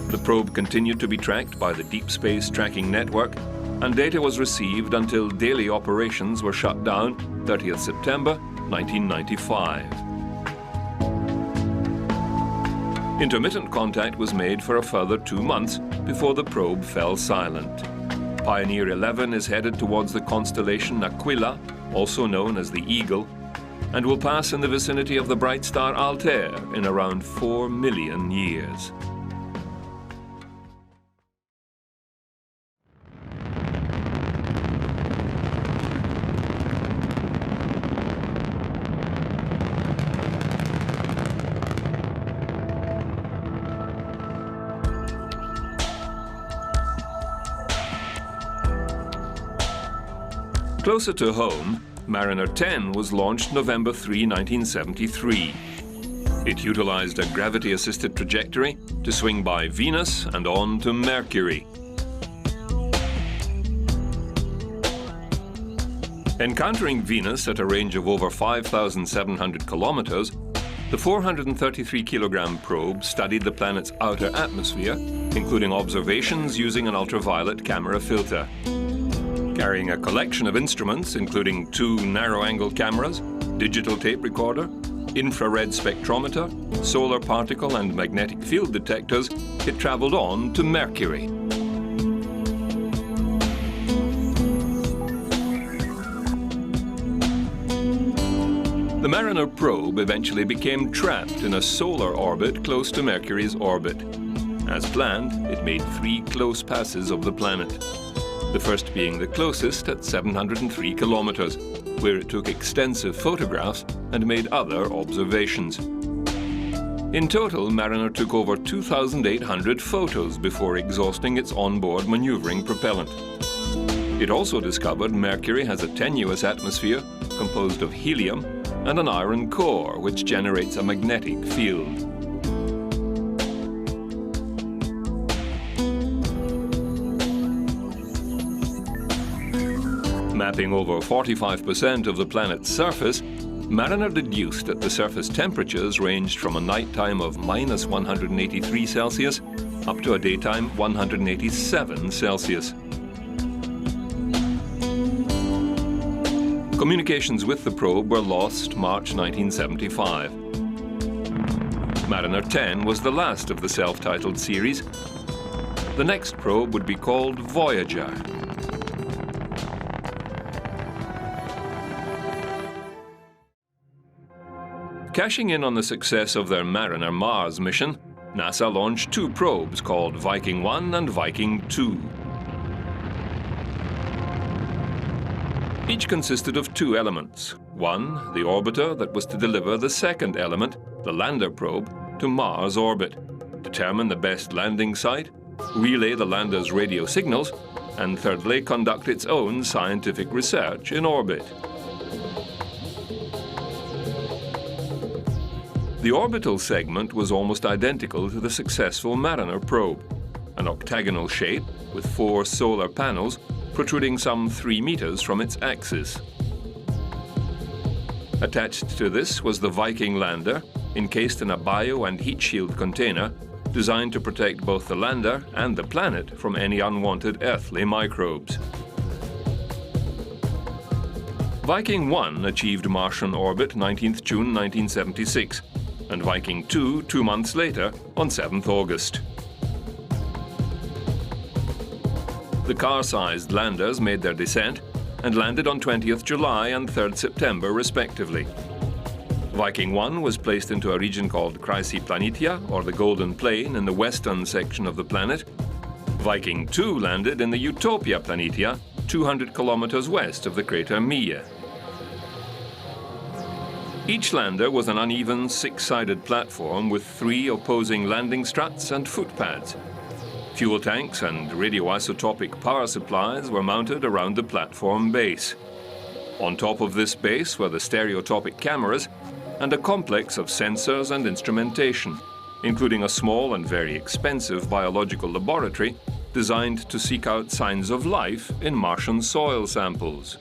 The probe continued to be tracked by the Deep Space Tracking Network, and data was received until daily operations were shut down 30th September 1995. Intermittent contact was made for a further 2 months before the probe fell silent. Pioneer 11 is headed towards the constellation Aquila, also known as the Eagle, and will pass in the vicinity of the bright star Altair in around 4 million years. Closer to home, Mariner 10 was launched November 3, 1973. It utilized a gravity-assisted trajectory to swing by Venus and on to Mercury. Encountering Venus at a range of over 5,700 kilometers, the 433-kilogram probe studied the planet's outer atmosphere, including observations using an ultraviolet camera filter. Carrying a collection of instruments, including 2 narrow-angle cameras, digital tape recorder, infrared spectrometer, solar particle and magnetic field detectors, it travelled on to Mercury. The Mariner probe eventually became trapped in a solar orbit close to Mercury's orbit. As planned, it made 3 close passes of the planet. The first being the closest at 703 kilometers, where it took extensive photographs and made other observations. In total, Mariner took over 2,800 photos before exhausting its onboard maneuvering propellant. It also discovered Mercury has a tenuous atmosphere composed of helium and an iron core, which generates a magnetic field. Mapping over 45% of the planet's surface, Mariner deduced that the surface temperatures ranged from a nighttime of minus 183 Celsius up to a daytime 187 Celsius. Communications with the probe were lost March 1975. Mariner 10 was the last of the self-titled series. The next probe would be called Voyager. Cashing in on the success of their Mariner Mars mission, NASA launched 2 probes called Viking 1 and Viking 2. Each consisted of 2 elements. One, the orbiter that was to deliver the second element, the lander probe, to Mars orbit, determine the best landing site, relay the lander's radio signals, and thirdly, conduct its own scientific research in orbit. The orbital segment was almost identical to the successful Mariner probe, an octagonal shape with 4 solar panels protruding some 3 meters from its axis. Attached to this was the Viking lander, encased in a bio and heat shield container designed to protect both the lander and the planet from any unwanted earthly microbes. Viking 1 achieved Martian orbit 19th June 1976, and Viking 2 2 months later on 7th August. The car-sized landers made their descent and landed on 20th July and 3rd September respectively. Viking 1 was placed into a region called Chrysi Planitia, or the Golden Plain, in the western section of the planet. Viking 2 landed in the Utopia Planitia, 200 kilometers west of the crater Mie. Each lander was an uneven 6-sided platform with 3 opposing landing struts and footpads. Fuel tanks and radioisotopic power supplies were mounted around the platform base. On top of this base were the stereotopic cameras and a complex of sensors and instrumentation, including a small and very expensive biological laboratory designed to seek out signs of life in Martian soil samples.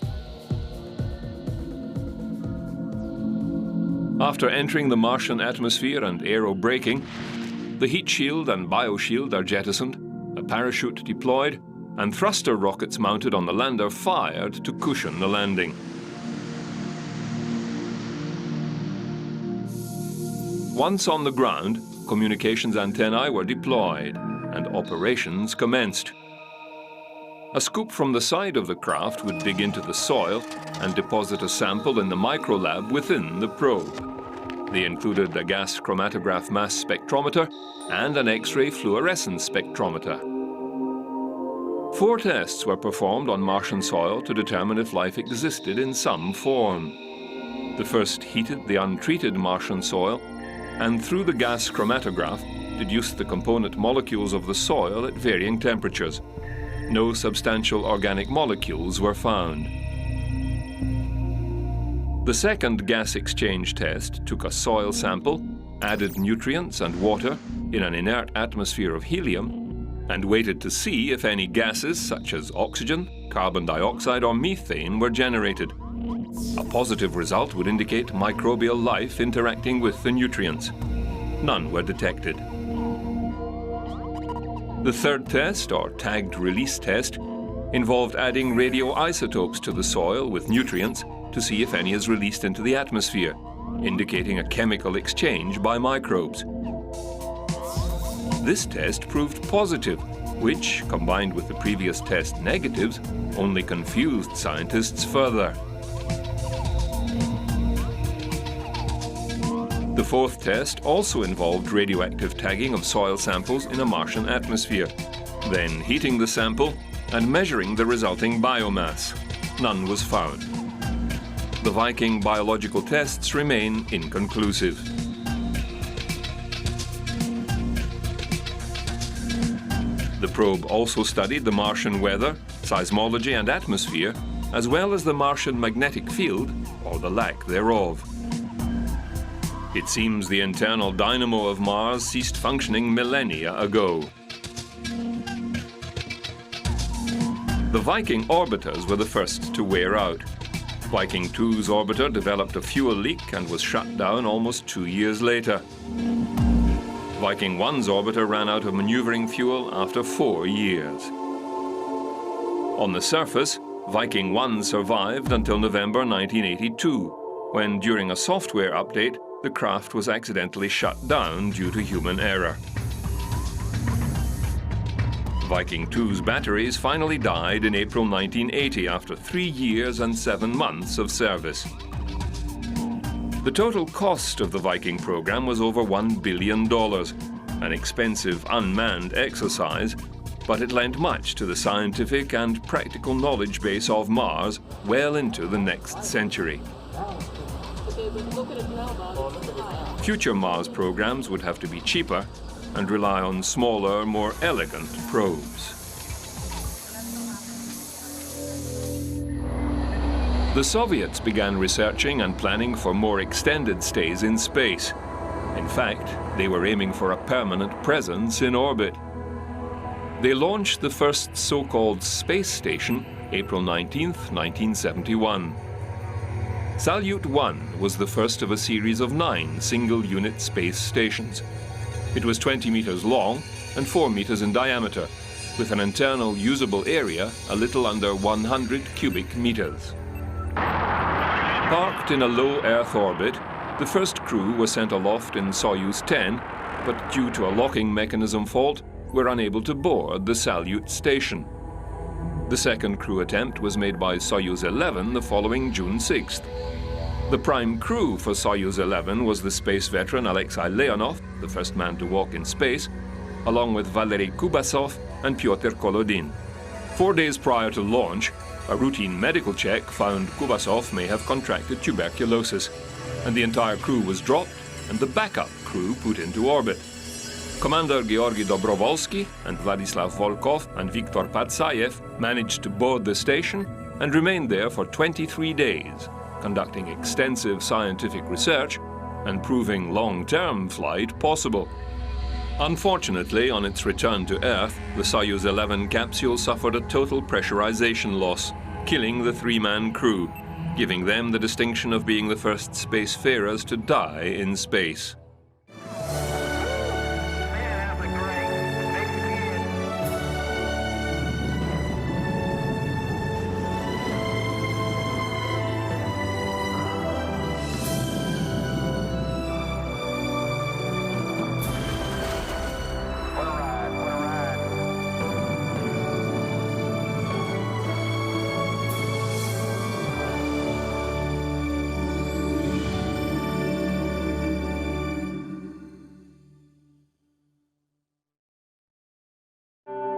After entering the Martian atmosphere and aerobraking, the heat shield and bioshield are jettisoned, a parachute deployed, and thruster rockets mounted on the lander fired to cushion the landing. Once on the ground, communications antennae were deployed and operations commenced. A scoop from the side of the craft would dig into the soil and deposit a sample in the microlab within the probe. They included a gas chromatograph mass spectrometer and an X-ray fluorescence spectrometer. 4 tests were performed on Martian soil to determine if life existed in some form. The first heated the untreated Martian soil and through the gas chromatograph deduced the component molecules of the soil at varying temperatures. No substantial organic molecules were found. The second gas exchange test took a soil sample, added nutrients and water in an inert atmosphere of helium, and waited to see if any gases such as oxygen, carbon dioxide or methane were generated. A positive result would indicate microbial life interacting with the nutrients. None were detected. The third test, or tagged release test, involved adding radioisotopes to the soil with nutrients to see if any is released into the atmosphere, indicating a chemical exchange by microbes. This test proved positive, which, combined with the previous test negatives, only confused scientists further. The fourth test also involved radioactive tagging of soil samples in a Martian atmosphere, then heating the sample and measuring the resulting biomass. None was found. The Viking biological tests remain inconclusive. The probe also studied the Martian weather, seismology and atmosphere, as well as the Martian magnetic field, or the lack thereof. It seems the internal dynamo of Mars ceased functioning millennia ago. The Viking orbiters were the first to wear out. Viking 2's orbiter developed a fuel leak and was shut down almost 2 years later. Viking 1's orbiter ran out of maneuvering fuel after 4 years. On the surface, Viking 1 survived until November 1982, when during a software update, the craft was accidentally shut down due to human error. Viking 2's batteries finally died in April 1980 after 3 years and 7 months of service. The total cost of the Viking program was over $1 billion, an expensive unmanned exercise, but it lent much to the scientific and practical knowledge base of Mars well into the next century. Future Mars programs would have to be cheaper and rely on smaller, more elegant probes. The Soviets began researching and planning for more extended stays in space. In fact, they were aiming for a permanent presence in orbit. They launched the first so-called space station April 19, 1971. Salyut 1 was the first of a series of 9 single-unit space stations. It was 20 meters long and 4 meters in diameter, with an internal usable area a little under 100 cubic meters. Parked in a low Earth orbit, the first crew was sent aloft in Soyuz 10, but due to a locking mechanism fault, were unable to board the Salyut station. The second crew attempt was made by Soyuz 11 the following June 6th. The prime crew for Soyuz 11 was the space veteran Alexei Leonov, the first man to walk in space, along with Valery Kubasov and Pyotr Kolodin. 4 days prior to launch, a routine medical check found Kubasov may have contracted tuberculosis, and the entire crew was dropped and the backup crew put into orbit. Commander Georgy Dobrovolsky and Vladislav Volkov and Viktor Patsayev managed to board the station and remained there for 23 days, conducting extensive scientific research and proving long-term flight possible. Unfortunately, on its return to Earth, the Soyuz 11 capsule suffered a total pressurization loss, killing the 3-man crew, giving them the distinction of being the first spacefarers to die in space.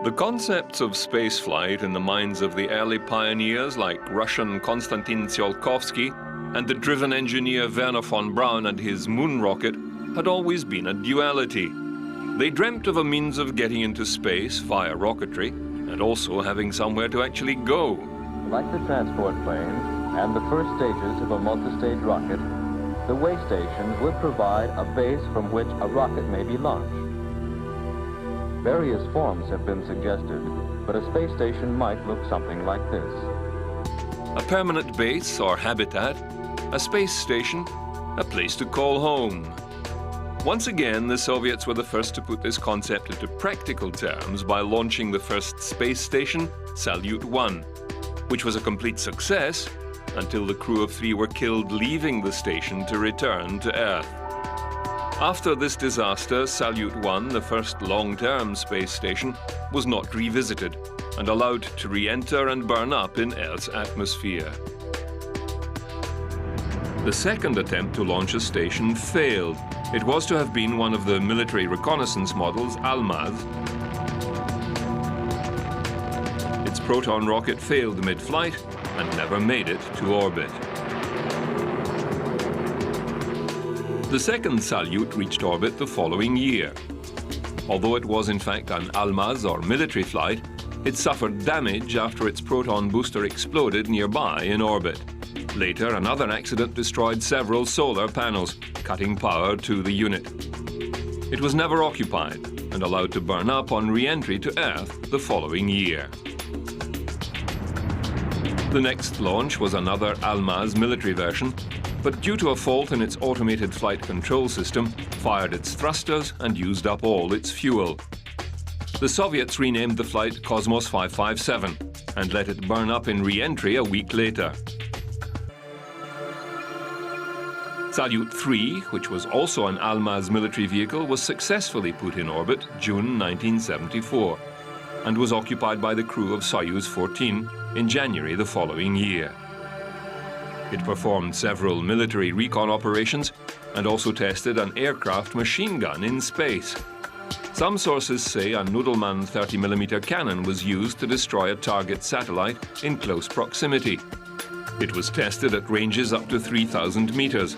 The concepts of spaceflight in the minds of the early pioneers like Russian Konstantin Tsiolkovsky and the driven engineer Wernher von Braun and his moon rocket had always been a duality. They dreamt of a means of getting into space via rocketry and also having somewhere to actually go. Like the transport plane and the first stages of a multi-stage rocket, the way stations would provide a base from which a rocket may be launched. Various forms have been suggested, but a space station might look something like this. A permanent base or habitat, a space station, a place to call home. Once again, the Soviets were the first to put this concept into practical terms by launching the first space station, Salyut 1, which was a complete success, until the crew of 3 were killed leaving the station to return to Earth. After this disaster, Salyut 1, the first long-term space station, was not revisited and allowed to re-enter and burn up in Earth's atmosphere. The second attempt to launch a station failed. It was to have been one of the military reconnaissance models, Almaz. Its Proton rocket failed mid-flight and never made it to orbit. The second Salyut reached orbit the following year. Although it was in fact an Almaz or military flight, it suffered damage after its Proton booster exploded nearby in orbit. Later, another accident destroyed several solar panels, cutting power to the unit. It was never occupied and allowed to burn up on re-entry to Earth the following year. The next launch was another Almaz military version, but due to a fault in its automated flight control system, fired its thrusters and used up all its fuel. The Soviets renamed the flight Cosmos 557 and let it burn up in re-entry a week later. Salyut 3, which was also an Almaz military vehicle, was successfully put in orbit June 1974 and was occupied by the crew of Soyuz 14 in January the following year. It performed several military recon operations and also tested an aircraft machine gun in space. Some sources say a Nudelman 30mm cannon was used to destroy a target satellite in close proximity. It was tested at ranges up to 3,000 meters.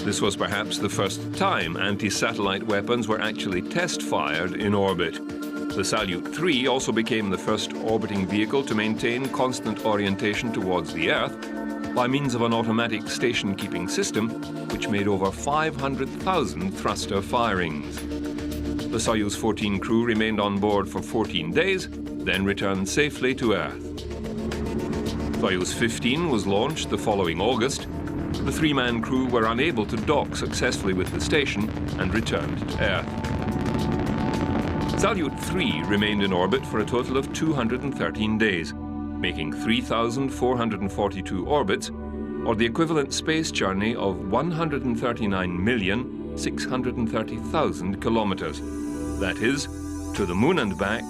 This was perhaps the first time anti-satellite weapons were actually test-fired in orbit. The Salyut 3 also became the first orbiting vehicle to maintain constant orientation towards the Earth by means of an automatic station-keeping system which made over 500,000 thruster firings. The Soyuz 14 crew remained on board for 14 days, then returned safely to Earth. Soyuz 15 was launched the following August. The 3-man crew were unable to dock successfully with the station and returned to Earth. Salyut 3 remained in orbit for a total of 213 days, making 3,442 orbits, or the equivalent space journey of 139,630,000 kilometers. That is, to the moon and back,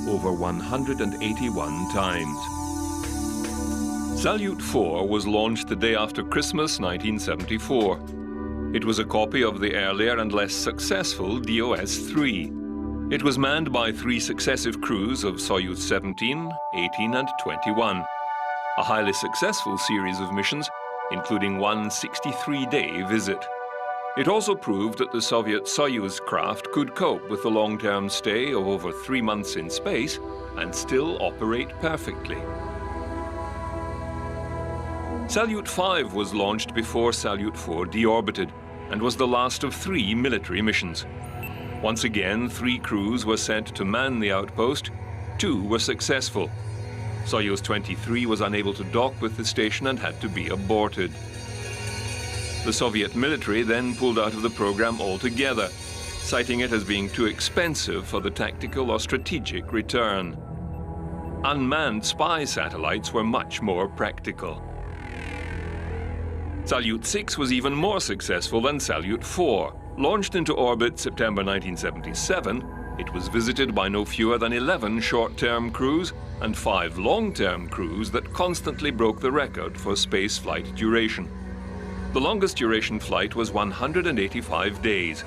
over 181 times. Salyut 4 was launched the day after Christmas 1974. It was a copy of the earlier and less successful DOS-3. It was manned by 3 successive crews of Soyuz 17, 18 and 21. A highly successful series of missions, including one 63-day visit. It also proved that the Soviet Soyuz craft could cope with the long-term stay of over 3 months in space and still operate perfectly. Salyut 5 was launched before Salyut 4 deorbited and was the last of 3 military missions. Once again, 3 crews were sent to man the outpost. 2 were successful. Soyuz 23 was unable to dock with the station and had to be aborted. The Soviet military then pulled out of the program altogether, citing it as being too expensive for the tactical or strategic return. Unmanned spy satellites were much more practical. Salyut 6 was even more successful than Salyut 4. Launched into orbit September 1977, it was visited by no fewer than 11 short-term crews and 5 long-term crews that constantly broke the record for spaceflight duration. The longest duration flight was 185 days,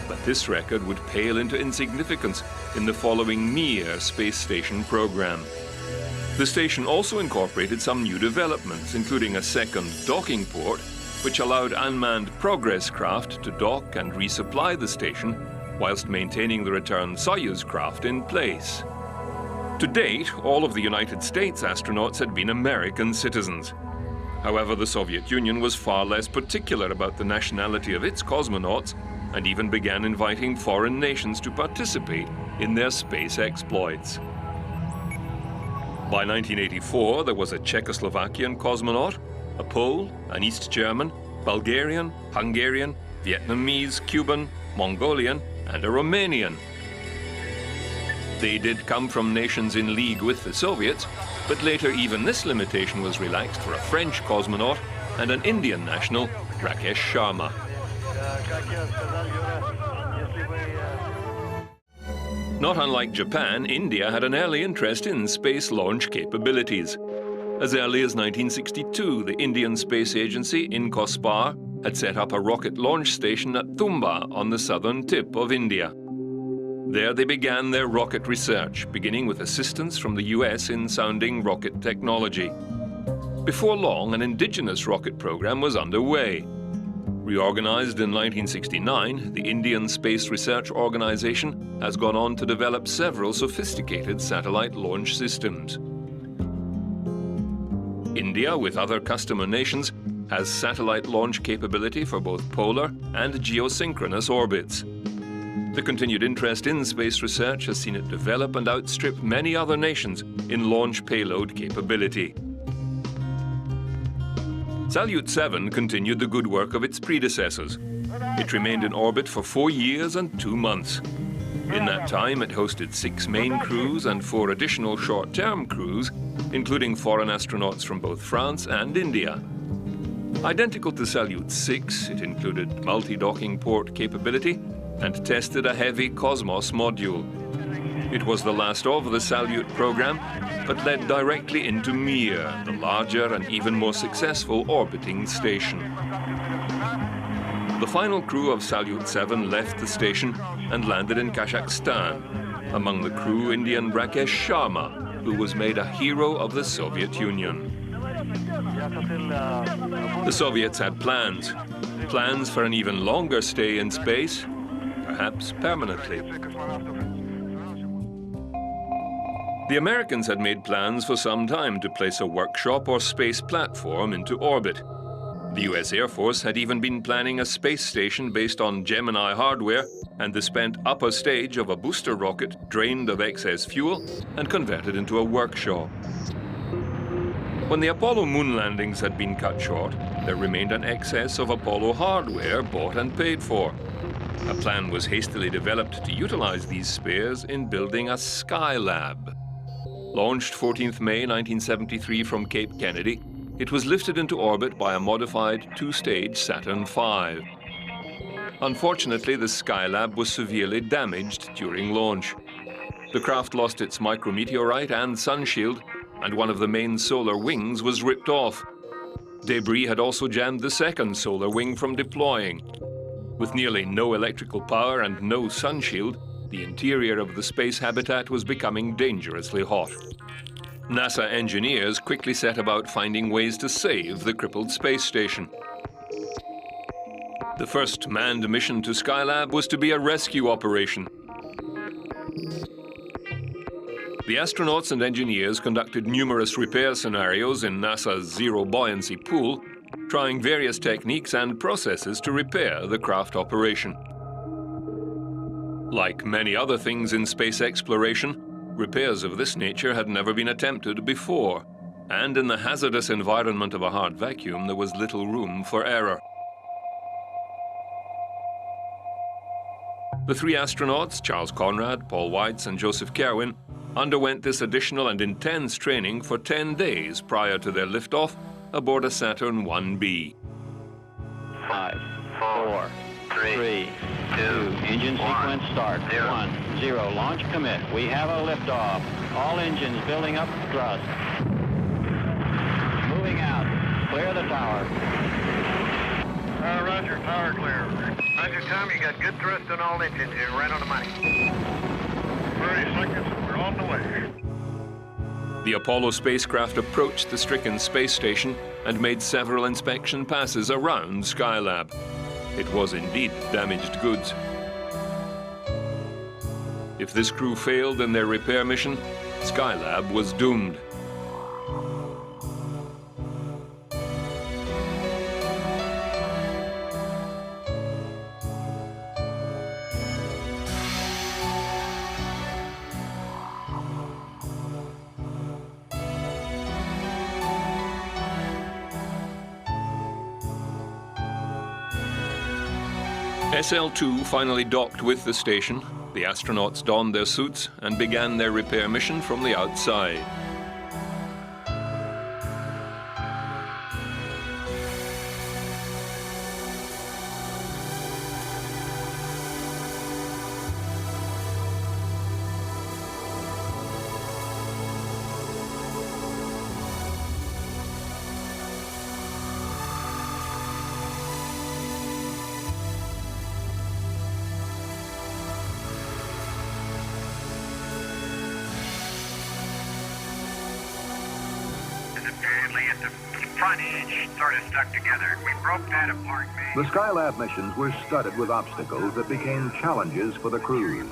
but this record would pale into insignificance in the following Mir space station program. The station also incorporated some new developments, including a second docking port, which allowed unmanned Progress craft to dock and resupply the station whilst maintaining the return Soyuz craft in place. To date, all of the United States astronauts had been American citizens. However, the Soviet Union was far less particular about the nationality of its cosmonauts and even began inviting foreign nations to participate in their space exploits. By 1984, there was a Czechoslovakian cosmonaut, a Pole, an East German, Bulgarian, Hungarian, Vietnamese, Cuban, Mongolian, and a Romanian. They did come from nations in league with the Soviets, But later even this limitation was relaxed for a French cosmonaut and an Indian national, Rakesh Sharma. Not unlike Japan, India had an early interest in space launch capabilities. As early as 1962, the Indian Space Agency, INCOSPAR, had set up a rocket launch station at Tumba on the southern tip of India. There they began their rocket research, beginning with assistance from the US in sounding rocket technology. Before long, an indigenous rocket program was underway. Reorganized in 1969, the Indian Space Research Organization has gone on to develop several sophisticated satellite launch systems. India, with other customer nations, has satellite launch capability for both polar and geosynchronous orbits. The continued interest in space research has seen it develop and outstrip many other nations in launch payload capability. Salyut 7 continued the good work of its predecessors. It remained in orbit for 4 years and 2 months. In that time, it hosted 6 main crews and 4 additional short-term crews, including foreign astronauts from both France and India. Identical to Salyut 6, it included multi-docking port capability and tested a heavy Cosmos module. It was the last of the Salyut program, but led directly into Mir, the larger and even more successful orbiting station. The final crew of Salyut 7 left the station and landed in Kazakhstan. Among the crew, Indian Rakesh Sharma, who was made a hero of the Soviet Union. The Soviets had plans for an even longer stay in space, perhaps permanently. The Americans had made plans for some time to place a workshop or space platform into orbit. The US Air Force had even been planning a space station based on Gemini hardware and the spent upper stage of a booster rocket drained of excess fuel and converted into a workshop. When the Apollo moon landings had been cut short, there remained an excess of Apollo hardware bought and paid for. A plan was hastily developed to utilize these spares in building a Skylab. Launched 14th May 1973 from Cape Kennedy, it was lifted into orbit by a modified 2-stage Saturn V. Unfortunately, the Skylab was severely damaged during launch. The craft lost its micrometeorite and sunshield, and one of the main solar wings was ripped off. Debris had also jammed the second solar wing from deploying. With nearly no electrical power and no sunshield, the interior of the space habitat was becoming dangerously hot. NASA engineers quickly set about finding ways to save the crippled space station. The first manned mission to Skylab was to be a rescue operation. The astronauts and engineers conducted numerous repair scenarios in NASA's zero buoyancy pool, trying various techniques and processes to repair the craft operation. Like many other things in space exploration, repairs of this nature had never been attempted before, and in the hazardous environment of a hard vacuum, there was little room for error. The 3 astronauts, Charles Conrad, Paul Weitz, and Joseph Kerwin, underwent this additional and intense training for 10 days prior to their liftoff aboard a Saturn 1B. 5, 4, 3, 2, engine sequence start. 1, 0, launch commit. We have a liftoff. All engines building up thrust. Moving out. Clear the tower. Roger, tower clear. Roger, Tom, you got good thrust on all engines. You're right on the money. 30 seconds, we're on the way. The Apollo spacecraft approached the stricken space station and made several inspection passes around Skylab. It was indeed damaged goods. If this crew failed in their repair mission, Skylab was doomed. SL-2 finally docked with the station. The astronauts donned their suits and began their repair mission from the outside. Apparently at the front edge, sort of stuck together. We broke that apart, man. The Skylab missions were studded with obstacles that became challenges for the crews.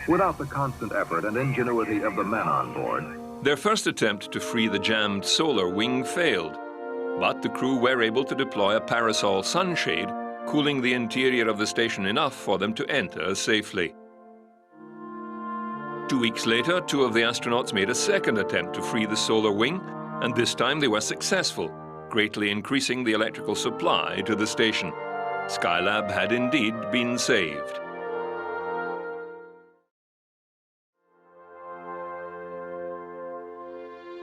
Without the constant effort and ingenuity of the men on board, Their first attempt to free the jammed solar wing failed, but the crew were able to deploy a parasol sunshade, cooling the interior of the station enough for them to enter safely. 2 weeks later, 2 of the astronauts made a second attempt to free the solar wing, and this time they were successful, greatly increasing the electrical supply to the station. Skylab had indeed been saved.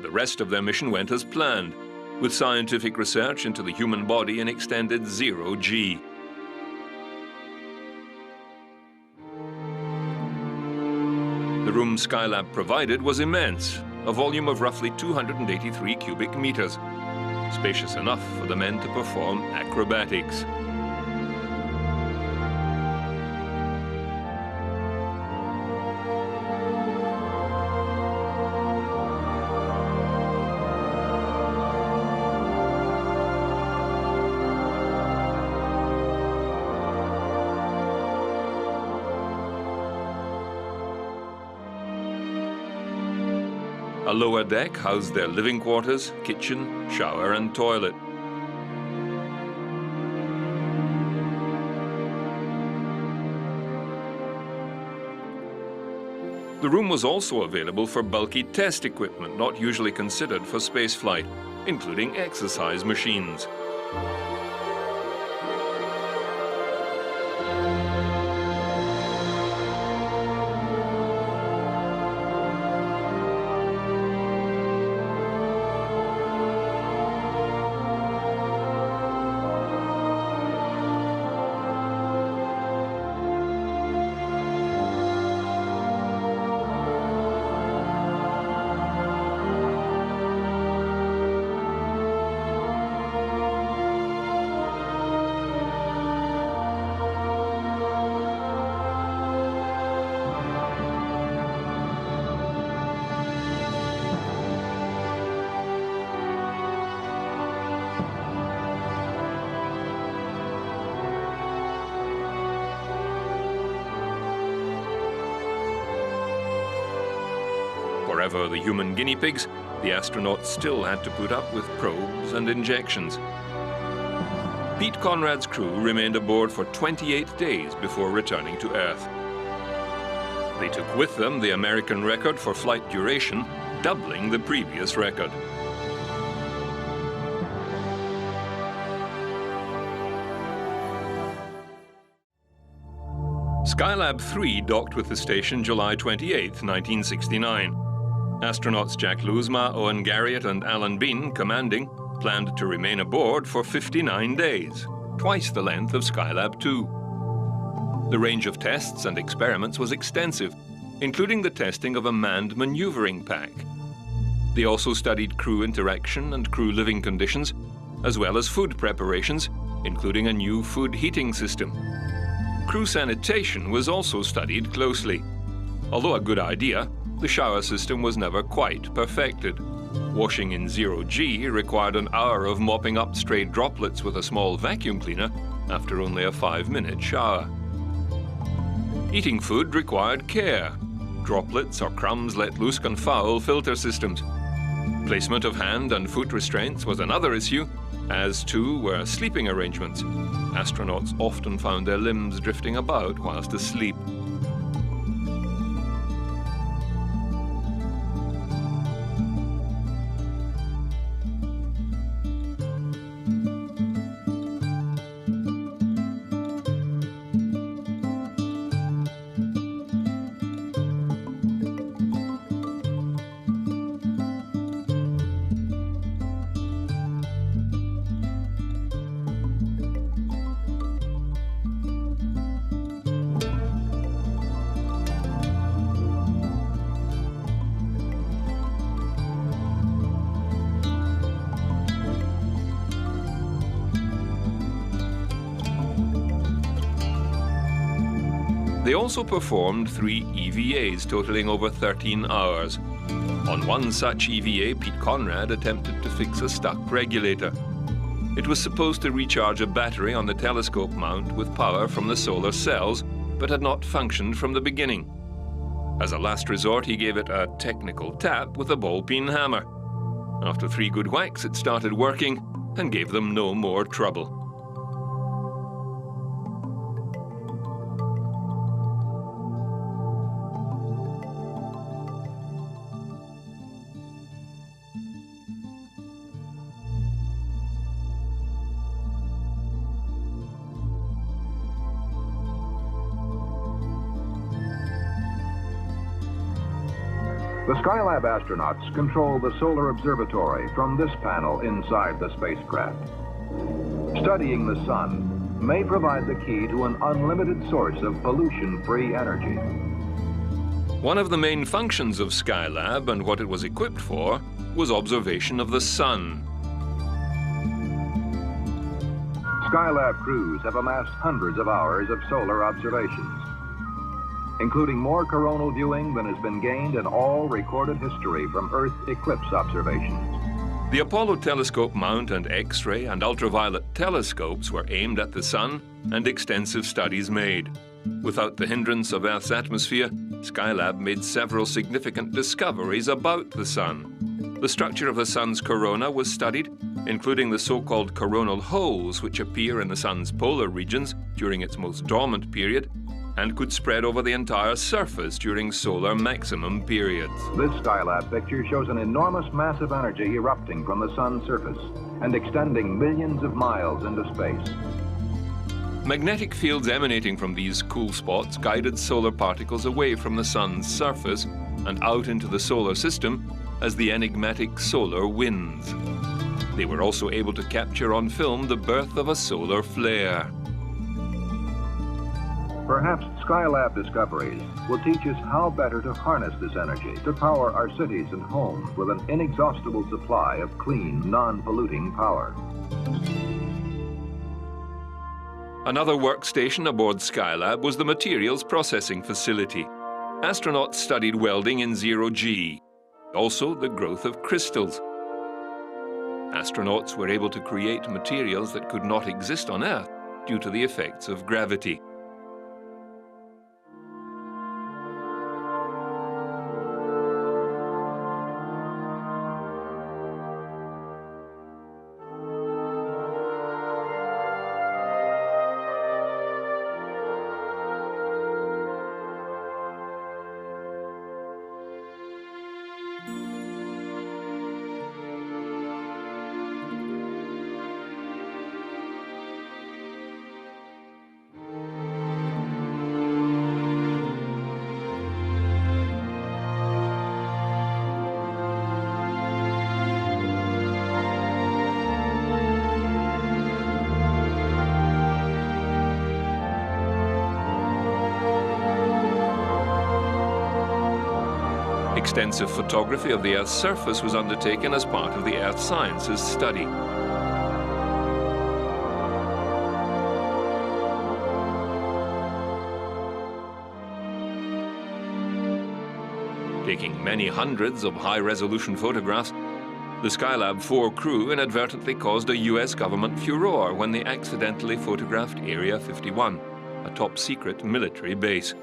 The rest of their mission went as planned, with scientific research into the human body in extended zero-G. The room Skylab provided was immense, a volume of roughly 283 cubic meters, spacious enough for the men to perform acrobatics. A lower deck housed their living quarters, kitchen, shower and toilet. The room was also available for bulky test equipment not usually considered for spaceflight, including exercise machines. Forever the human guinea pigs, the astronauts still had to put up with probes and injections. Pete Conrad's crew remained aboard for 28 days before returning to Earth. They took with them the American record for flight duration, doubling the previous record. Skylab 3 docked with the station July 28, 1969. Astronauts Jack Lousma, Owen Garriott and Alan Bean, commanding, planned to remain aboard for 59 days, twice the length of Skylab 2. The range of tests and experiments was extensive, including the testing of a manned maneuvering pack. They also studied crew interaction and crew living conditions, as well as food preparations, including a new food heating system. Crew sanitation was also studied closely. Although a good idea, the shower system was never quite perfected. Washing in zero-G required an hour of mopping up stray droplets with a small vacuum cleaner after only a 5-minute shower. Eating food required care. Droplets or crumbs let loose can foul filter systems. Placement of hand and foot restraints was another issue, as too were sleeping arrangements. Astronauts often found their limbs drifting about whilst asleep. They also performed 3 EVAs totaling over 13 hours. On one such EVA, Pete Conrad attempted to fix a stuck regulator. It was supposed to recharge a battery on the telescope mount with power from the solar cells, but had not functioned from the beginning. As a last resort, he gave it a technical tap with a ball-peen hammer. After 3 good whacks, it started working and gave them no more trouble. The Skylab astronauts control the solar observatory from this panel inside the spacecraft. Studying the sun may provide the key to an unlimited source of pollution-free energy. One of the main functions of Skylab and what it was equipped for was observation of the sun. Skylab crews have amassed hundreds of hours of solar observations, including more coronal viewing than has been gained in all recorded history from Earth eclipse observations. The Apollo telescope mount and X-ray and ultraviolet telescopes were aimed at the sun and extensive studies made. Without the hindrance of Earth's atmosphere, Skylab made several significant discoveries about the sun. The structure of the sun's corona was studied, including the so-called coronal holes which appear in the sun's polar regions during its most dormant period, and could spread over the entire surface during solar maximum periods. This Skylab picture shows an enormous mass of energy erupting from the sun's surface and extending millions of miles into space. Magnetic fields emanating from these cool spots guided solar particles away from the sun's surface and out into the solar system as the enigmatic solar winds. They were also able to capture on film the birth of a solar flare. Perhaps Skylab discoveries will teach us how better to harness this energy to power our cities and homes with an inexhaustible supply of clean, non-polluting power. Another workstation aboard Skylab was the materials processing facility. Astronauts studied welding in zero-G, also the growth of crystals. Astronauts were able to create materials that could not exist on Earth due to the effects of gravity. Extensive photography of the Earth's surface was undertaken as part of the Earth Sciences study. Taking many hundreds of high-resolution photographs, the Skylab 4 crew inadvertently caused a US government furor when they accidentally photographed Area 51, a top-secret military base.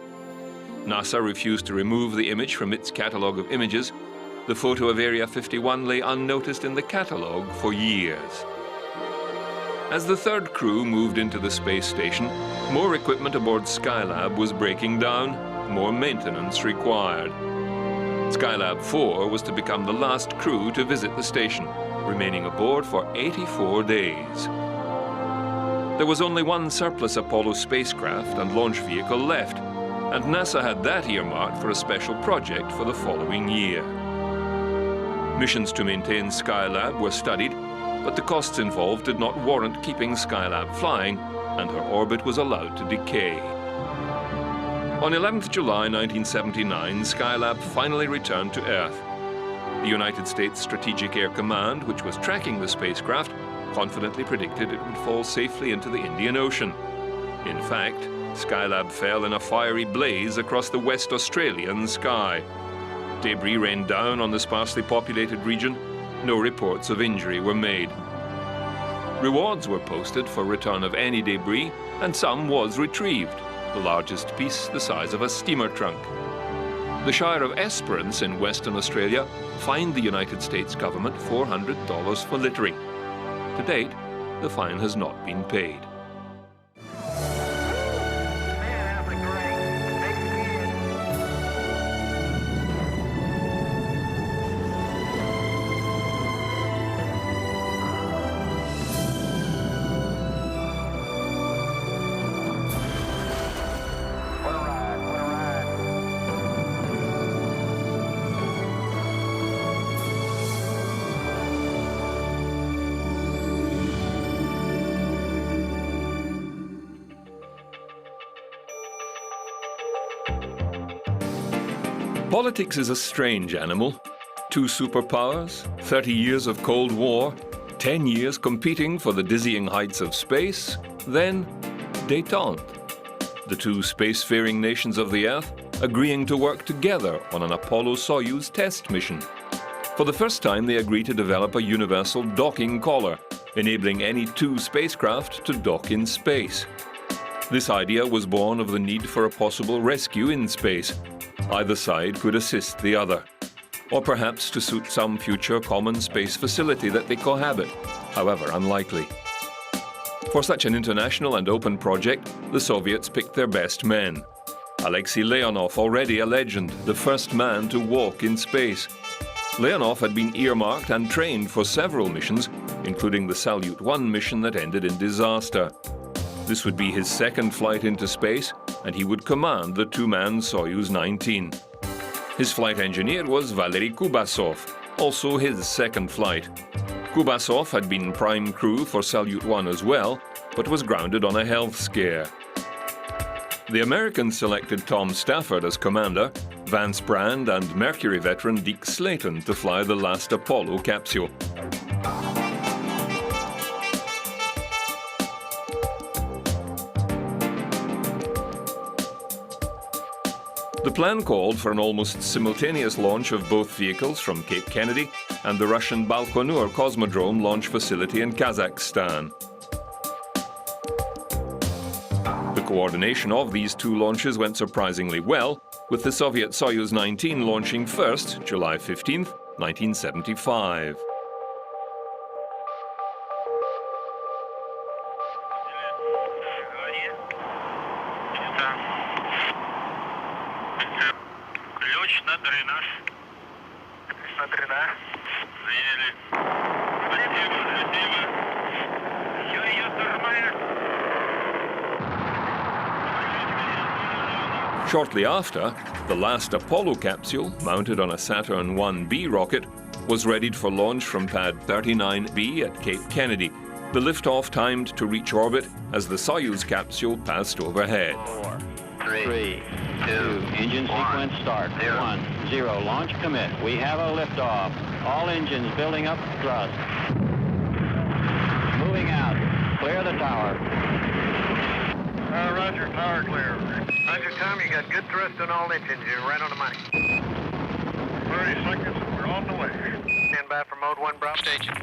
NASA refused to remove the image from its catalogue of images. The photo of Area 51 lay unnoticed in the catalogue for years. As the third crew moved into the space station, more equipment aboard Skylab was breaking down, more maintenance required. Skylab 4 was to become the last crew to visit the station, remaining aboard for 84 days. There was only one surplus Apollo spacecraft and launch vehicle left, and NASA had that earmarked for a special project for the following year. Missions to maintain Skylab were studied, but the costs involved did not warrant keeping Skylab flying, and her orbit was allowed to decay. On 11th July 1979, Skylab finally returned to Earth. The United States Strategic Air Command, which was tracking the spacecraft, confidently predicted it would fall safely into the Indian Ocean. In fact, Skylab fell in a fiery blaze across the West Australian sky. Debris rained down on the sparsely populated region. No reports of injury were made. Rewards were posted for return of any debris, and some was retrieved, the largest piece the size of a steamer trunk. The Shire of Esperance in Western Australia fined the United States government $400 for littering. To date, the fine has not been paid. Politics is a strange animal. 2 superpowers, 30 years of Cold War, 10 years competing for the dizzying heights of space, then détente. The 2 spacefaring nations of the Earth agreeing to work together on an Apollo-Soyuz test mission. For the first time, they agree to develop a universal docking collar, enabling any 2 spacecraft to dock in space. This idea was born of the need for a possible rescue in space. Either side could assist the other, or perhaps to suit some future common space facility that they cohabit, however unlikely. For such an international and open project, the Soviets picked their best men. Alexei Leonov, already a legend, the first man to walk in space. Leonov had been earmarked and trained for several missions, including the Salyut 1 mission that ended in disaster. This would be his second flight into space, and he would command the 2-man Soyuz 19. His flight engineer was Valery Kubasov, also his second flight. Kubasov had been prime crew for Salyut 1 as well, but was grounded on a health scare. The Americans selected Tom Stafford as commander, Vance Brand and Mercury veteran Deke Slayton to fly the last Apollo capsule. The plan called for an almost simultaneous launch of both vehicles from Cape Kennedy and the Russian Baikonur Cosmodrome launch facility in Kazakhstan. The coordination of these 2 launches went surprisingly well, with the Soviet Soyuz 19 launching first, July 15, 1975. Shortly after, the last Apollo capsule, mounted on a Saturn 1B rocket, was readied for launch from pad 39B at Cape Kennedy. The liftoff timed to reach orbit as the Soyuz capsule passed overhead. 4, 3, 2, engine sequence start. 1, 0, launch commit. We have a liftoff. All engines building up thrust. Moving out. Clear the tower. Roger, tower clear. Roger, Tom, you got good thrust on all engines. You're right on the money. 30 seconds, we're on the way. Stand by for mode 1 Bravo station.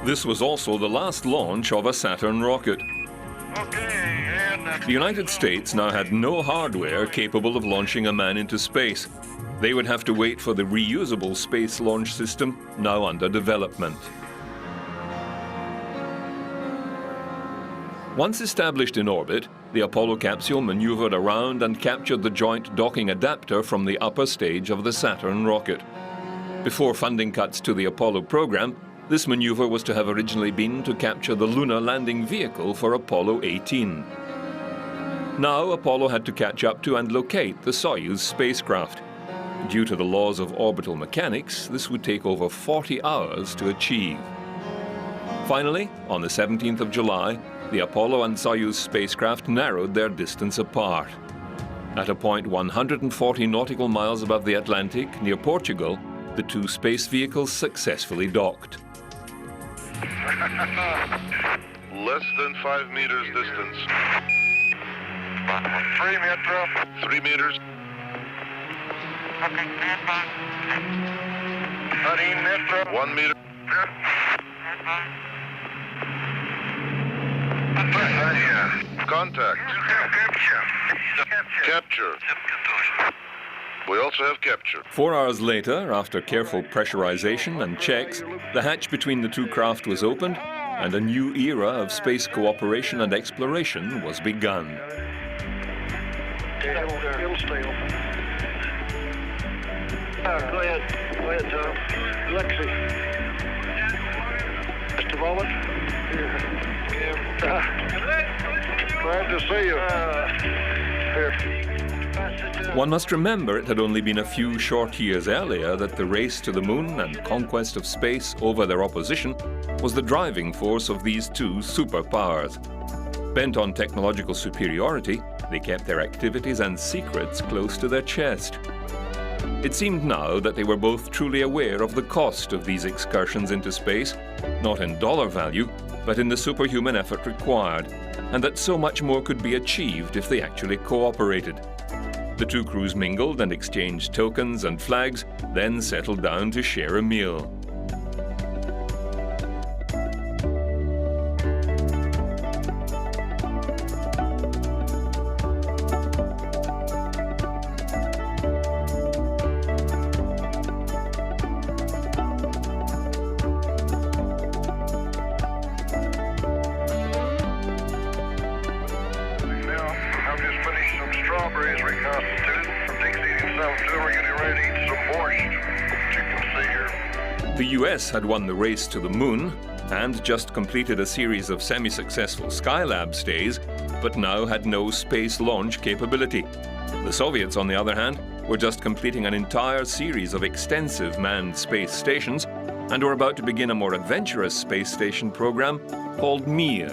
This was also the last launch of a Saturn rocket. The United States now had no hardware capable of launching a man into space. They would have to wait for the reusable space launch system, now under development. Once established in orbit, the Apollo capsule maneuvered around and captured the joint docking adapter from the upper stage of the Saturn rocket. Before funding cuts to the Apollo program, this maneuver was to have originally been to capture the lunar landing vehicle for Apollo 18. Now Apollo had to catch up to and locate the Soyuz spacecraft. Due to the laws of orbital mechanics, this would take over 40 hours to achieve. Finally, on the 17th of July, the Apollo and Soyuz spacecraft narrowed their distance apart. At a point 140 nautical miles above the Atlantic, near Portugal, the 2 space vehicles successfully docked. Less than 5 meters distance. 3 meters. 3 meters. 13 meters. 1 meter. Contact. Capture. We also have capture. 4 hours later, after careful pressurization and checks, the hatch between the two craft was opened and a new era of space cooperation and exploration was begun. It'll stay open. Go ahead, Tom. Lexi. Just a moment. Glad to see you. Here. One must remember it had only been a few short years earlier that the race to the moon and conquest of space over their opposition was the driving force of these two superpowers. Bent on technological superiority, they kept their activities and secrets close to their chest. It seemed now that they were both truly aware of the cost of these excursions into space, not in dollar value, but in the superhuman effort required, and that so much more could be achieved if they actually cooperated. The two crews mingled and exchanged tokens and flags, then settled down to share a meal. The US had won the race to the moon and just completed a series of semi-successful Skylab stays, but now had no space launch capability. The Soviets, on the other hand, were just completing an entire series of extensive manned space stations and were about to begin a more adventurous space station program called Mir.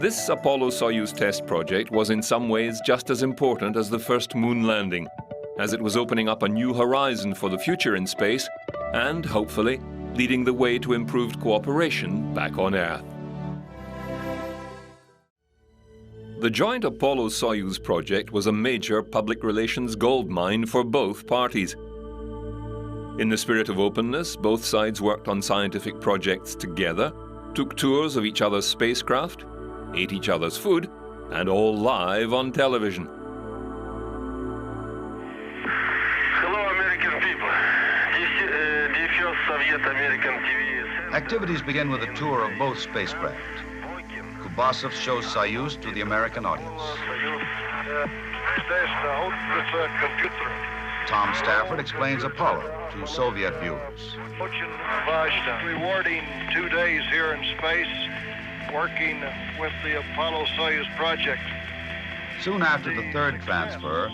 This Apollo-Soyuz test project was in some ways just as important as the first moon landing, as it was opening up a new horizon for the future in space and, hopefully, leading the way to improved cooperation back on Earth. The joint Apollo-Soyuz project was a major public relations goldmine for both parties. In the spirit of openness, both sides worked on scientific projects together, took tours of each other's spacecraft, ate each other's food, and all live on television. Activities begin with a tour of both spacecraft. Kubasov shows Soyuz to the American audience. Tom Stafford explains Apollo to Soviet viewers. Rewarding 2 days here in space, working with the Apollo-Soyuz project. Soon after the third transfer,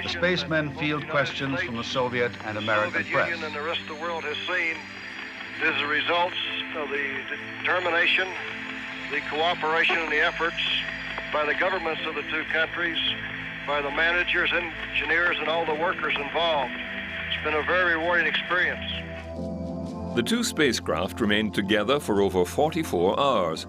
the spacemen field questions from the Soviet and American press. The Union and the rest of the world has seen is the results of the determination, the cooperation and the efforts by the governments of the two countries, by the managers, engineers, and all the workers involved. It's been a very rewarding experience. The two spacecraft remained together for over 44 hours.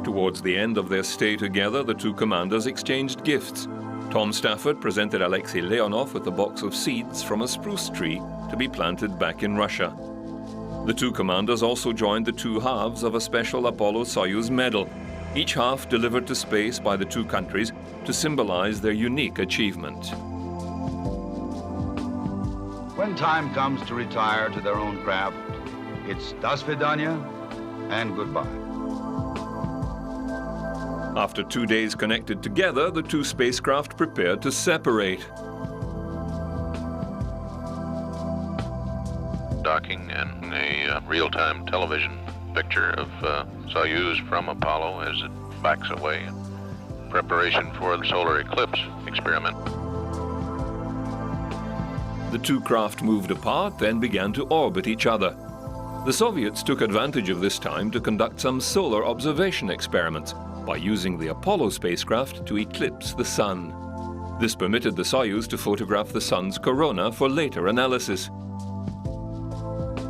Towards the end of their stay together, the two commanders exchanged gifts. Tom Stafford presented Alexei Leonov with a box of seeds from a spruce tree to be planted back in Russia. The two commanders also joined the two halves of a special Apollo-Soyuz medal, each half delivered to space by the two countries to symbolize their unique achievement. When time comes to retire to their own craft, it's do svidaniya and goodbye. After 2 days connected together, the two spacecraft prepared to separate. Docking and a real-time television picture of Soyuz from Apollo as it backs away in preparation for the solar eclipse experiment. The two craft moved apart, then began to orbit each other. The Soviets took advantage of this time to conduct some solar observation experiments by using the Apollo spacecraft to eclipse the Sun. This permitted the Soyuz to photograph the Sun's corona for later analysis.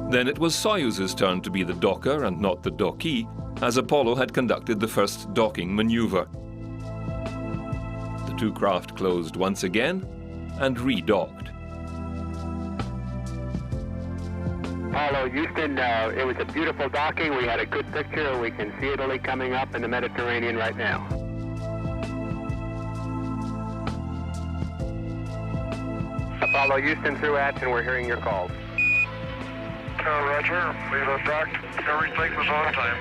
Then it was Soyuz's turn to be the docker and not the dockee, as Apollo had conducted the first docking maneuver. The two craft closed once again and redocked. Apollo Houston, it was a beautiful docking. We had a good picture. We can see Italy coming up in the Mediterranean right now. Apollo Houston through action. We're hearing your calls. Roger. We've docked. Everything was on time,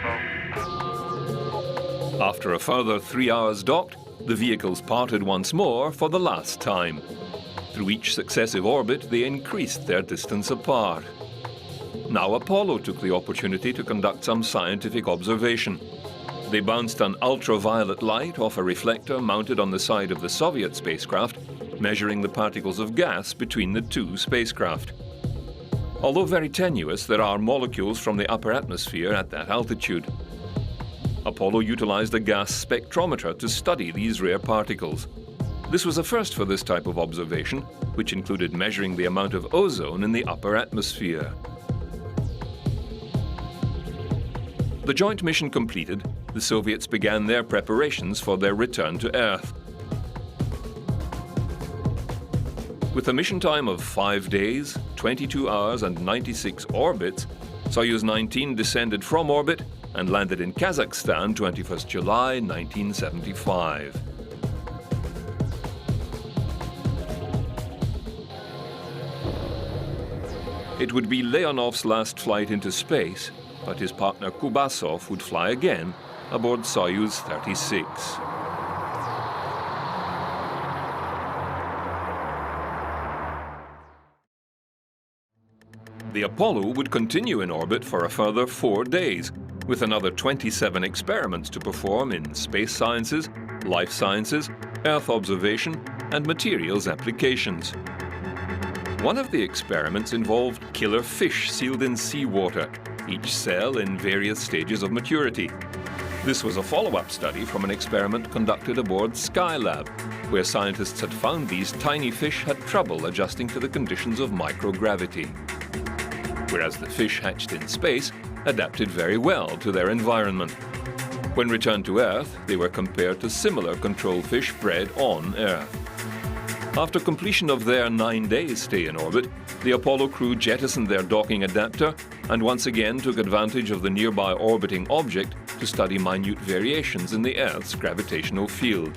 though. After a further 3 hours docked, the vehicles parted once more for the last time. Through each successive orbit, they increased their distance apart. Now Apollo took the opportunity to conduct some scientific observation. They bounced an ultraviolet light off a reflector mounted on the side of the Soviet spacecraft, measuring the particles of gas between the two spacecraft. Although very tenuous, there are molecules from the upper atmosphere at that altitude. Apollo utilized a gas spectrometer to study these rare particles. This was a first for this type of observation, which included measuring the amount of ozone in the upper atmosphere. The joint mission completed, the Soviets began their preparations for their return to Earth. With a mission time of 5 days, 22 hours and 96 orbits, Soyuz 19 descended from orbit and landed in Kazakhstan 21st July 1975. It would be Leonov's last flight into space, but his partner Kubasov would fly again aboard Soyuz 36. The Apollo would continue in orbit for a further 4 days, with another 27 experiments to perform in space sciences, life sciences, Earth observation, and materials applications. One of the experiments involved killer fish sealed in seawater, each cell in various stages of maturity. This was a follow-up study from an experiment conducted aboard Skylab, where scientists had found these tiny fish had trouble adjusting to the conditions of microgravity. Whereas the fish hatched in space adapted very well to their environment. When returned to Earth, they were compared to similar control fish bred on Earth. After completion of their 9-day stay in orbit, the Apollo crew jettisoned their docking adapter and once again took advantage of the nearby orbiting object to study minute variations in the Earth's gravitational field.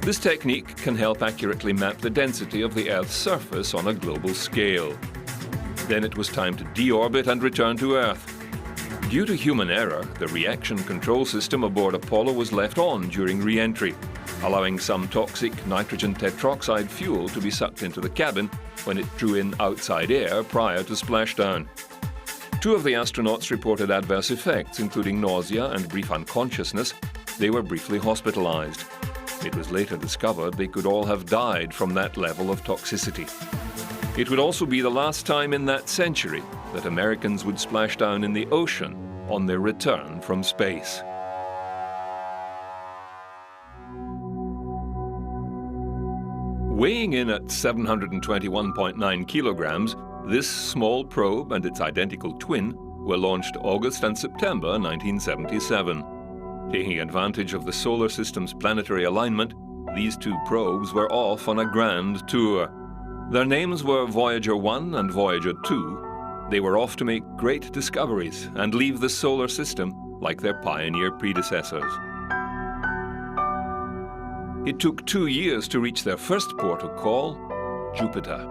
This technique can help accurately map the density of the Earth's surface on a global scale. Then it was time to deorbit and return to Earth. Due to human error, the reaction control system aboard Apollo was left on during re-entry, allowing some toxic nitrogen tetroxide fuel to be sucked into the cabin when it drew in outside air prior to splashdown. 2 of the astronauts reported adverse effects, including nausea and brief unconsciousness. They were briefly hospitalized. It was later discovered they could all have died from that level of toxicity. It would also be the last time in that century that Americans would splash down in the ocean on their return from space. Weighing in at 721.9 kilograms, this small probe and its identical twin were launched August and September 1977. Taking advantage of the solar system's planetary alignment, these 2 probes were off on a grand tour. Their names were Voyager 1 and Voyager 2. They were off to make great discoveries and leave the solar system like their pioneer predecessors. It took 2 years to reach their first port of call, Jupiter.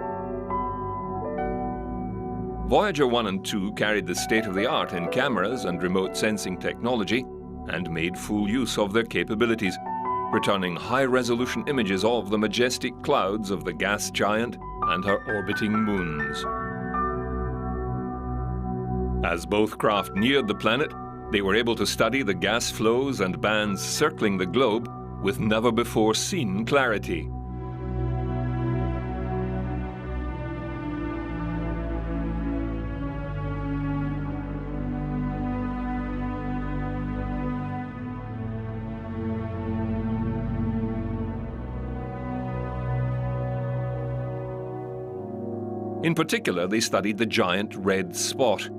Voyager 1 and 2 carried the state-of-the-art in cameras and remote sensing technology and made full use of their capabilities, returning high-resolution images of the majestic clouds of the gas giant and her orbiting moons. As both craft neared the planet, they were able to study the gas flows and bands circling the globe with never-before-seen clarity. In particular, they studied the giant red spot.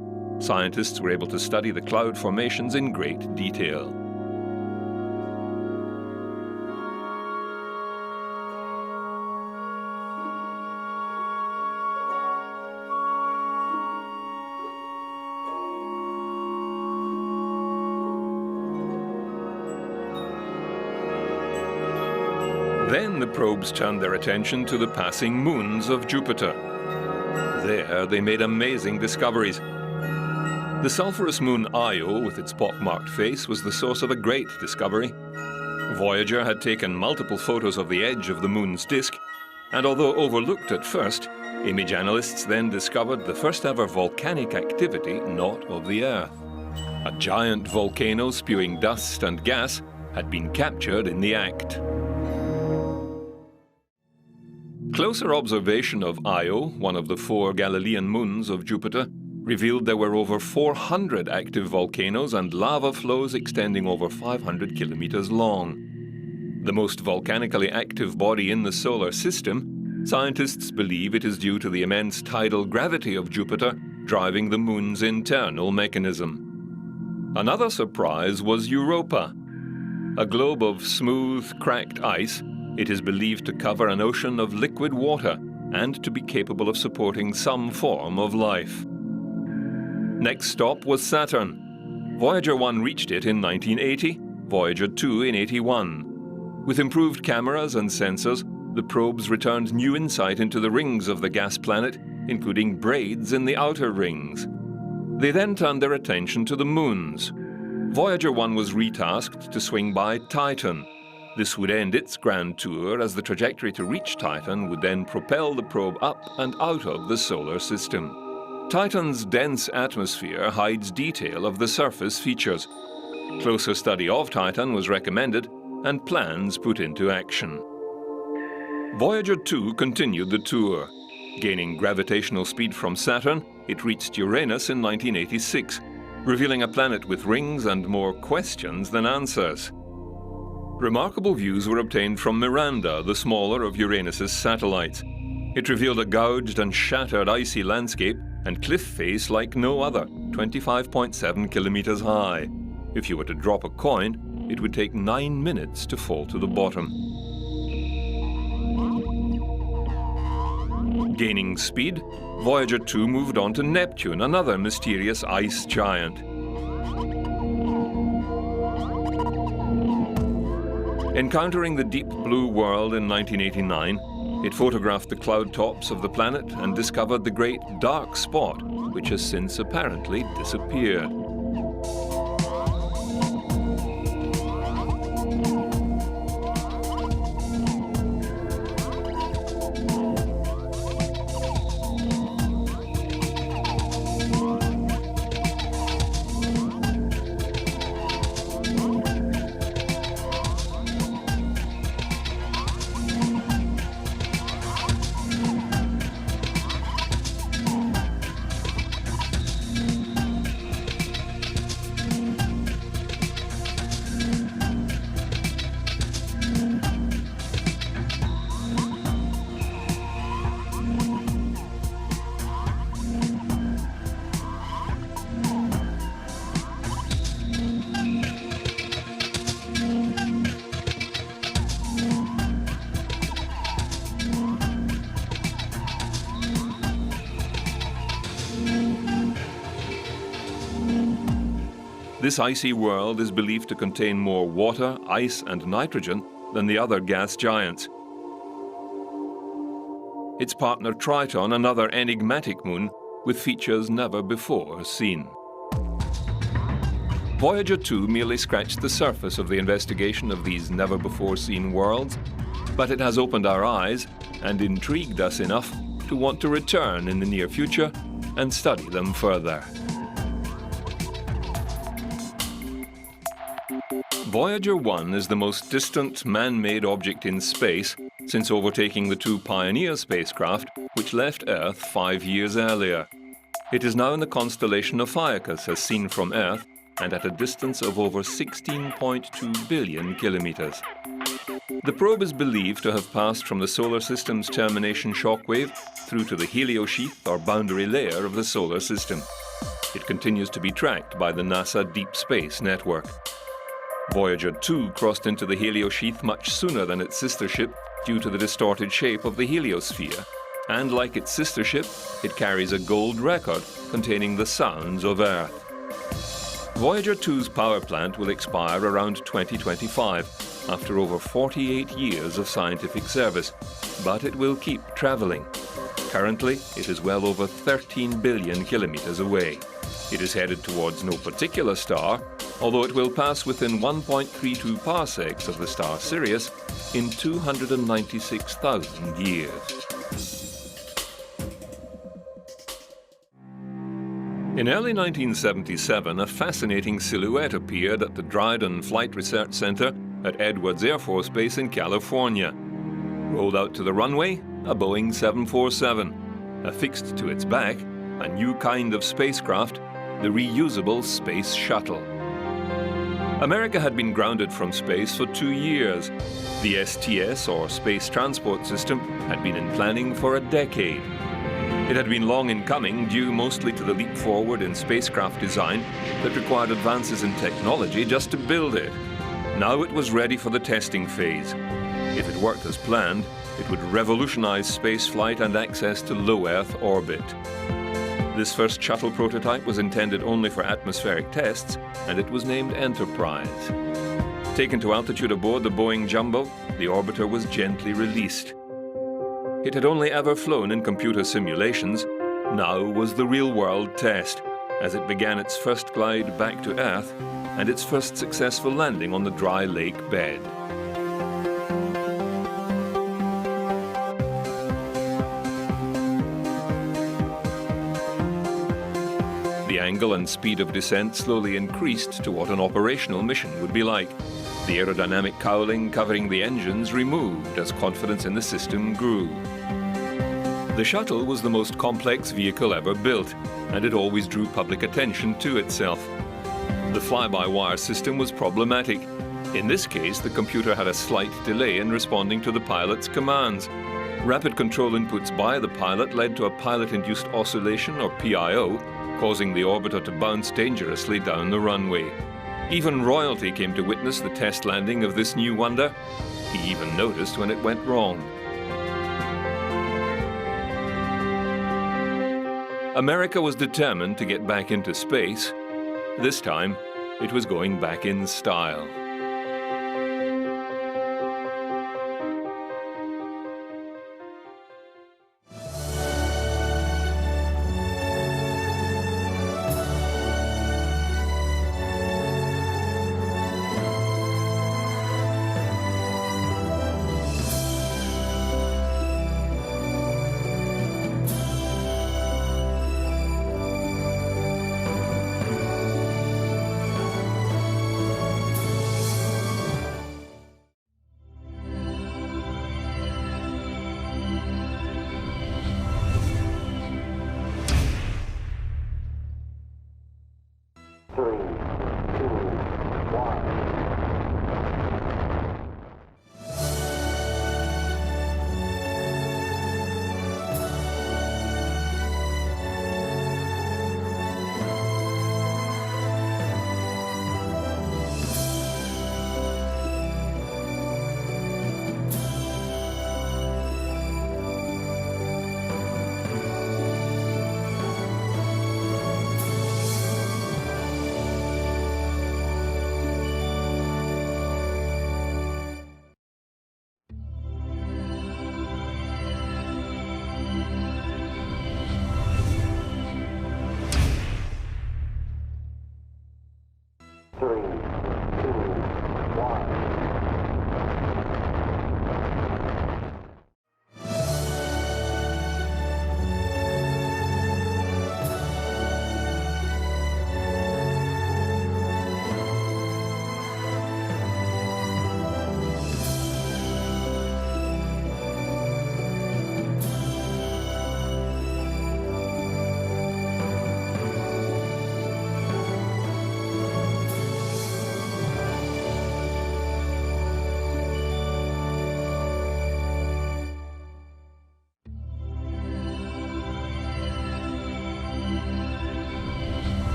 Scientists were able to study the cloud formations in great detail. Then the probes turned their attention to the passing moons of Jupiter. There they made amazing discoveries. The sulphurous moon Io, with its pockmarked face, was the source of a great discovery. Voyager had taken multiple photos of the edge of the moon's disk, and although overlooked at first, image analysts then discovered the first ever volcanic activity not of the Earth. A giant volcano spewing dust and gas had been captured in the act. Closer observation of Io, one of the 4 Galilean moons of Jupiter, revealed there were over 400 active volcanoes and lava flows extending over 500 kilometers long. The most volcanically active body in the solar system, scientists believe it is due to the immense tidal gravity of Jupiter driving the moon's internal mechanism. Another surprise was Europa. A globe of smooth, cracked ice, it is believed to cover an ocean of liquid water and to be capable of supporting some form of life. Next stop was Saturn. Voyager 1 reached it in 1980, Voyager 2 in 81. With improved cameras and sensors, the probes returned new insight into the rings of the gas planet, including braids in the outer rings. They then turned their attention to the moons. Voyager 1 was retasked to swing by Titan. This would end its grand tour, as the trajectory to reach Titan would then propel the probe up and out of the solar system. Titan's dense atmosphere hides detail of the surface features. Closer study of Titan was recommended and plans put into action. Voyager 2 continued the tour. Gaining gravitational speed from Saturn, it reached Uranus in 1986, revealing a planet with rings and more questions than answers. Remarkable views were obtained from Miranda, the smaller of Uranus's satellites. It revealed a gouged and shattered icy landscape and cliff face like no other, 25.7 kilometers high. If you were to drop a coin, it would take 9 minutes to fall to the bottom. Gaining speed, Voyager 2 moved on to Neptune, another mysterious ice giant. Encountering the deep blue world in 1989, it photographed the cloud tops of the planet and discovered the great dark spot, which has since apparently disappeared. This icy world is believed to contain more water, ice, and nitrogen than the other gas giants. Its partner Triton, another enigmatic moon with features never before seen. Voyager 2 merely scratched the surface of the investigation of these never-before-seen worlds, but it has opened our eyes and intrigued us enough to want to return in the near future and study them further. Voyager 1 is the most distant man-made object in space since overtaking the 2 Pioneer spacecraft, which left Earth 5 years earlier. It is now in the constellation Ophiuchus, as seen from Earth, and at a distance of over 16.2 billion kilometers. The probe is believed to have passed from the solar system's termination shockwave through to the heliosheath or boundary layer of the solar system. It continues to be tracked by the NASA Deep Space Network. Voyager 2 crossed into the heliosheath much sooner than its sister ship due to the distorted shape of the heliosphere, and like its sister ship, it carries a gold record containing the sounds of Earth. Voyager 2's power plant will expire around 2025, after over 48 years of scientific service, but it will keep traveling. Currently, it is well over 13 billion kilometers away. It is headed towards no particular star, although it will pass within 1.32 parsecs of the star Sirius in 296,000 years. In early 1977, a fascinating silhouette appeared at the Dryden Flight Research Center at Edwards Air Force Base in California. Rolled out to the runway, a Boeing 747. Affixed to its back, a new kind of spacecraft, the reusable Space Shuttle. America had been grounded from space for 2 years. The STS, or Space Transport System, had been in planning for a decade. It had been long in coming, due mostly to the leap forward in spacecraft design that required advances in technology just to build it. Now it was ready for the testing phase. If it worked as planned, it would revolutionize spaceflight and access to low Earth orbit. This first shuttle prototype was intended only for atmospheric tests, and it was named Enterprise. Taken to altitude aboard the Boeing Jumbo, the orbiter was gently released. It had only ever flown in computer simulations. Now was the real-world test, as it began its first glide back to Earth and its first successful landing on the dry lake bed. The angle and speed of descent slowly increased to what an operational mission would be like. The aerodynamic cowling covering the engines removed as confidence in the system grew. The shuttle was the most complex vehicle ever built, and it always drew public attention to itself. The fly-by-wire system was problematic. In this case, the computer had a slight delay in responding to the pilot's commands. Rapid control inputs by the pilot led to a pilot-induced oscillation, or PIO, causing the orbiter to bounce dangerously down the runway. Even royalty came to witness the test landing of this new wonder. He even noticed when it went wrong. America was determined to get back into space. This time, it was going back in style.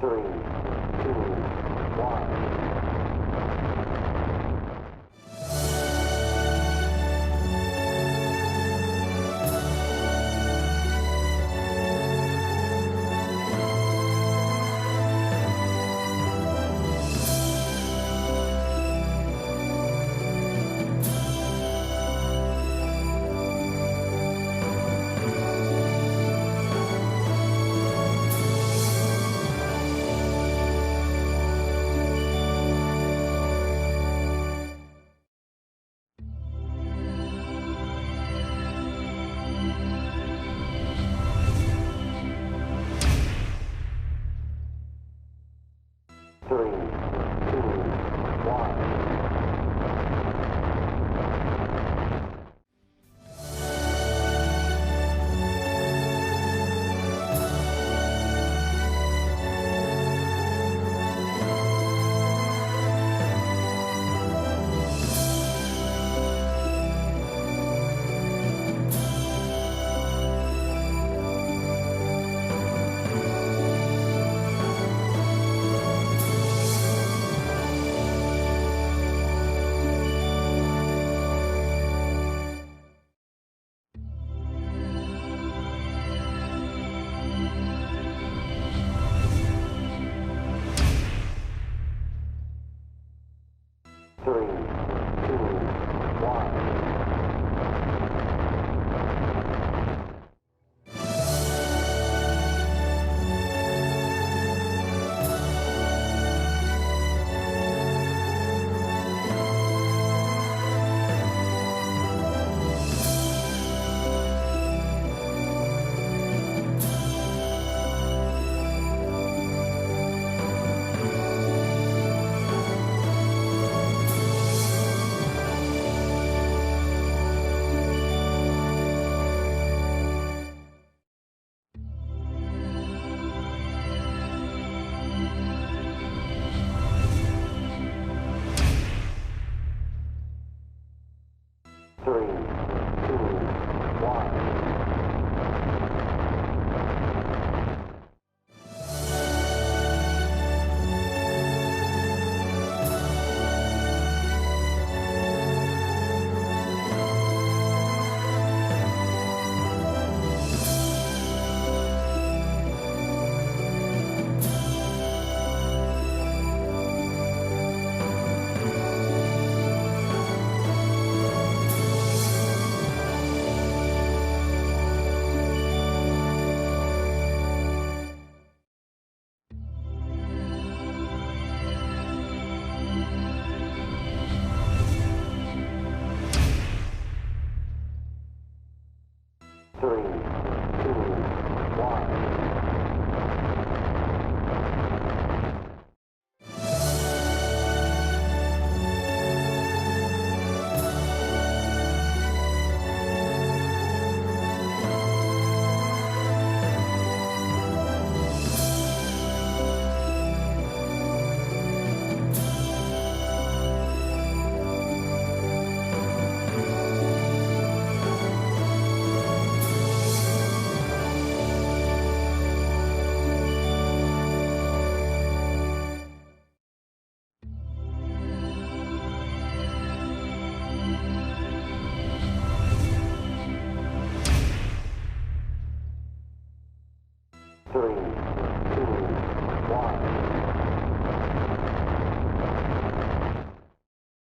3,